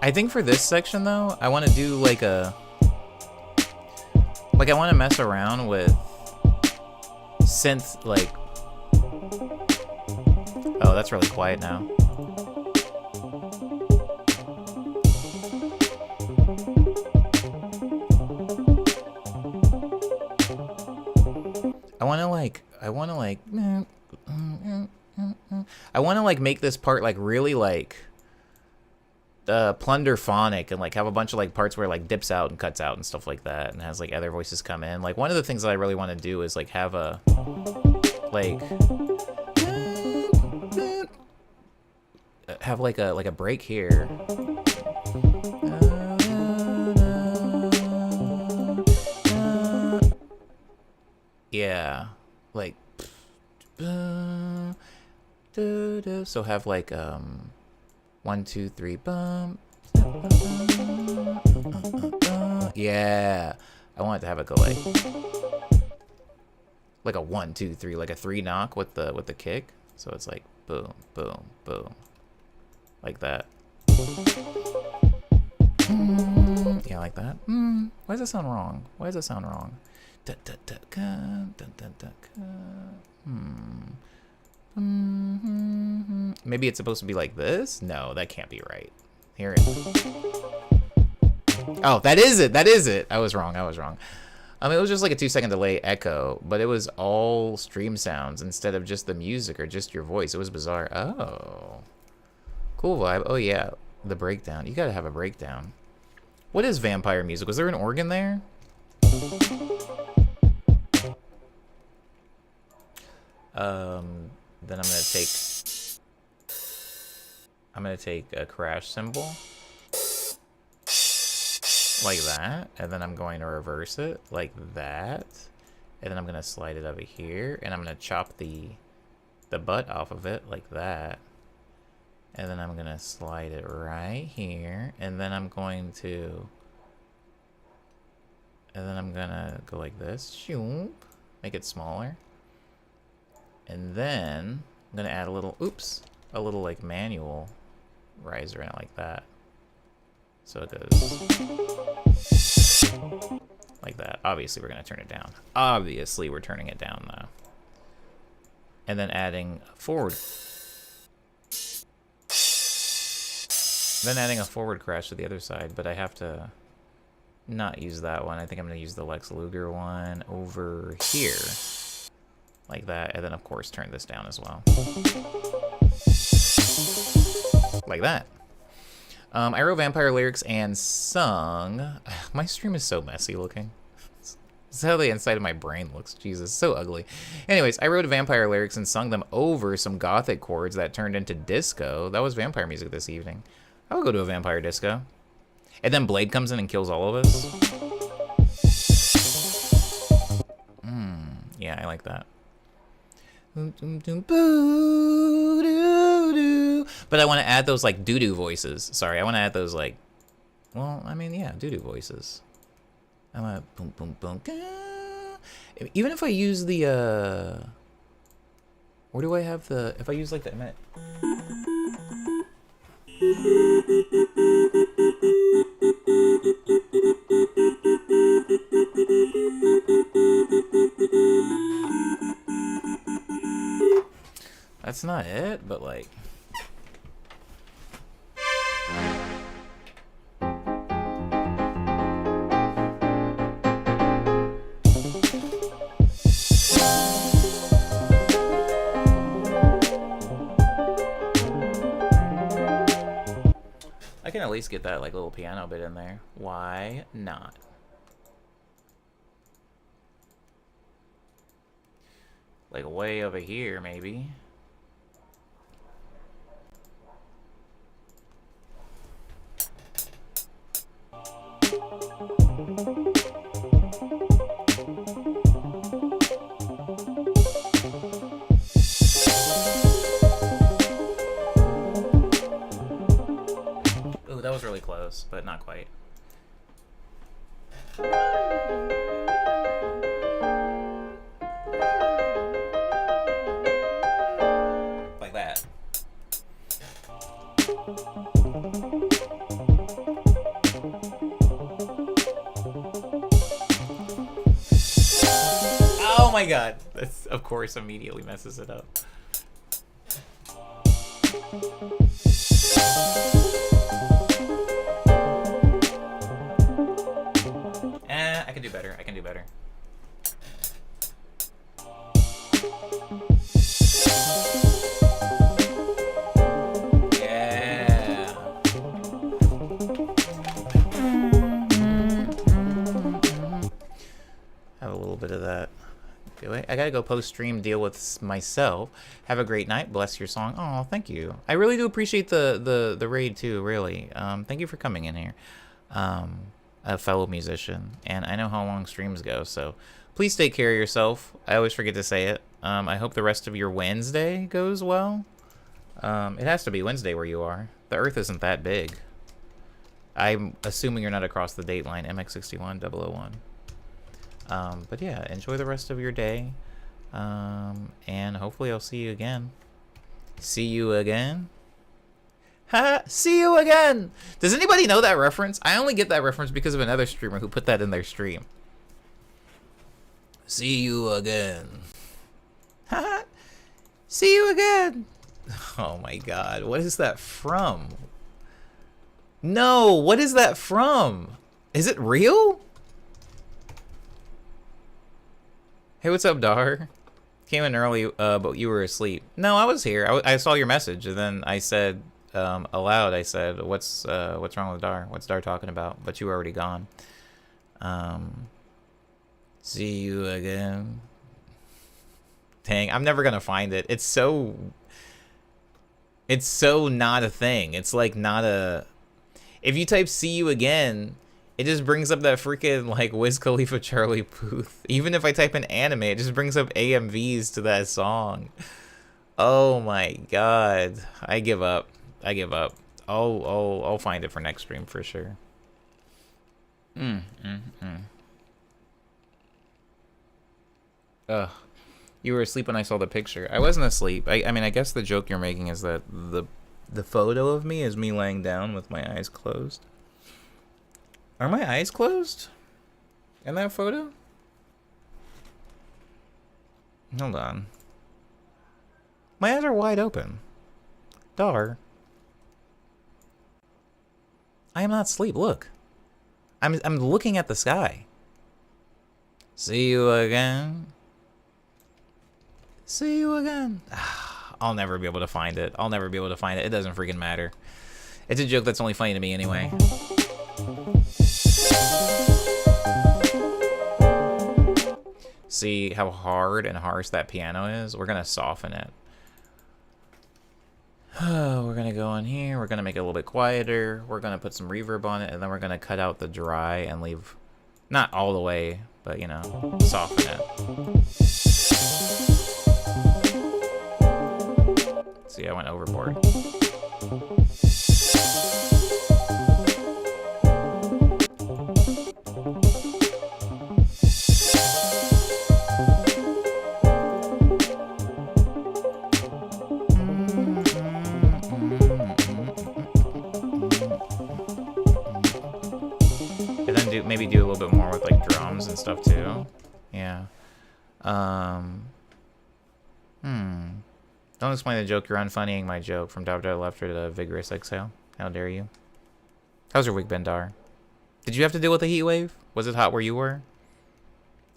I think for this section though, I want to do like I want to mess around with synth like. Oh, that's really quiet now. I want to like make this part like really like plunderphonic and like have a bunch of like parts where it like dips out and cuts out and stuff like that and has like other voices come in. Like one of the things that I really want to do is like have a like have like a break here. Yeah, like so have like 1 2 3 bum. Yeah, I want it to have it go like a 1 2 3, like a 3 knock with the kick. So it's like boom boom boom Like that. Yeah, like that. Why does that sound wrong? Why does that sound wrong? Maybe it's supposed to be like this? No, that can't be right. Here it. Oh, that is it. That is it. I was wrong. I was wrong. It was just like a 2-second delay echo, but it was all stream sounds instead of just the music or just your voice. It was bizarre. Oh. Cool vibe. Oh, yeah. The breakdown. You gotta have a breakdown. What is vampire music? Was there an organ there? Then I'm gonna take a crash symbol. Like that, and then I'm going to reverse it like that, and then I'm gonna slide it over here, and I'm gonna chop the butt off of it like that, and then I'm gonna slide it right here, and then I'm going to, go like this, shoop, make it smaller, and then I'm gonna add a little, a little like manual riser in it like that. So it goes like that. Obviously, we're going to turn it down. Obviously, we're turning it down, though. And then adding a forward. Then adding a forward crash to the other side, but I have to not use that one. I think I'm going to use the Lex Luger one over here. Like that. And then, of course, turn this down as well. Like that. I wrote vampire lyrics and sung. My stream is so messy looking. It's how the inside of my brain looks. Jesus, so ugly. Anyways, I wrote vampire lyrics and sung them over some gothic chords that turned into disco. That was vampire music this evening. I would go to a vampire disco. And then Blade comes in and kills all of us. Yeah, I like that. But I want to add those like doo-doo voices. Sorry, I want to add those like, well, I mean, yeah, doo-doo voices. I want boom, boom, boom. Even if I use the, where do I have the, if I use like the, that's not it, but like, I can at least get that like little piano bit in there. Why not? Like way over here, maybe. Ooh, that was really close, but not quite. Like that. Oh my god. That's, of course, immediately messes it up. I can do better. I can do better. Yeah. Have a little bit of that. I gotta go post stream, deal with myself. Have a great night. Bless your song. Oh, thank you. I really do appreciate the raid too. Really. Thank you for coming in here. A fellow musician, and I know how long streams go, so please take care of yourself. I always forget to say it. I hope the rest of your Wednesday goes well. It has to be Wednesday where you are. The Earth isn't that big. I'm assuming you're not across the date line, MX61 001. But yeah, enjoy the rest of your day, and hopefully I'll see you again. See you again. Ha! See you again! Does anybody know that reference? I only get that reference because of another streamer who put that in their stream. See you again. Ha! See you again! Oh my god, what is that from? No, what is that from? Is it real? Hey, what's up, Dar? Came in early, but you were asleep. No, I was here. I saw your message, and then I said, aloud, I said, what's wrong with Dar? What's Dar talking about? But you were already gone. See you again. Dang, I'm never gonna find it. It's so not a thing. It's like not a... If you type "see you again," it just brings up that freaking, like, Wiz Khalifa Charlie Puth. Even if I type in anime, it just brings up AMVs to that song. Oh my god. I give up. I give up. I'll find it for next stream for sure. Ugh. You were asleep when I saw the picture. I wasn't asleep. I mean, I guess the joke you're making is that the photo of me is me laying down with my eyes closed. Are my eyes closed in that photo? Hold on. My eyes are wide open. Dar. I am not asleep. Look. I'm looking at the sky. See you again. See you again. I'll never be able to find it. I'll never be able to find it. It doesn't freaking matter. It's a joke that's only funny to me anyway. See how hard and harsh that piano is? We're gonna soften it. We're gonna go in here. We're gonna make it a little bit quieter. We're gonna put some reverb on it, and then we're gonna cut out the dry and leave, not all the way, but you know, soften it. See, I went overboard. And then maybe do a little bit more with like drums and stuff too. Yeah. Don't explain the joke. You're unfunnying my joke. From Dr. After the vigorous exhale. How dare you? How's your week been, Dar? Did you have to deal with a heat wave? Was it hot where you were?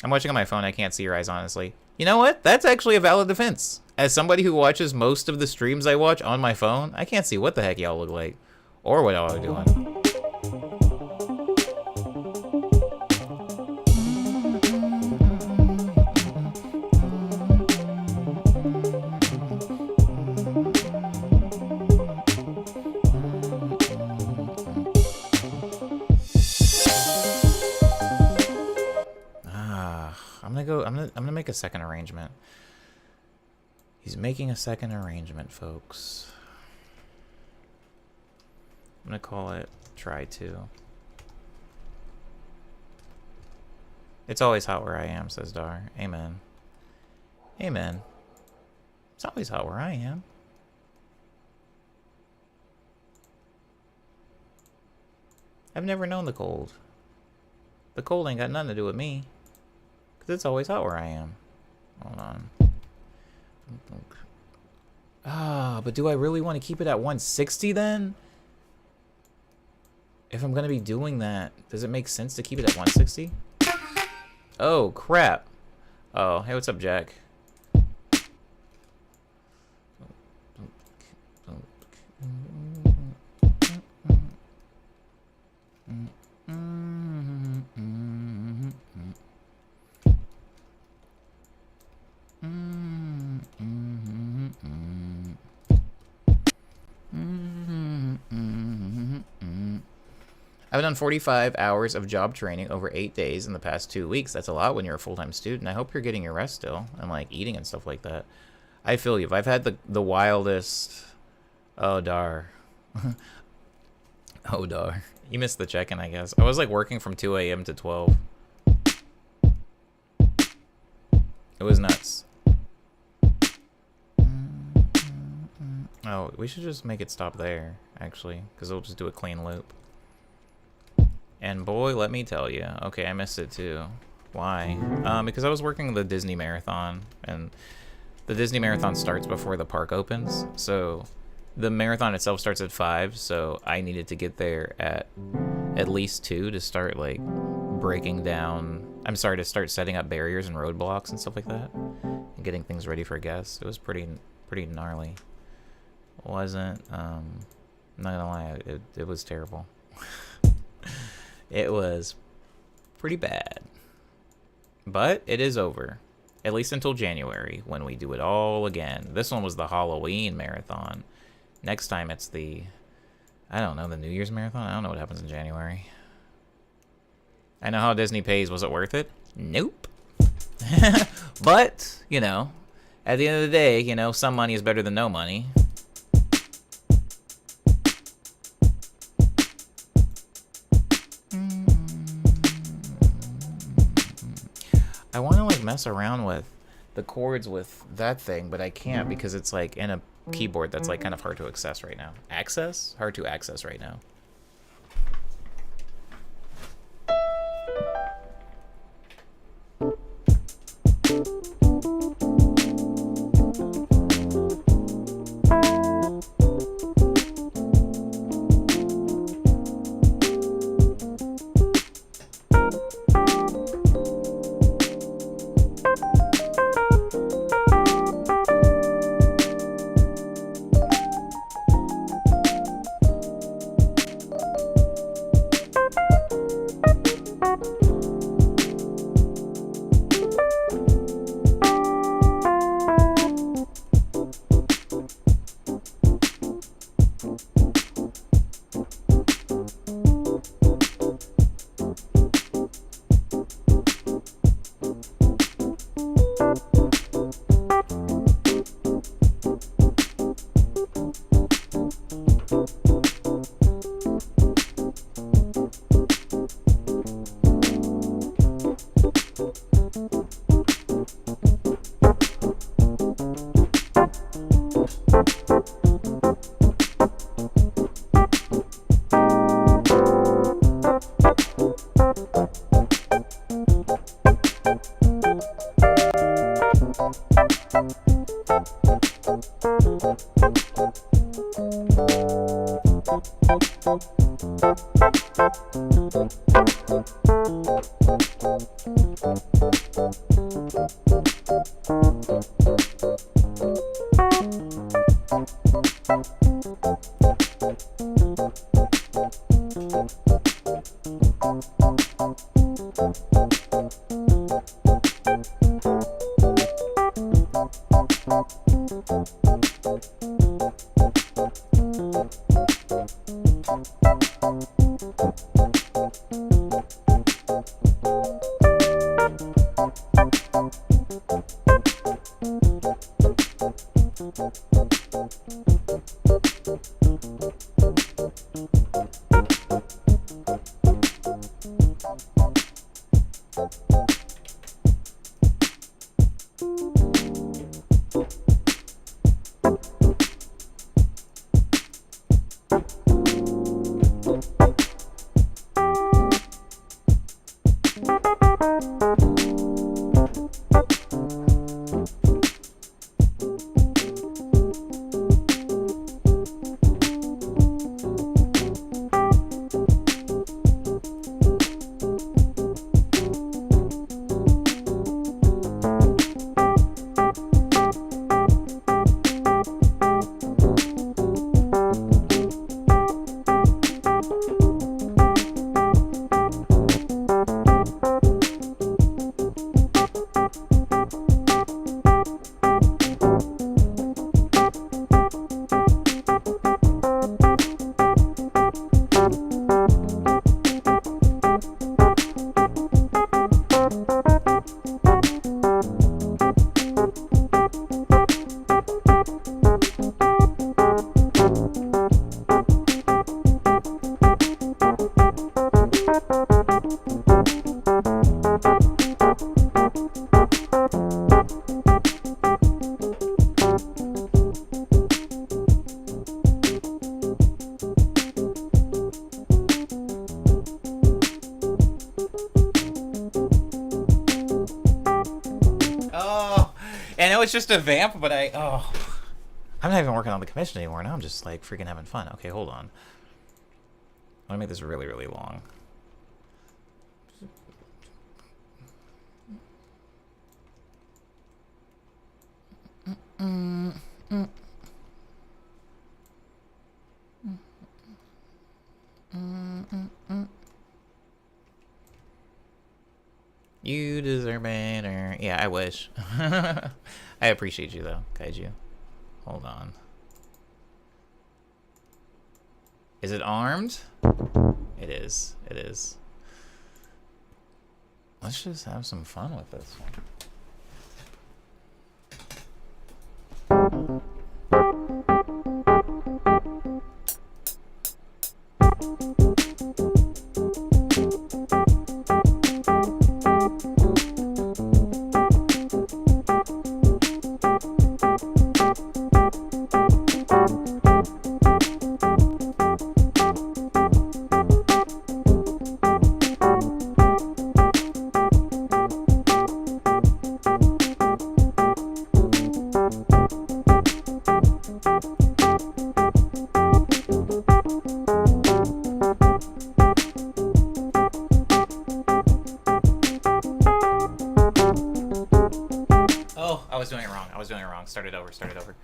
I'm watching on my phone. I can't see your eyes, honestly. You know what? That's actually a valid defense. As somebody who watches most of the streams I watch on my phone, I can't see what the heck y'all look like. Or what y'all are doing. I'm gonna make a second arrangement. He's making a second arrangement, folks. I'm gonna call it try to. It's always hot where I am, says Dar. Amen. Amen. It's always hot where I am. I've never known the cold. The cold ain't got nothing to do with me. Because it's always hot where I am. Hold on. Ah, but do I really want to keep it at 160 then? If I'm going to be doing that, does it make sense to keep it at 160? Oh, crap. Oh, hey, what's up, Jack? I've done 45 hours of job training over 8 days in the past 2 weeks. That's a lot when you're a full-time student. I hope you're getting your rest still and like eating and stuff like that. I feel you. I've had the wildest... Oh, Dar. Oh, Dar. You missed the check-in, I guess. I was like working from 2 a.m. to 12. It was nuts. Oh, we should just make it stop there, actually, because it'll just do a clean loop. And boy, let me tell you. Okay, I missed it too. Why? Because I was working the Disney Marathon, and the Disney Marathon starts before the park opens, so the marathon itself starts at 5, so I needed to get there at least 2 to start, like, breaking down... I'm sorry, to start setting up barriers and roadblocks and stuff like that, and getting things ready for guests. It was pretty gnarly. It wasn't, I'm not gonna lie, it was terrible. It was pretty bad. But it is over. At least until January, when we do it all again. This one was the Halloween marathon. Next time it's the... I don't know, the New Year's marathon? I don't know what happens in January. I know how Disney pays. Was it worth it? Nope. But, you know, at the end of the day, you know, some money is better than no money. I want to, like, mess around with the chords with that thing, but I can't because it's, like, in a keyboard that's, like, kind of hard to access right now. Access? Hard to access right now. it's just a vamp, but I'm not even working on the commission anymore. Now I'm just like freaking having fun. Okay, hold on. I want to make this really, really long. You deserve better. Yeah, I wish. I appreciate you though, Kaiju. Hold on. Is it armed? It is. It is. Let's just have some fun with this one. Start it over, start it over.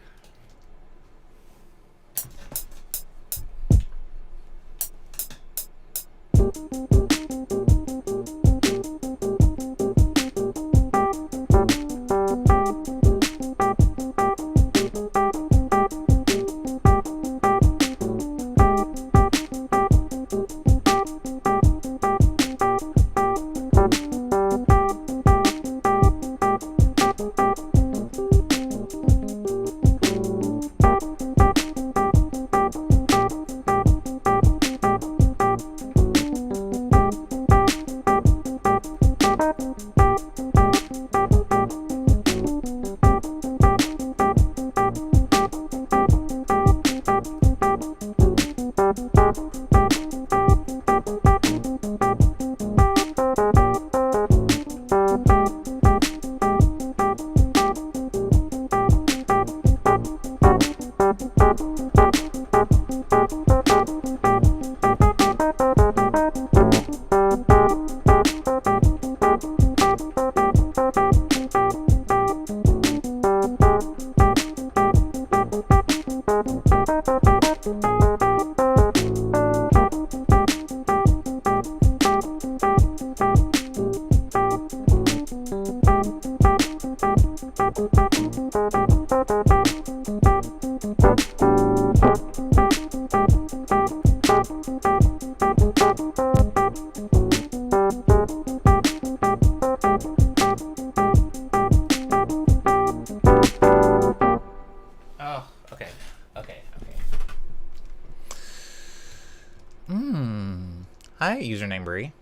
Hi, username Bree.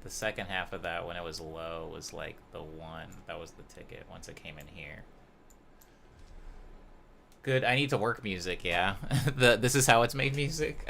The second half of that, when it was low, was like the one. That was the ticket once it came in here. Good. I need to work music, yeah. This is how it's made music.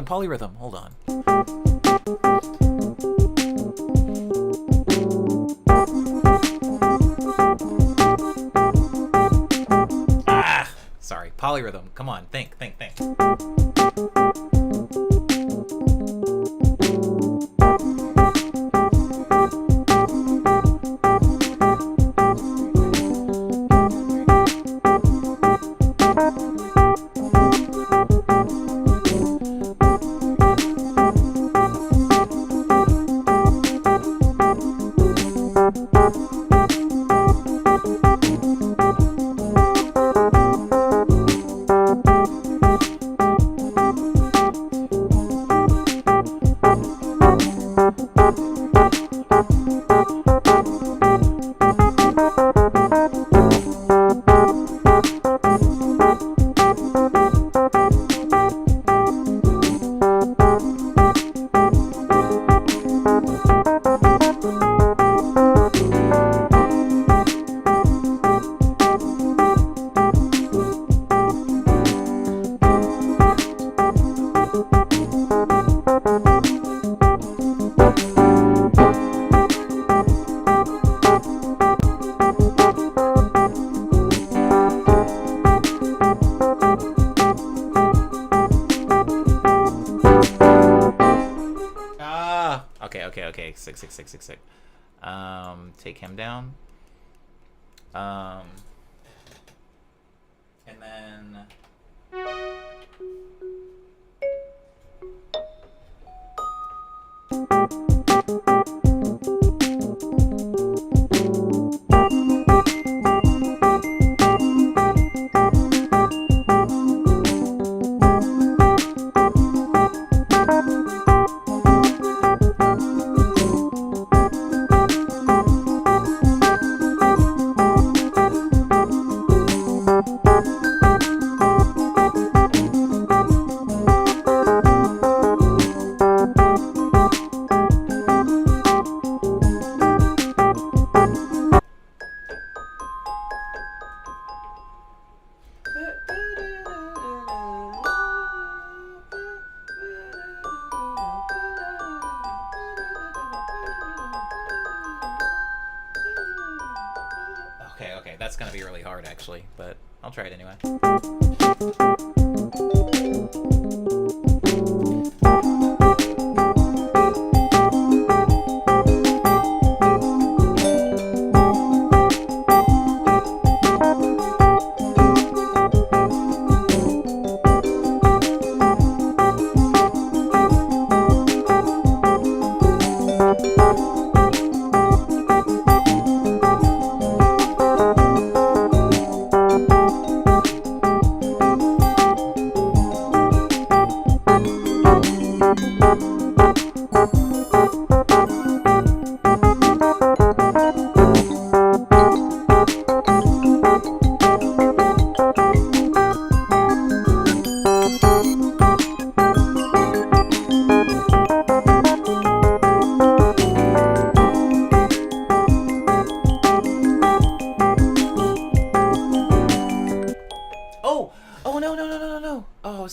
Polyrhythm. Hold on. Ah! Sorry. Polyrhythm. Come on. Think. Okay. Sick. Take him down. And then Okay, that's gonna be really hard actually, but I'll try it anyway.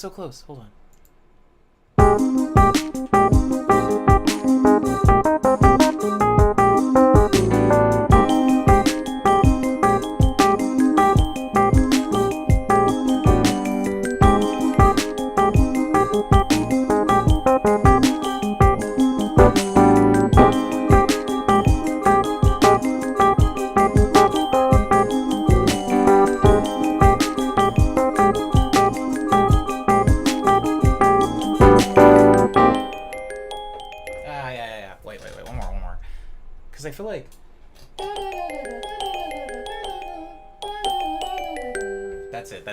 so close. Hold on. Wait. One more. Because I feel like... That's it.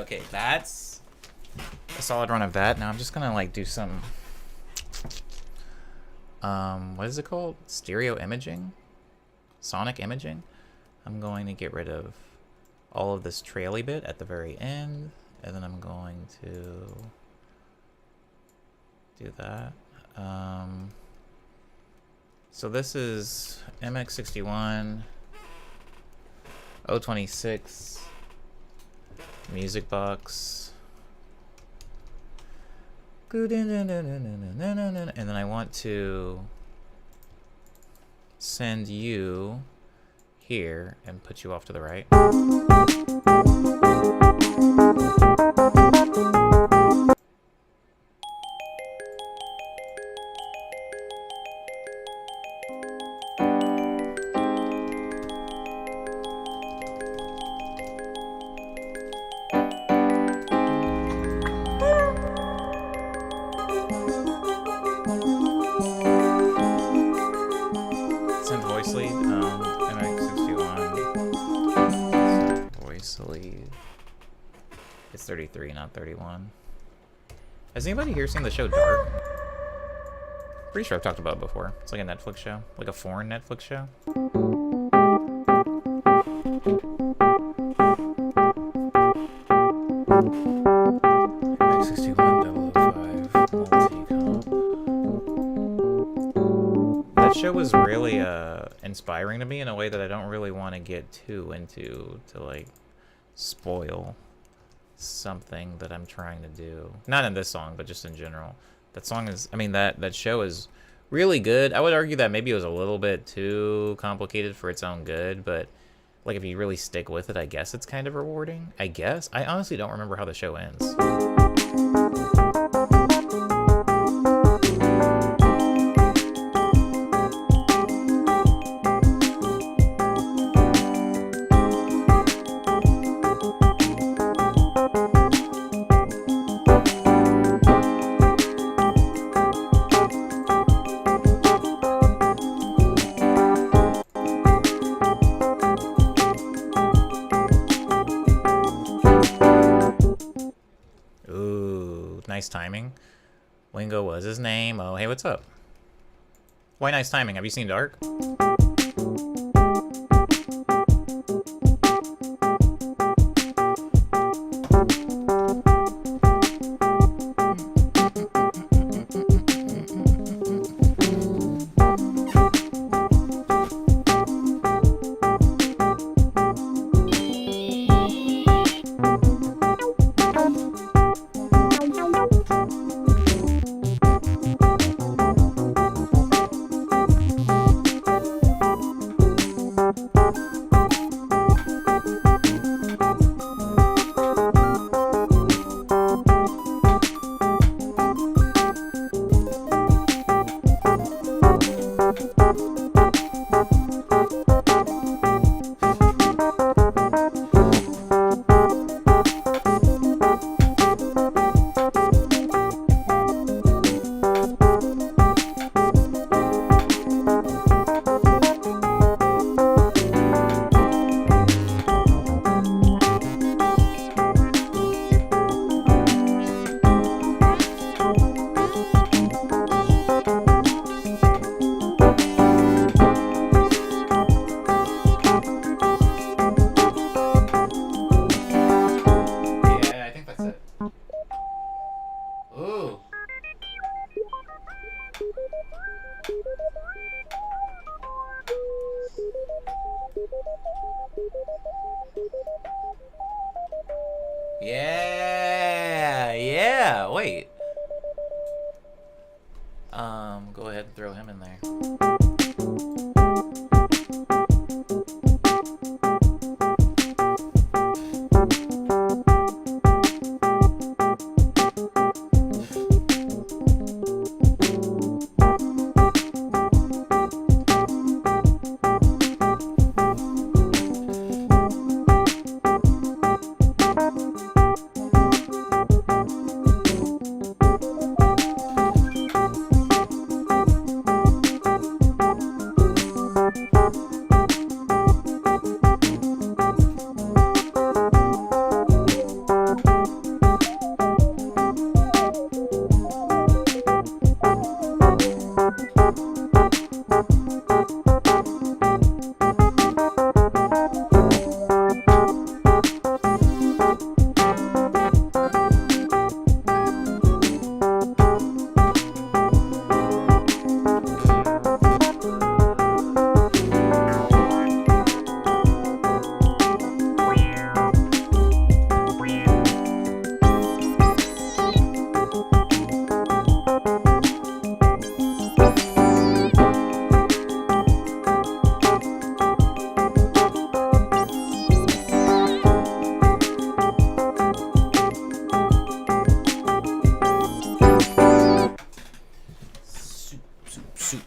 Okay. That's a solid run of that. Now I'm just gonna like do some what is it called? Stereo imaging? Sonic imaging? I'm going to get rid of all of this traily bit at the very end, and then I'm going to do that. So this is MX61 026 music box, and then I want to send you here and put you off to the right. Send voice lead, MX61. Voice lead. It's 33, not 31. Has anybody here seen the show Dark? Pretty sure I've talked about it before. It's like a Netflix show, like a foreign Netflix show. That show was really inspiring to me in a way that I don't really want to get too into to like spoil something that I'm trying to do. Not in this song, but just in general. That song is, I mean, that show is really good. I would argue that maybe it was a little bit too complicated for its own good, but like if you really stick with it, I guess it's kind of rewarding. I guess. I honestly don't remember how the show ends. Nice timing. Wingo was his name. Oh, hey, what's up? Why nice timing? Have you seen Dark? Yeah, yeah. Wait. Go ahead and throw him in there.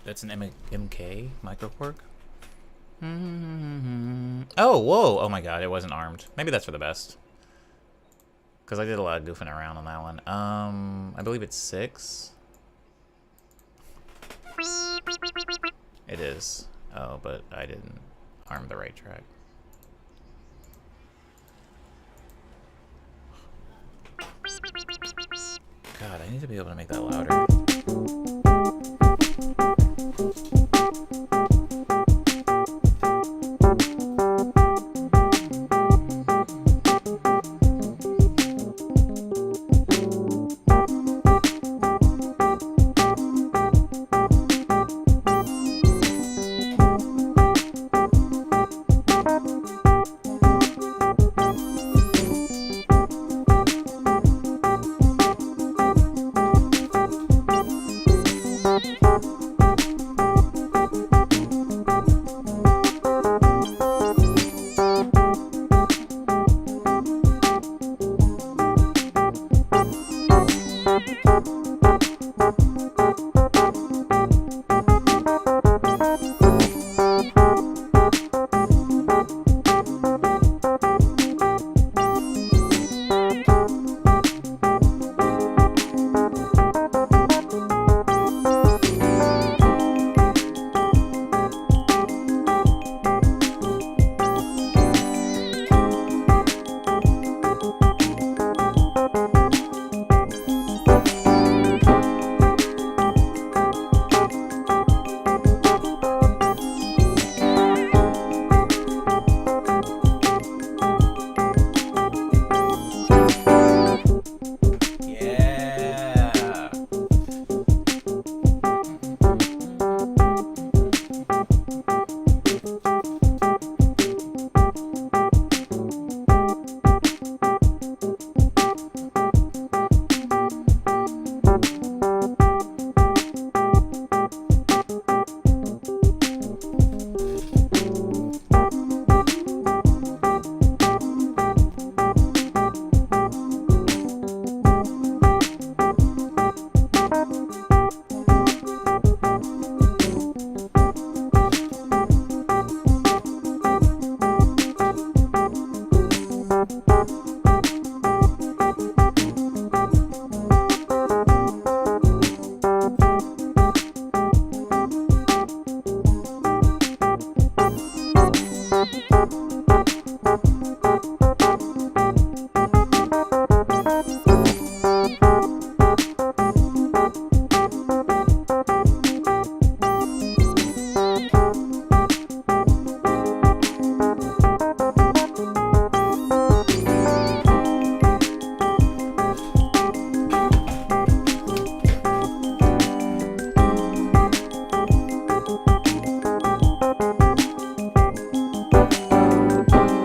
That's an MK microquark. Oh, whoa! Oh my god, it wasn't armed. Maybe that's for the best. Because I did a lot of goofing around on that one. I believe it's 6. It is. Oh, but I didn't arm the right track. God, I need to be able to make that louder.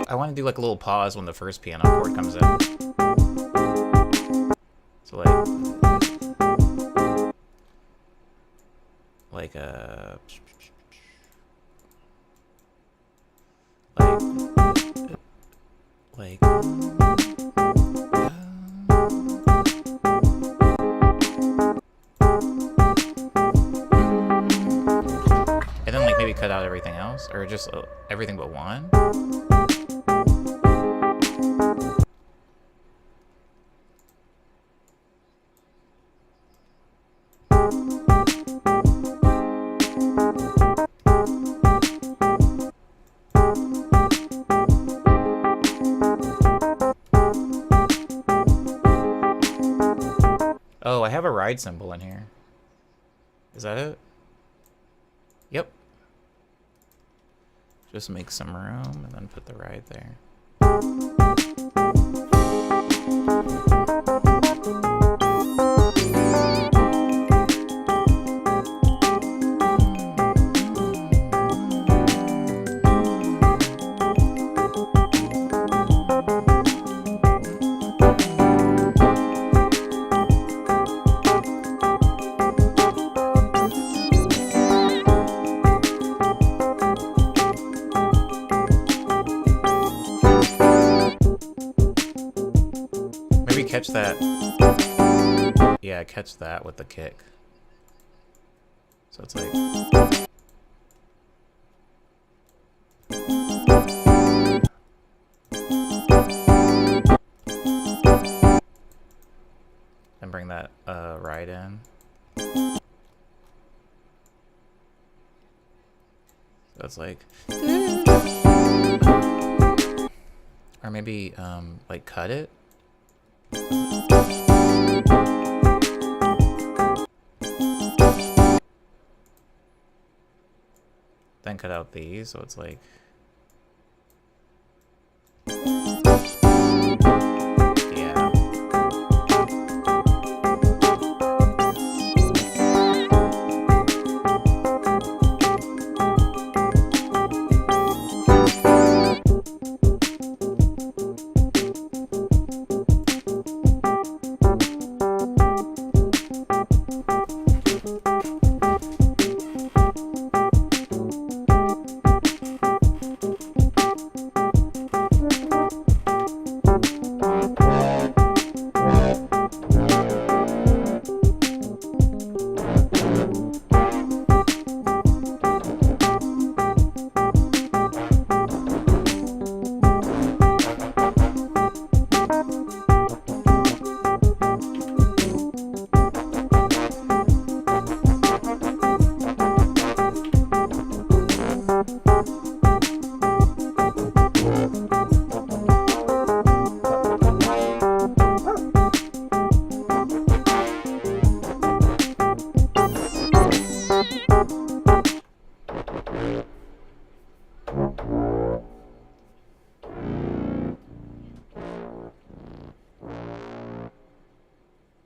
I want to do like a little pause when the first piano chord comes in. So like like and then like maybe cut out everything else, or just everything but one. Oh, I have a ride symbol in here. Is that it? Yep. Just make some room and then put the ride there. Catch that. Yeah, catch that with the kick. So it's like. And bring that ride in. So it's like. Or maybe like cut it. Then cut out these, so it's like yeah.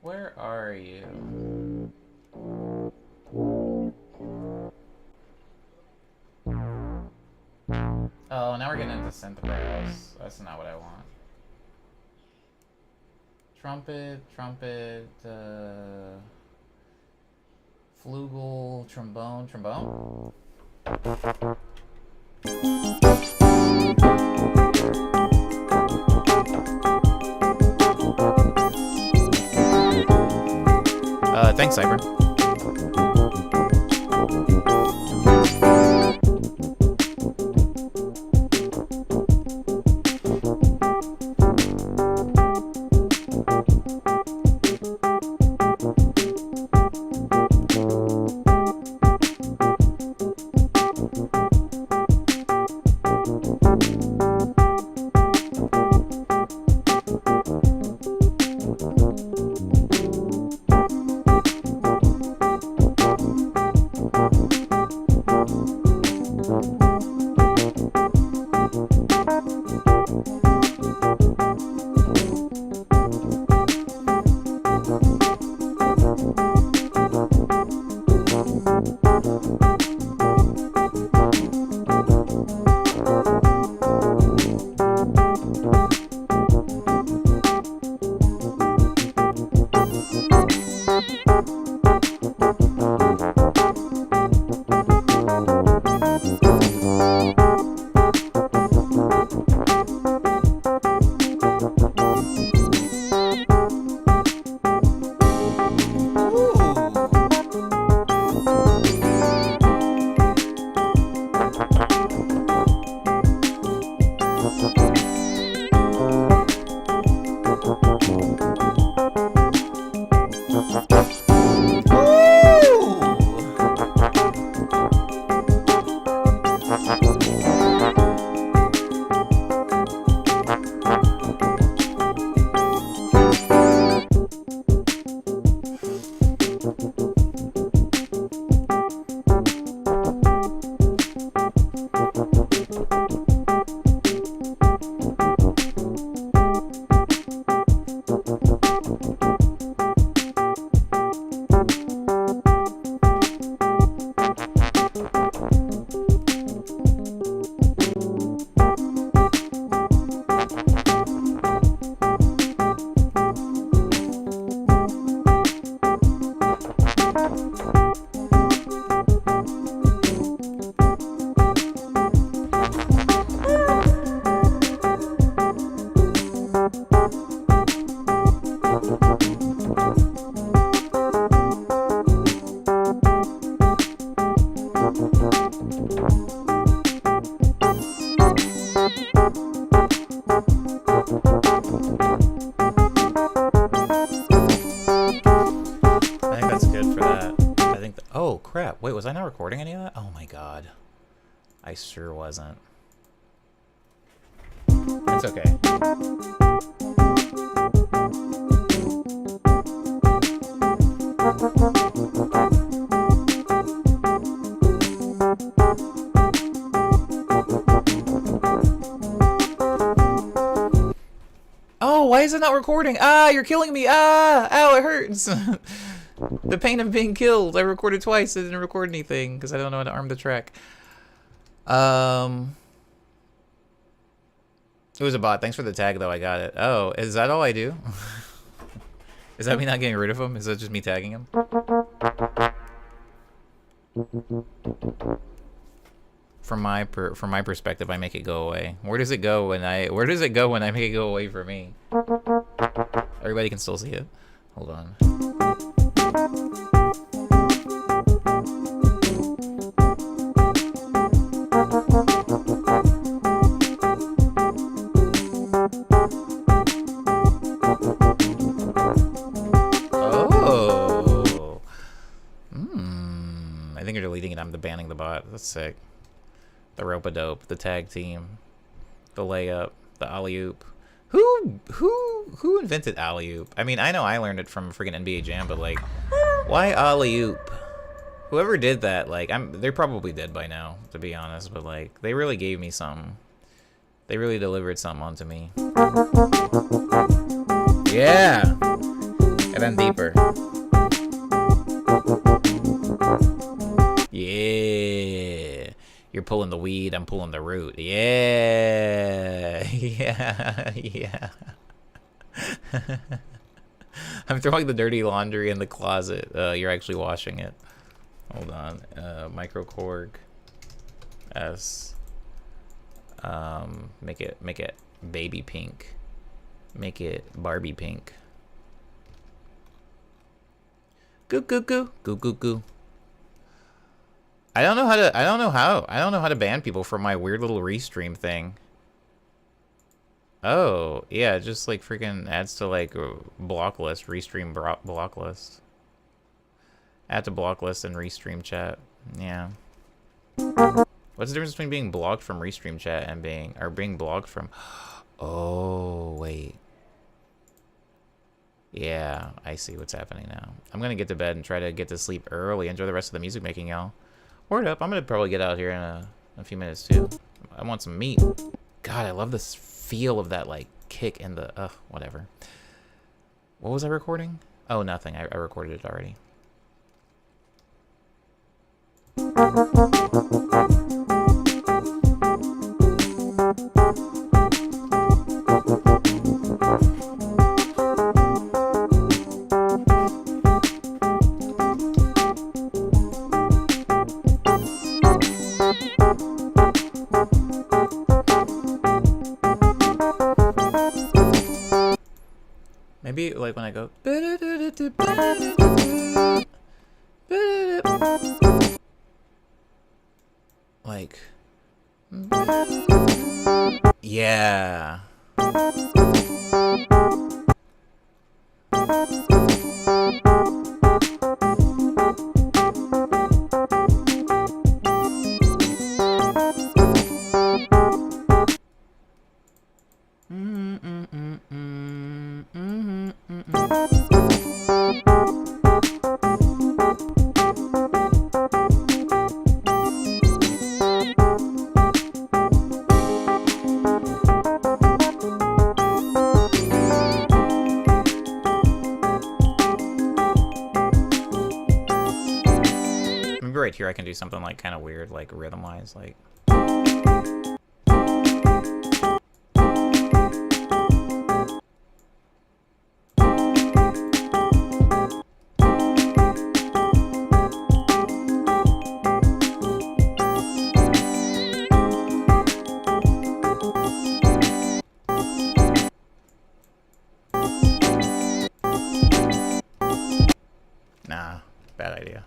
Where are you? Oh, now we're getting into synth rails. That's not what I want. Trumpet, flugel, trombone. Thanks, Cyber. Oh, crap. Wait, was I not recording any of that? Oh, my God. I sure wasn't. It's okay. Oh, why is it not recording? Ah, you're killing me. Ah, ow, it hurts. The pain of being killed. I recorded twice. I didn't record anything because I don't know how to arm the track. It was a bot. Thanks for the tag, though. I got it. Oh, is that all I do? Is that me not getting rid of him? Is that just me tagging him? From my perspective, I make it go away. Where does it go when I make it go away for me? Everybody can still see it. Hold on. Oh. I think you're deleting it. I'm banning the bot. That's sick. The rope-a-dope, the tag team, the layup, the alley-oop. Who invented alley-oop? I mean, I know I learned it from freaking NBA Jam, but like, why alley-oop? Whoever did that, like, they're probably dead by now, to be honest. But like, they really gave me something. They really delivered something onto me. Yeah, and then deeper. Yeah. You're pulling the weed, I'm pulling the root. Yeah. Yeah. I'm throwing the dirty laundry in the closet. You're actually washing it. Hold on. Microkorg S. Make it baby pink. Make it Barbie pink. Goo goo goo. Goo goo goo. I don't know how to ban people from my weird little restream thing. Oh, yeah, it just like freaking adds to like block list, restream block list. Add to block list and restream chat. Yeah. What's the difference between being blocked from restream chat and being blocked from? Oh, wait. Yeah, I see what's happening now. I'm gonna get to bed and try to get to sleep early. Enjoy the rest of the music making, y'all. Word up, I'm gonna probably get out here in a few minutes too. I want some meat. God, I love this feel of that like kick in the whatever. What was I recording? Oh, nothing. I recorded it already. Maybe like when I go like yeah. Maybe right here I can do something like kind of weird, like rhythm-wise, like. Nah, bad idea.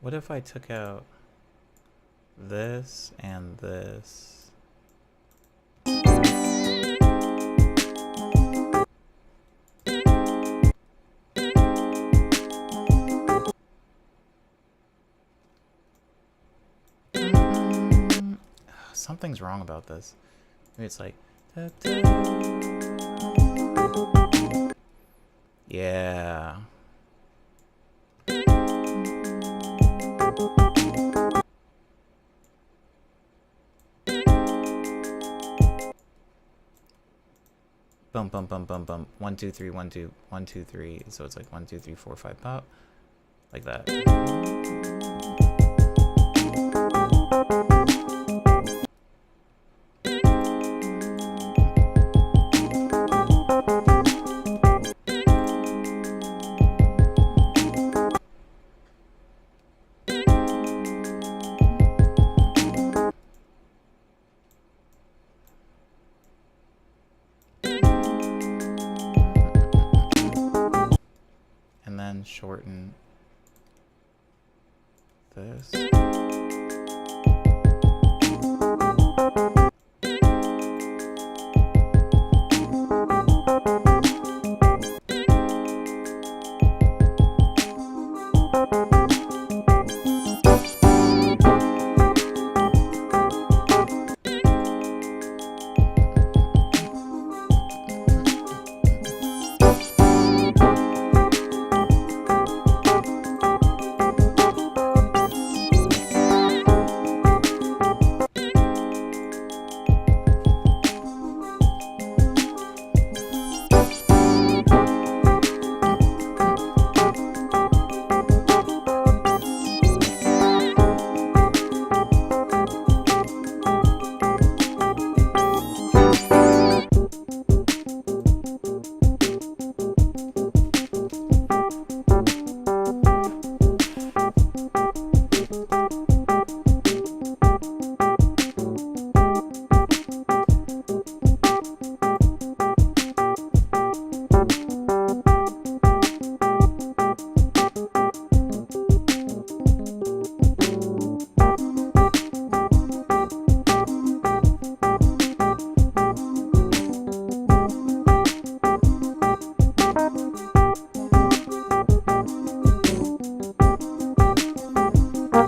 What if I took out this and this? Something's wrong about this. Maybe it's like... Yeah. Bump, bump, bump, bump, bump. 1, 2, 3, 1, 2, 1, 2, 3. So it's like 1, 2, 3, 4, 5, pop. Like that. And then shorten this.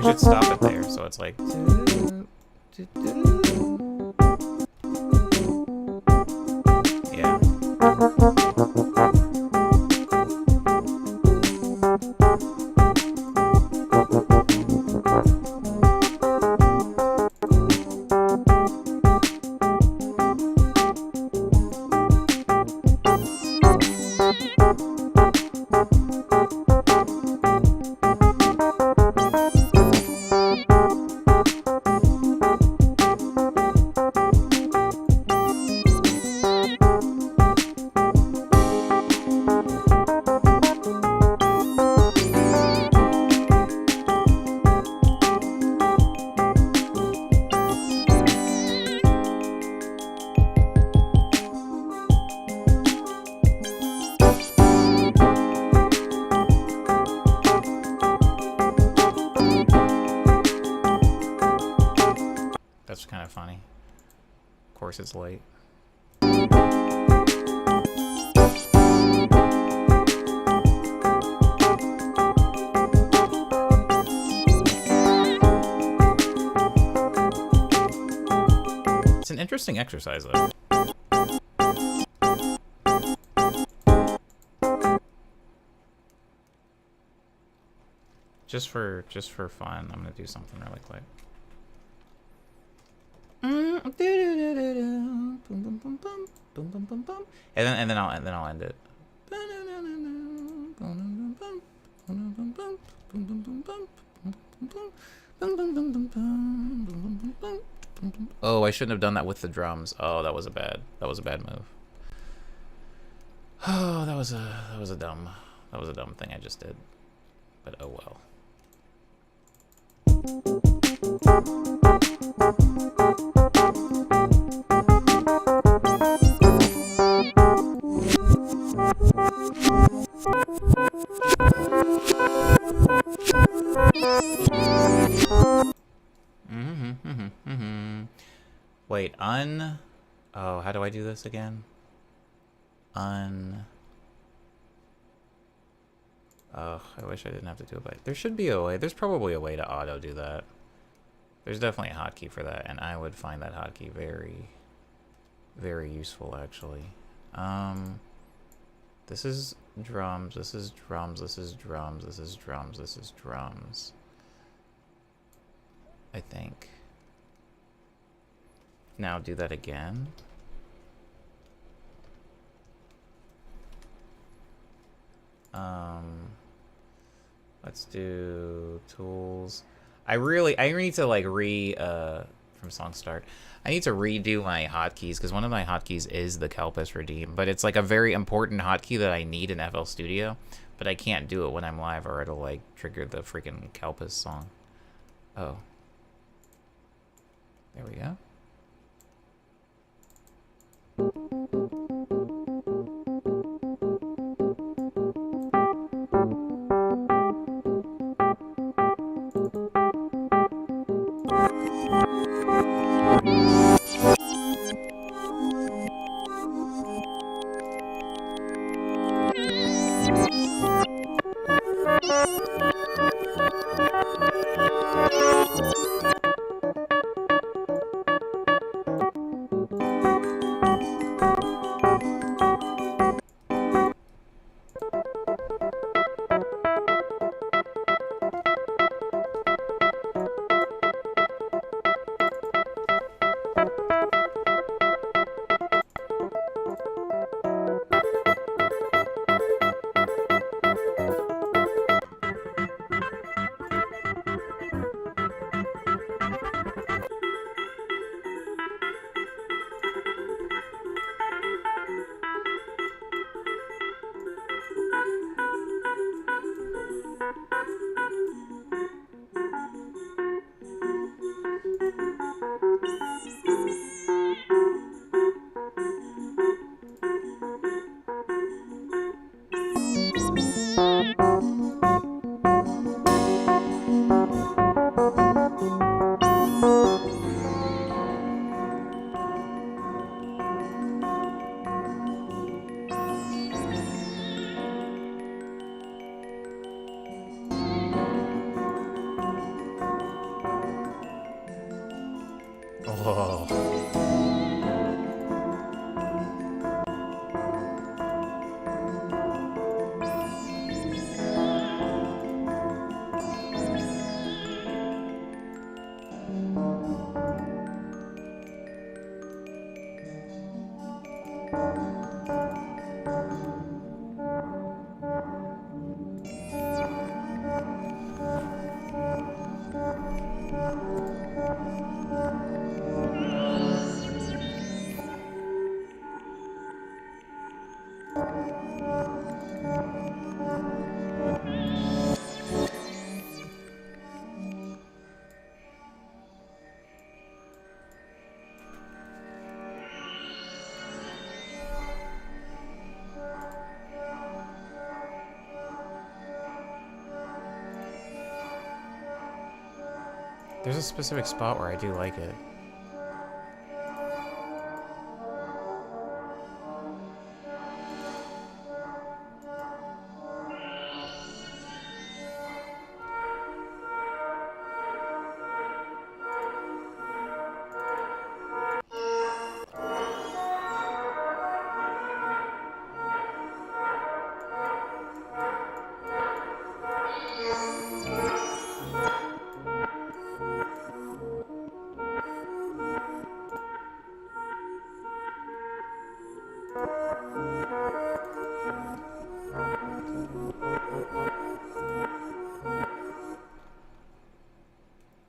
We should stop it there, so it's like... Yeah. That's kind of funny. Of course it's late. It's an interesting exercise though. Just for fun, I'm gonna do something really quick. And then I'll end it. Oh, I shouldn't have done that with the drums. Oh, that was a bad move. Oh, that was a dumb thing I just did. But oh well. Oh, how do I do this again? Oh, I wish I didn't have to do it, but there should be a way. There's probably a way to auto do that. There's definitely a hotkey for that, and I would find that hotkey very, very useful, actually. This is drums, this is drums, this is drums, this is drums, this is drums. I think. Now do that again. Let's do tools. I need to like from song start. I need to redo my hotkeys because one of my hotkeys is the Kelpis redeem, but it's like a very important hotkey that I need in FL Studio, but I can't do it when I'm live or it'll like trigger the freaking Kelpis song. Oh. There we go. There's a specific spot where I do like it.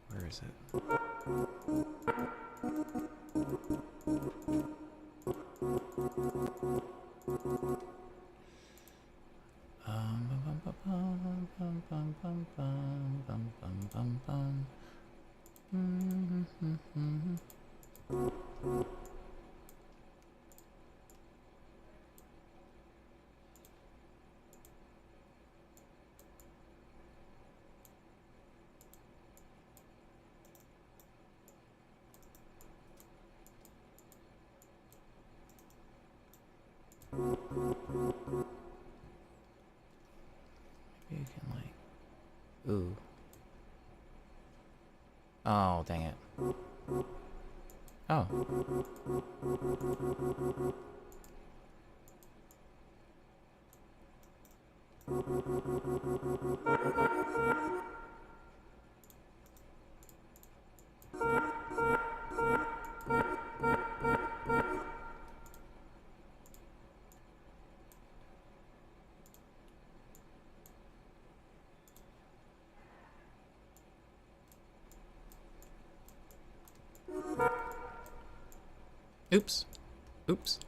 Where is it? Ooh. Oh, dang it. Oh. Oops. Oops.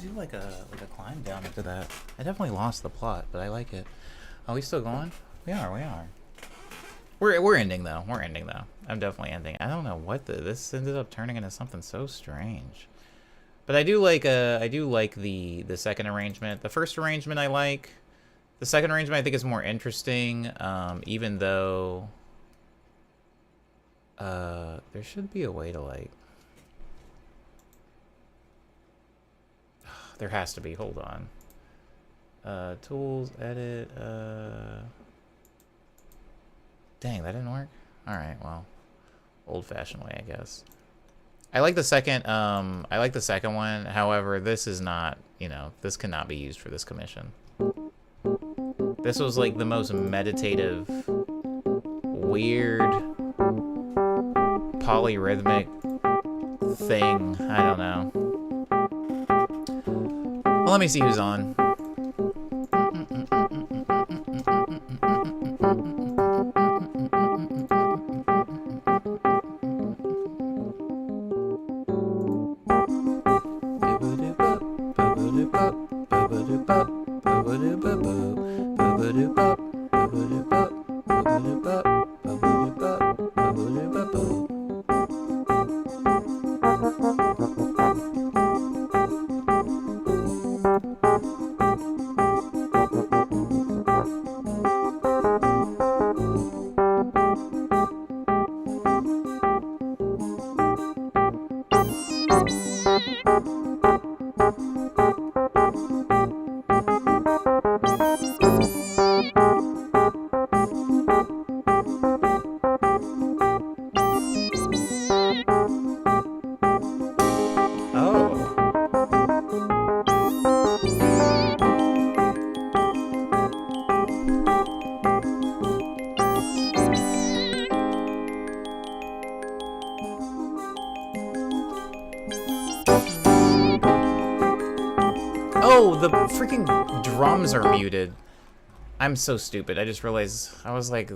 Do like a climb down into that. I definitely lost the plot, but I like it. Are we still going? We are. We're ending though. I'm definitely ending. I don't know what this ended up turning into something so strange. But I do like the second arrangement. The first arrangement I like. The second arrangement I think is more interesting, even though there should be a way to like. There has to be. Hold on. Tools, edit. Dang, that didn't work. All right, well, old-fashioned way, I guess. I like the second. I like the second one. However, this is not. You know, this cannot be used for this commission. This was like the most meditative, weird, polyrhythmic thing. I don't know. Well, let me see who's on. Oh, the freaking drums are muted. I'm so stupid. I just realized, I was like,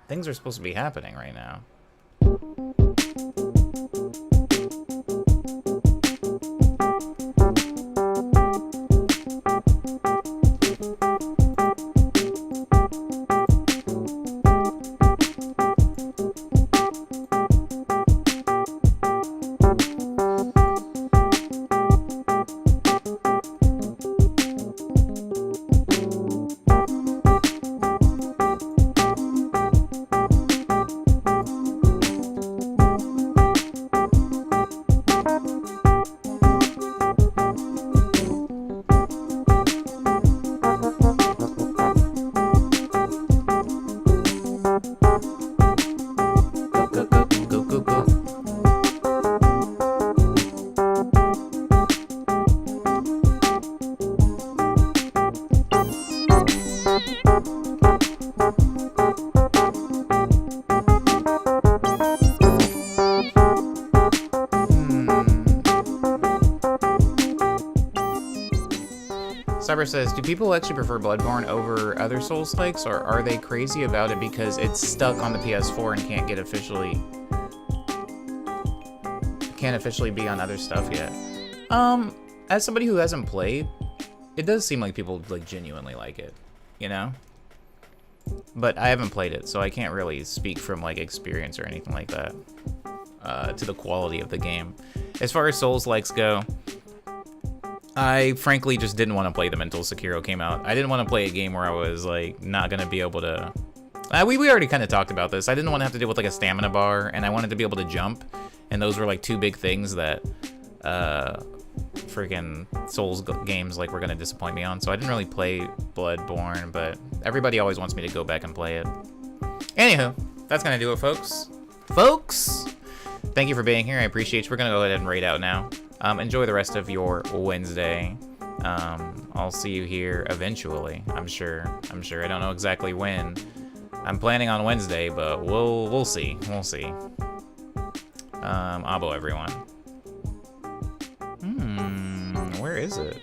things are supposed to be happening right now. Cyber says, do people actually prefer Bloodborne over other Souls-likes, or are they crazy about it because it's stuck on the PS4 and can't officially be on other stuff yet? As somebody who hasn't played, it does seem like people like genuinely like it, you know? But I haven't played it, so I can't really speak from like experience or anything like that to the quality of the game. As far as Souls-likes go, I frankly just didn't want to play them until Sekiro came out. I didn't want to play a game where I was like not gonna be able to. We already kind of talked about this. I didn't want to have to deal with like a stamina bar, and I wanted to be able to jump, and those were like two big things that freaking Souls games like were gonna disappoint me on. So I didn't really play Bloodborne, but everybody always wants me to go back and play it. Anywho, that's gonna do it, folks. Thank you for being here. I appreciate you. We're gonna go ahead and raid out now. Enjoy the rest of your Wednesday. I'll see you here eventually. I'm sure. I don't know exactly when. I'm planning on Wednesday, but we'll see. Abo, everyone. Where is it?